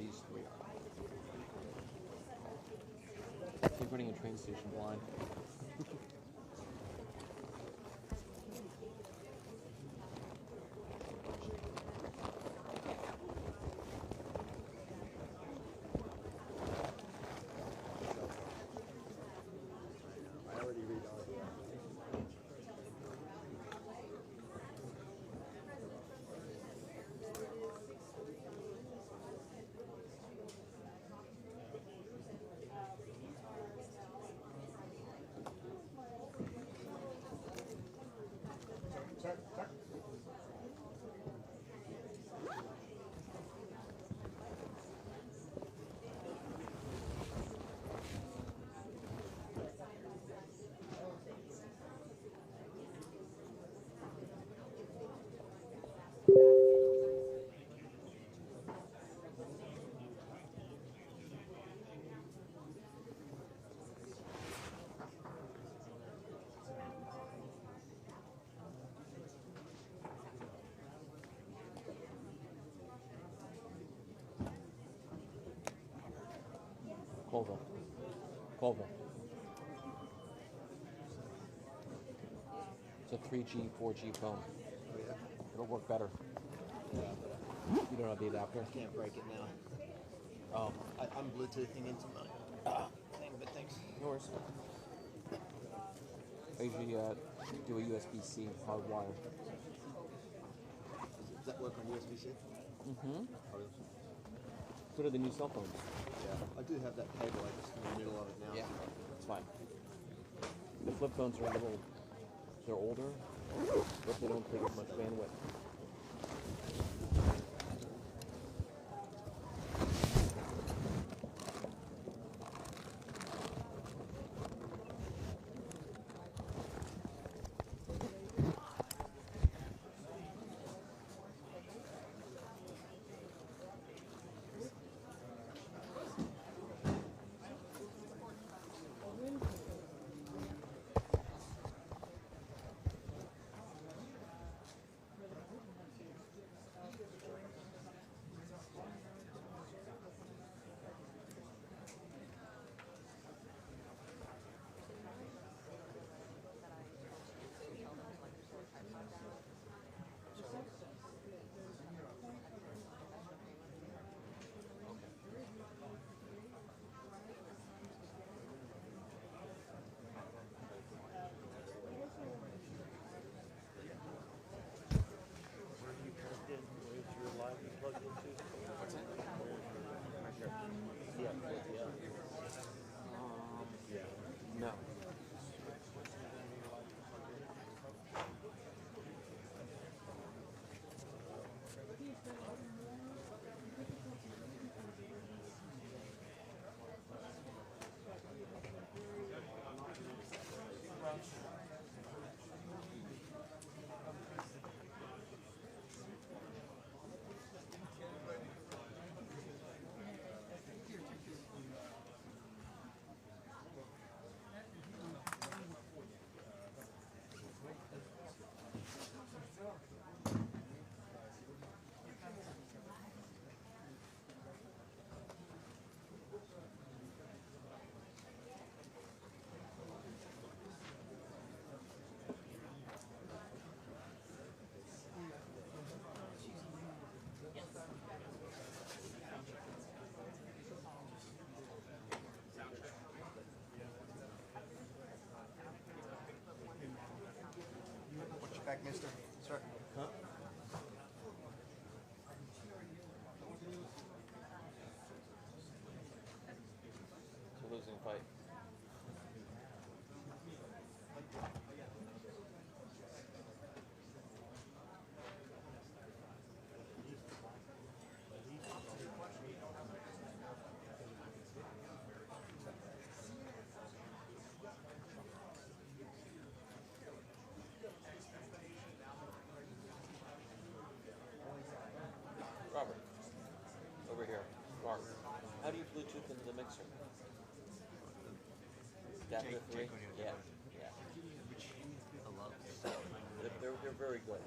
these three are. Keep running a train station blind. Colville. It's a 3G, 4G phone. It'll work better. You don't have the adapter? Can't break it now. Oh. I'm Bluetoothing into my thing, but thanks. No worries. I usually do a USB-C hardwire. Does that work on USB-C? Mm-hmm. So do the new cell phones. Yeah, I do have that cable. I'm just in the middle of it now. Yeah, it's fine. The flip phones are they're older, but they don't take as much bandwidth. No. Watch your back, mister. Sir. Huh? It's a losing fight. Robert, over here. Mark, how do you Bluetooth into the mixer? Adapter 3? Yeah, yeah. They're very good.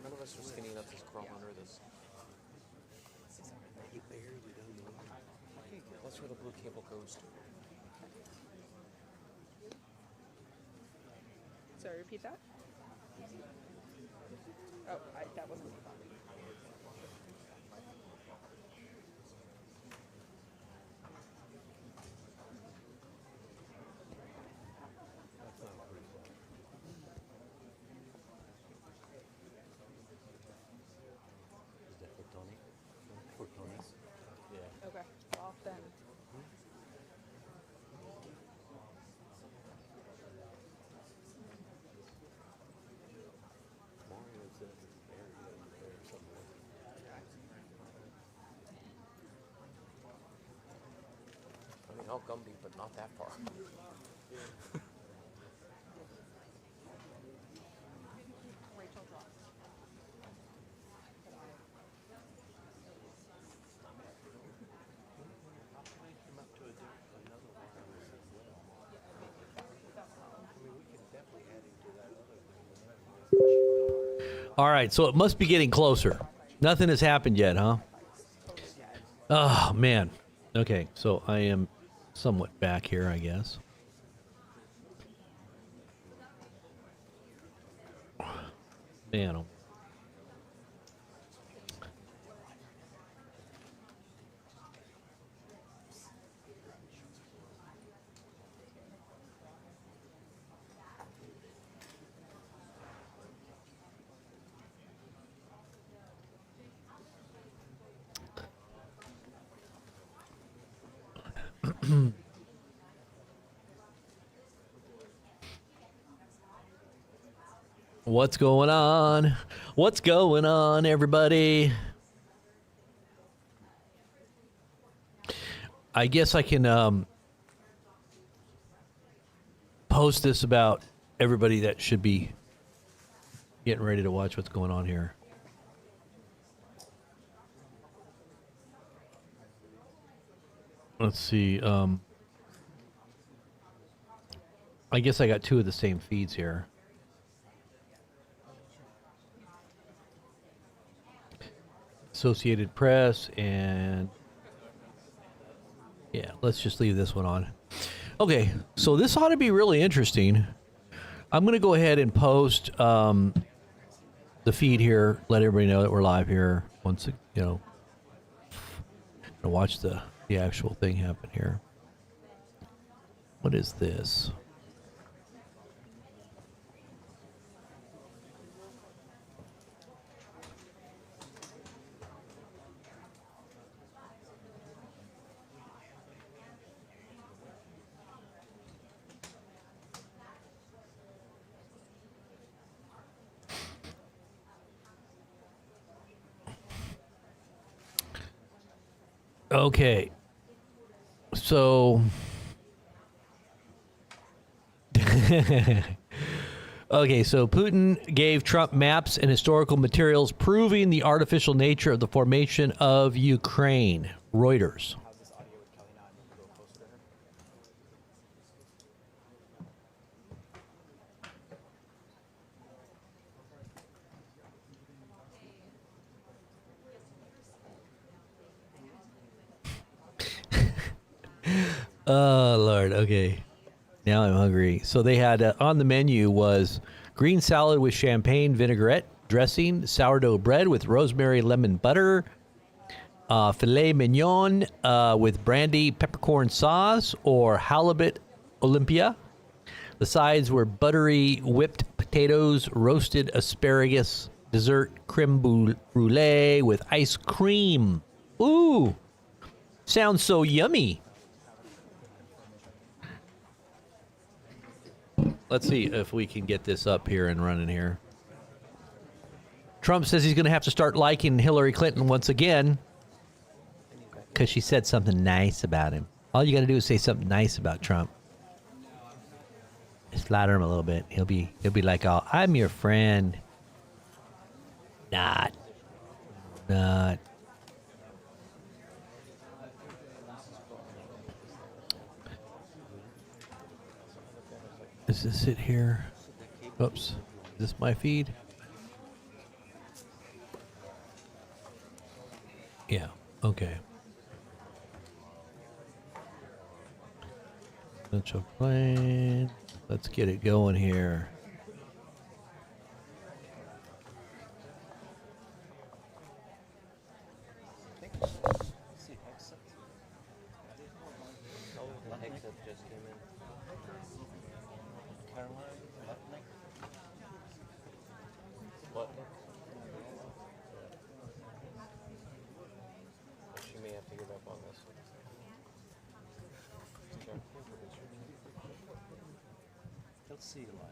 None of us are skinny enough to crawl under this. Okay, that's where the blue cable goes to. Sorry, repeat that. Oh, that wasn't what I thought. Okay, well then. I mean, I'll Gumby, but not that far. Rachel dropped. All right, so it must be getting closer. Nothing has happened yet, huh? Oh, man. Okay, so I am somewhat back here, I guess. Man, oh. What's going on? What's going on, everybody? I guess I can post this about everybody that should be getting ready to watch what's going on here. Let's see. I guess I got two of the same feeds here. Associated Press and yeah, let's just leave this one on. Okay, so this ought to be really interesting. I'm going to go ahead and post the feed here, let everybody know that we're live here. Once you know, to watch the actual thing happen here. What is this? Okay, so okay, so Putin gave Trump maps and historical materials proving the artificial nature of the formation of Ukraine. Reuters. Oh, Lord. Okay. Now I'm hungry. So they had on the menu was green salad with champagne vinaigrette dressing, sourdough bread with rosemary lemon butter, filet mignon with brandy peppercorn sauce, or halibut Olympia. The sides were buttery whipped potatoes, roasted asparagus, dessert creme brulee with ice cream. Ooh, sounds so yummy. Let's see if we can get this up here and running here. Trump says he's going to have to start liking Hillary Clinton once again because she said something nice about him. All you got to do is say something nice about Trump. Just flatter him a little bit. He'll be like, "Oh, I'm your friend." Not. Is this it here? Oops. Is this my feed? Yeah. Okay. Central plane. Let's get it going here. She may have to give up on this. Let's see you live.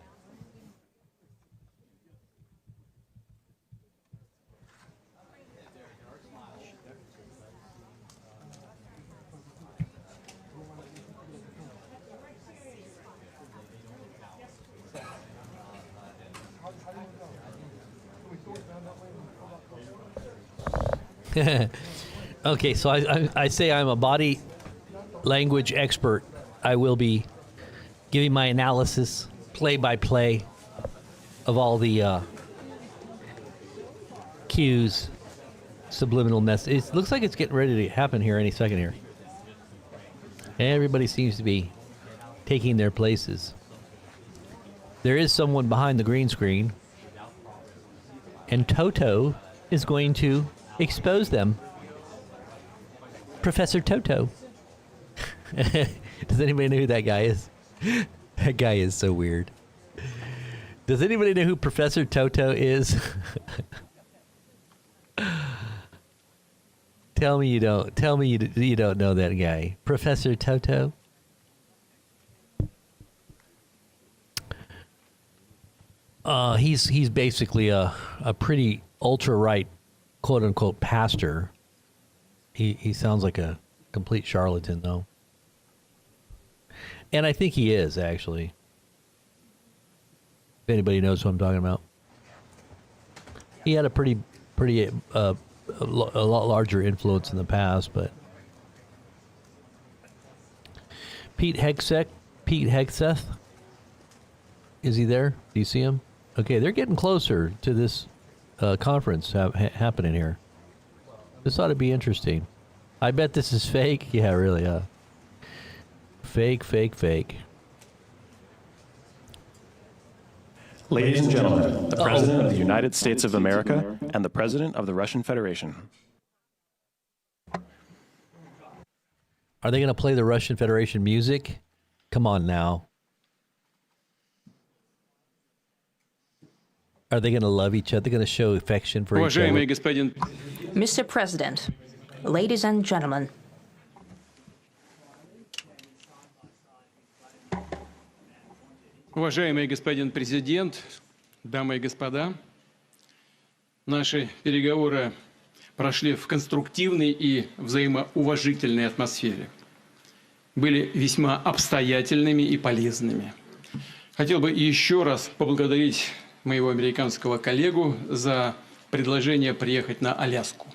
Okay, so I say I'm a body language expert. I will be giving my analysis, play by play, of all the cues, subliminal messages. It looks like it's getting ready to happen here any second here. Everybody seems to be taking their places. There is someone behind the green screen, and Toto is going to expose them. Professor Toto. Does anybody know who that guy is? That guy is so weird. Does anybody know who Professor Toto is? Tell me you don't. Tell me you don't know that guy. Professor Toto? He's basically a pretty ultra-right, quote-unquote, pastor. He sounds like a complete charlatan, though. And I think he is, actually. If anybody knows who I'm talking about. He had a pretty a lot larger influence in the past, but Pete Hegseth, is he there? Do you see him? Okay, they're getting closer to this conference happening here. This ought to be interesting. I bet this is fake. Yeah, really. Fake. Ladies and gentlemen, the President of the United States of America and the President of the Russian Federation. Are they going to play the Russian Federation music? Come on now. Are they going to love each other? They're going to show affection for each other? Mr. President, ladies and gentlemen. Уважаемый господин президент, дамы и господа, наши переговоры прошли в конструктивной и взаимоуважительной атмосфере. Были весьма обстоятельными и полезными. Хотел бы еще раз поблагодарить моего американского коллегу за предложение приехать на Аляску.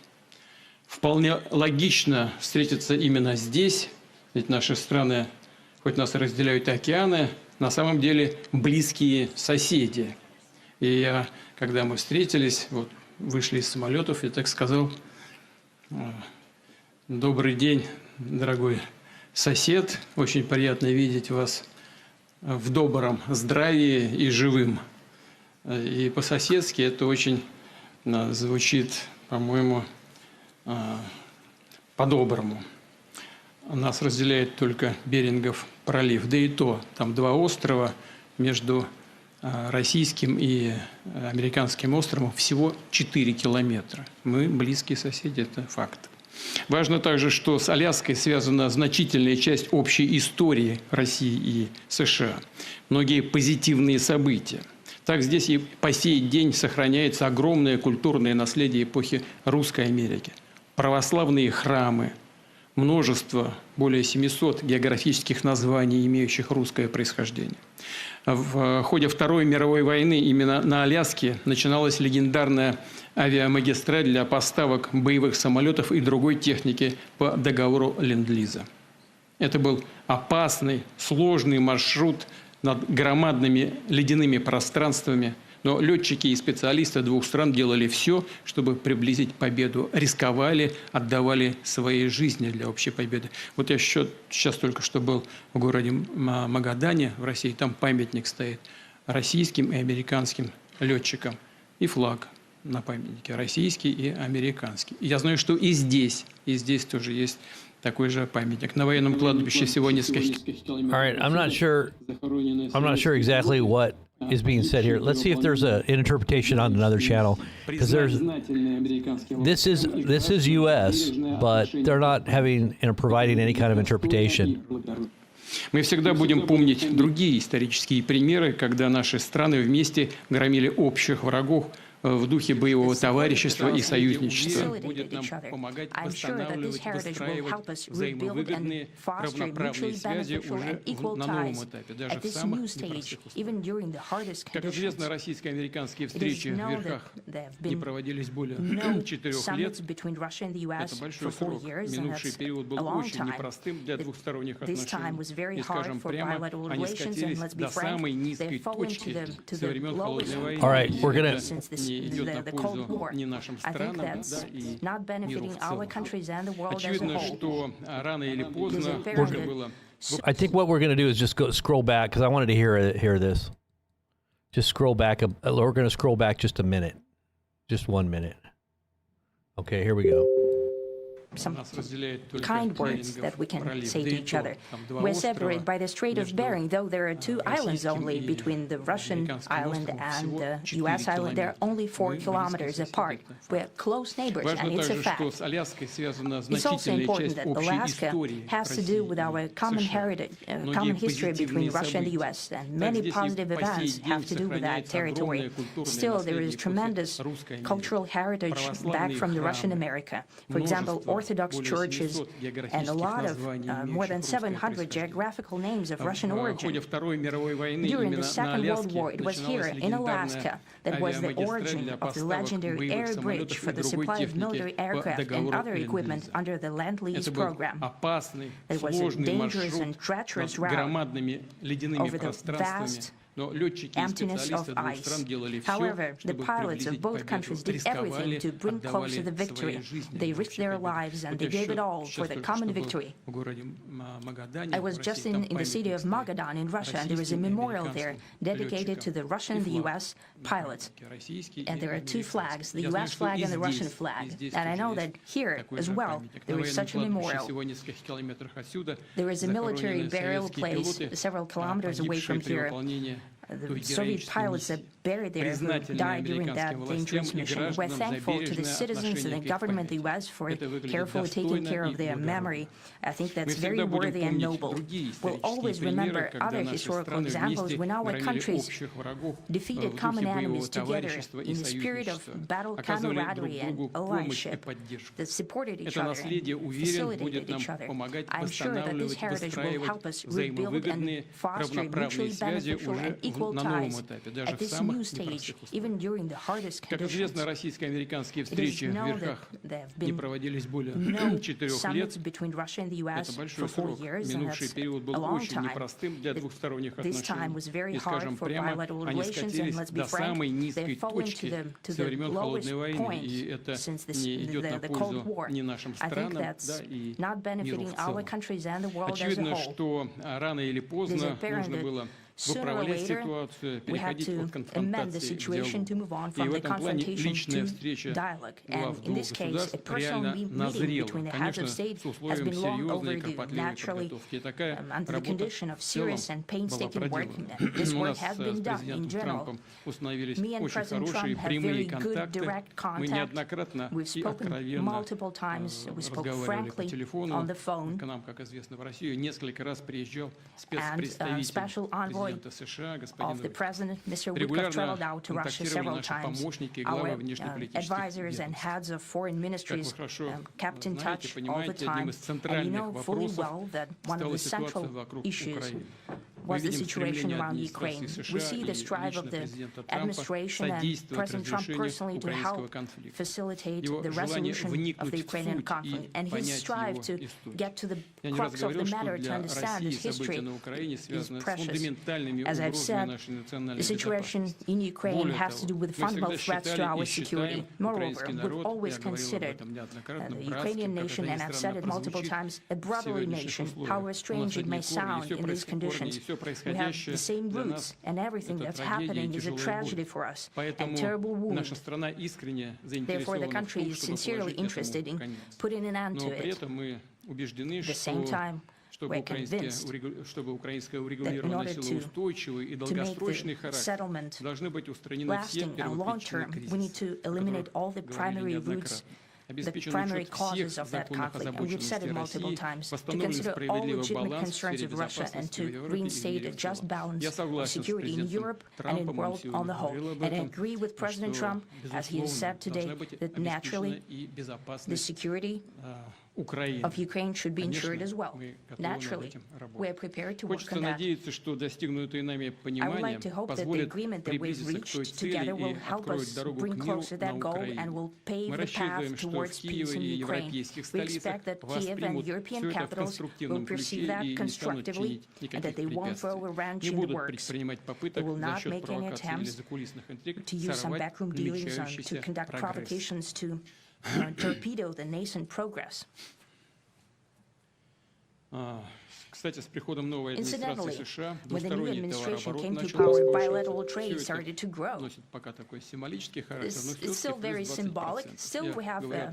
Вполне логично встретиться именно здесь, ведь наши страны, хоть нас разделяют океаны, на самом деле близкие соседи. И я, когда мы встретились, вот, вышли из самолетов, я так сказал: добрый день, дорогой сосед, очень приятно видеть вас в добром здравии и живым. И по-соседски это очень звучит, по-моему, по-доброму. Нас разделяет только Берингов пролив, да и то, там два острова, между российским и американским островом всего 4 километра. Мы близкие соседи, это факт. Важно также, что с Аляской связана значительная часть общей истории России и США. Многие позитивные события. Так здесь и по сей день сохраняется огромное культурное наследие эпохи Русской Америки. Православные храмы, множество, более 700 географических названий, имеющих русское происхождение. В ходе Второй мировой войны именно на Аляске начиналась легендарная авиамагистраль для поставок боевых самолетов и другой техники по договору Ленд-Лиза. Это был опасный, сложный маршрут над громадными ледяными пространствами. Но летчики и специалисты двух стран делали все, чтобы приблизить победу. Рисковали, отдавали свои жизни для общей победы. Вот я сейчас только что был в городе Магадане в России. Там памятник стоит российским и американским летчикам. И флаг на памятнике российский и американский. И я знаю, что и здесь тоже есть такой же памятник. На военном кладбище всего несколько. All right, I'm not sure exactly what is being said here. Let's see if there's an interpretation on another channel, because this is U.S., but they're not providing any kind of interpretation. Мы всегда будем помнить другие исторические примеры, когда наши страны вместе громили общих врагов в духе боевого товарищества и союзничества. Будет нам помогать восстанавливать, выстраивать взаимовыгодные, равноправные связи уже на новом этапе, даже в самых непростых условиях. Как известно, российско-американские встречи в верхах не проводились более 4 лет. Это большой срок. Минувший период был очень непростым для двухсторонних отношений. И, скажем прямо, они скатились до самой низкой точки со времен Холодной войны. All right, we're gonna the Cold War. I think that's not benefiting our countries and the world as a Очевидно, whole. что рано или поздно было. I think what we're going to do is just scroll back, because I wanted to hear this. Just scroll back. We're going to scroll back just a minute. Just 1 minute. Okay, here we go. Some kind words that we can say to each other. We're separated by the Strait of Bering, though there are 2 islands only between the Russian island and the U.S. island. They're only 4 kilometers apart. We're close neighbors, and it's a fact. It's also important that Alaska has to do with our common heritage, common history between Russia and the U.S., and many positive events have to do with that territory. Still, there is tremendous cultural heritage back from the Russian America. For example, Orthodox churches and a lot of more than 700 geographical names of Russian origin. During the Second World War, it was here in Alaska that was the origin of the legendary air bridge for the supply of military aircraft and other equipment under the Lend-Lease program. It was a dangerous and treacherous route over the vast emptiness of ice. However, the pilots of both countries did everything to bring closer the victory. They risked their lives and they gave it all for the common victory. I was just in the city of Magadan in Russia, and there is a memorial there dedicated to the Russian and the U.S. pilots. And there are 2 flags, the U.S. flag and the Russian flag. And I know that here as well there is such a memorial. There is a military burial place several kilometers away from here. The Soviet pilots that buried there who died during that dangerous mission. We're thankful to the citizens and the government of the U.S. for carefully taking care of their memory. I think that's very worthy and noble. We'll always remember other historical examples when our countries defeated common enemies together in the spirit of battle camaraderie and allyship that supported each other and facilitated each other. I'm sure that this heritage will help us rebuild and foster mutually beneficial and equal ties at this new stage, even during the hardest conditions. It is known that there have been no summits between Russia and the U.S. for 4 years, and that's a long time. This time was very hard for bilateral relations, and let's be frank, they've fallen to the lowest point since the Cold War. I think that's not benefiting our countries and the world as a whole. It is apparent that sooner or later, we had to amend the situation to move on from the confrontation to dialogue. And in this case, a personal meeting between the heads of state has been long overdue. Naturally, under the condition of serious and painstaking work, this work has been done in general. Me and President Trump have very good direct contact. We've spoken multiple times. We spoke frankly on the phone. And special envoy of the President, Mr. Witkoff, traveled out to Russia several times. Our advisors and heads of foreign ministries kept in touch all the time. And you know fully well that one of the central issues was the situation around Ukraine. We see the strive of the administration and President Trump personally to help facilitate the resolution of the Ukrainian conflict, and his strive to get to the crux of the matter, to understand its history, is precious. As I've said, the situation in Ukraine has to do with fundamental threats to our security. Moreover, we've always considered the Ukrainian nation, and I've said it multiple times, a brotherly nation. However strange it may sound in these conditions, we have the same roots, and everything that's happening is a tragedy for us, a terrible wound. Therefore, the country is sincerely interested in putting an end to it. At the same time, we're convinced that in order to make the settlement lasting and long-term, we need to eliminate all the primary roots, the primary causes of that conflict, and we've said it multiple times, to consider all legitimate concerns of Russia and to reinstate a just balance of security in Europe and in the world on the whole. And I agree with President Trump, as he has said today, that naturally the security of Ukraine should be ensured as well. Naturally, we are prepared to work on that. I would like to hope that the agreement that we've reached together will help us bring closer that goal and will pave the path towards peace in Ukraine. We expect that Kiev and European capitals will perceive that constructively and that they won't throw a wrench in the works. They will not make any attempts to use some backroom dealings to conduct provocations to torpedo the nascent progress. Incidentally, when the new administration came to power, bilateral trade started to grow. It's still very symbolic. Still, we have a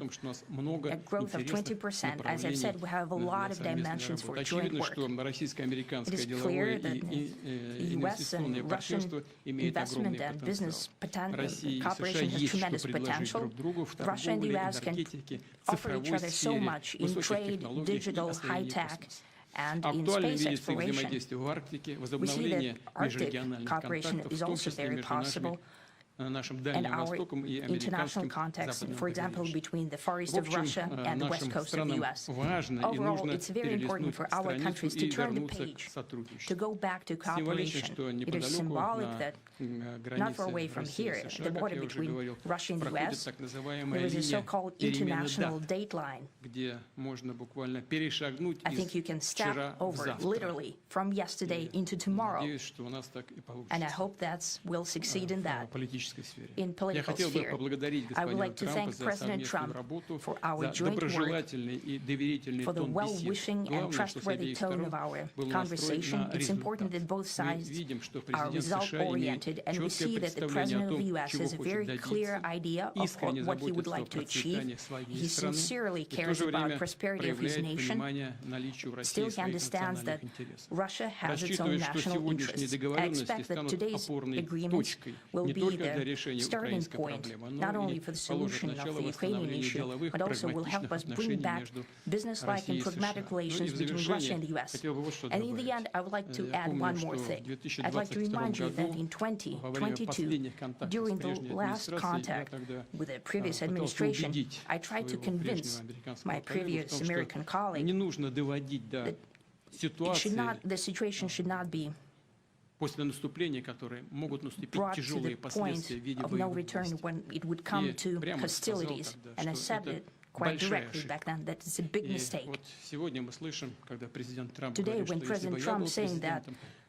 growth of 20%. As I've said, we have a lot of dimensions for joint work. It is clear that the U.S. and Russian investment and business cooperation has tremendous potential. Russia and the U.S. can offer each other so much in trade, digital, high-tech, and in space exploration. We see that Arctic cooperation is also very possible. And our international context, for example, between the Far East of Russia and the West Coast of the U.S. Overall, it's very important for our countries to turn the page, to go back to cooperation. It is symbolic that not far away from here, the border between Russia and the U.S., there is a so-called international date line. I think you can step over, literally, from yesterday into tomorrow. And I hope that we'll succeed in that. In political sphere, I would like to thank President Trump for our joint work, for the well-wishing and trustworthy tone of our conversation. It's important that both sides are result-oriented, and we see that the President of the U.S. has a very clear idea of what he would like to achieve. He sincerely cares about the prosperity of his nation. Still, he understands that Russia has its own national interests. I expect that today's agreements will be the starting point, not only for the solution of the Ukrainian issue, but also will help us bring back business-like and pragmatic relations between Russia and the U.S. And in the end, I would like to add one more thing. I'd like to remind you that in 2022, during the last contact with the previous administration, I tried to convince my previous American colleague that the situation should not be brought to the point of no return when it would come to hostilities. And I said it quite directly back then that it's a big mistake. Today, when President Trump is saying that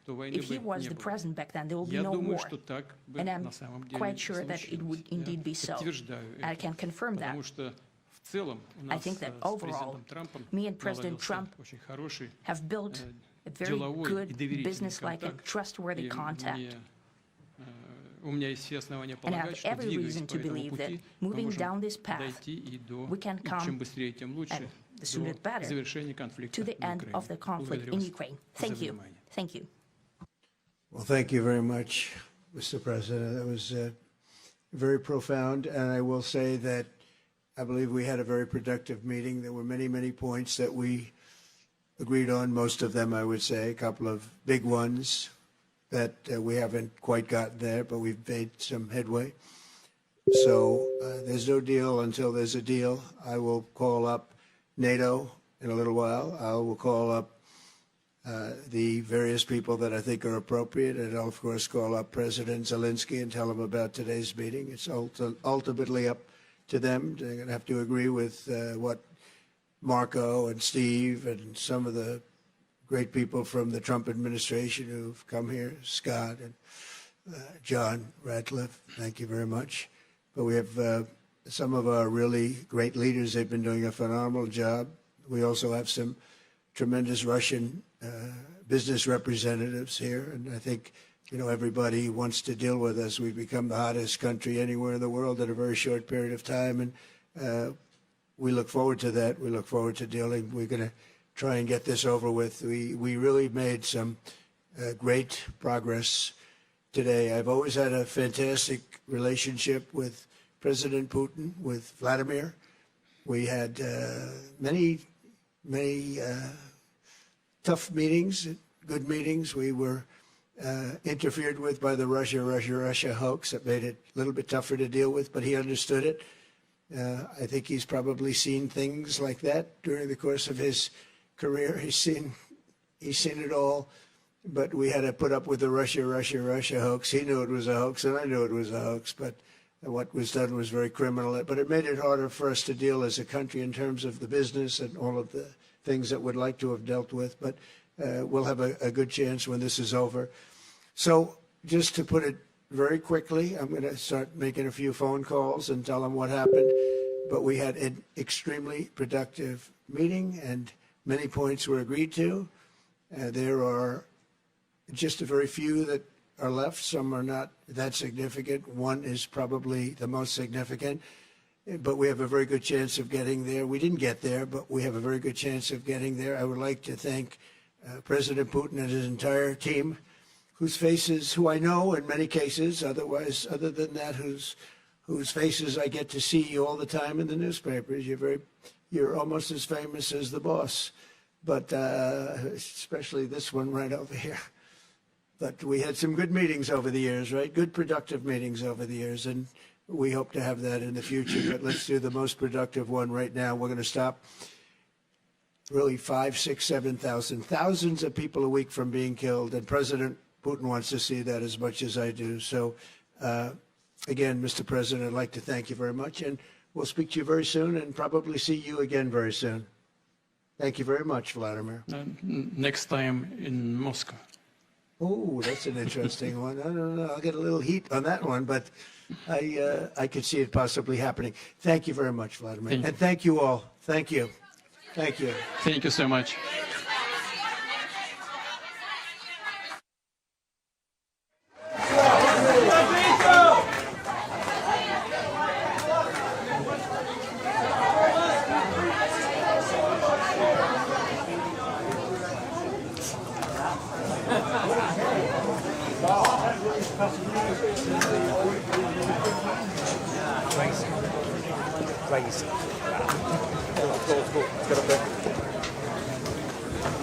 if he was the president back then, there will be no war. And I'm quite sure that it would indeed be so. I can confirm that. I think that overall, me and President Trump have built a very good, business-like and trustworthy contact. And I have every reason to believe that moving down this path, we can come, and the sooner the better, to the end of the conflict in Ukraine. Thank you. Thank you. Well, thank you very much, Mr. President. That was very profound, and I will say that I believe we had a very productive meeting. There were many, many points that we agreed on, most of them, I would say, a couple of big ones that we haven't quite gotten there, but we've made some headway. So there's no deal until there's a deal. I will call up NATO in a little while. I will call up the various people that I think are appropriate, and I'll, of course, call up President Zelensky and tell him about today's meeting. It's ultimately up to them. They're going to have to agree with what Marco and Steve and some of the great people from the Trump administration who've come here, Scott and John Ratcliffe, thank you very much. But we have some of our really great leaders. They've been doing a phenomenal job. We also have some tremendous Russian business representatives here, and I think, you know, everybody wants to deal with us. We've become the hottest country anywhere in the world in a very short period of time, and we look forward to that. We look forward to dealing. We're going to try and get this over with. We really made some great progress today. I've always had a fantastic relationship with President Putin, with Vladimir. We had many tough meetings, good meetings. We were interfered with by the Russia hoax. That made it a little bit tougher to deal with, but he understood it. I think he's probably seen things like that during the course of his career. He's seen it all, but we had to put up with the Russia hoax. He knew it was a hoax, and I knew it was a hoax, but what was done was very criminal. But it made it harder for us to deal as a country in terms of the business and all of the things that we'd like to have dealt with. But we'll have a good chance when this is over. So just to put it very quickly, I'm going to start making a few phone calls and tell them what happened. But we had an extremely productive meeting, and many points were agreed to. There are just a very few that are left. Some are not that significant. One is probably the most significant, but we have a very good chance of getting there. We didn't get there, but we have a very good chance of getting there. I would like to thank President Putin and his entire team, who I know in many cases, other than that, whose faces I get to see all the time in the newspapers. You're almost as famous as the boss, but especially this one right over here. But we had some good meetings over the years, right? Good, productive meetings over the years, and we hope to have that in the future. But let's do the most productive one right now. We're going to stop really 5, 6, 7,000, thousands of people a week from being killed, and President Putin wants to see that as much as I do. So, again, Mr. President, I'd like to thank you very much, and we'll speak to you very soon and probably see you again very soon. Thank you very much, Vladimir. Next time in Moscow. Oh, that's an interesting one. I don't know. I'll get a little heat on that one, but I could see it possibly happening. Thank you very much, Vladimir. And thank you all. Thank you. Thank you. Thank you so much.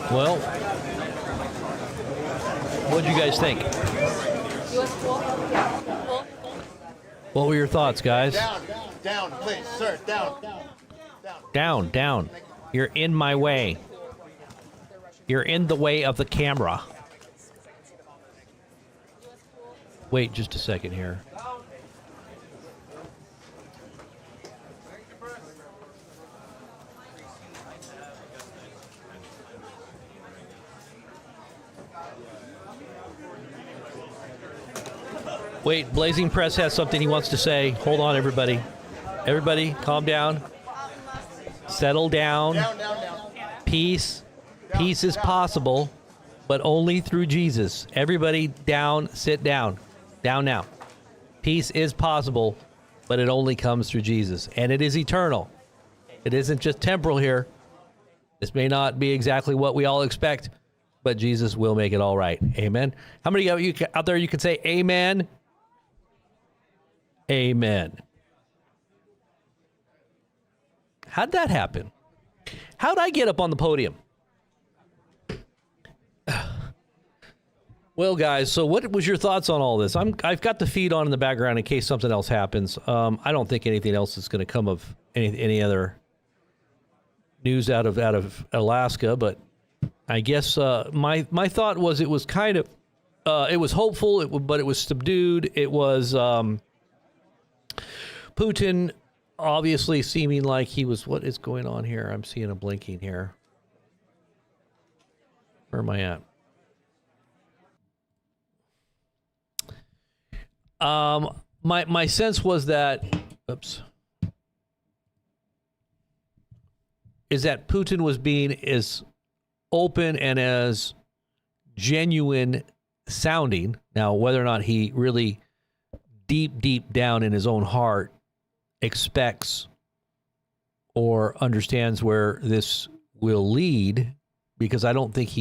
Well, what did you guys think? What were your thoughts, guys? Down, please, sir, down. Down. You're in my way. You're in the way of the camera. Wait just a second here. Wait, Blazing Press has something he wants to say. Hold on, everybody. Everybody, calm down. Settle down. Peace. Peace is possible, but only through Jesus. Everybody down, sit down. Down now. Peace is possible, but it only comes through Jesus. And it is eternal. It isn't just temporal here. This may not be exactly what we all expect, but Jesus will make it all right. Amen. How many of you out there you can say amen? Amen. How'd that happen? How'd I get up on the podium? Well, guys, so what was your thoughts on all this? I've got the feed on in the background in case something else happens. I don't think anything else is going to come of any other news out of Alaska, but I guess my thought was it was kind of it was hopeful, but it was subdued. It was Putin obviously seeming like he was. What is going on here? I'm seeing a blinking here. Where am I at? My sense was that, is that Putin was being as open and as genuine sounding. Now, whether or not he really deep down in his own heart expects or understands where this will lead, because I don't think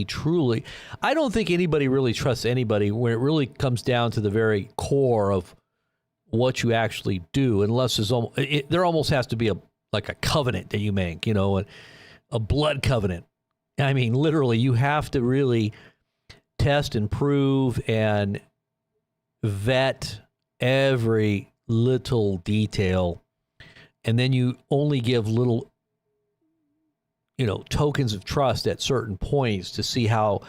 I don't think anybody really trusts anybody when it really comes down to the very core of what you actually do, unless there almost has to be a covenant that you make, a blood covenant. I mean, literally, you have to really test and prove and vet every little detail, and then you only give little tokens of trust at certain points to see how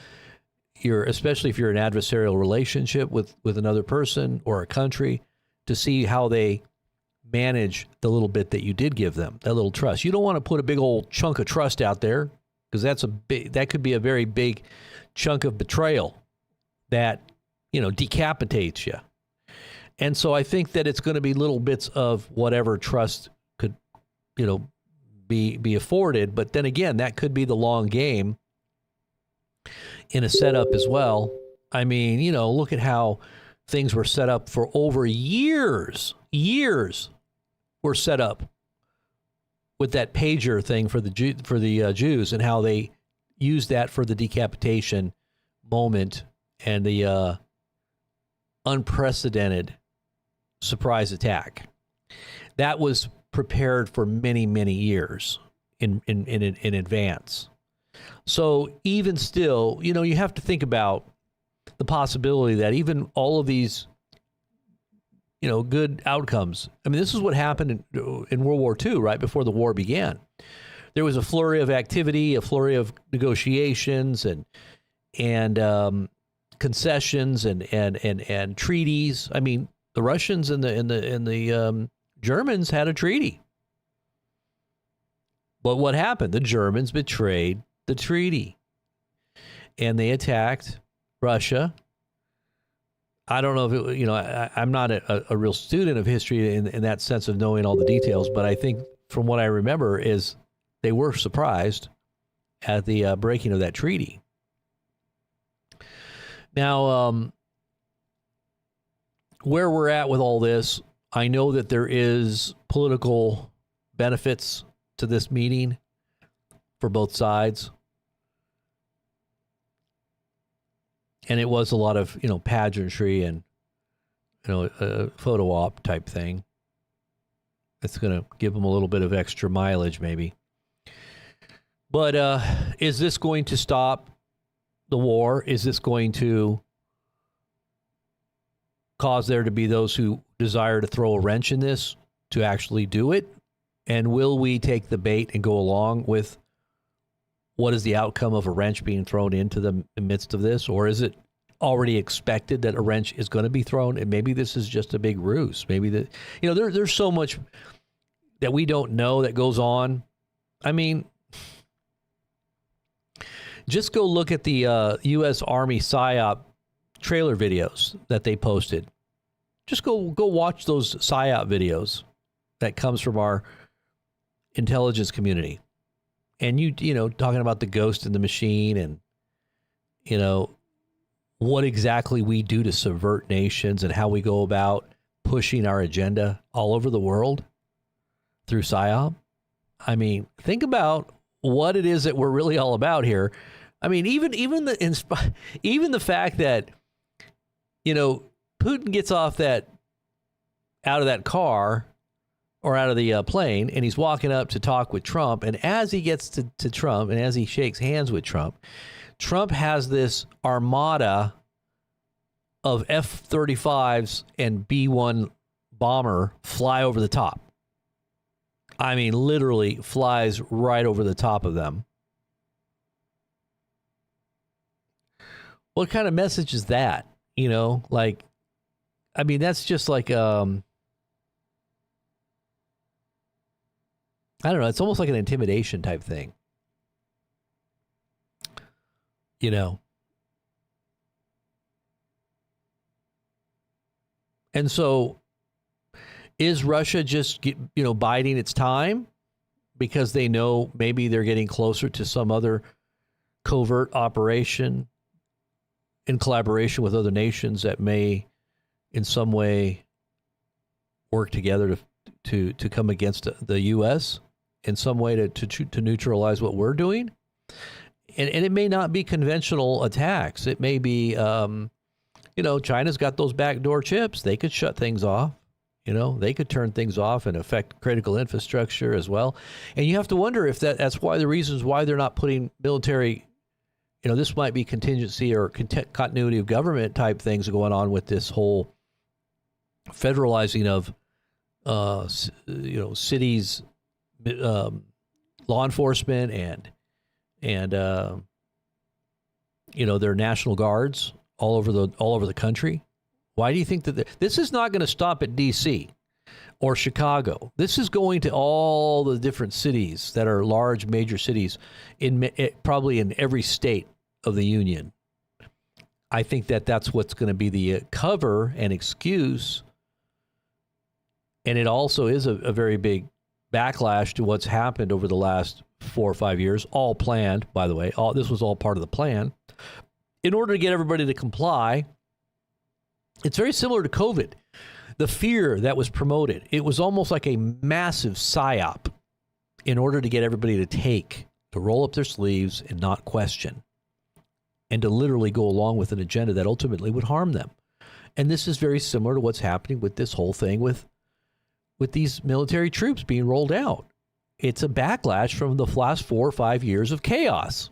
especially if you're in an adversarial relationship with another person or a country, to see how they manage the little bit that you did give them, that little trust. You don't want to put a big old chunk of trust out there, because that could be a very big chunk of betrayal that, decapitates you. And so I think that it's going to be little bits of whatever trust could, be afforded. But then again, that could be the long game in a setup as well. I mean, look at how things were set up for over years were set up with that pager thing for the Jews, and how they used that for the decapitation moment and the unprecedented surprise attack. That was prepared for many, many years in advance. So even still, you have to think about the possibility that even all of these, good outcomes. I mean, this is what happened in World War II, right before the war began. There was a flurry of activity, a flurry of negotiations and concessions and treaties. I mean, the Russians and the Germans had a treaty. But what happened? The Germans betrayed the treaty, and they attacked Russia. I don't know if I'm not a real student of history in that sense of knowing all the details, but I think from what I remember is they were surprised at the breaking of that treaty. Now, where we're at with all this, I know that there is political benefits to this meeting for both sides. And it was a lot of, pageantry and, a photo op type thing. It's going to give them a little bit of extra mileage, maybe. But is this going to stop the war? Is this going to cause there to be those who desire to throw a wrench in this to actually do it? And will we take the bait and go along with what is the outcome of a wrench being thrown into the midst of this? Or is it already expected that a wrench is going to be thrown? And maybe this is just a big ruse. Maybe there's so much that we don't know that goes on. I mean, just go look at the U.S. Army PSYOP trailer videos that they posted. Just go watch those PSYOP videos that comes from our intelligence community. And talking about the ghost in the machine and, what exactly we do to subvert nations and how we go about pushing our agenda all over the world through PSYOP. I mean, think about what it is that we're really all about here. I mean, even the fact that, Putin gets out of that car or out of the plane, and he's walking up to talk with Trump. And as he gets to Trump, and as he shakes hands with Trump, Trump has this armada of F-35s and B-1 bomber fly over the top. I mean, literally flies right over the top of them. What kind of message is that? You know, like, I mean, that's just like, I don't know. It's almost like an intimidation type thing. You know. And so is Russia just, biding its time because they know maybe they're getting closer to some other covert operation in collaboration with other nations that may in some way work together to come against the U.S. in some way to neutralize what we're doing? And it may not be conventional attacks. It may be, China's got those backdoor chips. They could shut things off. They could turn things off and affect critical infrastructure as well. And you have to wonder if that's why the reasons why they're not putting military, this might be contingency or continuity of government type things going on with this whole federalizing of, cities, law enforcement and their national guards all over the country. Why do you think that this is not going to stop at D.C. or Chicago? This is going to all the different cities that are large, major cities, probably in every state of the union. I think that's what's going to be the cover and excuse. And it also is a very big backlash to what's happened over the last 4 or 5 years, all planned, by the way. This was all part of the plan. In order to get everybody to comply, it's very similar to COVID. The fear that was promoted, it was almost like a massive psyop in order to get everybody to roll up their sleeves and not question, and to literally go along with an agenda that ultimately would harm them. And this is very similar to what's happening with this whole thing with these military troops being rolled out. It's a backlash from the last 4 or 5 years of chaos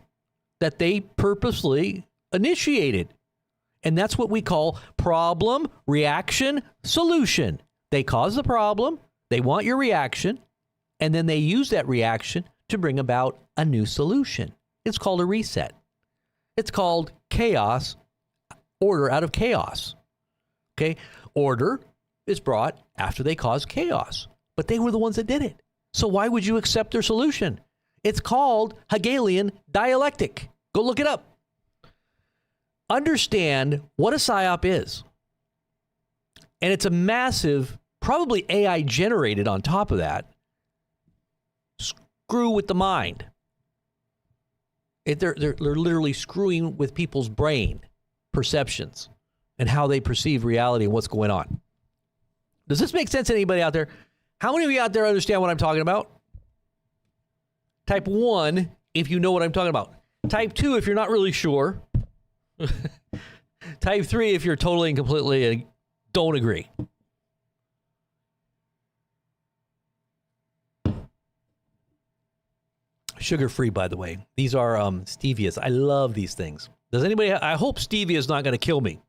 that they purposely initiated. And that's what we call problem, reaction, solution. They cause the problem, they want your reaction, and then they use that reaction to bring about a new solution. It's called a reset. It's called chaos, order out of chaos. Okay? Order is brought after they cause chaos. But they were the ones that did it. So why would you accept their solution? It's called Hegelian dialectic. Go look it up. Understand what a psyop is. And it's a massive, probably AI generated on top of that, screw with the mind. They're literally screwing with people's brain perceptions and how they perceive reality and what's going on. Does this make sense to anybody out there? How many of you out there understand what I'm talking about? Type 1 if you know what I'm talking about. Type 2 if you're not really sure. Type 3 if you're totally and completely don't agree. Sugar-free, by the way. These are stevias. I love these things. I hope stevia is not going to kill me,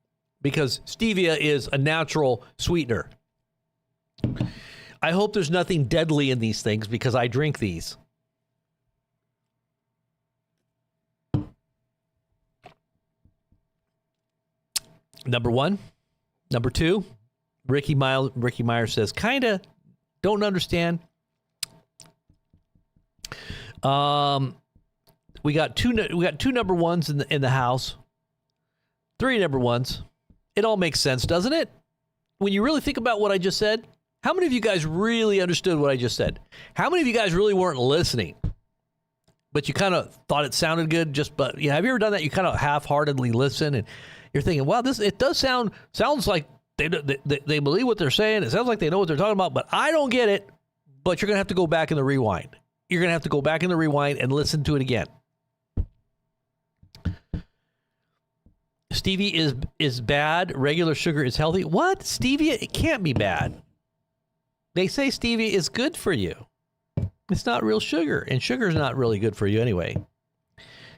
because stevia is a natural sweetener. I hope there's nothing deadly in these things, because I drink these. Number 1. Number 2, Ricky Meyer says, kinda don't understand. We got two number 1s in the house. 3 number 1s. It all makes sense, doesn't it? When you really think about what I just said, how many of you guys really understood what I just said? How many of you guys really weren't listening, but you kind of thought it sounded good? Have you ever done that? You kind of half-heartedly listen, and you're thinking, "Wow, it does sounds like they believe what they're saying. It sounds like they know what they're talking about, but I don't get it." But you're gonna have to go back in the rewind. You're gonna have to go back in the rewind and listen to it again. Stevia is bad. Regular sugar is healthy. What? Stevia? It can't be bad. They say stevia is good for you. It's not real sugar, and sugar is not really good for you anyway.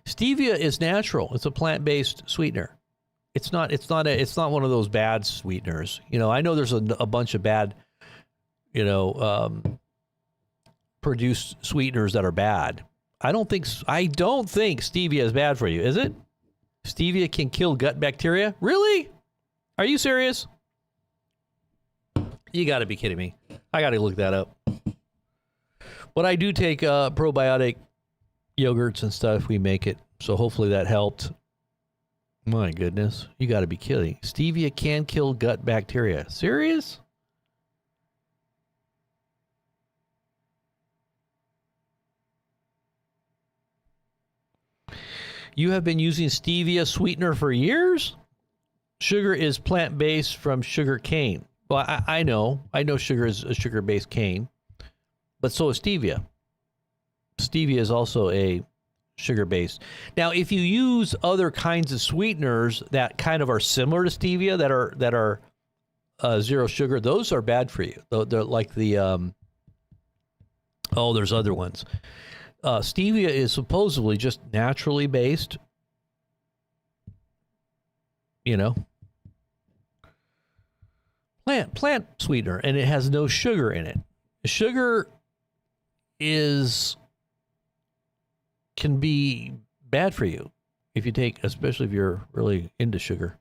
Stevia is natural. It's a plant-based sweetener. It's not one of those bad sweeteners. I know there's a bunch of bad, produced sweeteners that are bad. I don't think stevia is bad for you, is it? Stevia can kill gut bacteria? Really? Are you serious? You got to be kidding me. I got to look that up. But I do take probiotic yogurts and stuff. We make it. So hopefully that helped. My goodness. You got to be kidding. Stevia can kill gut bacteria. Serious? You have been using stevia sweetener for years? Sugar is plant-based from sugar cane. Well, I know. I know sugar is a sugar-based cane. But so is stevia. Stevia is also a sugar-based. Now, if you use other kinds of sweeteners that kind of are similar to stevia, that are zero sugar, those are bad for you. They're like the there's other ones. Stevia is supposedly just naturally based. You know, plant sweetener, and it has no sugar in it. Sugar can be bad for you if you take, especially if you're really into sugar.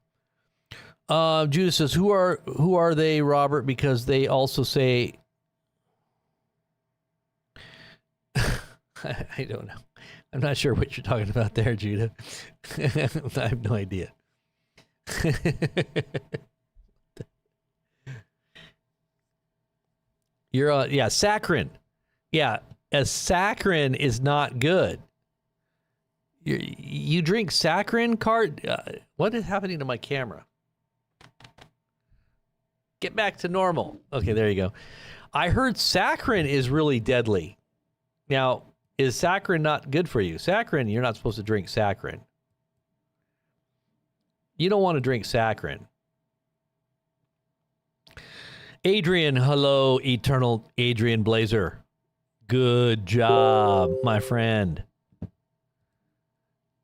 Judah says, who are they, Robert? Because they also say, I don't know. I'm not sure what you're talking about there, Judah. I have no idea. You're saccharin. Yeah, a saccharin is not good. You drink saccharin, what is happening to my camera? Get back to normal. Okay, there you go. I heard saccharin is really deadly. Now, is saccharin not good for you? Saccharin, you're not supposed to drink saccharin. You don't want to drink saccharin. Adrian, hello, Eternal Adrian Blazer. Good job, my friend.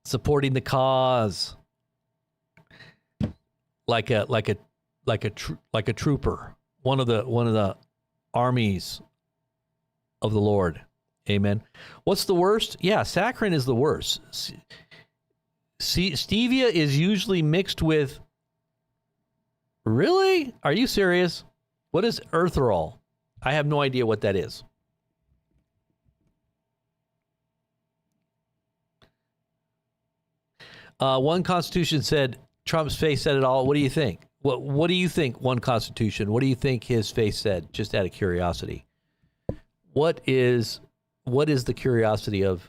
Supporting the cause. Like a trooper. One of the armies of the Lord. Amen. What's the worst? Yeah, saccharin is the worst. Stevia is usually mixed with... Really? Are you serious? What is erythritol? I have no idea what that is. One Constitution said Trump's face said it all. What do you think? What do you think, One Constitution? What do you think his face said, just out of curiosity? What is the curiosity of...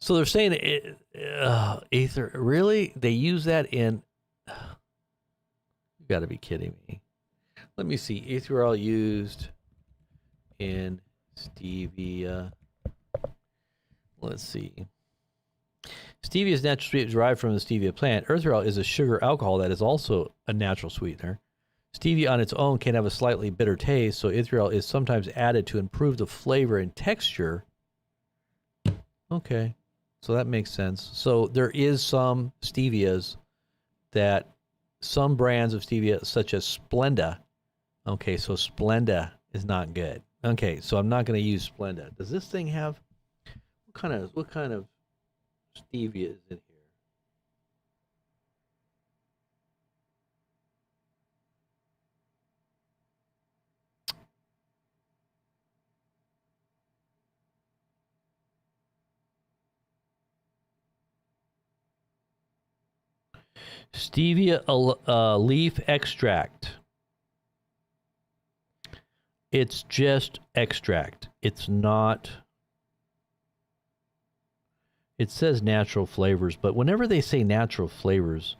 So they're saying ether. Really? They use that in... You got to be kidding me. Let me see. Erythritol used in stevia. Let's see. Stevia is natural sweet derived from the stevia plant. Erythritol is a sugar alcohol that is also a natural sweetener. Stevia on its own can have a slightly bitter taste, so erythritol is sometimes added to improve the flavor and texture. Okay. So that makes sense. So there is some stevias that, some brands of stevia, such as Splenda. Okay, so Splenda is not good. Okay, so I'm not going to use Splenda. Does this thing have, what kind of stevia is in here? Stevia leaf extract. It's just extract. It's not... It says natural flavors, but whenever they say natural flavors,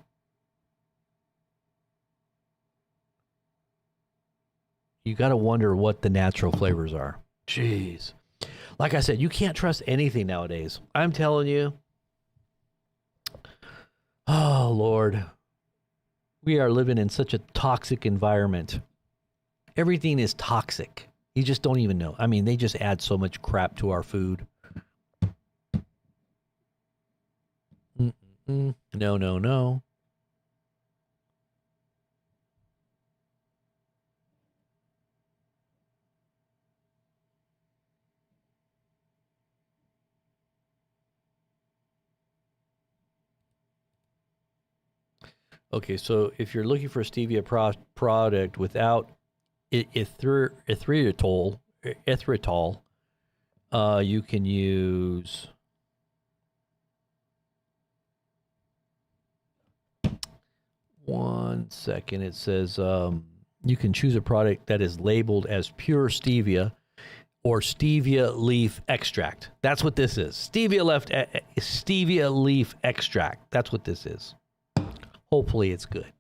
you got to wonder what the natural flavors are. Jeez. Like I said, you can't trust anything nowadays. I'm telling you. Oh, Lord. We are living in such a toxic environment. Everything is toxic. You just don't even know. I mean, they just add so much crap to our food. No, no, no. Okay, so if you're looking for a stevia product without erythritol, you can use one second. It says you can choose a product that is labeled as pure stevia or stevia leaf extract. That's what this is. Stevia leaf extract. That's what this is. Hopefully it's good.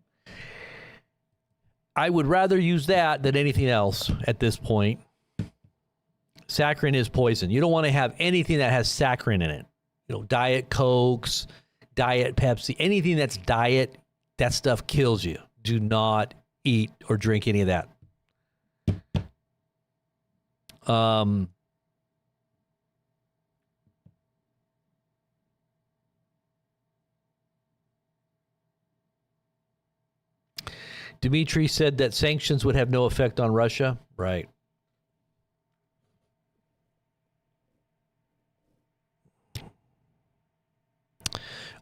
I would rather use that than anything else at this point. Saccharin is poison. You don't want to have anything that has saccharin in it. You know, Diet Cokes, Diet Pepsi, anything that's diet, that stuff kills you. Do not eat or drink any of that. Dmitry said that sanctions would have no effect on Russia. Right.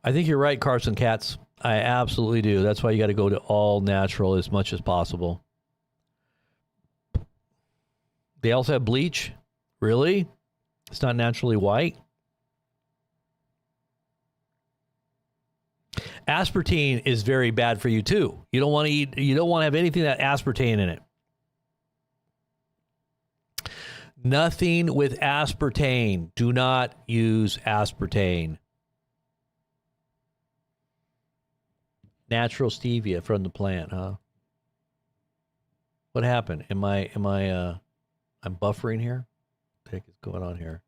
I think you're right, Carson Katz. I absolutely do. That's why you got to go to all natural as much as possible. They also have bleach. Really? It's not naturally white? Aspartame is very bad for you too. You don't want to have anything that aspartame in it. Nothing with aspartame. Do not use aspartame. Natural stevia from the plant, huh? What happened? I'm buffering here? What the heck is going on here?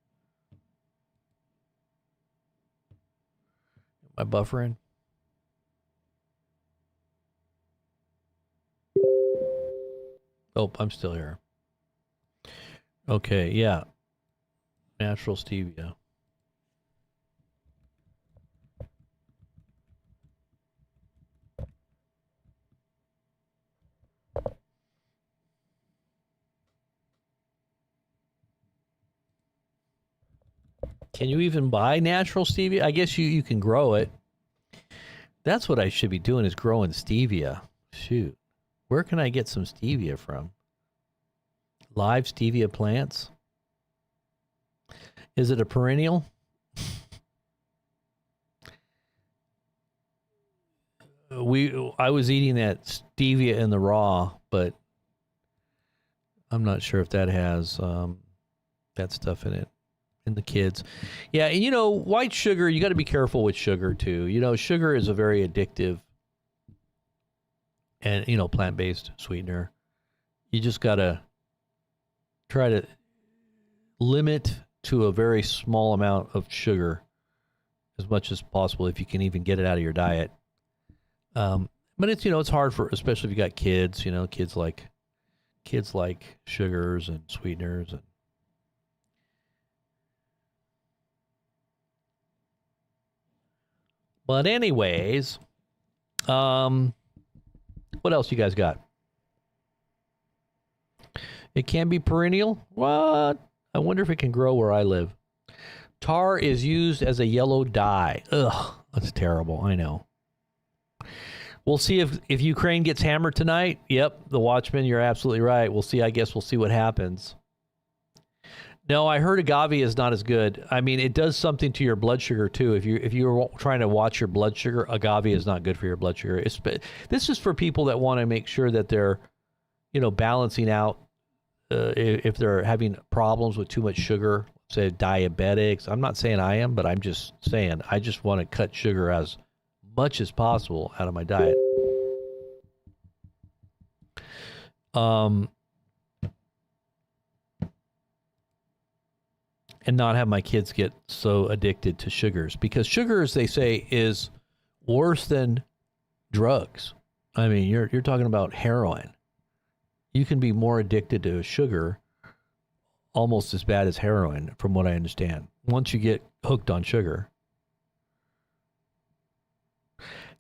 Am I buffering? Oh, I'm still here. Okay, yeah. Natural stevia. Can you even buy natural stevia? I guess you can grow it. That's what I should be doing, is growing stevia. Shoot. Where can I get some stevia from? Live stevia plants? Is it a perennial? I was eating that stevia in the raw, but I'm not sure if that has that stuff in it. In the kids. Yeah, and white sugar, you got to be careful with sugar too. Sugar is a very addictive and, plant-based sweetener. You just got to try to limit to a very small amount of sugar as much as possible if you can even get it out of your diet. But it's, it's hard especially if you got kids, kids like sugars and sweeteners and But anyways, what else you guys got? It can be perennial? What? I wonder if it can grow where I live. Tar is used as a yellow dye. Ugh, that's terrible. I know. We'll see if Ukraine gets hammered tonight. Yep, the Watchman, you're absolutely right. We'll see. I guess we'll see what happens. No, I heard agave is not as good. I mean, it does something to your blood sugar too. If you're trying to watch your blood sugar, agave is not good for your blood sugar. This is for people that want to make sure that they're, balancing out if they're having problems with too much sugar, say diabetics. I'm not saying I am, but I'm just saying I just want to cut sugar as much as possible out of my diet. And not have my kids get so addicted to sugars. Because sugars, they say, is worse than drugs. I mean, you're talking about heroin. You can be more addicted to sugar, almost as bad as heroin, from what I understand, once you get hooked on sugar.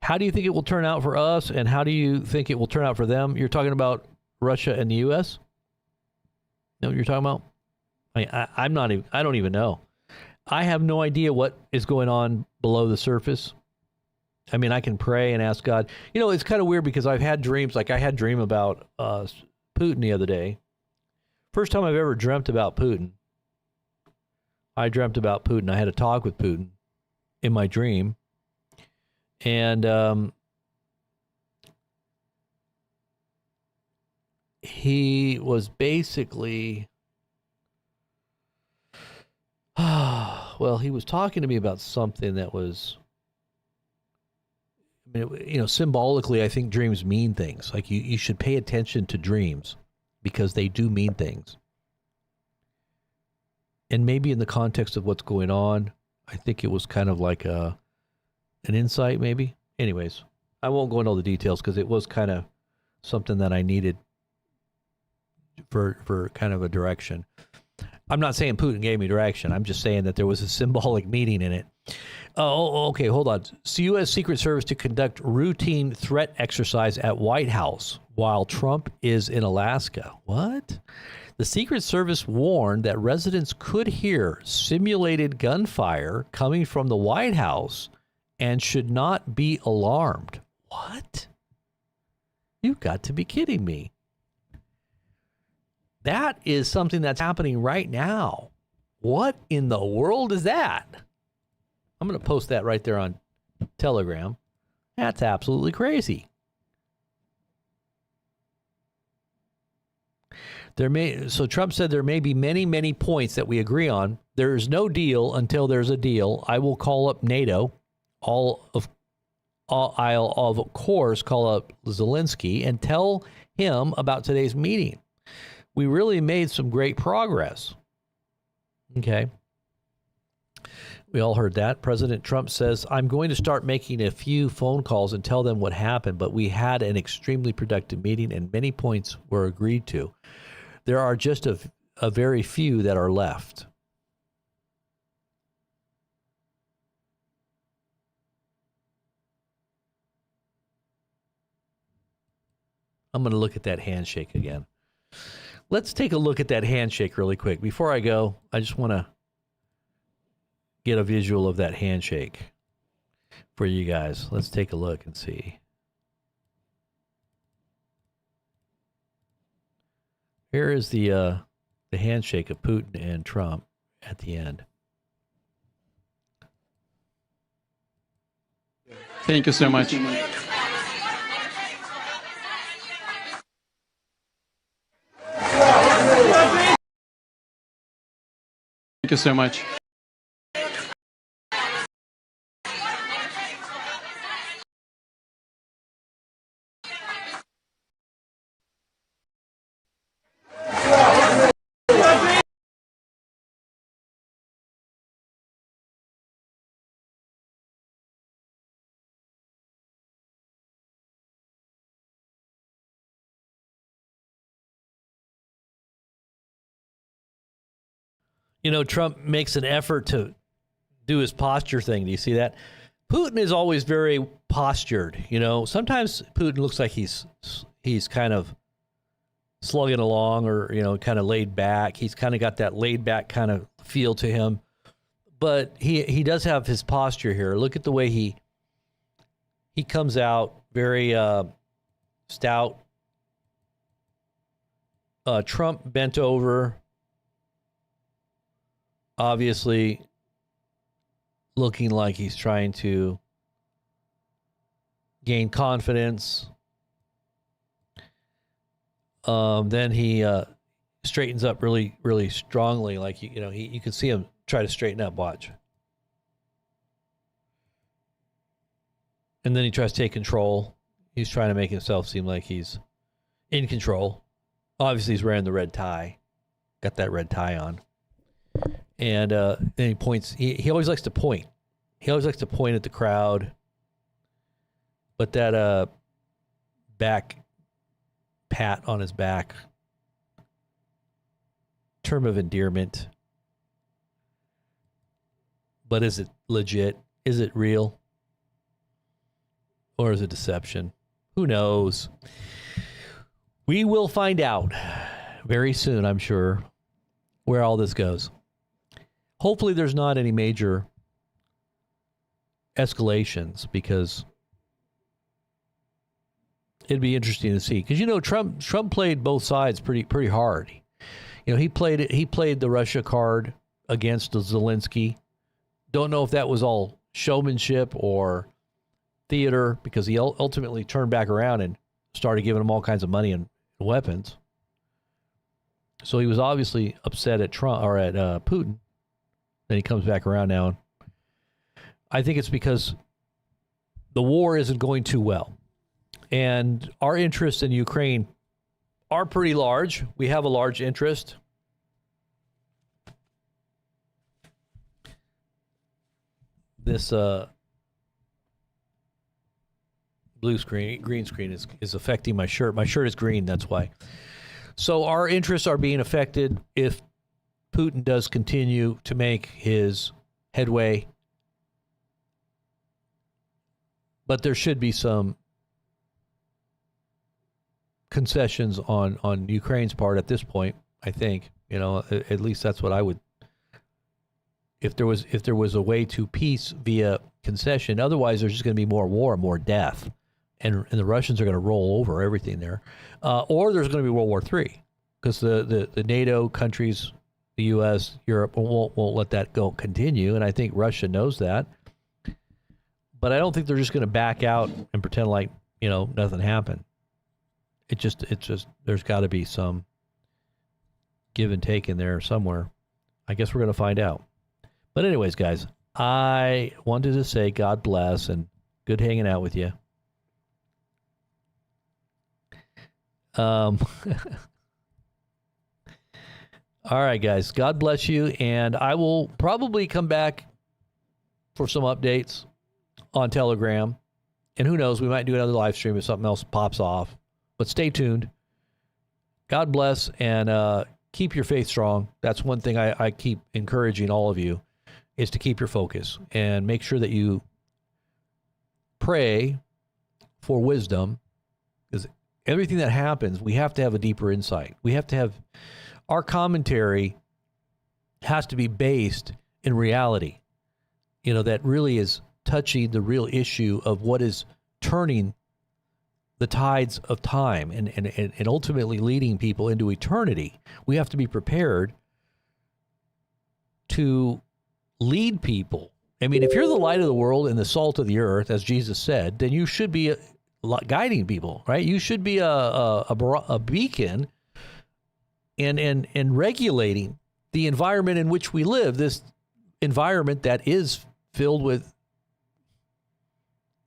How do you think it will turn out for us, and how do you think it will turn out for them? You're talking about Russia and the U.S.? Know what you're talking about? I don't even know. I have no idea what is going on below the surface. I mean, I can pray and ask God. You know, it's kind of weird because I've had dreams. Like I had a dream about Putin the other day. First time I've ever dreamt about Putin. I dreamt about Putin. I had a talk with Putin in my dream. And he was basically, well, he was talking to me about something that was, I mean, you know, symbolically, I think dreams mean things. Like you should pay attention to dreams because they do mean things. And maybe in the context of what's going on, I think it was kind of like an insight, maybe. Anyways, I won't go into all the details because it was kind of something that I needed for kind of a direction. I'm not saying Putin gave me direction. I'm just saying that there was a symbolic meaning in it. Oh, okay, hold on. So U.S. Secret Service to conduct routine threat exercise at White House while Trump is in Alaska. What? The Secret Service warned that residents could hear simulated gunfire coming from the White House and should not be alarmed. What? You've got to be kidding me. That is something that's happening right now. What in the world is that? I'm going to post that right there on Telegram. That's absolutely crazy. So Trump said there may be many, many points that we agree on. There is no deal until there's a deal. I will call up NATO. I'll of course call up Zelensky and tell him about today's meeting. We really made some great progress. Okay. We all heard that. President Trump says, I'm going to start making a few phone calls and tell them what happened, but we had an extremely productive meeting and many points were agreed to. There are just a very few that are left. I'm going to look at that handshake again. Let's take a look at that handshake really quick. Before I go, I just want to get a visual of that handshake for you guys. Let's take a look and see. Here is the handshake of Putin and Trump at the end. Thank you so much. Thank you so much. You know, Trump makes an effort to do his posture thing. Do you see that? Putin is always very postured. You know, sometimes Putin looks like he's kind of slugging along or, you know, kind of laid back. He's kind of got that laid back kind of feel to him. But he does have his posture here. Look at the way he comes out very stout. Trump bent over. Obviously looking like he's trying to gain confidence. Then he straightens up really, really strongly. Like, you know, you can see him try to straighten up. Watch. And then he tries to take control. He's trying to make himself seem like he's in control. Obviously, he's wearing the red tie. Got that red tie on. And then he points. He always likes to point. He always likes to point at the crowd. But that pat on his back, term of endearment. But is it legit? Is it real? Or is it deception? Who knows? We will find out very soon, I'm sure, where all this goes. Hopefully there's not any major escalations, because it'd be interesting to see. Because, you know, Trump played both sides pretty hard. You know, he played the Russia card against Zelensky. Don't know if that was all showmanship or theater, because he ultimately turned back around and started giving him all kinds of money and weapons. So he was obviously upset at Trump or at Putin. Then he comes back around now. I think it's because the war isn't going too well. And our interests in Ukraine are pretty large. We have a large interest. This green screen is affecting my shirt. My shirt is green, that's why. So our interests are being affected if Putin does continue to make his headway. But there should be some concessions on Ukraine's part at this point, I think. You know, at least that's what I would. If there was a way to peace via concession, otherwise there's just going to be more war, more death, and the Russians are going to roll over everything there, or there's going to be World War III, because the NATO countries, the U.S., Europe won't let that continue, and I think Russia knows that. But I don't think they're just going to back out and pretend like, you know, nothing happened. It's just there's got to be some give and take in there somewhere. I guess we're going to find out. But anyways, guys, I wanted to say God bless and good hanging out with you. All right, guys, God bless you. And I will probably come back for some updates on Telegram. And who knows, we might do another live stream if something else pops off. But stay tuned. God bless, and keep your faith strong. That's one thing I keep encouraging all of you, is to keep your focus and make sure that you pray for wisdom, because everything that happens, we have to have a deeper insight. We have to have, our commentary has to be based in reality, you know, that really is touching the real issue of what is turning the tides of time and ultimately leading people into eternity. We have to be prepared to lead people. I mean, if you're the light of the world and the salt of the earth, as Jesus said, then you should be guiding people, right? You should be a beacon and regulating the environment in which we live, this environment that is filled with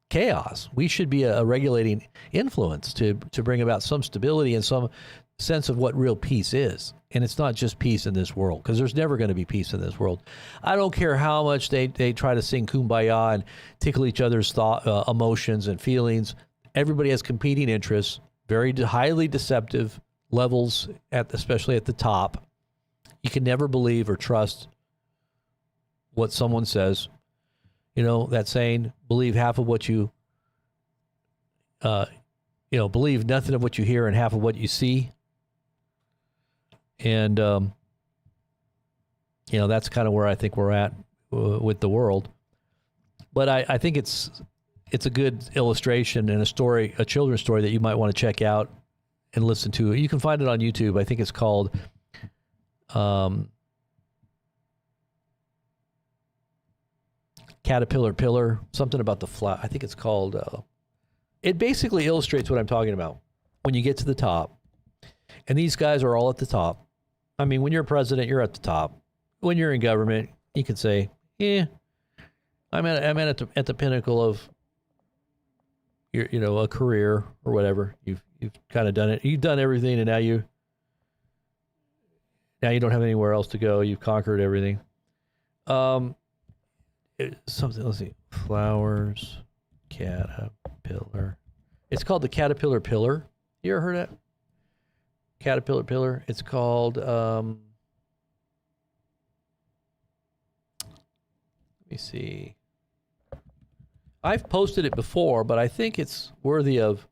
chaos. We should be a regulating influence to bring about some stability and some sense of what real peace is. And it's not just peace in this world, because there's never going to be peace in this world. I don't care how much they try to sing Kumbaya and tickle each other's emotions and feelings. Everybody has competing interests, very highly deceptive levels, especially at the top. You can never believe or trust what someone says. You know, that saying, believe half of what you, believe nothing of what you hear and half of what you see. And, that's kind of where I think we're at with the world. But I think it's a good illustration and a children's story that you might want to check out and listen to. You can find it on YouTube. I think it's called Caterpillar Pillar, something about the flat. I think it's called, it basically illustrates what I'm talking about. When you get to the top, and these guys are all at the top. I mean, when you're president, you're at the top. When you're in government, you can say, I'm at the pinnacle of your, a career or whatever. You've kind of done it. You've done everything, and now you don't have anywhere else to go. You've conquered everything. Something, let's see. Flowers, caterpillar. It's called the caterpillar pillar. You ever heard of that? Caterpillar pillar. It's called, let me see. I've posted it before, but I think it's worthy of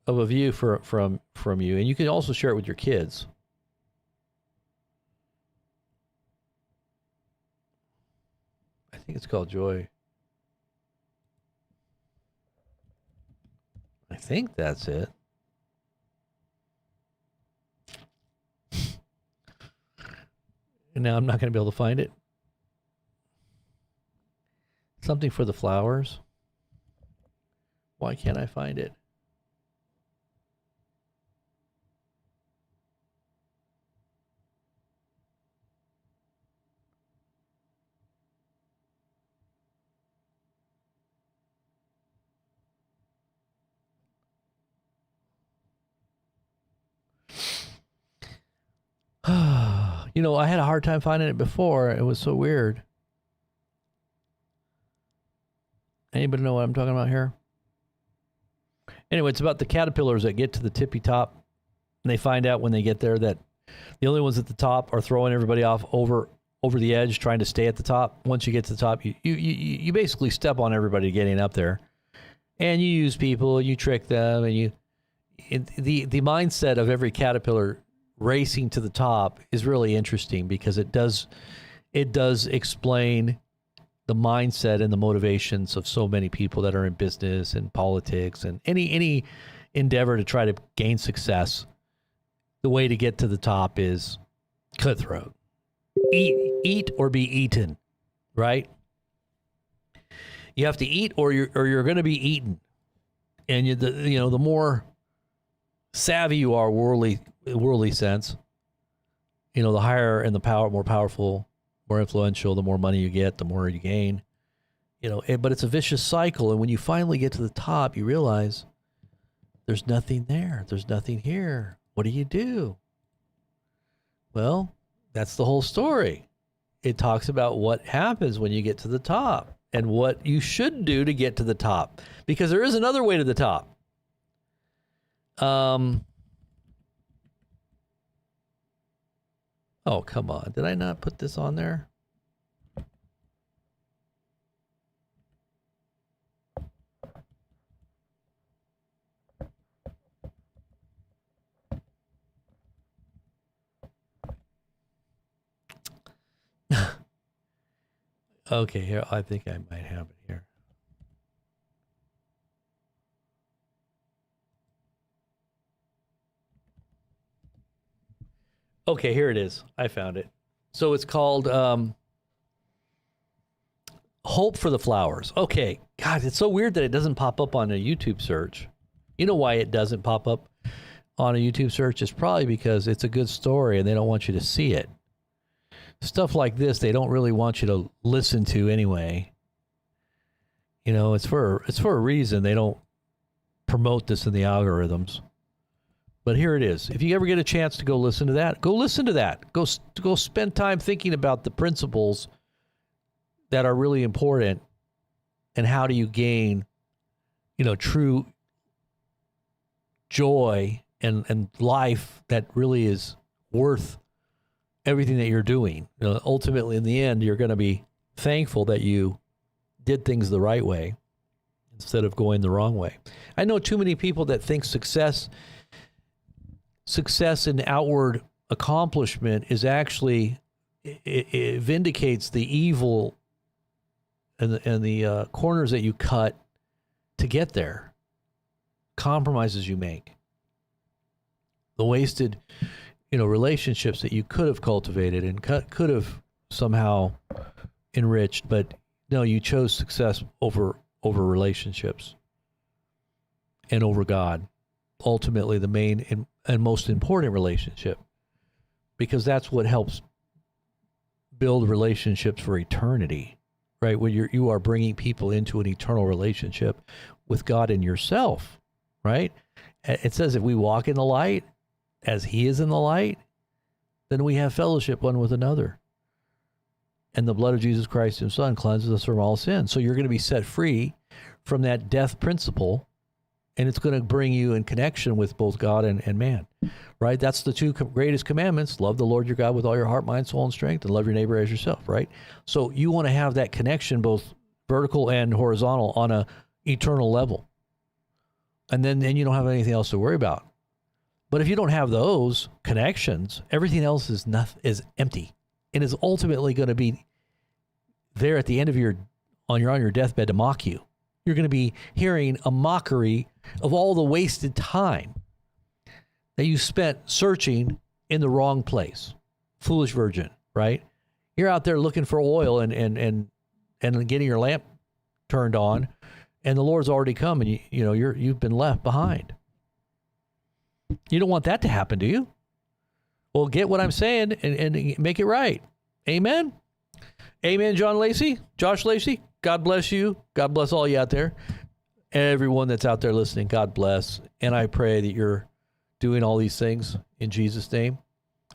a view from you. And you can also share it with your kids. I think it's called Joy. I think that's it. And now I'm not going to be able to find it. Something for the flowers. Why can't I find it? You know, I had a hard time finding it before. It was so weird. Anybody know what I'm talking about here? Anyway, it's about the caterpillars that get to the tippy top. And they find out when they get there that the only ones at the top are throwing everybody off over the edge, trying to stay at the top. Once you get to the top, you basically step on everybody getting up there. And you use people, you trick them, and the mindset of every caterpillar racing to the top is really interesting because it does explain the mindset and the motivations of so many people that are in business and politics and any endeavor to try to gain success. The way to get to the top is cutthroat. Eat or be eaten, right? You have to eat or you're going to be eaten. And the more savvy you are worldly sense, the higher and more powerful, more influential, the more money you get, the more you gain, but it's a vicious cycle. And when you finally get to the top, you realize there's nothing there. There's nothing here. What do? Well, that's the whole story. It talks about what happens when you get to the top and what you should do to get to the top, because there is another way to the top. Oh, come on. Did I not put this on there? Okay, here, I think I might have it here. Okay, here it is. I found it. So it's called Hope for the Flowers. Okay. God, it's so weird that it doesn't pop up on a YouTube search. You know why it doesn't pop up on a YouTube search? It's probably because it's a good story and they don't want you to see it. Stuff like this, they don't really want you to listen to anyway. It's for a reason. They don't promote this in the algorithms. But here it is. If you ever get a chance to go listen to that, go listen to that. Go spend time thinking about the principles that are really important and how do you gain, true joy and life that really is worth everything that you're doing. Ultimately, in the end, you're going to be thankful that you did things the right way instead of going the wrong way. I know too many people that think success in outward accomplishment is actually, it vindicates the evil and the corners that you cut to get there, compromises you make, the wasted, relationships that you could have cultivated and could have somehow enriched, but no, you chose success over relationships and over God. Ultimately, the main and most important relationship, because that's what helps build relationships for eternity, right? When you are bringing people into an eternal relationship with God and yourself, right? It says if we walk in the light as he is in the light, then we have fellowship one with another. And the blood of Jesus Christ, his Son, cleanses us from all sin. So you're going to be set free from that death principle, and it's going to bring you in connection with both God and man, right? That's the two greatest commandments. Love the Lord your God with all your heart, mind, soul, and strength, and love your neighbor as yourself, right? So you want to have that connection, both vertical and horizontal, on a eternal level. And then you don't have anything else to worry about. But if you don't have those connections, everything else is empty, and is ultimately going to be there at the end of on your deathbed to mock you. You're going to be hearing a mockery of all the wasted time that you spent searching in the wrong place. Foolish virgin, right? You're out there looking for oil and getting your lamp turned on, and the Lord's already come, and you've been left behind. You don't want that to happen, do you? Well, get what I'm saying and make it right. Amen? Amen, Josh Lacey. God bless you. God bless all you out there. Everyone that's out there listening, God bless. And I pray that you're doing all these things in Jesus' name.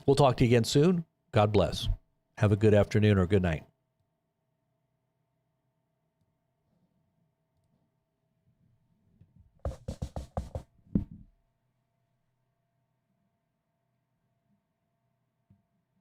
We'll talk to you again soon. God bless. Have a good afternoon or good night.